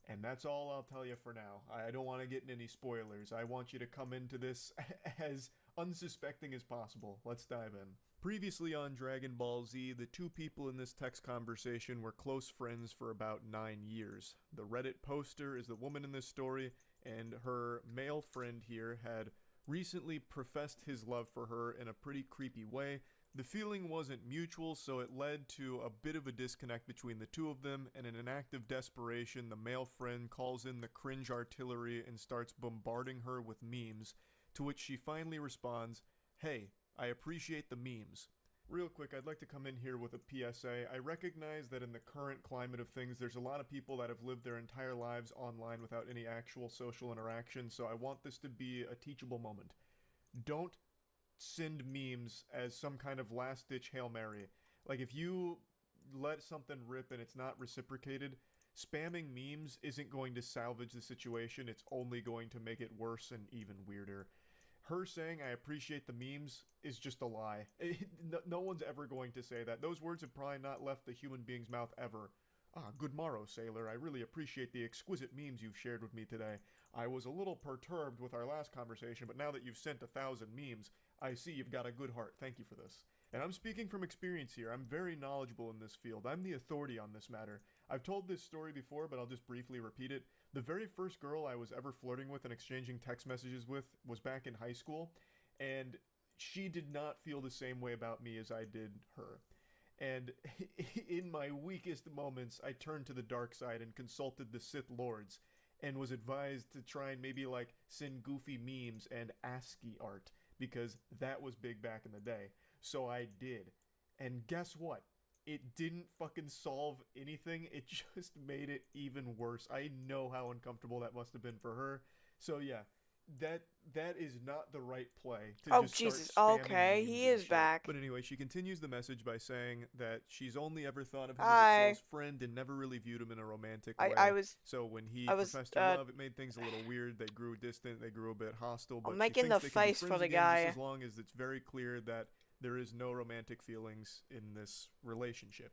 And that's all I'll tell you for now. I don't want to get in any spoilers. I want you to come into this as unsuspecting as possible. Let's dive in. Previously on Dragon Ball Z, the two people in this text conversation were close friends for about 9 years. The Reddit poster is the woman in this story, and her male friend here had recently professed his love for her in a pretty creepy way. The feeling wasn't mutual, so it led to a bit of a disconnect between the two of them, and in an act of desperation, the male friend calls in the cringe artillery and starts bombarding her with memes, to which she finally responds, "Hey, I appreciate the memes." Real quick, I'd like to come in here with a PSA. I recognize that in the current climate of things, there's a lot of people that have lived their entire lives online without any actual social interaction, so I want this to be a teachable moment. Don't send memes as some kind of last-ditch Hail Mary. Like, if you let something rip and it's not reciprocated, spamming memes isn't going to salvage the situation. It's only going to make it worse and even weirder. Her saying, "I appreciate the memes," is just a lie. No one's ever going to say that. Those words have probably not left the human being's mouth ever. Good morrow, sailor. I really appreciate the exquisite memes you've shared with me today. I was a little perturbed with our last conversation, but now that you've sent 1,000 memes, I see you've got a good heart. Thank you for this. And I'm speaking from experience here. I'm very knowledgeable in this field. I'm the authority on this matter. I've told this story before, but I'll just briefly repeat it. The very first girl I was ever flirting with and exchanging text messages with was back in high school, and she did not feel the same way about me as I did her. And in my weakest moments, I turned to the dark side and consulted the Sith Lords, and was advised to try and maybe send goofy memes and ASCII art, because that was big back in the day. So I did. And guess what? It didn't fucking solve anything. It just made it even worse. I know how uncomfortable that must have been for her. So yeah, that is not the right play to oh just Jesus, start spamming okay, memes he and is shit. back. But anyway, she continues the message by saying that she's only ever thought of him as a close friend and never really viewed him in a romantic way. So when he professed her love, it made things a little weird. They grew distant, they grew a bit hostile, but I'm making the face for the guy. As long as it's very clear that there is no romantic feelings in this relationship.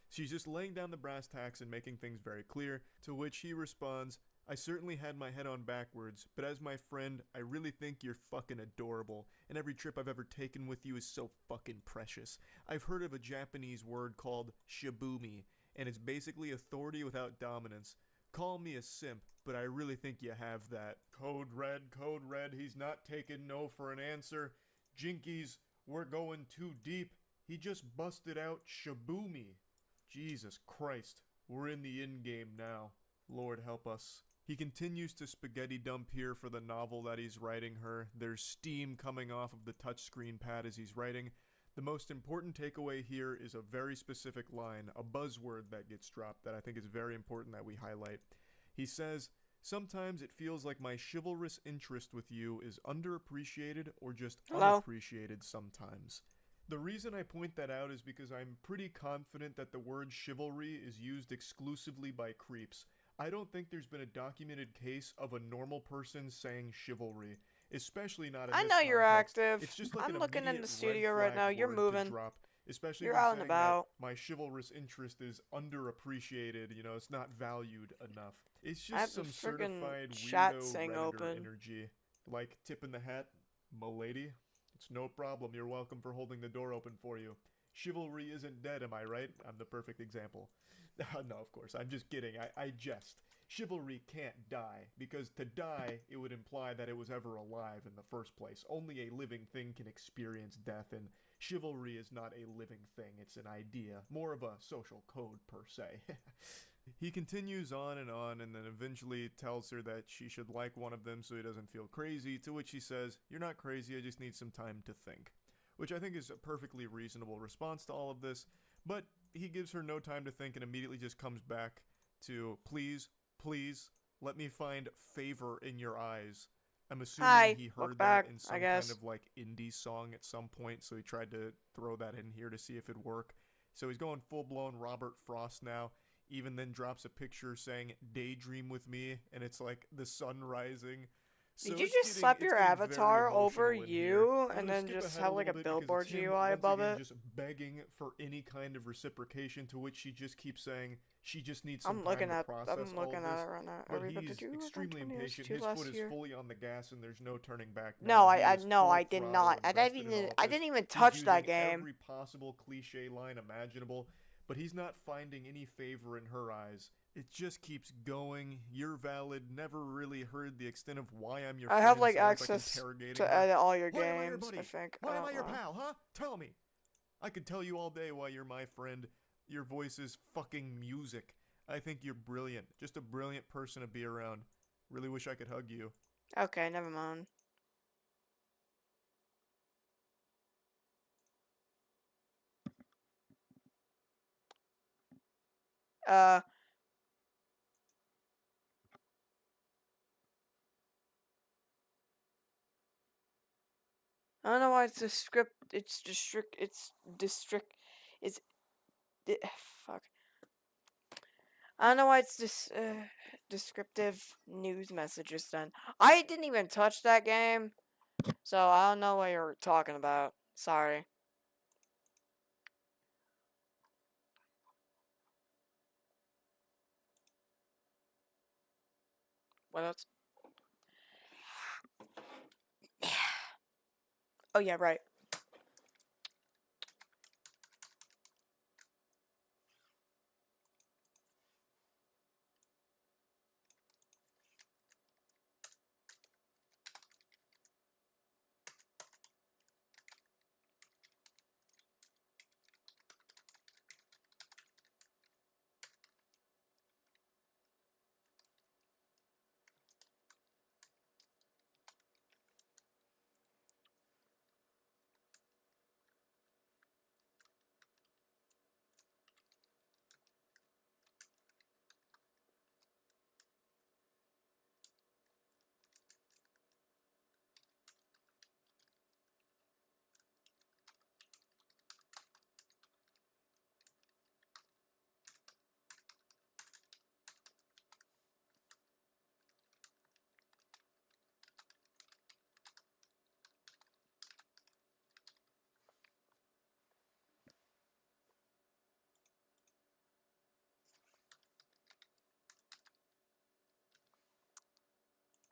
She's just laying down the brass tacks and making things very clear, to which he responds, "I certainly had my head on backwards, but as my friend, I really think you're fucking adorable, and every trip I've ever taken with you is so fucking precious. I've heard of a Japanese word called shibumi, and it's basically authority without dominance. Call me a simp, but I really think you have that. Code Red, he's not taking no for an answer. Jinkies, we're going too deep. He just busted out Shaboomy. Jesus Christ, we're in the in-game now. Lord help us. He continues to spaghetti dump here for the novel that he's writing her. There's steam coming off of the touchscreen pad as he's writing. The most important takeaway here is a very specific line, a buzzword that gets dropped that I think is very important that we highlight. He says, "Sometimes it feels like my chivalrous interest with you is underappreciated or just unappreciated sometimes." The reason I point that out is because I'm pretty confident that the word chivalry is used exclusively by creeps. I don't think there's been a documented case of a normal person saying chivalry, especially not in I this know you're context. active. It's just like I'm an looking in immediate the red studio right flag now. You're word to moving. drop, especially You're when out and saying about. that my chivalrous interest is underappreciated, you know, it's not valued enough. It's I have just the some frickin' certified chat weirdo thing Redditor open. energy. Like, tip in the hat, m'lady. It's no problem, you're welcome for holding the door open for you. Chivalry isn't dead, am I right? I'm the perfect example. No, of course, I'm just kidding, I jest. Chivalry can't die, because to die, it would imply that it was ever alive in the first place. Only a living thing can experience death, and chivalry is not a living thing, it's an idea. More of a social code, per se. He continues on, and then eventually tells her that she should like one of them so he doesn't feel crazy, to which he says, "You're not crazy, I just need some time to think." Which I think is a perfectly reasonable response to all of this, but he gives her no time to think and immediately just comes back to, please, let me find favor in your eyes. I'm assuming he heard that in some kind of like indie song at some point, so he tried to throw that in here to see if it'd work. So he's going full-blown Robert Frost now. Even then drops a picture saying, "Daydream with me," and it's like the sun rising. So Did you just slap your avatar over you and then skip just ahead have like a little bit because billboard it's him GUI once above again it? just begging for any kind of reciprocation, to which she just keeps saying she just needs some I'm time looking to at process I'm all looking of at this. it right now. But Are we about to he's do extremely impatient. His foot is fully on the gas, and there's no turning back now. No, He is no, full I did throttle not. invested in all I this. didn't even He's touch that using game. every possible cliche line imaginable, but he's not finding any favor in her eyes. It just keeps going. You're valid. Never really heard the extent of why I'm your I friend. have like Sounds access interrogating to her. edit all your Why am I your games, buddy? I think. Why I am don't I your know. pal, huh? Tell me. I could tell you all day why you're my friend. Your voice is fucking music. I think you're brilliant. Just a brilliant person to be around. Really wish I could hug you. Okay, never mind. I don't know why it's fuck. I don't know why it's descriptive news messages then. I didn't even touch that game, so I don't know what you're talking about. Sorry. What else? Oh yeah, right.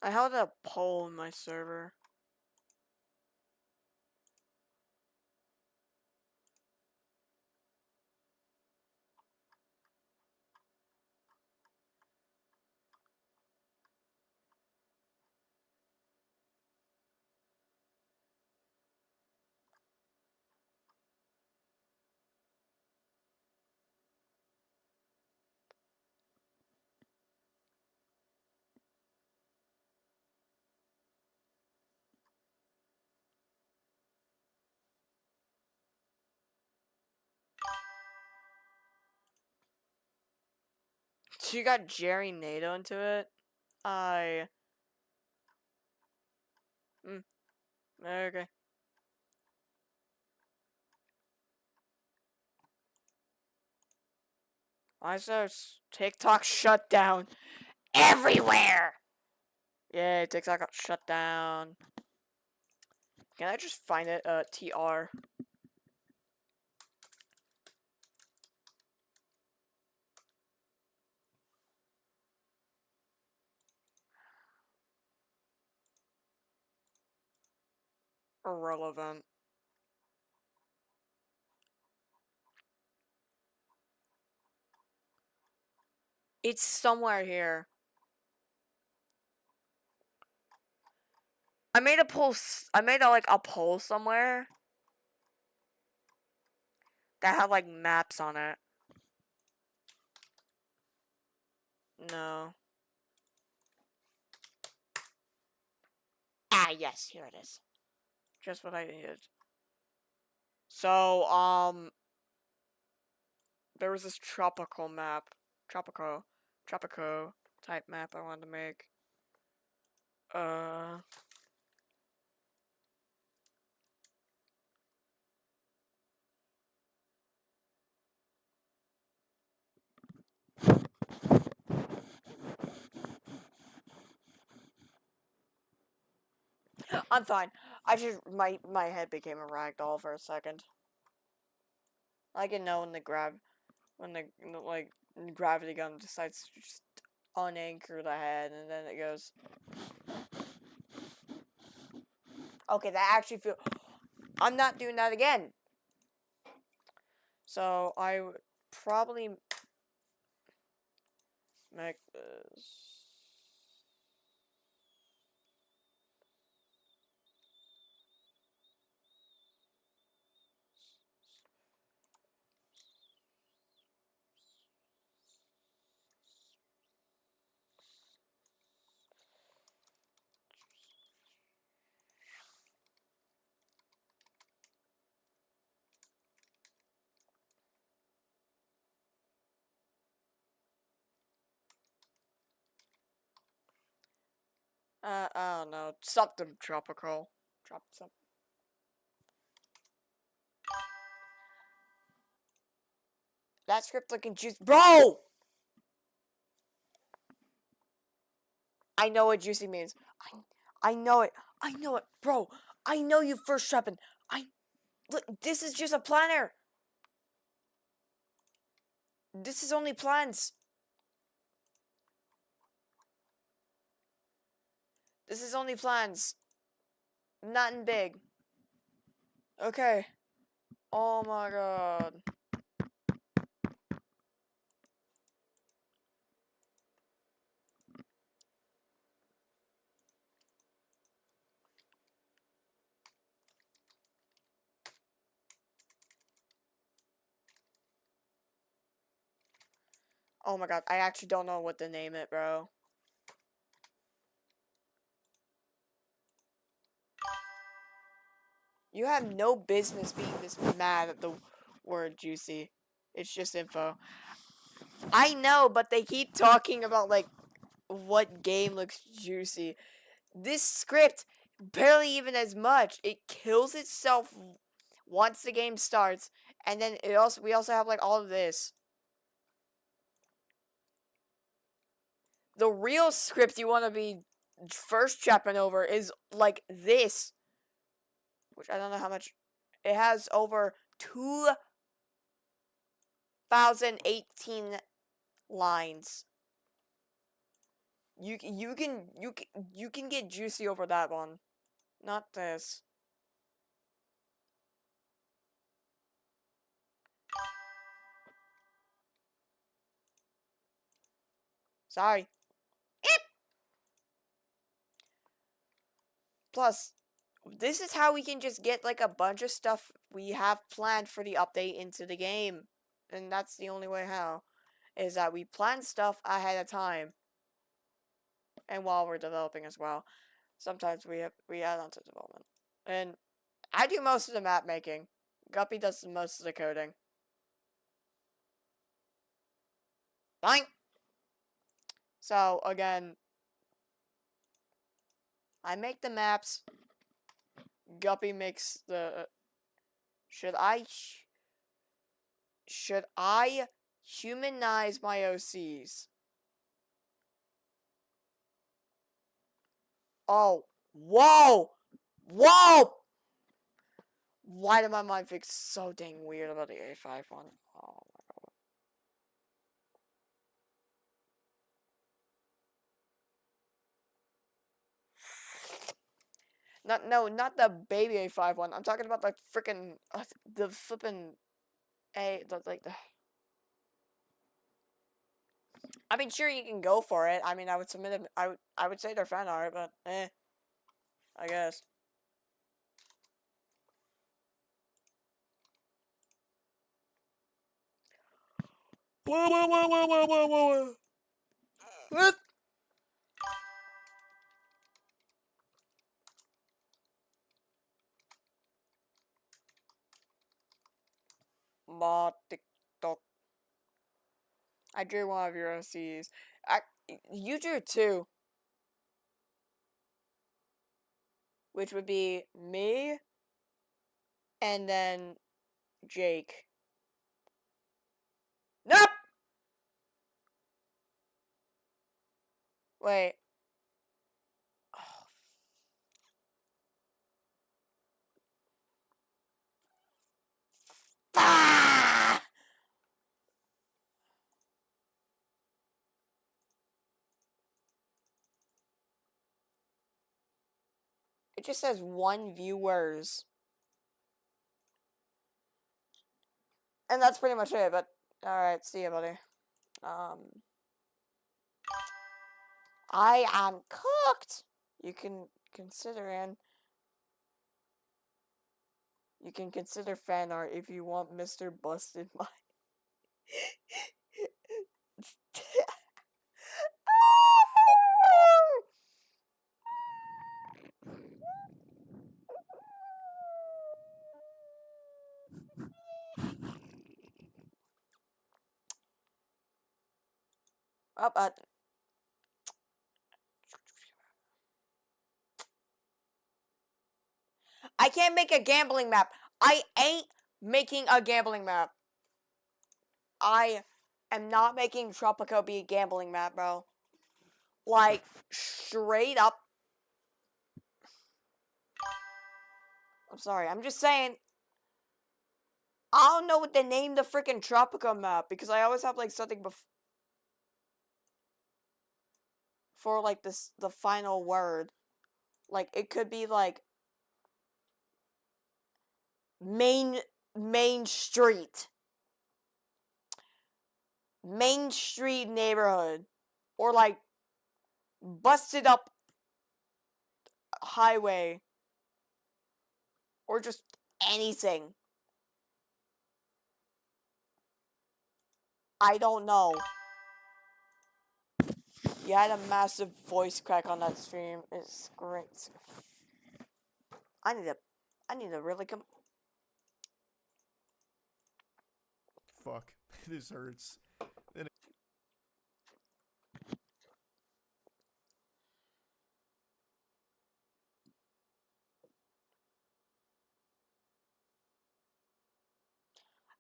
I held a poll in my server. You got Jerry Nato into it? Okay. Why is there TikTok shut down everywhere? Yeah, TikTok got shut down. Can I just find it? TR. Irrelevant. It's somewhere here. I made a poll. I made a poll somewhere that had like maps on it. No. Ah, yes, here it is. Just what I needed. So, there was this tropical type map I wanted to make. I'm fine. I just my head became a ragdoll for a second. I can know when the gravity gun decides to just unanchor the head and then it goes. Okay, that actually feels. I'm not doing that again. So I would probably make this. I don't know. Something tropical. Something. That script looking juicy. Bro! I know what juicy means. I know it. I know it. Bro, I know you first weapon. Look, this is just a planner. This is only plans. This is only plans. Nothing big. Okay. Oh my god. Oh my god, I actually don't know what to name it, bro. You have no business being this mad at the word juicy. It's just info. I know, but they keep talking about, like, what game looks juicy. This script, barely even as much. It kills itself once the game starts, and then we also have, like, all of this. The real script you want to be first trapping over is, like, this. Which I don't know how much. It has over 2,018 lines. You can get juicy over that one. Not this. Sorry. Plus, this is how we can just get, like, a bunch of stuff we have planned for the update into the game. And that's the only way how. Is that we plan stuff ahead of time. And while we're developing as well. Sometimes we add on to development. And I do most of the map making. Guppy does most of the coding. Fine. So, again, I make the maps. Guppy makes the... Should I humanize my OCs? Oh. Whoa! Whoa! Why did my mind think so dang weird about the A5 one? Oh my god. Not the baby A5 one. I'm talking about the freaking the flippin' I mean, sure, you can go for it. I mean, I would submit them. I would say they're fan art, but I guess. Whoa. What? Ma TikTok. I drew one of your OCs. You drew two. Which would be me and then Jake. Nope! Wait. Ah! It just says 1 viewers. And that's pretty much it, but alright, see ya, buddy. I am cooked! You can consider fan art if you want Mr. Busted My... I can't make a gambling map. I ain't making a gambling map. I am not making Tropico be a gambling map, bro. Like, straight up. I'm sorry, I'm just saying. I don't know what to name the freaking Tropico map, because I always have, like, something before, like, the final word. Like, it could be, like, Main Street. Main Street neighborhood. Or, like, busted up highway. Or just anything. I don't know. You had a massive voice crack on that stream. It's great. I need to really come. Fuck. This hurts.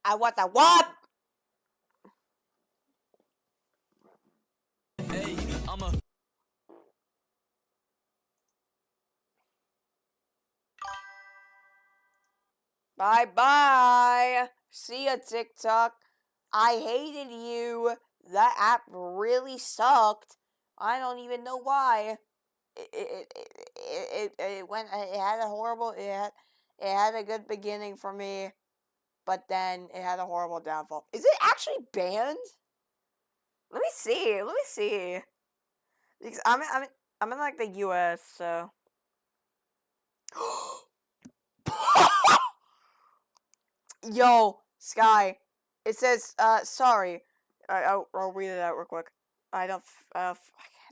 I want the what? Hey, I'm a... Bye-bye. See ya, TikTok. I hated you. That app really sucked. I don't even know why. It went. It had a horrible. It had a good beginning for me, but then it had a horrible downfall. Is it actually banned? Let me see. Because I'm in like the U.S. so. Yo, Sky. It says, sorry. I'll read it out real quick. I can't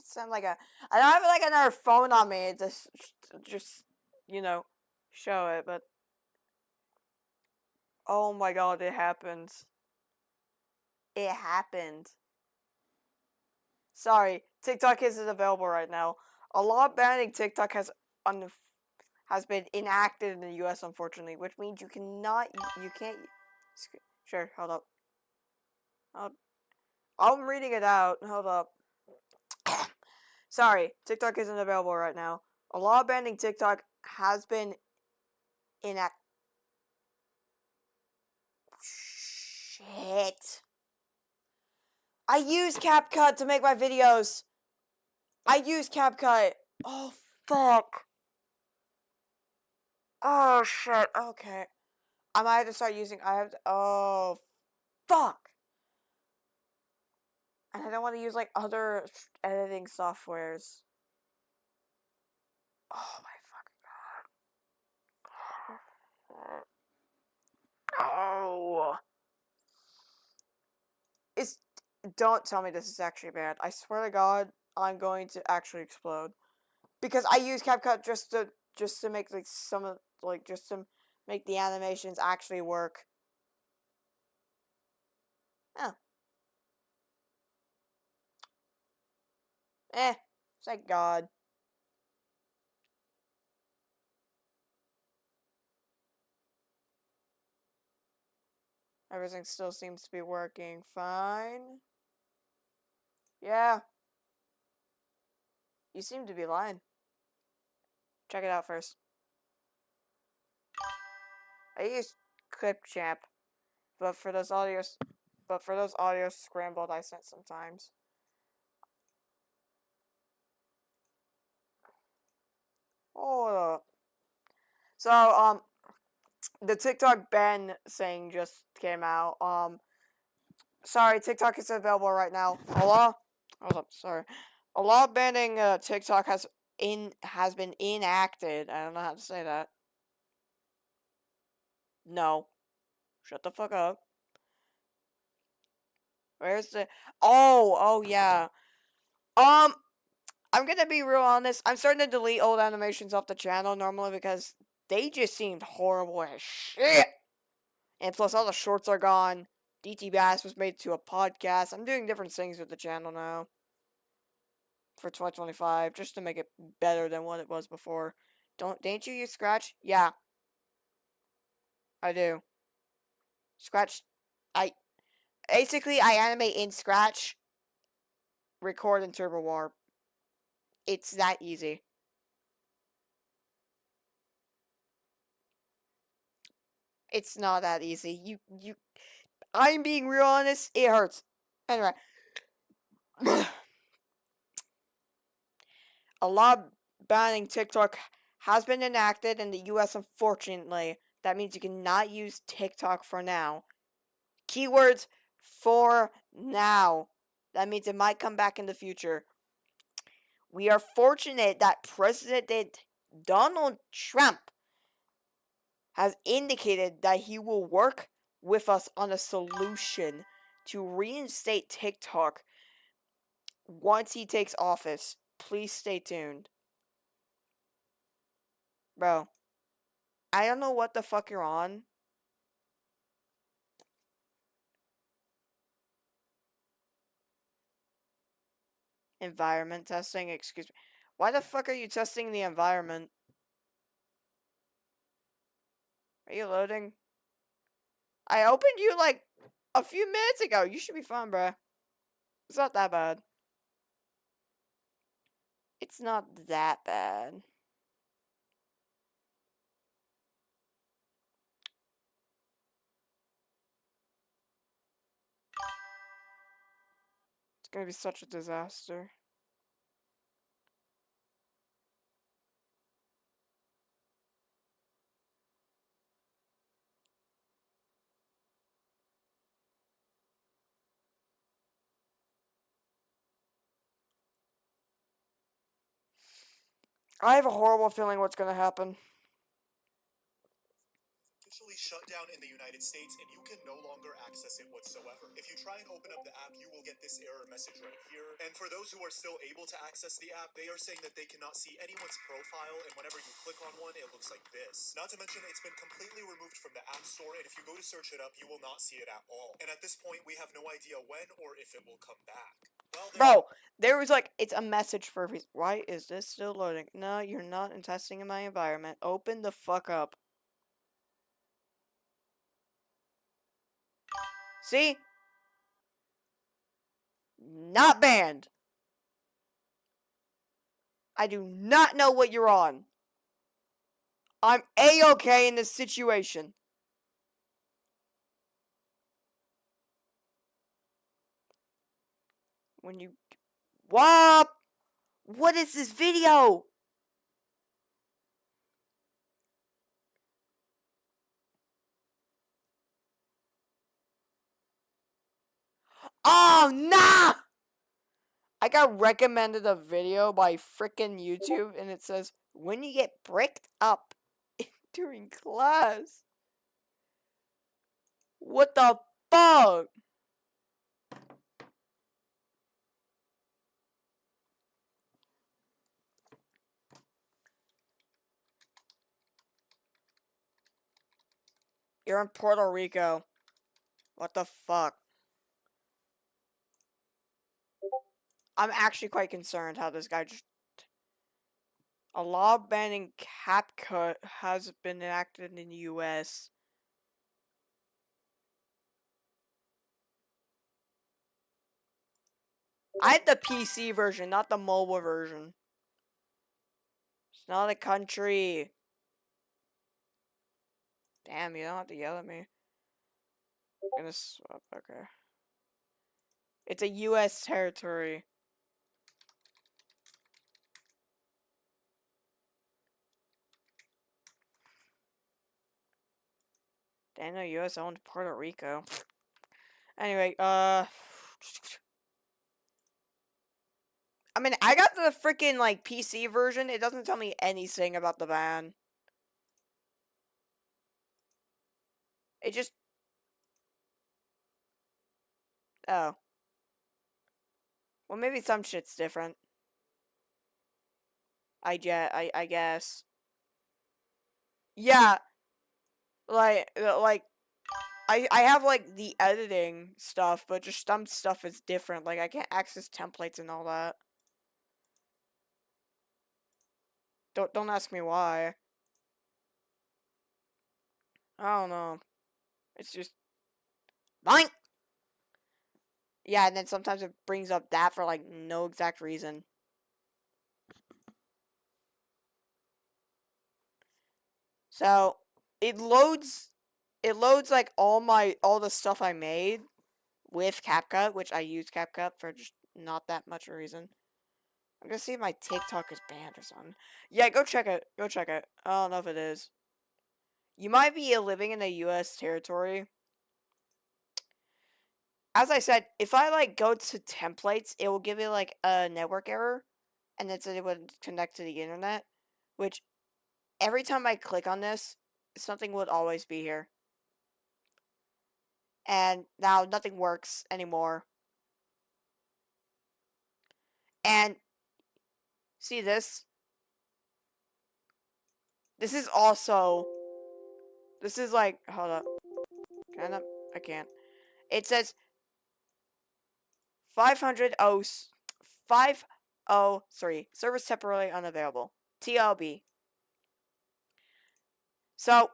sound like I don't have like another phone on me to just, you know, show it, but. Oh my god, it happened. It happened. Sorry, TikTok isn't available right now. A law banning TikTok has been enacted in the U.S. unfortunately, which means you can't. Sure, hold up. I'm reading it out. Hold up. Sorry, TikTok isn't available right now. A law banning TikTok has been enacted. Shit. I use CapCut to make my videos. I use CapCut. Oh, fuck. Oh, shit. Okay. I might have to start using... Oh, fuck. And I don't want to use, like, other editing softwares. Oh, my fucking God. Oh. Don't tell me this is actually bad. I swear to God, I'm going to actually explode. Because I use CapCut just to make, like, just to make the animations actually work. Oh. Thank God. Everything still seems to be working fine. Yeah. You seem to be lying. Check it out first. I use Clipchamp, but for those audios scrambled, I sent sometimes. Hold up. So, the TikTok ban thing just came out. Sorry, TikTok is available right now. Hold up, sorry. A law banning TikTok has been enacted. I don't know how to say that. No. Shut the fuck up. Where's the... Oh, yeah. I'm gonna be real honest. I'm starting to delete old animations off the channel normally because they just seemed horrible as shit. And plus, all the shorts are gone. DT Bass was made to a podcast. I'm doing different things with the channel now. For 2025, just to make it better than what it was before. Didn't you use Scratch? Yeah. I do. Scratch, basically, I animate in Scratch, record in Turbo Warp. It's that easy. It's not that easy. I'm being real honest, it hurts. Anyway. A law banning TikTok has been enacted in the US, unfortunately. That means you cannot use TikTok for now. Keywords for now. That means it might come back in the future. We are fortunate that President Donald Trump has indicated that he will work with us on a solution to reinstate TikTok once he takes office. Please stay tuned. Bro, I don't know what the fuck you're on. Environment testing, excuse me. Why the fuck are you testing the environment? Are you loading? I opened you like a few minutes ago. You should be fine, bruh. It's not that bad. It's not that bad. It's gonna be such a disaster. I have a horrible feeling what's gonna happen. Officially shut down in the United States, and you can no longer access it whatsoever. If you try and open up the app, you will get this error message right here. And for those who are still able to access the app, they are saying that they cannot see anyone's profile, and whenever you click on one, it looks like this. Not to mention, it's been completely removed from the App Store, and if you go to search it up, you will not see it at all. And at this point, we have no idea when or if it will come back. Bro, there was like, it's a message for a reason. Why is this still loading? No, you're not testing in my environment. Open the fuck up. See? Not banned. I do not know what you're on. I'm A-okay in this situation. When you... What? What is this video? Oh, nah! I got recommended a video by frickin' YouTube, and it says, when you get bricked up during class. What the fuck? You're in Puerto Rico. What the fuck? I'm actually quite concerned how this guy just... A law banning CapCut has been enacted in the US. I had the PC version, not the mobile version. It's not a country. Damn, you don't have to yell at me. I'm gonna swap, okay. It's a US territory. Damn, no, US owned Puerto Rico. Anyway, I mean, I got the freaking, like, PC version. It doesn't tell me anything about the ban. It just... Oh. Well, maybe some shit's different. I guess. Yeah. I have, like, the editing stuff, but just some stuff is different. Like, I can't access templates and all that. Don't ask me why. I don't know. It's just... Boink! Yeah, and then sometimes it brings up that for, like, no exact reason. So, it loads, like, all the stuff I made with CapCut, which I use CapCut for just not that much a reason. I'm gonna see if my TikTok is banned or something. Yeah, go check it. Go check it. I don't know if it is. You might be living in a US territory. As I said, if I, like, go to templates, it will give me, like, a network error. And it said it would connect to the internet. Which, every time I click on this, something would always be here. And now nothing works anymore. And, see this? This is also... This is like... Hold up. Can I? I can't. It says... 503. Service temporarily unavailable. TLB. So...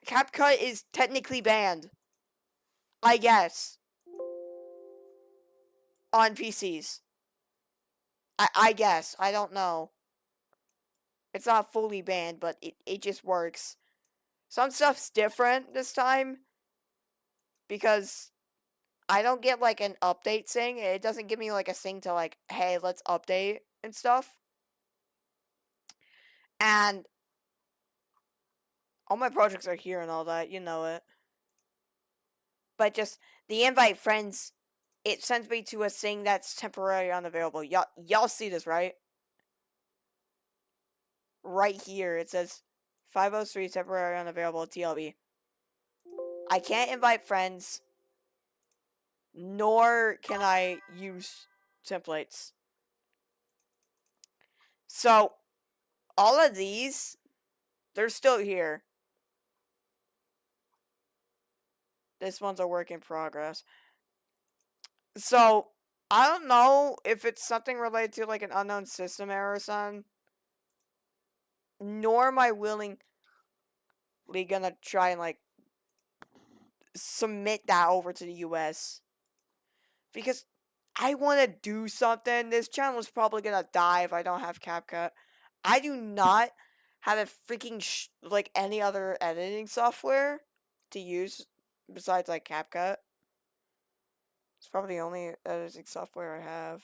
CapCut is technically banned. I guess. On PCs. I guess. I don't know. It's not fully banned, but it just works. Some stuff's different this time. Because I don't get, like, an update thing. It doesn't give me, like, a thing to, like, hey, let's update and stuff. And all my projects are here and all that, you know it. But just, the invite friends, it sends me to a thing that's temporarily unavailable. Y'all see this, right? Right here, it says 503 temporarily unavailable TLB. I can't invite friends, nor can I use templates. So, all of these, they're still here. This one's a work in progress. So, I don't know if it's something related to, like, an unknown system error or something. Nor am I willingly gonna try and, like, submit that over to the US. Because I want to do something. This channel is probably gonna die if I don't have CapCut. I do not have a freaking, like, any other editing software to use besides, like, CapCut. It's probably the only editing software I have.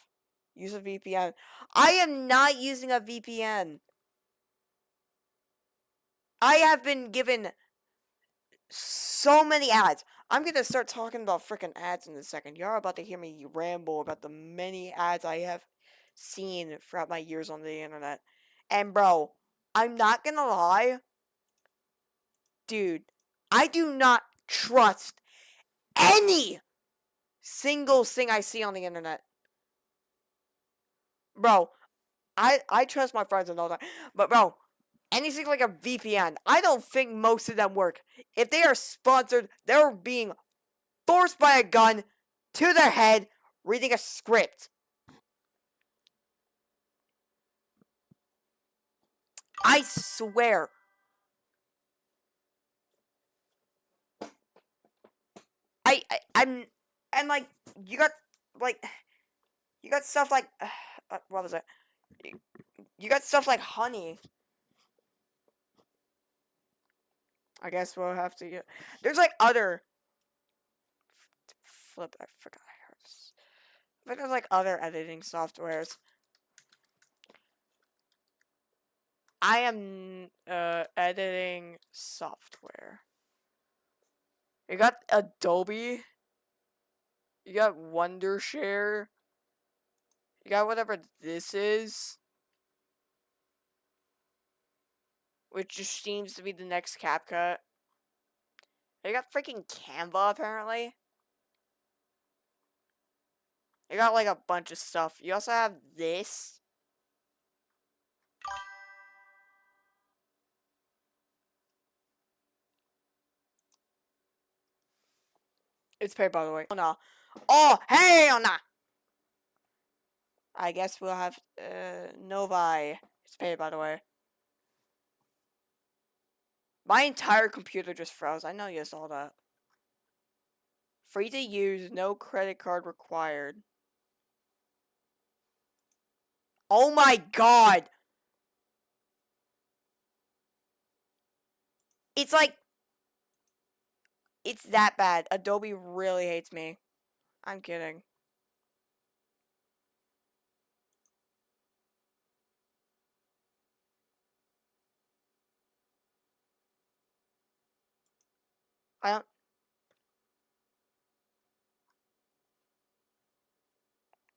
Use a VPN. I am not using a VPN. I have been given so many ads. I'm gonna start talking about freaking ads in a second. You're about to hear me ramble about the many ads I have seen throughout my years on the internet. And bro, I'm not gonna lie. Dude, I do not trust any single thing I see on the internet. Bro, I trust my friends and all that. But bro, anything like a VPN, I don't think most of them work. If they are sponsored, they're being forced by a gun to their head, reading a script. I swear. I'm, and like, you got stuff like, what was it? You got stuff like honey. I guess we'll have to get. There's like other. Flip. I forgot. But there's like other editing softwares. I am editing software. You got Adobe. You got Wondershare. You got whatever this is. Which just seems to be the next CapCut. You got freaking Canva, apparently. You got, like, a bunch of stuff. You also have this. It's paid, by the way. Oh, no. Oh, hell no! I guess we'll have, Novi. It's paid, by the way. My entire computer just froze. I know you saw that. Free to use, no credit card required. Oh my god! It's like... It's that bad. Adobe really hates me. I'm kidding. I don't...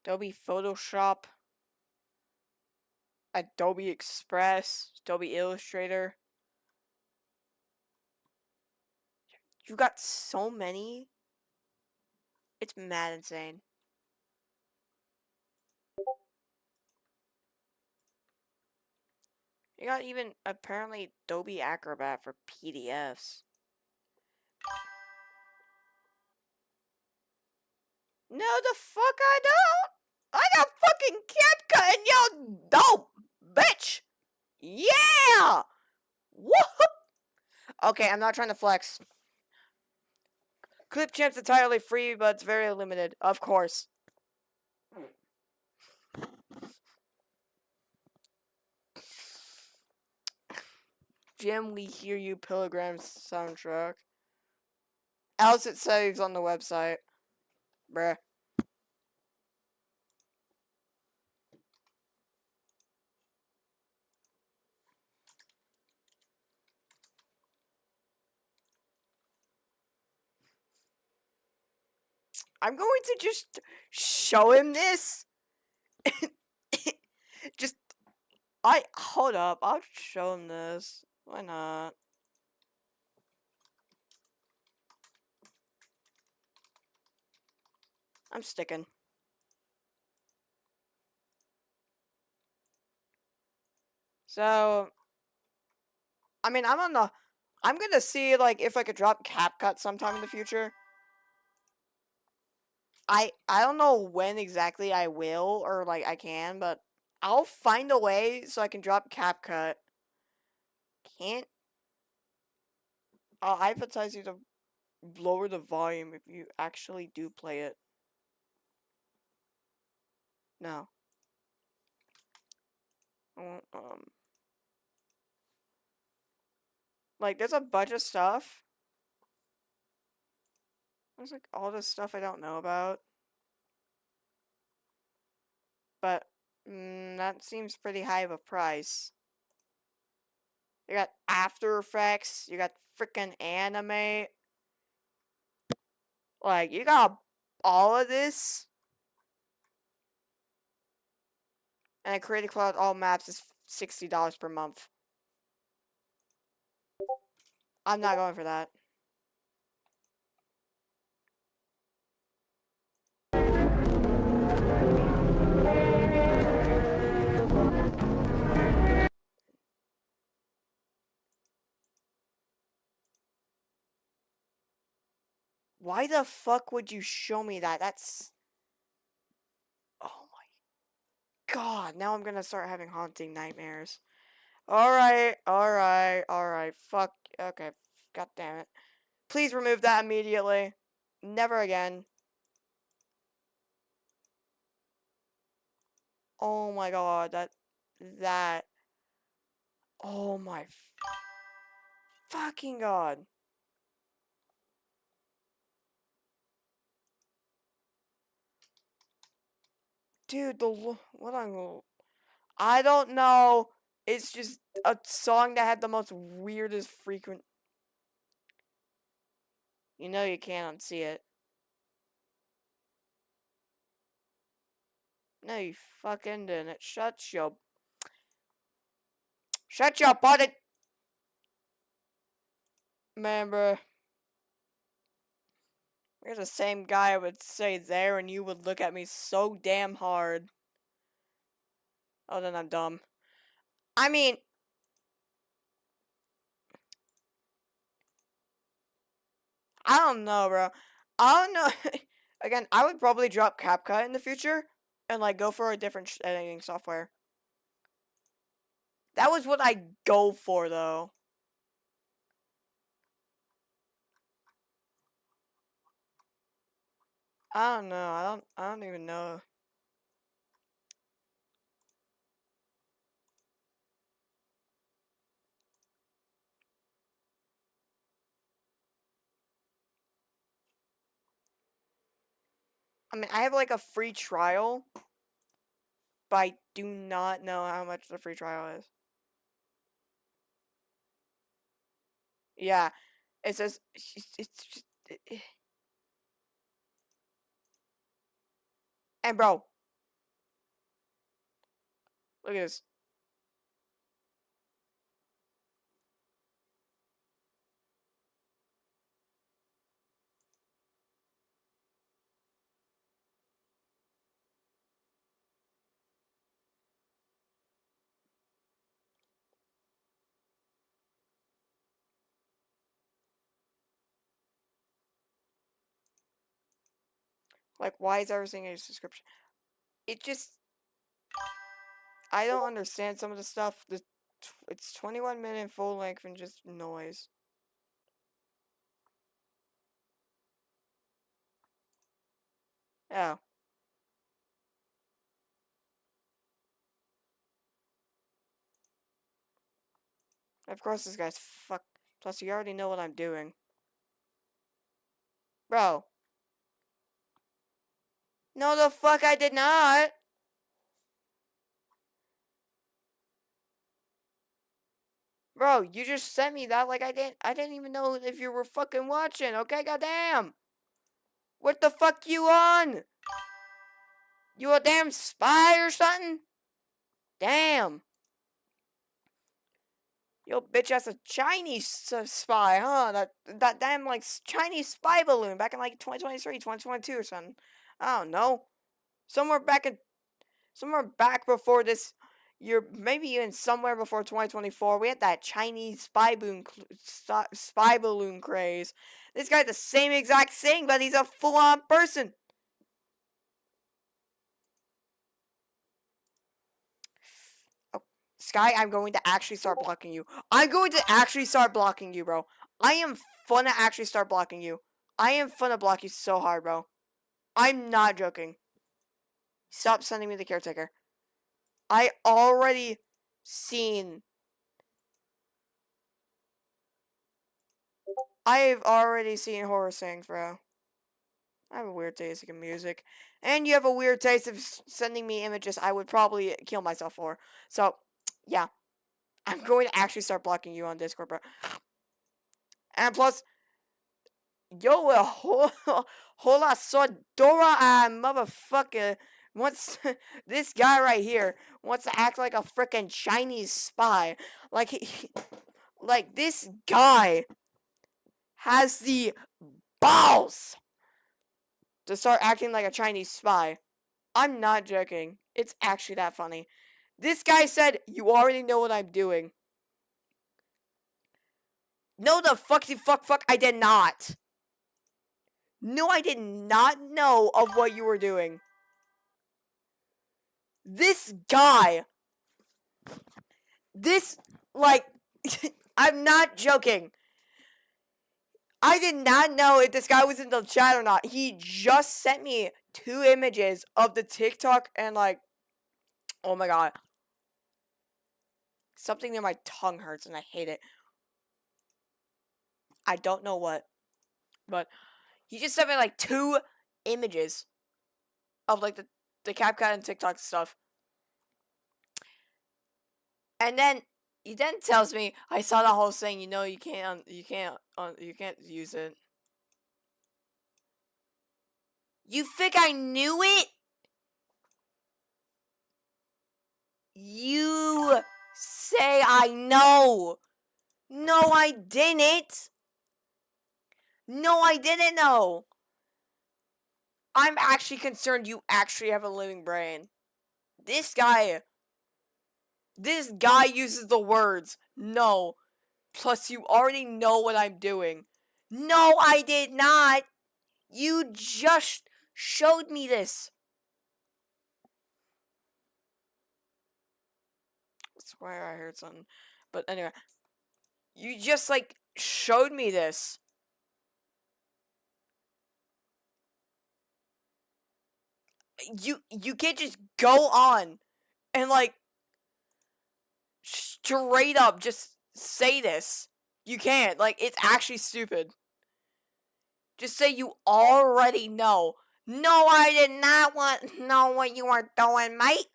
Adobe Photoshop. Adobe Express. Adobe Illustrator. You got so many. It's mad insane. You got even, apparently, Adobe Acrobat for PDFs. No, the fuck I don't! I got fucking CapCut and yo dope, bitch! Yeah! Whoop! Okay, I'm not trying to flex. Clipchamp's entirely free, but it's very limited. Of course. Jim, we hear you, Pilgrim's soundtrack. Else it saves on the website. Bruh. I'm going to just show him this. Hold up. I'll just show him this. Why not? I'm sticking. So, I mean, I'm gonna see, like, if I could drop CapCut sometime in the future. I don't know when exactly I will or like I can, but I'll find a way so I can drop CapCut. Can't. I'll hypothesize you to lower the volume if you actually do play it. No. I won't, like, there's a bunch of stuff. There's like all this stuff I don't know about. But that seems pretty high of a price. You got After Effects, you got freaking anime. Like, you got all of this. And Creative Cloud All Maps is $60 per month. I'm not going for that. Why the fuck would you show me that? That's... Oh my god, now I'm gonna start having haunting nightmares. Alright, fuck, okay, god damn it. Please remove that immediately. Never again. Oh my god, that... Oh my fucking god. Dude, I don't know. It's just a song that had the most weirdest frequent... You know you can't unsee it. No, you fucking didn't. Shut your button! Remember... You're the same guy I would say there and you would look at me so damn hard. Oh, then I'm dumb. I mean... I don't know, bro. I don't know. Again, I would probably drop CapCut in the future and, like, go for a different editing software. That was what I go for, though. I don't know. I don't even know. I mean, I have like a free trial, but I do not know how much the free trial is. Yeah, it says it's just, and bro, look at this. Like, why is everything a subscription? It just... I don't understand some of the stuff. It's 21 minute full length and just noise. Oh. Of course this guy's fuck. Plus you already know what I'm doing. Bro. No, the fuck I did not. Bro, you just sent me that like I didn't even know if you were fucking watching, okay? Goddamn. What the fuck you on? You a damn spy or something? Damn. Yo, bitch, that's a Chinese spy, huh? That damn, like, Chinese spy balloon back in, like, 2023, 2022 or something. I don't know. Somewhere back before this year, maybe even somewhere before 2024, we had that Chinese spy balloon craze. This guy's the same exact thing, but he's a full-on person. Sky, I'm going to actually start blocking you. I'm going to actually start blocking you, bro. I am finna actually start blocking you. I am finna block you so hard, bro. I'm not joking. Stop sending me the caretaker. I already seen... I've already seen horror things, bro. I have a weird taste in music. And you have a weird taste of sending me images I would probably kill myself for. So, yeah. I'm going to actually start blocking you on Discord, bro. And plus... Yo, hola, Sodora, motherfucker. What's this guy right here wants to act like a freaking Chinese spy? Like, like this guy has the balls to start acting like a Chinese spy. I'm not joking. It's actually that funny. This guy said, "You already know what I'm doing." No, the fuck, I did not. No, I did not know of what you were doing. This guy. This, like, I'm not joking. I did not know if this guy was in the chat or not. He just sent me 2 images of the TikTok and, like, oh my god. Something near my tongue hurts and I hate it. I don't know what. But he just sent me, like, 2 images of, like, the CapCut and TikTok stuff. And then he then tells me, I saw the whole thing, you know, you can't use it. You think I knew it? You say I know. No, I didn't. No, I didn't know. I'm actually concerned you actually have a living brain. This guy uses the words, no. Plus, you already know what I'm doing. No, I did not. You just showed me this. I swear I heard something. But anyway. You just, like, showed me this. You can't just go on and, like, straight up just say this. You can't. Like, it's actually stupid. Just say you already know. No, I did not know what you were doing, mate.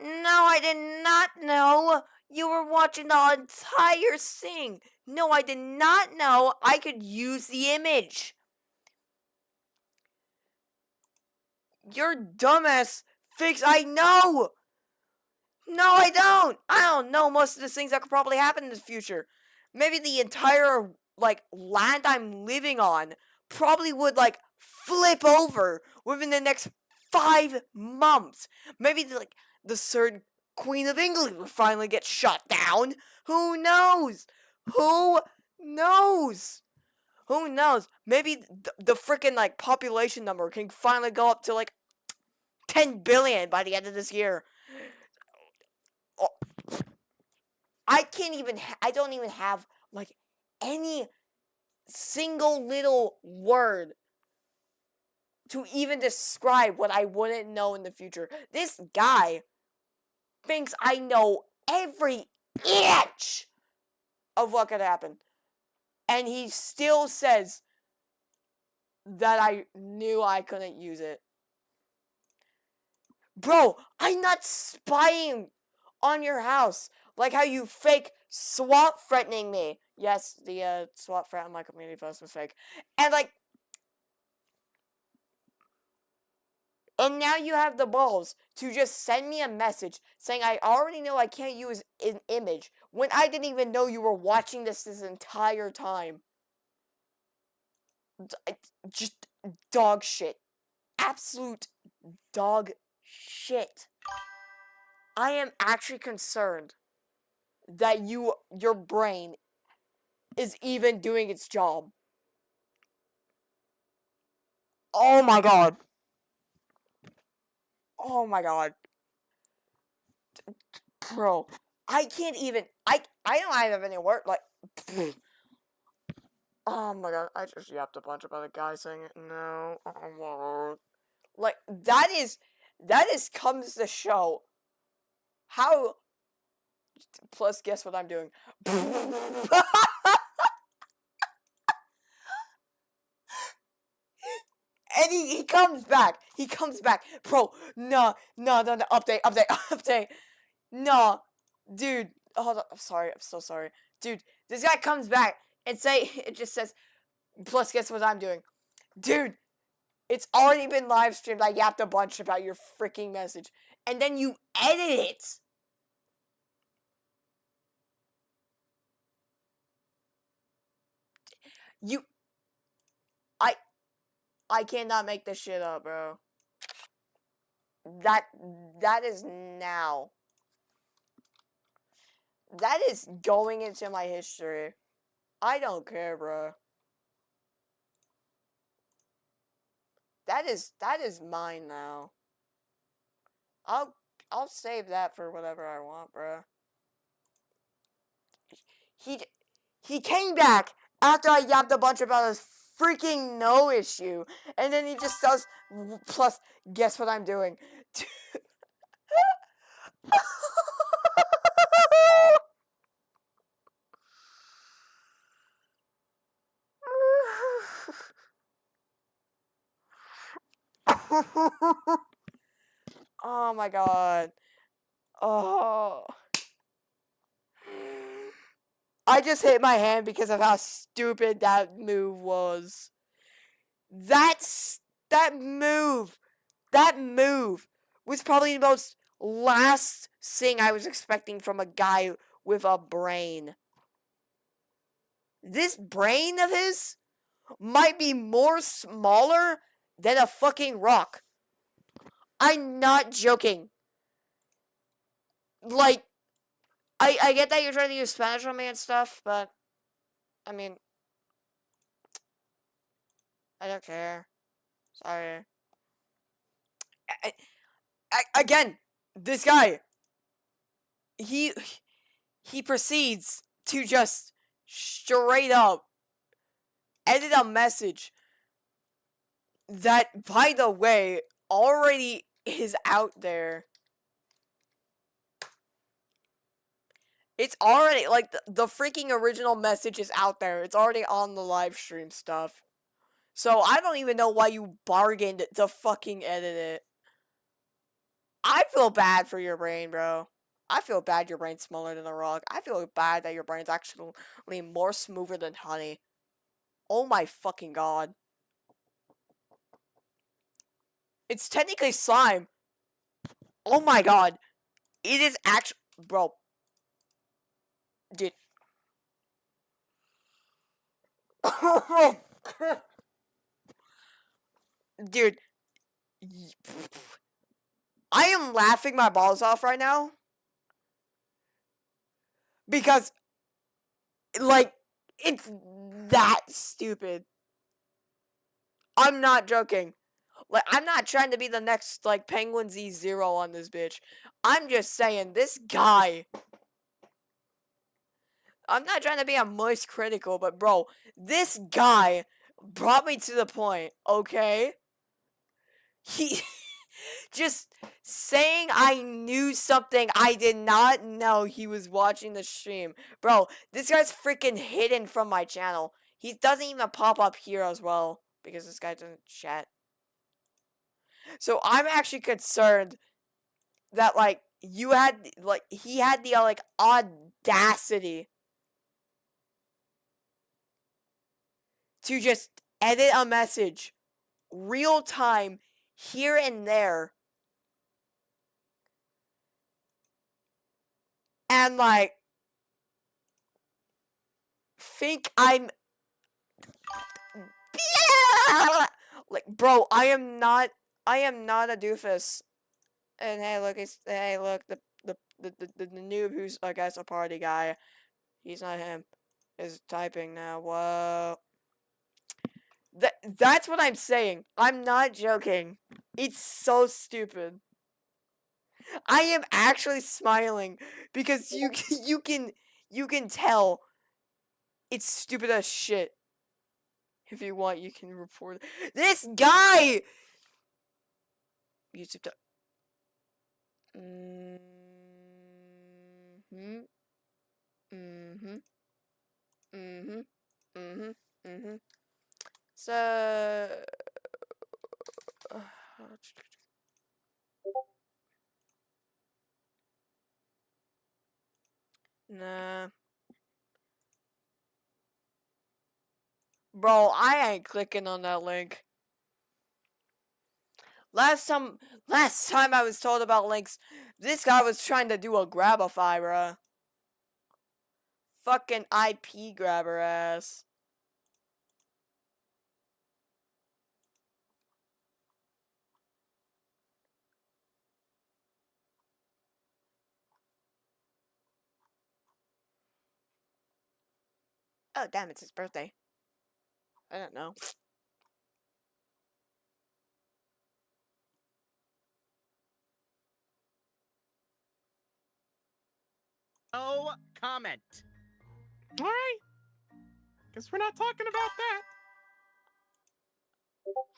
No, I did not know you were watching the entire thing. No, I did not know I could use the image. Your dumbass thinks I know. No, I don't. I don't know most of the things that could probably happen in the future. Maybe the entire, like, land I'm living on probably would, like, flip over within the next 5 months. Maybe, like, the third Queen of England will finally get shut down. Who knows? Who knows? Who knows? Maybe the freaking, like, population number can finally go up to, like, 10 billion by the end of this year. I don't even have, like, any single little word to even describe what I wouldn't know in the future. This guy thinks I know every inch of what could happen. And he still says that I knew I couldn't use it. Bro, I'm not spying on your house like how you fake SWAT threatening me. Yes, the SWAT threat on my community post was fake. And, like, and now you have the balls to just send me a message saying I already know I can't use an image when I didn't even know you were watching this entire time. Just dog shit. Absolute dog shit. I am actually concerned that your brain is even doing its job. Oh my god. Oh my god. Bro, I can't even. I don't have any word. Like, oh my god, I just yapped a bunch about a guy saying it. No, like that is comes to show how. Plus, guess what I'm doing? And he comes back. He comes back. Bro, no. Update. No. Dude. Hold on. I'm sorry. I'm so sorry. Dude, this guy comes back and it just says, plus guess what I'm doing? Dude, it's already been live streamed. I yapped a bunch about your freaking message. And then you edit it. I cannot make this shit up, bro. That is now. That is going into my history. I don't care, bro. That is mine now. I'll save that for whatever I want, bro. He came back after I yapped a bunch about his freaking no issue, and then he just does plus guess what I'm doing. Oh my god. Oh. I just hit my hand because of how stupid that move was. That move was probably the most last thing I was expecting from a guy with a brain. This brain of his might be more smaller than a fucking rock. I'm not joking. Like, I get that you're trying to use Spanish on me and stuff, but, I mean, I don't care. Sorry. Again, this guy, he proceeds to just straight up edit a message that, by the way, already is out there. It's already, like, the freaking original message is out there. It's already on the live stream stuff. So, I don't even know why you bargained to fucking edit it. I feel bad for your brain, bro. I feel bad your brain's smaller than a rock. I feel bad that your brain's actually more smoother than honey. Oh my fucking god. It's technically slime. Oh my god. It is actually... Bro. Dude. Dude. I am laughing my balls off right now. Because, like, it's that stupid. I'm not joking. Like, I'm not trying to be the next, like, Penguin Z0 on this bitch. I'm just saying, this guy... I'm not trying to be a moist critical, but bro, this guy brought me to the point, okay? He... just saying I knew something I did not know he was watching the stream. Bro, this guy's freaking hidden from my channel. He doesn't even pop up here as well, because this guy doesn't chat. So I'm actually concerned that, like, he had the, like, audacity to just edit a message real time here and there and, like, think I'm like, bro, I am not a doofus. And hey, look, the noob who's, I guess, a party guy, he's not him, is typing now. Whoa. That's what I'm saying. I'm not joking. It's so stupid. I am actually smiling because you can tell it's stupid as shit. If you want, you can report it. This guy. YouTube. So. Nah. Bro, I ain't clicking on that link. Last time I was told about links, this guy was trying to do a Grabify, bruh. Fucking IP grabber ass. Oh, damn, it's his birthday. I don't know. No comment. All right. Guess we're not talking about that.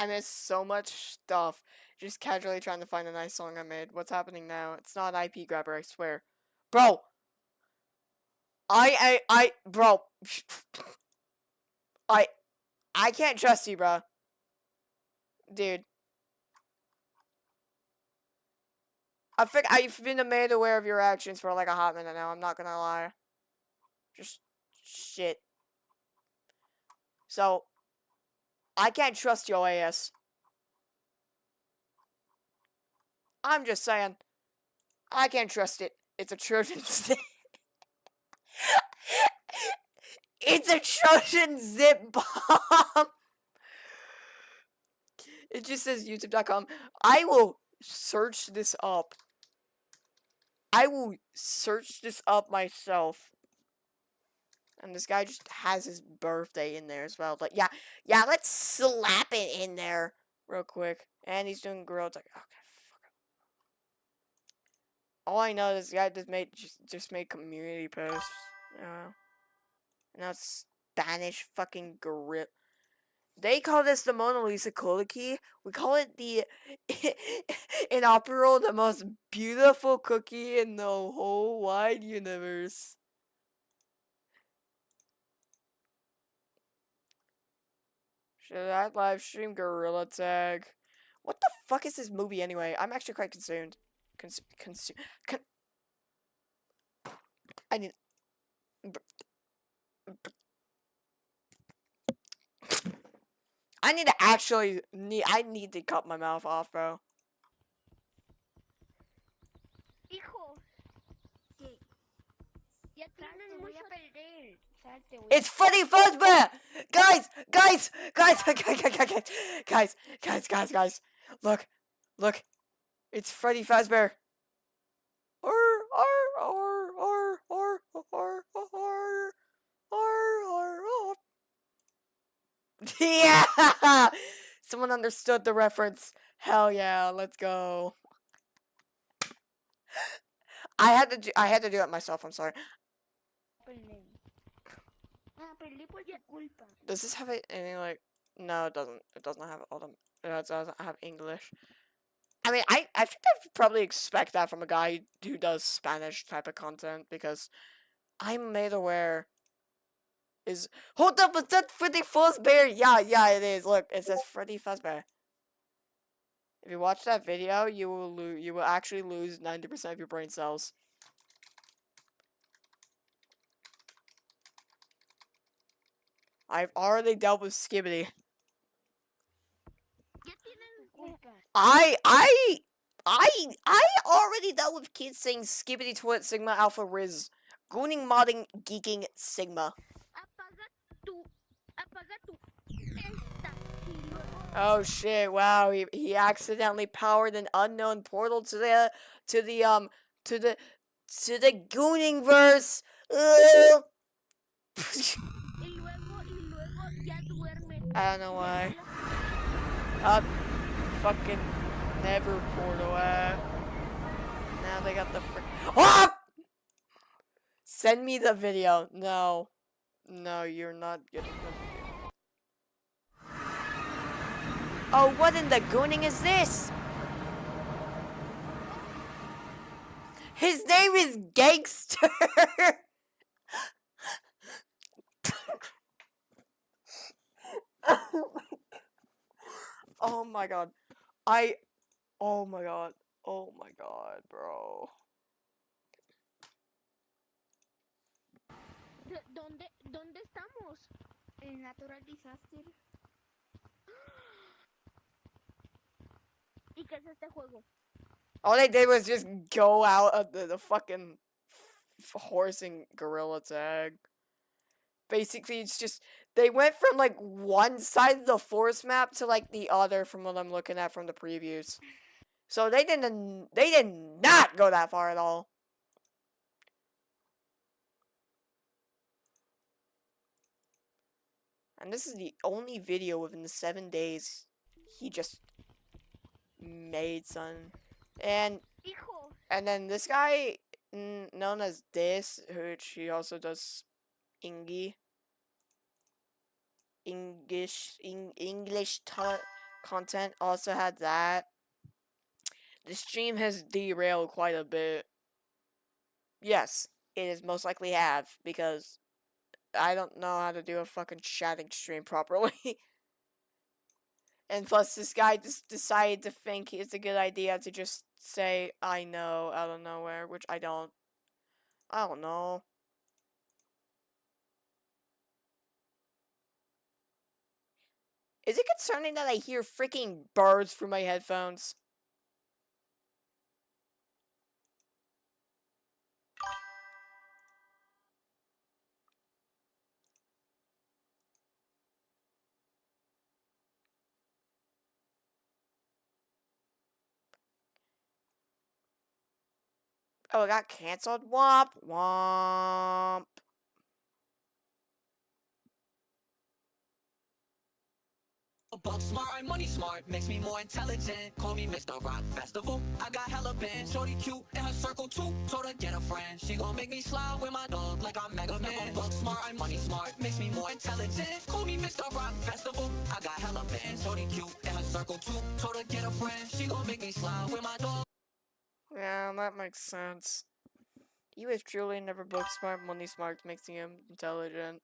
I missed so much stuff. Just casually trying to find a nice song I made. What's happening now? It's not an IP grabber, I swear. Bro! Bro. I can't trust you, bro. Dude. I've been made aware of your actions for like a hot minute now, I'm not gonna lie. Just shit. So, I can't trust your ass. I'm just saying. I can't trust it. It's a Trojan zip. It's a Trojan zip bomb. It just says YouTube.com. I will search this up. I will search this up myself. And this guy just has his birthday in there as well. Like, yeah, let's slap it in there real quick. And he's doing grilled. Like, okay, fuck it. All I know is this guy just made community posts. And now it's Spanish fucking gorilla. They call this the Mona Lisa cookie. We call it the inoperable, the most beautiful cookie in the whole wide universe. Should I live stream Gorilla Tag? What the fuck is this movie anyway? I'm actually quite concerned. I need. I need to actually I need to cut my mouth off, bro. It's Freddy Fazbear! Guys! Look. It's Freddy Fazbear. Yeah! Someone understood the reference. Hell yeah, let's go. I had to do it myself, I'm sorry. Does this have any like no, it doesn't. It doesn't have all the it doesn't have English. I mean, I think I'd probably expect that from a guy who does Spanish type of content because I'm made aware is hold up, is that Freddy Fazbear? Yeah, it is. Look, it says Freddy Fazbear. If you watch that video, you will actually lose 90% of your brain cells. I've already dealt with Skibidi. I already dealt with kids saying Skibidi Toilet Sigma Alpha Riz. Gooning, modding, geeking, Sigma. Oh shit, wow, he accidentally powered an unknown portal to the Gooning verse. I don't know why. Fucking never portal, Now they got the frick. Ah! Send me the video. No. No, you're not getting the video. Oh, what in the gooning is this? His name is Gangster. Oh my god. Oh my god. Oh my god, bro. ¿Dónde estamos? En Natural Disaster. ¿Y qué es este juego? All they did was just go out of the fucking horse and gorilla tag. Basically, it's just, they went from like one side of the forest map to like the other from what I'm looking at from the previews. So they did not go that far at all. And this is the only video within the 7 days he just made, son. And then this guy, known as this, which he also does English content, also had that. The stream has derailed quite a bit. Yes, it is most likely have, because I don't know how to do a fucking chatting stream properly. And plus, this guy just decided to think it's a good idea to just say, I know, out of nowhere, which I don't. I don't know. Is it concerning that I hear freaking birds through my headphones? Oh, it got canceled? Womp womp. Buck smart, I'm money smart, makes me more intelligent. Call me Mr. Rock Festival. I got hella bands, shorty cute in her circle too. Told her get a friend, she gon' make me slide with my dog like I'm Mega Man. Buck smart, I'm money smart, makes me more intelligent. Call me Mr. Rock Festival. I got hella bands, shorty cute in her circle too. Told her get a friend, she gon' make me slide with my dog. Yeah, that makes sense. You have truly never book smart, money smart, makes him intelligent.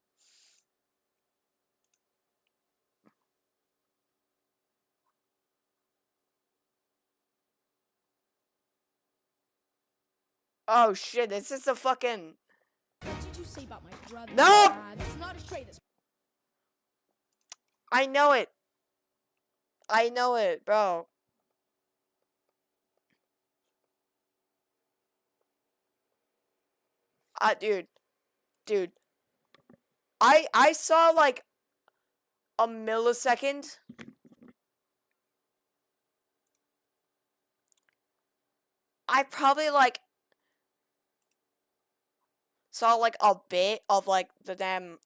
Oh shit, this is a fucking... What did you say about my brother? No! That's not a trait. I know it. I know it, bro. Dude. I saw like a millisecond. I probably like saw like a bit of like the damn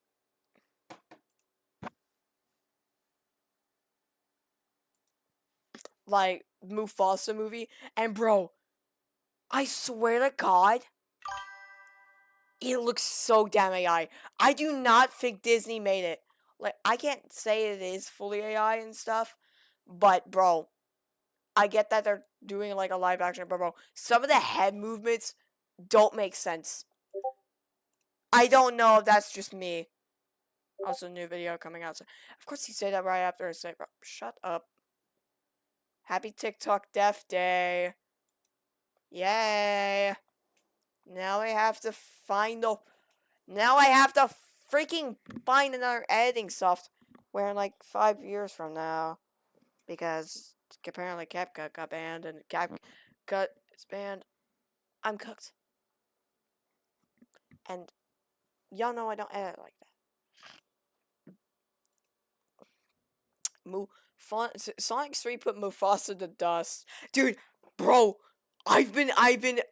like Mufasa movie, and bro, I swear to God, it looks so damn AI. I do not think Disney made it. Like, I can't say it is fully AI and stuff, but bro, I get that they're doing like a live action, but bro, some of the head movements don't make sense. I don't know if that's just me. Also, new video coming out. So, of course, you say that right after I say, bro, shut up. Happy TikTok Death Day. Yay. Now I have to find the... Now I have to freaking find another editing software in like 5 years from now. Because apparently CapCut got banned and CapCut is banned. I'm cooked. And y'all know I don't edit like that. Sonic 3 put Mufasa to dust. Dude, bro, I've been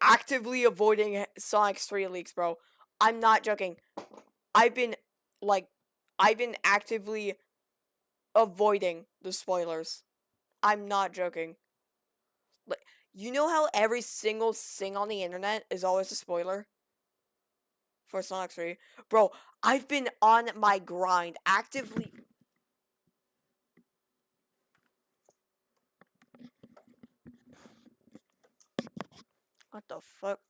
actively avoiding Sonic 3 leaks, bro. I'm not joking. I've been actively avoiding the spoilers. I'm not joking. Like, You know how every single thing on the internet is always a spoiler? For Sonic 3. Bro, I've been on my grind, actively... What the fuck?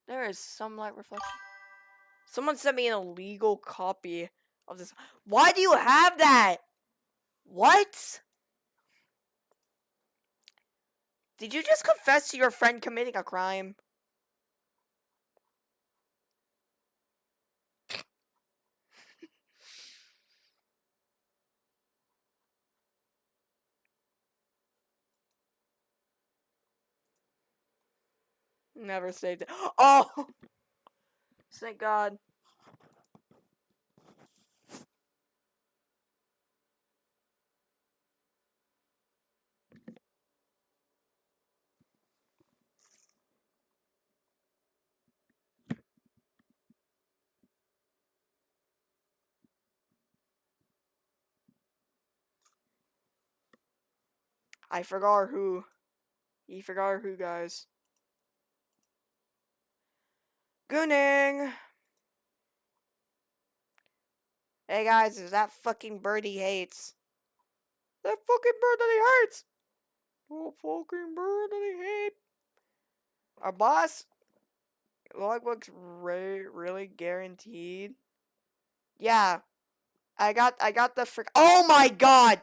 There is some light reflection. Someone sent me an illegal copy of this. Why do you have that? What? Did you just confess to your friend committing a crime? Never saved it. Oh! Thank God. I forgot who. He forgot who, guys. Gooning! Hey guys, is that fucking bird he hates? That fucking bird that he hates! That fucking bird that he hates! Our boss? Logbook's really guaranteed? Yeah. I got the frick. Oh my god!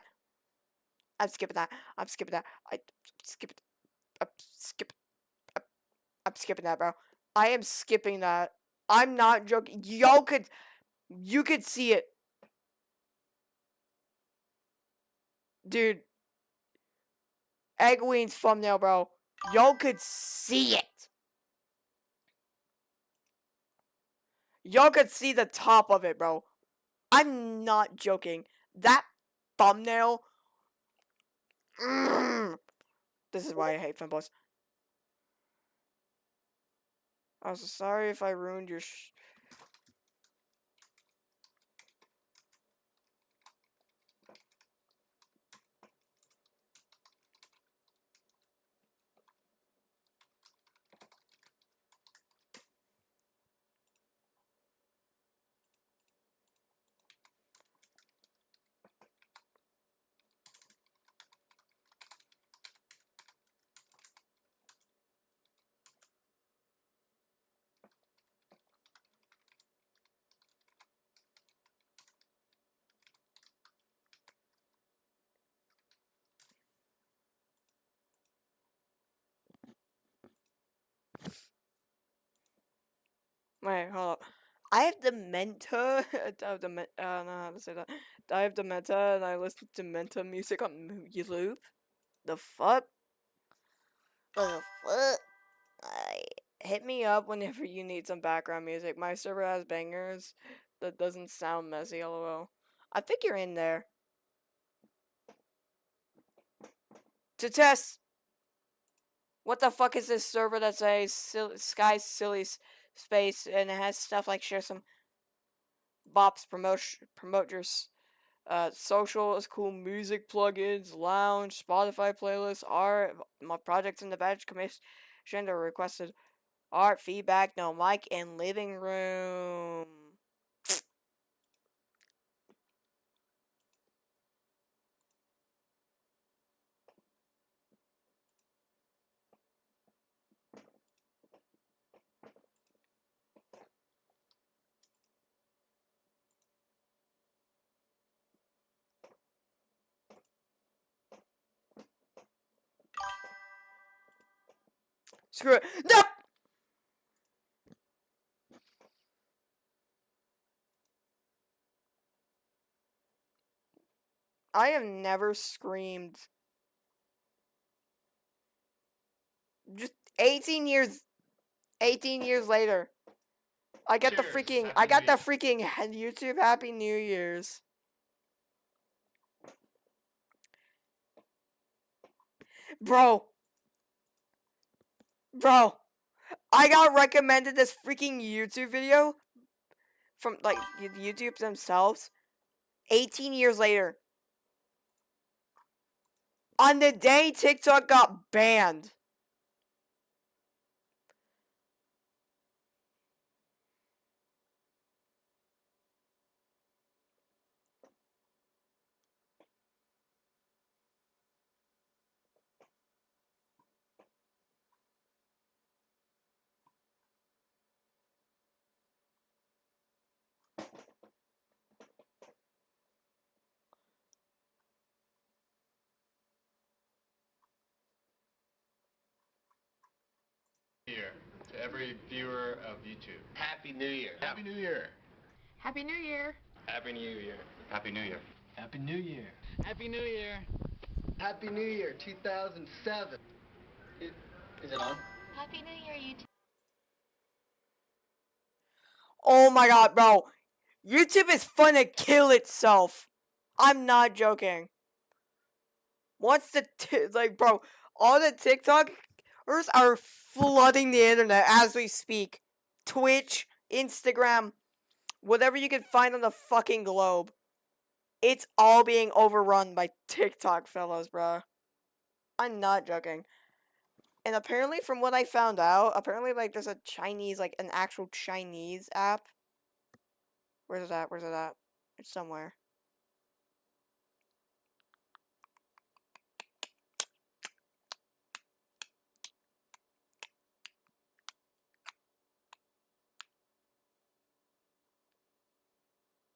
I'm skipping that. I'm skipping that. I'm skipping that, bro. I am skipping that. I'm not joking. You could see it. Dude. Eggween's thumbnail, bro. Y'all could see it. Y'all could see the top of it, bro. I'm not joking. That thumbnail. This is why I hate fanboys. I'm so sorry if I ruined your Wait, hold up. I have Dementa. I have I don't know how to say that. I have Dementa, and I listen to Menta music on YouTube. The fuck? The fuck? Hit me up whenever you need some background music. My server has bangers that doesn't sound messy, lol. I think you're in there. To test! What the fuck is this server that says Sky Silly Space and it has stuff like share some bops, promote your social is cool, music plugins, lounge, Spotify playlists, art, my projects in the badge commission are requested, art, feedback, no mic, and living room. Screw it. No! I have never screamed. Just 18 years later. I got the freaking YouTube Happy New Year's. Bro, I got recommended this freaking YouTube video from like YouTube themselves. 18 years later. On the day TikTok got banned. Year to every viewer of YouTube. Happy New Year. Happy New Year. Happy New Year. Happy New Year. Happy New Year. Happy New Year. Happy New Year. Happy New Year 2007. Is it on? Happy New Year, YouTube. Oh my god, bro. YouTube is fun to kill itself. I'm not joking. Once like, bro, all the TikTokers are flooding the internet as we speak. Twitch, Instagram, whatever you can find on the fucking globe. It's all being overrun by TikTok fellows, bro. I'm not joking. And apparently, from what I found out, apparently, like, there's a Chinese, like, an actual Chinese app. Where's it at? Where's it at? It's somewhere.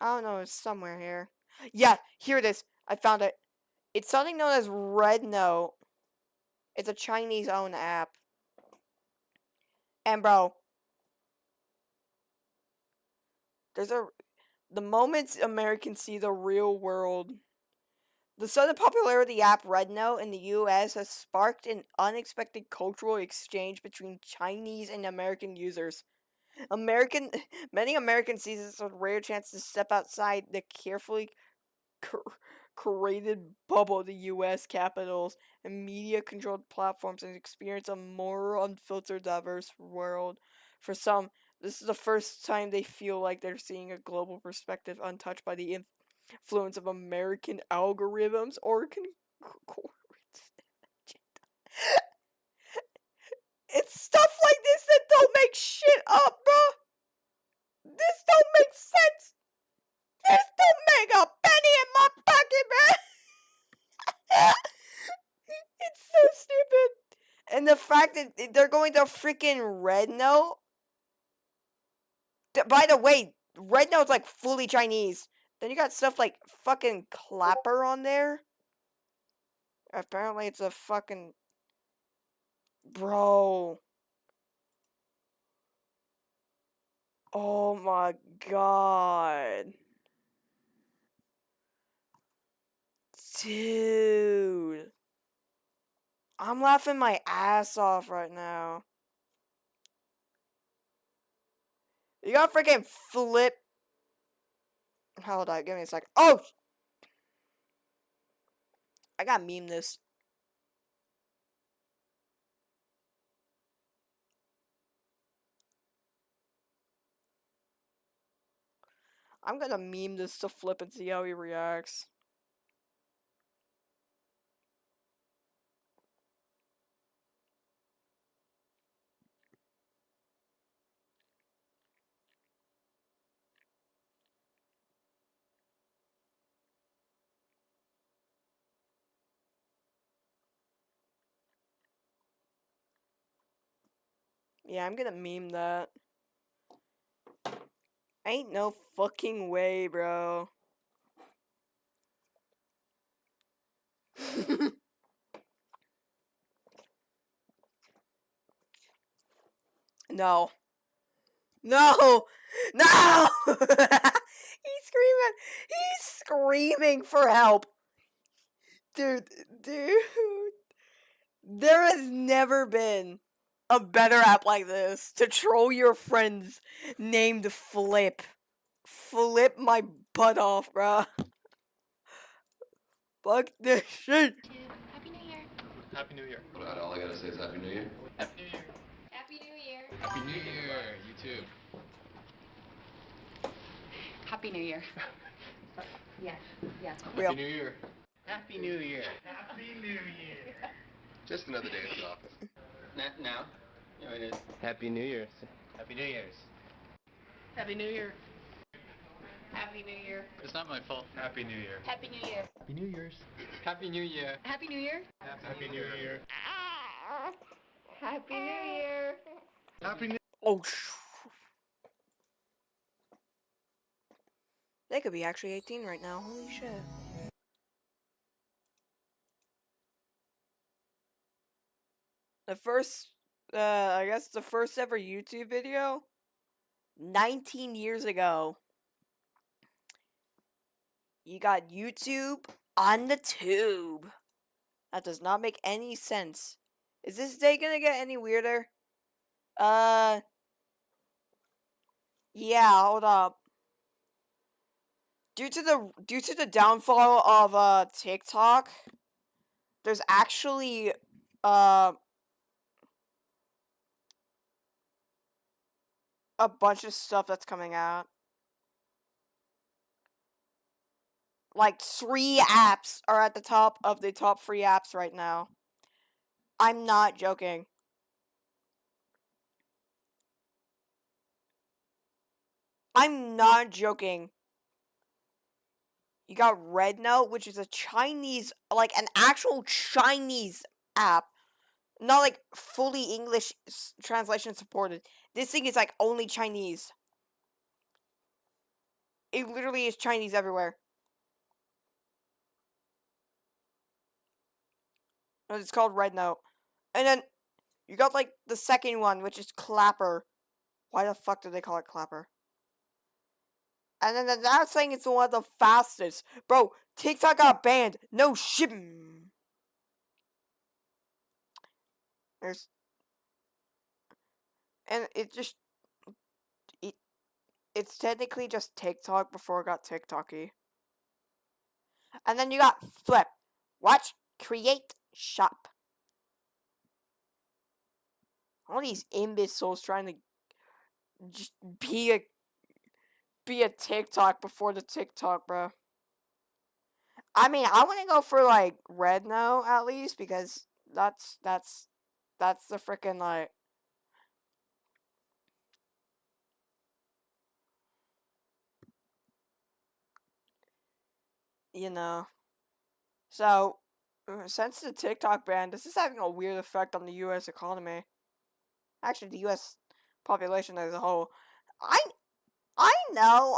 I don't know, it's somewhere here. Yeah, here it is. I found it. It's something known as Red Note. It's a Chinese-owned app. And bro, the moment Americans see the real world. The sudden popularity of the app Red Note in the US has sparked an unexpected cultural exchange between Chinese and American users. Many Americans see this as a rare chance to step outside the carefully curated bubble of the U.S. capitals and media-controlled platforms and experience a more unfiltered, diverse world. For some, this is the first time they feel like they're seeing a global perspective untouched by the influence of American algorithms or It's stuff like this that don't make shit up, bro. This don't make sense. This don't make a penny in my pocket, bro. It's so stupid. And the fact that they're going to freaking Red Note. By the way, Red Note's like fully Chinese. Then you got stuff like fucking Clapper on there. Apparently it's a fucking... Bro. Oh my god. Dude. I'm laughing my ass off right now. You gotta freaking flip. Hold on, give me a sec. Oh! I gotta meme this. I'm gonna meme this to Flip and see how he reacts. Yeah, I'm gonna meme that. Ain't no fucking way, bro. No. No! No! He's screaming. He's screaming for help. Dude. There has never been a better app like this to troll your friends named Flip. Flip my butt off, bruh. Fuck this shit. Happy New Year. Happy New Year. All I gotta say is Happy New Year. Happy New Year. Happy New Year. Happy New Year, you too. Happy New Year. Yes, yes. Real. Happy New Year. Happy New Year. Happy New Year. Just another day at the office. Now? You know it is. Happy New Year. Happy New Year's. Happy New Year. Happy New Year. It's not my fault. Happy New Year. Happy New Year. Happy New Year's. Happy New Year. Happy New Year. Happy New Year. Happy New Year. Happy New Oh, they could be actually 18 right now. Holy shit. The first, I guess the first ever YouTube video, 19 years ago. You got YouTube on the tube. That does not make any sense. Is this day gonna get any weirder? Yeah, hold up. Due to the downfall of TikTok, there's actually a bunch of stuff that's coming out. Like 3 apps are at the top of the top free apps right now. I'm not joking. I'm not joking. You got RedNote, which is a Chinese, like an actual Chinese app. Not like fully English translation supported. This thing is like only Chinese. It literally is Chinese everywhere. It's called RedNote. And then you got like the second one, which is Clapper. Why the fuck do they call it Clapper? And then they're now saying it's one of the fastest. Bro, TikTok got banned. No shit. And it just... It's technically just TikTok before it got TikTok-y. And then you got Flip. Watch, create, shop. All these imbeciles trying to just be a TikTok before the TikTok, bro. I mean, I want to go for like RedNote at least because that's the freaking like. You know. So, since the TikTok ban, this is having a weird effect on the U.S. economy. Actually, the U.S. population as a whole.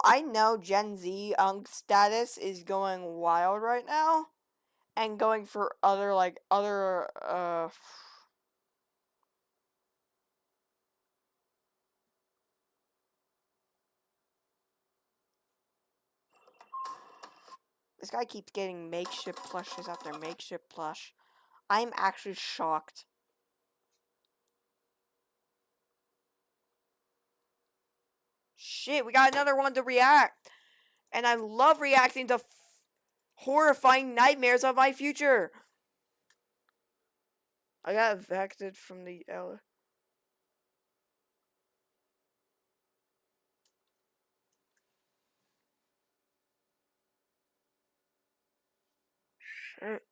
I know Gen Z status is going wild right now. And going for other This guy keeps getting makeshift plushes after makeshift plush. I'm actually shocked. Shit, we got another one to react. And I love reacting to horrifying nightmares of my future. I got evicted from the Shit.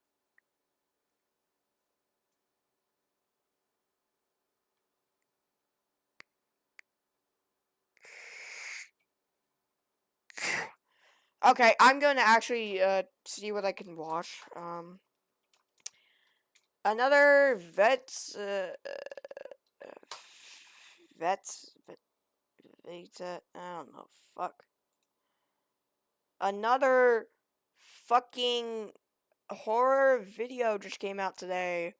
Okay, I'm going to actually see what I can watch. Another vets I don't know, fuck. Another fucking horror video just came out today.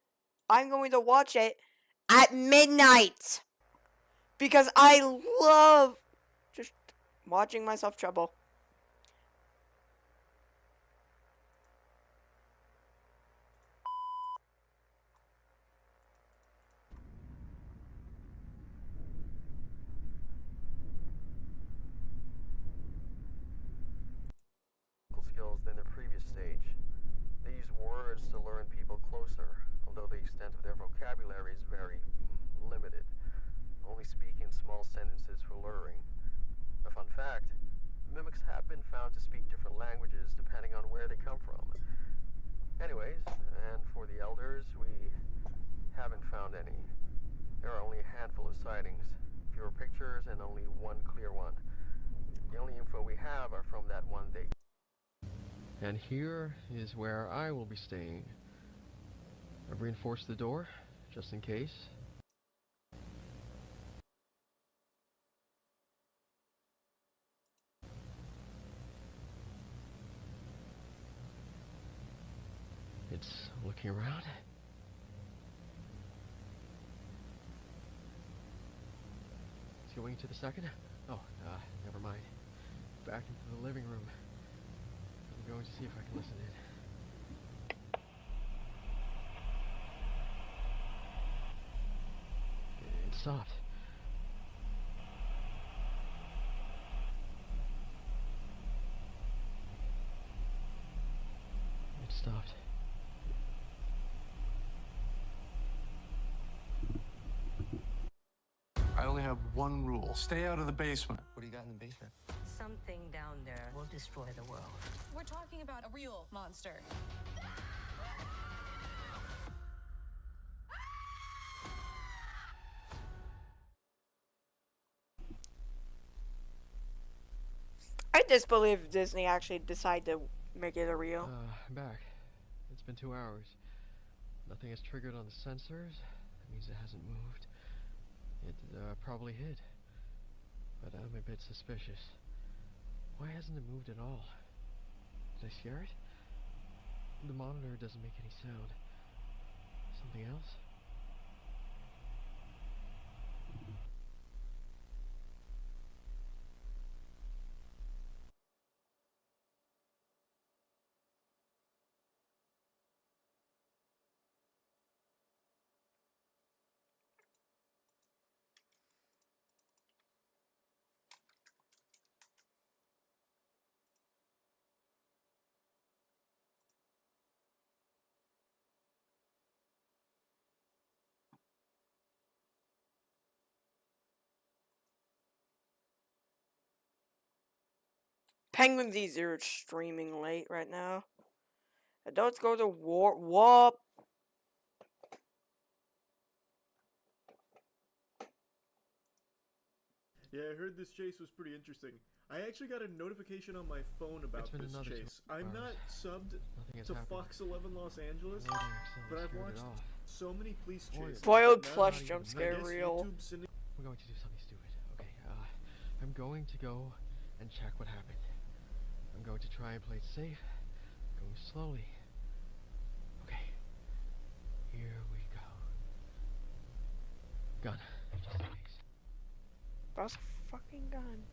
I'm going to watch it at midnight because I love just watching myself trouble. Skills than the previous stage. They use words to learn people closer, although the extent of their vocabulary is very limited, only speaking small sentences for luring. A fun fact, mimics have answers and only one clear one. The only info we have are from that one date. And here is where I will be staying. I've reinforced the door, just in case. It's looking around. It's going to the second. Oh, never mind. Back into the living room. I'm going to see if I can listen in. It stopped. It stopped. I only have one rule. Stay out of the basement. What do you got in the basement? Something down there will destroy the world. We're talking about a real monster. I disbelieve Disney actually decided to make it a real. I'm back. It's been 2 hours. Nothing has triggered on the sensors. That means it hasn't moved. It probably hid. But I'm a bit suspicious. Why hasn't it moved at all? Did I scare it? The monitor doesn't make any sound. Something else? Penguin Z0 is streaming late right now. Adults go to war. Whoop. Yeah, I heard this chase was pretty interesting. I actually got a notification on my phone about this chase. I'm not subbed to Fox 11 Los Angeles, but I've watched so many police chases. Foiled plush jump scare reel. I'm going to do something stupid. Okay, I'm going to go and check what happened. I'm going to try and play it safe, going slowly. Okay, here we go. Gun, just in case. That's a fucking gun.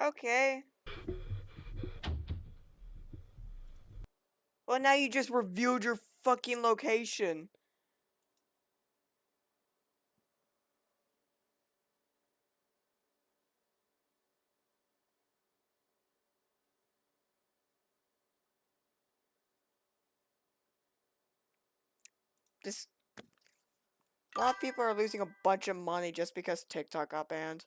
Okay. Well, now you just revealed your fucking location. A lot of people are losing a bunch of money just because TikTok got banned.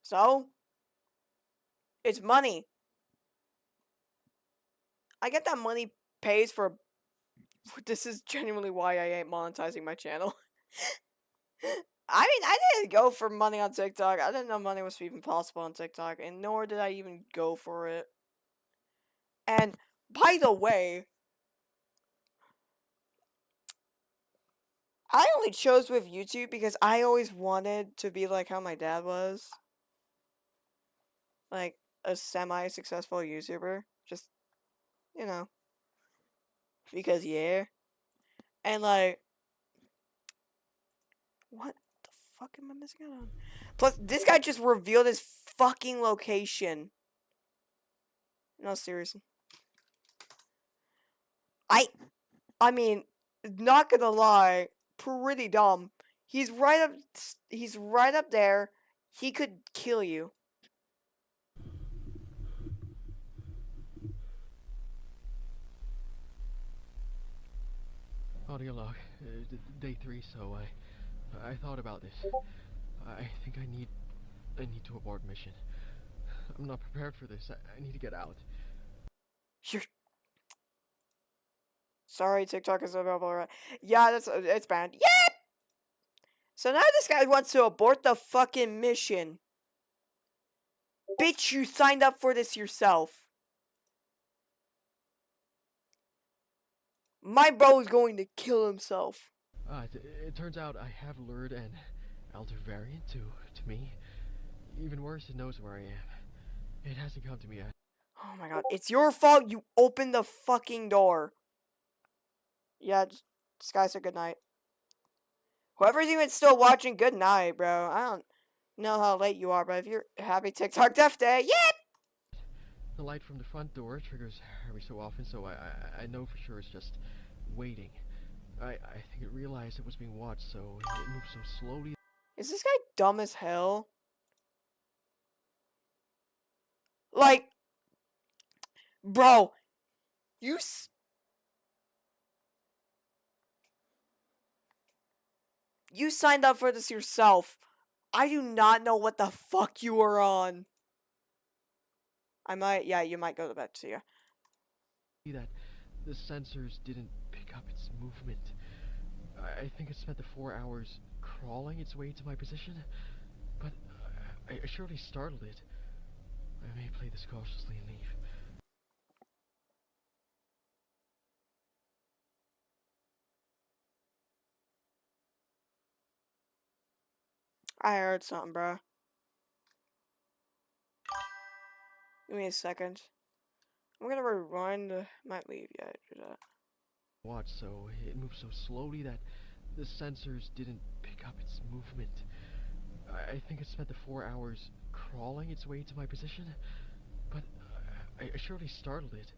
So, it's money. I get that money pays for. This is genuinely why I ain't monetizing my channel. I mean, I didn't go for money on TikTok. I didn't know money was even possible on TikTok, and nor did I even go for it. And, by the way, I only chose with YouTube because I always wanted to be like how my dad was. Like, a semi-successful YouTuber. Just, you know. Because, yeah. And, like, what the fuck am I missing out on? Plus, this guy just revealed his fucking location. No, seriously. I mean, not gonna lie, pretty dumb. He's right up there. He could kill you. Audio log, day 3. So I thought about this. I think I need to abort mission. I'm not prepared for this. I need to get out. You're... Sorry, TikTok is available, right? Yeah, it's banned. Yep! So now this guy wants to abort the fucking mission. Bitch, you signed up for this yourself. My bro is going to kill himself. It turns out I have lured an elder variant to me. Even worse, it knows where I am. It hasn't come to me yet. Oh my god, it's your fault you opened the fucking door. Yeah, just Sky said good night. Whoever's even still watching, good night, bro. I don't know how late you are, but if you're happy TikTok Death Day, yep! The light from the front door triggers every so often, so I know for sure it's just waiting. I think it realized it was being watched, so it moved so slowly. Is this guy dumb as hell? Like, bro, you signed up for this yourself. I do not know what the fuck you are on. Yeah, you might go to bed, see ya. That the sensors didn't pick up its movement. I think it spent the 4 hours crawling its way to my position, but I surely startled it. I may play this cautiously and leave. I heard something, bro. Give me a second. I'm gonna rewind. Might leave. Yeah, do that. Watch, so it moved so slowly that the sensors didn't pick up its movement. I think it spent the 4 hours crawling its way to my position, but I surely startled it.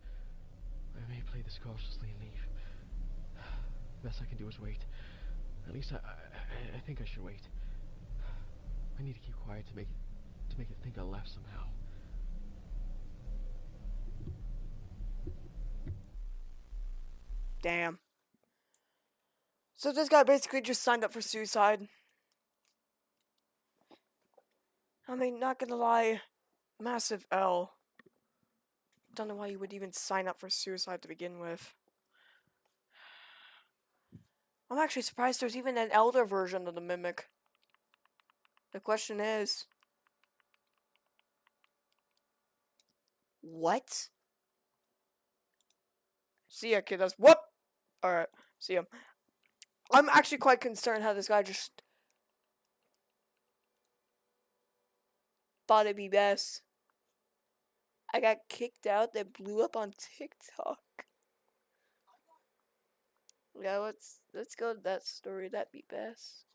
I may play this cautiously and leave. Best I can do is wait. At least I think I should wait. I need to keep quiet to make it think I left somehow. Damn. So this guy basically just signed up for suicide. I mean, not gonna lie, massive L. Don't know why you would even sign up for suicide to begin with. I'm actually surprised there's even an elder version of the Mimic. The question is... what? See ya, kiddos. Whoop! Alright, see ya. I'm actually quite concerned how this guy just... thought it'd be best. I got kicked out, that blew up on TikTok. Yeah, let's go to that story, that'd be best.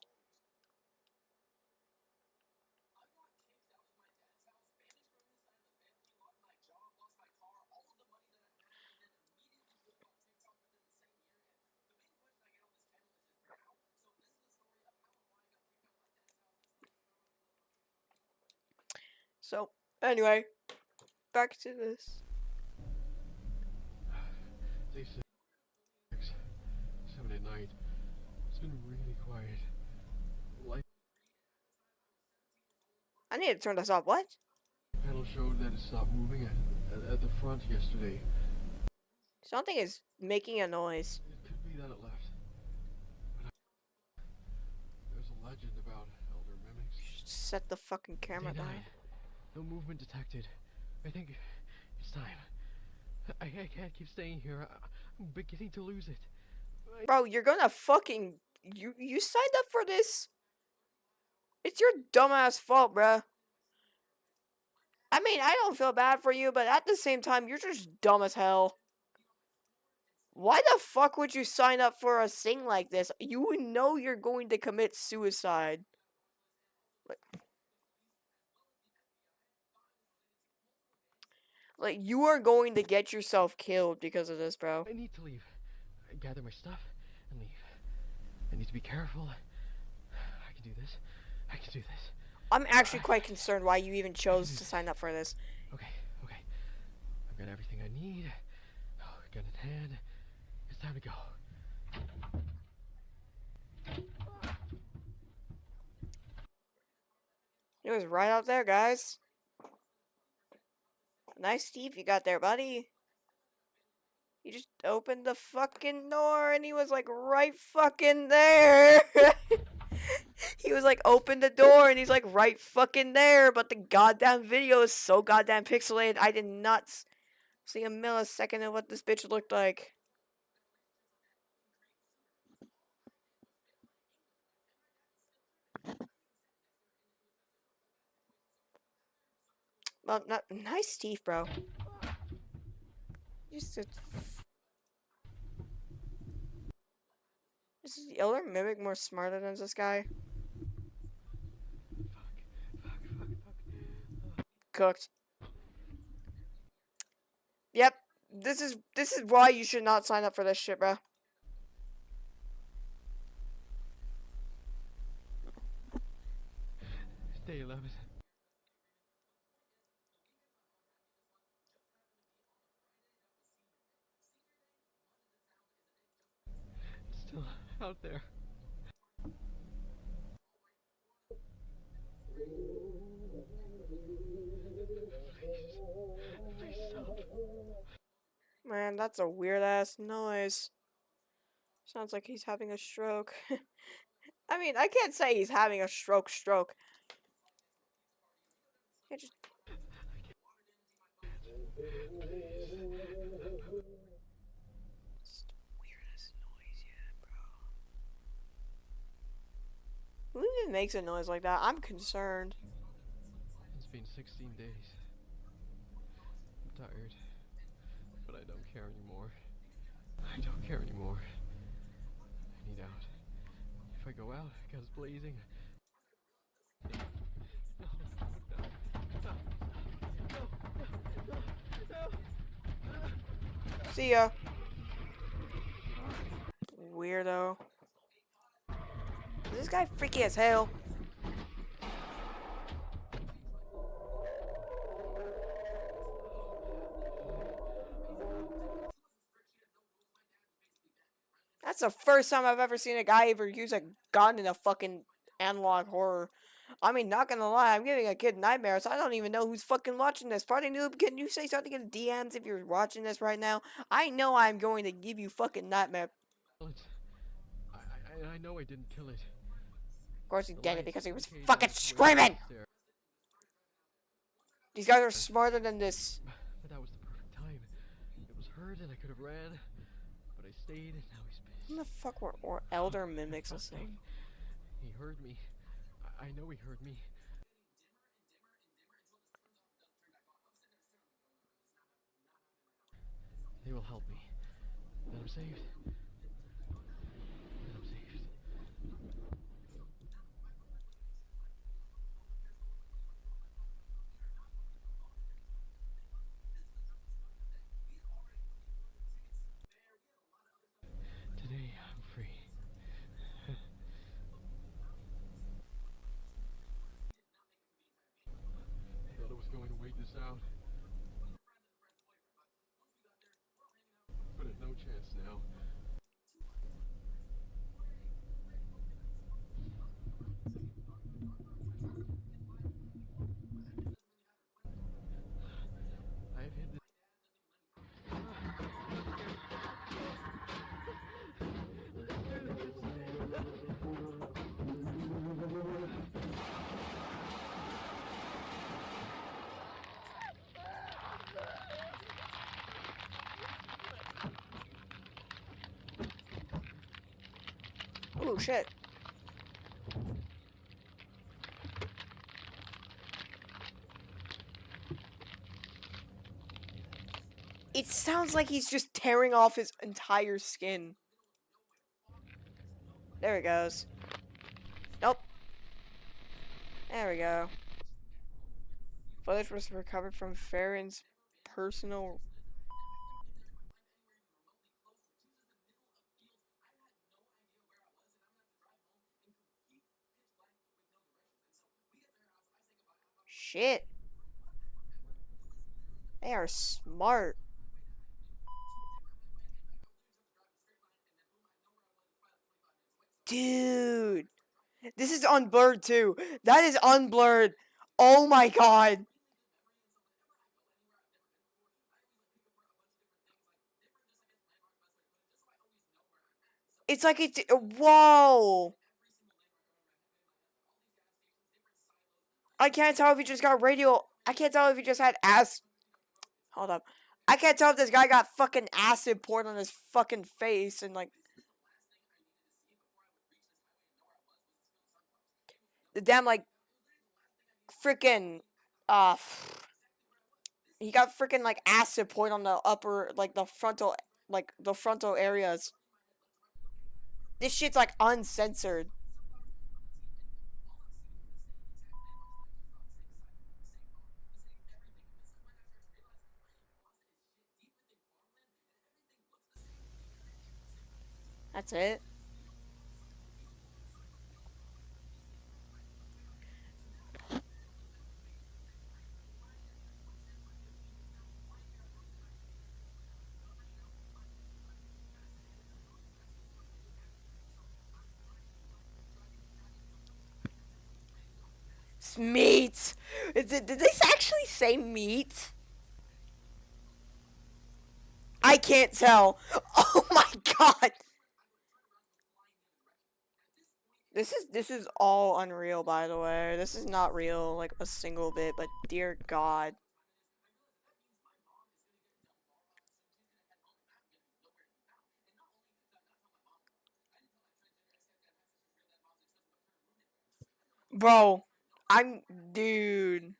So, anyway, back to this. Day 6, 7 at night. It's been really quiet. Light I need to turn this off. What? panel showed that it stopped moving at the front yesterday. Something is making a noise. It could be that it left. But there's a legend about elder mimics. Set the fucking camera Day down. 9. No movement detected. I think it's time. I can't keep staying here. I'm beginning to lose it. Bro, you're gonna fucking... You signed up for this? It's your dumbass fault, bruh. I mean, I don't feel bad for you, but at the same time, you're just dumb as hell. Why the fuck would you sign up for a thing like this? You know you're going to commit suicide. Like, you are going to get yourself killed because of this, bro. I need to leave. Gather my stuff and leave. I need to be careful. I can do this. I can do this. I'm actually quite concerned why you even chose to sign up for this. Okay. I've got everything I need. Oh, gun in hand. It's time to go. It was right out there, guys. Nice Steve you got there, buddy. He just opened the fucking door and he was like right fucking there. He was like, open the door and he's like right fucking there. But the goddamn video is so goddamn pixelated. I did not see a millisecond of what this bitch looked like. Well, nice Steve, bro. Just a... Is the Elder Mimic more smarter than this guy? Cooked. Yep. This is why you should not sign up for this shit, bro. Day 11. Still out there. Please stop. Man, that's a weird ass noise. Sounds like he's having a stroke. I mean, I can't say he's having a stroke. I just... Who even makes a noise like that? I'm concerned. It's been 16 days. I'm tired, but I don't care anymore. I don't care anymore. I need out. If I go out, guns blazing. See ya. Weirdo. This guy freaky as hell. That's the first time I've ever seen a guy ever use a gun in a fucking analog horror. I mean, not gonna lie, I'm giving a kid nightmares. I don't even know who's fucking watching this. Party Noob, can you say something in the DMs if you're watching this right now? I know I'm going to give you fucking nightmare. I know I didn't kill it. Of course he did it because he was fucking screaming! These guys are smarter than this. But that was the perfect time. It was hurt and I could have ran, but I stayed and now he's pissed. What the fuck were Elder Mimics this thing? He heard me. I know he heard me. They will help me. Then I'm saved. Then I'm saved. Today I'm free. I thought I was going to wait this out. But I've no chance now. I've hid this. Ooh, shit. It sounds like he's just tearing off his entire skin. There it goes. Nope. There we go. Footage was recovered from Farron's personal... Shit. They are smart. Dude. This is unblurred too. That is unblurred. Oh my god. It's like it's whoa. I can't tell if he just got radio. I can't tell if he just had ass. Hold up. I can't tell if this guy got fucking acid poured on his fucking face and like the damn like freaking he got freaking like acid poured on the upper like the frontal areas. This shit's like uncensored. That's it. It's meat. Did they actually say meat? I can't tell. Oh my god. This is all unreal, by the way. This is not real, like a single bit, but dear God. Bro, dude.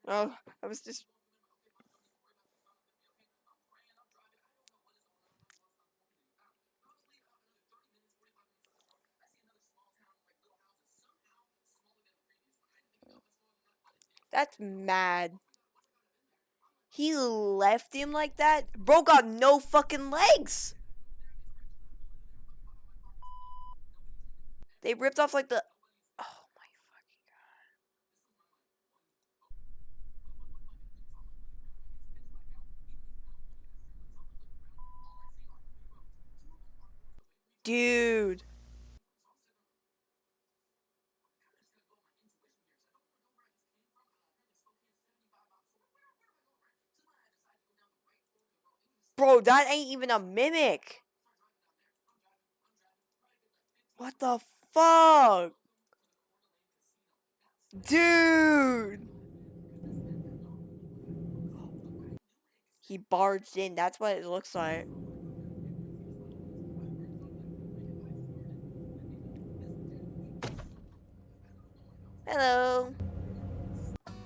Oh, I was just... That's mad. He left him like that? Bro got no fucking legs! They ripped off like the... Oh my fucking god. Dude. Bro, that ain't even a mimic. What the fuck? Dude. He barged in. That's what it looks like. Hello.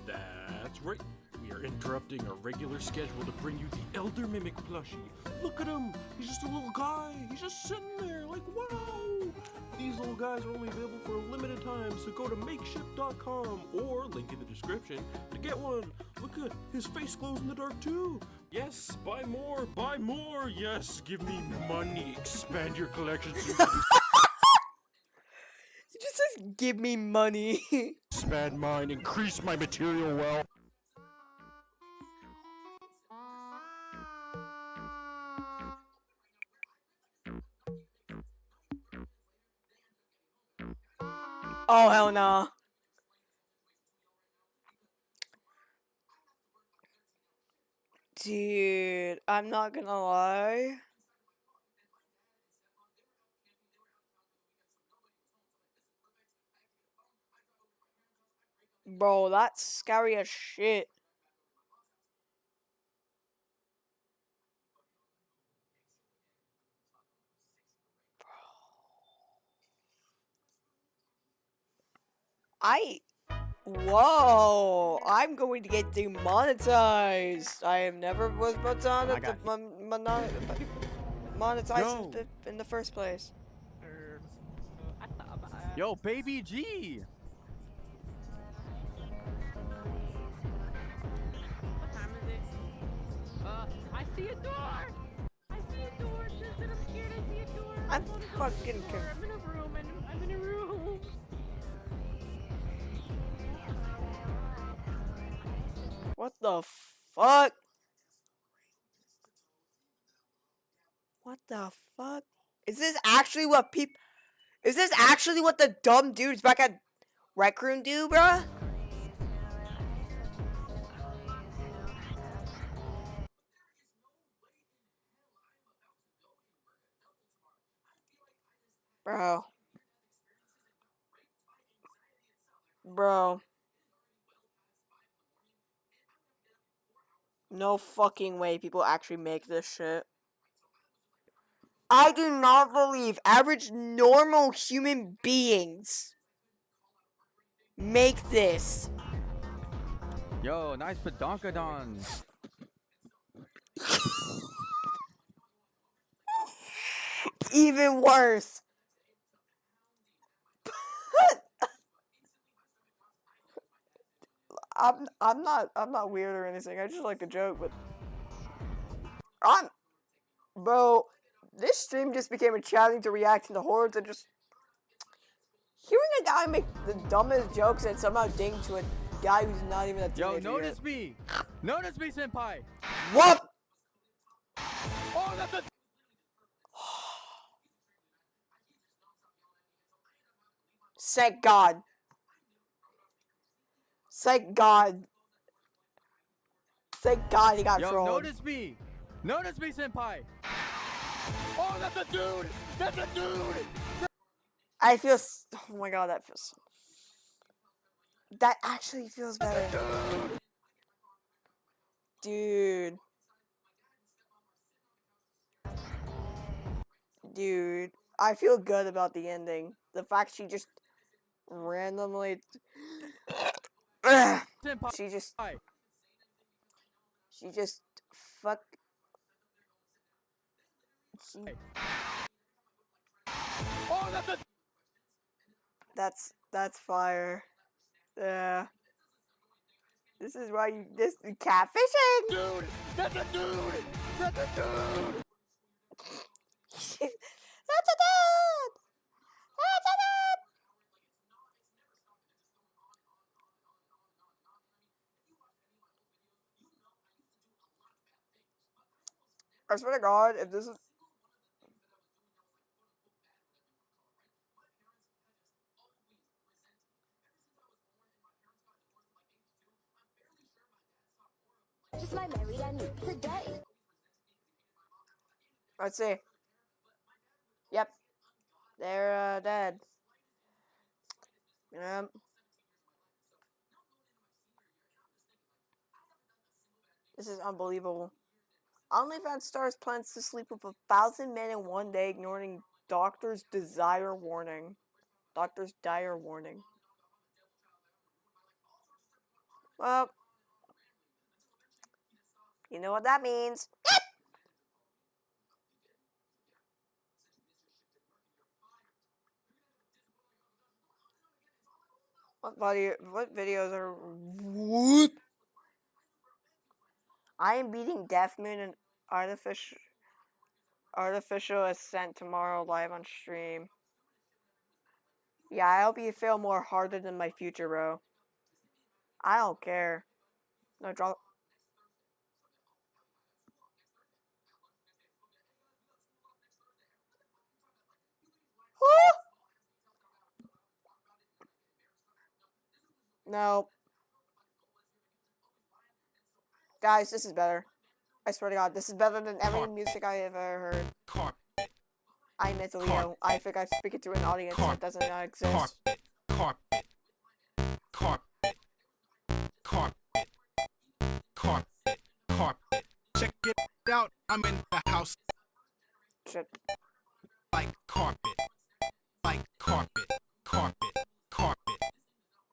That's right. We are interrupting our regular schedule to bring you the Elder Mimic plushie. Look at him. He's just a little guy. He's just sitting there like, wow. These little guys are only available for a limited time, so go to makeshift.com or link in the description to get one. Look at his face glows in the dark too. Yes, buy more, buy more. Yes, give me money. Expand your collection. So you can It just says, give me money. expand mine, increase my material wealth. Oh, hell nah. Dude, I'm not gonna lie. Bro, that's scary as shit. Whoa! I'm going to get demonetized. I have never was monetized in the first place. Yo, Baby G. What time is it? see a door! I see a door! Tristan, I'm scared I see a door! I'm fucking I'm in a room and I'm in a room! What the fuck? What the fuck? Is this actually what people... Is this actually what the dumb dudes back at Rec Room do, bruh? Bro. Bro. No fucking way people actually make this shit. I do not believe average normal human beings make this. Yo, nice badonkadon. Even worse. I'm not weird or anything. I just like a joke, but bro, this stream just became a challenge to react to the hordes and just hearing a guy make the dumbest jokes and somehow ding to a guy who's not even a teenager. Yo, notice me! Notice me, senpai! What? Oh, that's a... Thank God. Thank God. Thank God he got Yo, trolled. notice me! Notice me, senpai! Oh, that's a dude! That's a dude! I feel... Oh my God, that feels... That actually feels better. Dude. Dude. I feel good about the ending. The fact she just randomly... She just fuck... Oh, that's fire. Yeah. This is why you... This... Catfishing! Dude! That's a dude! That's a dude! That's a dude! That's a dude! I swear to God, if this is... Let's see. Yep. They're dead. This is unbelievable. OnlyFans stars plans to sleep with 1,000 men in one day, ignoring doctor's dire warning. Doctor's dire warning. Well, you know what that means. What videos are... What? I am beating Death Moon and Artificial Ascent tomorrow live on stream. Yeah, I hope you feel more harder than my future, bro. I don't care. No, draw... No. Guys, this is better. I swear to God, this is better than every music I have ever heard. I mentally know. I think I'm speaking to an audience that doesn't exist. Carpet. Check it out. I'm in the house. Shit. Like carpet.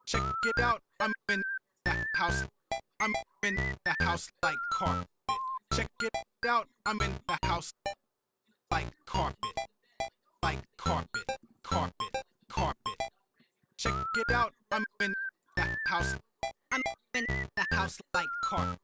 Check it out. I'm in the house. I'm in the house like carpet. Check it out. I'm in the house like carpet. Check it out. I'm in the house. I'm in the house like carpet.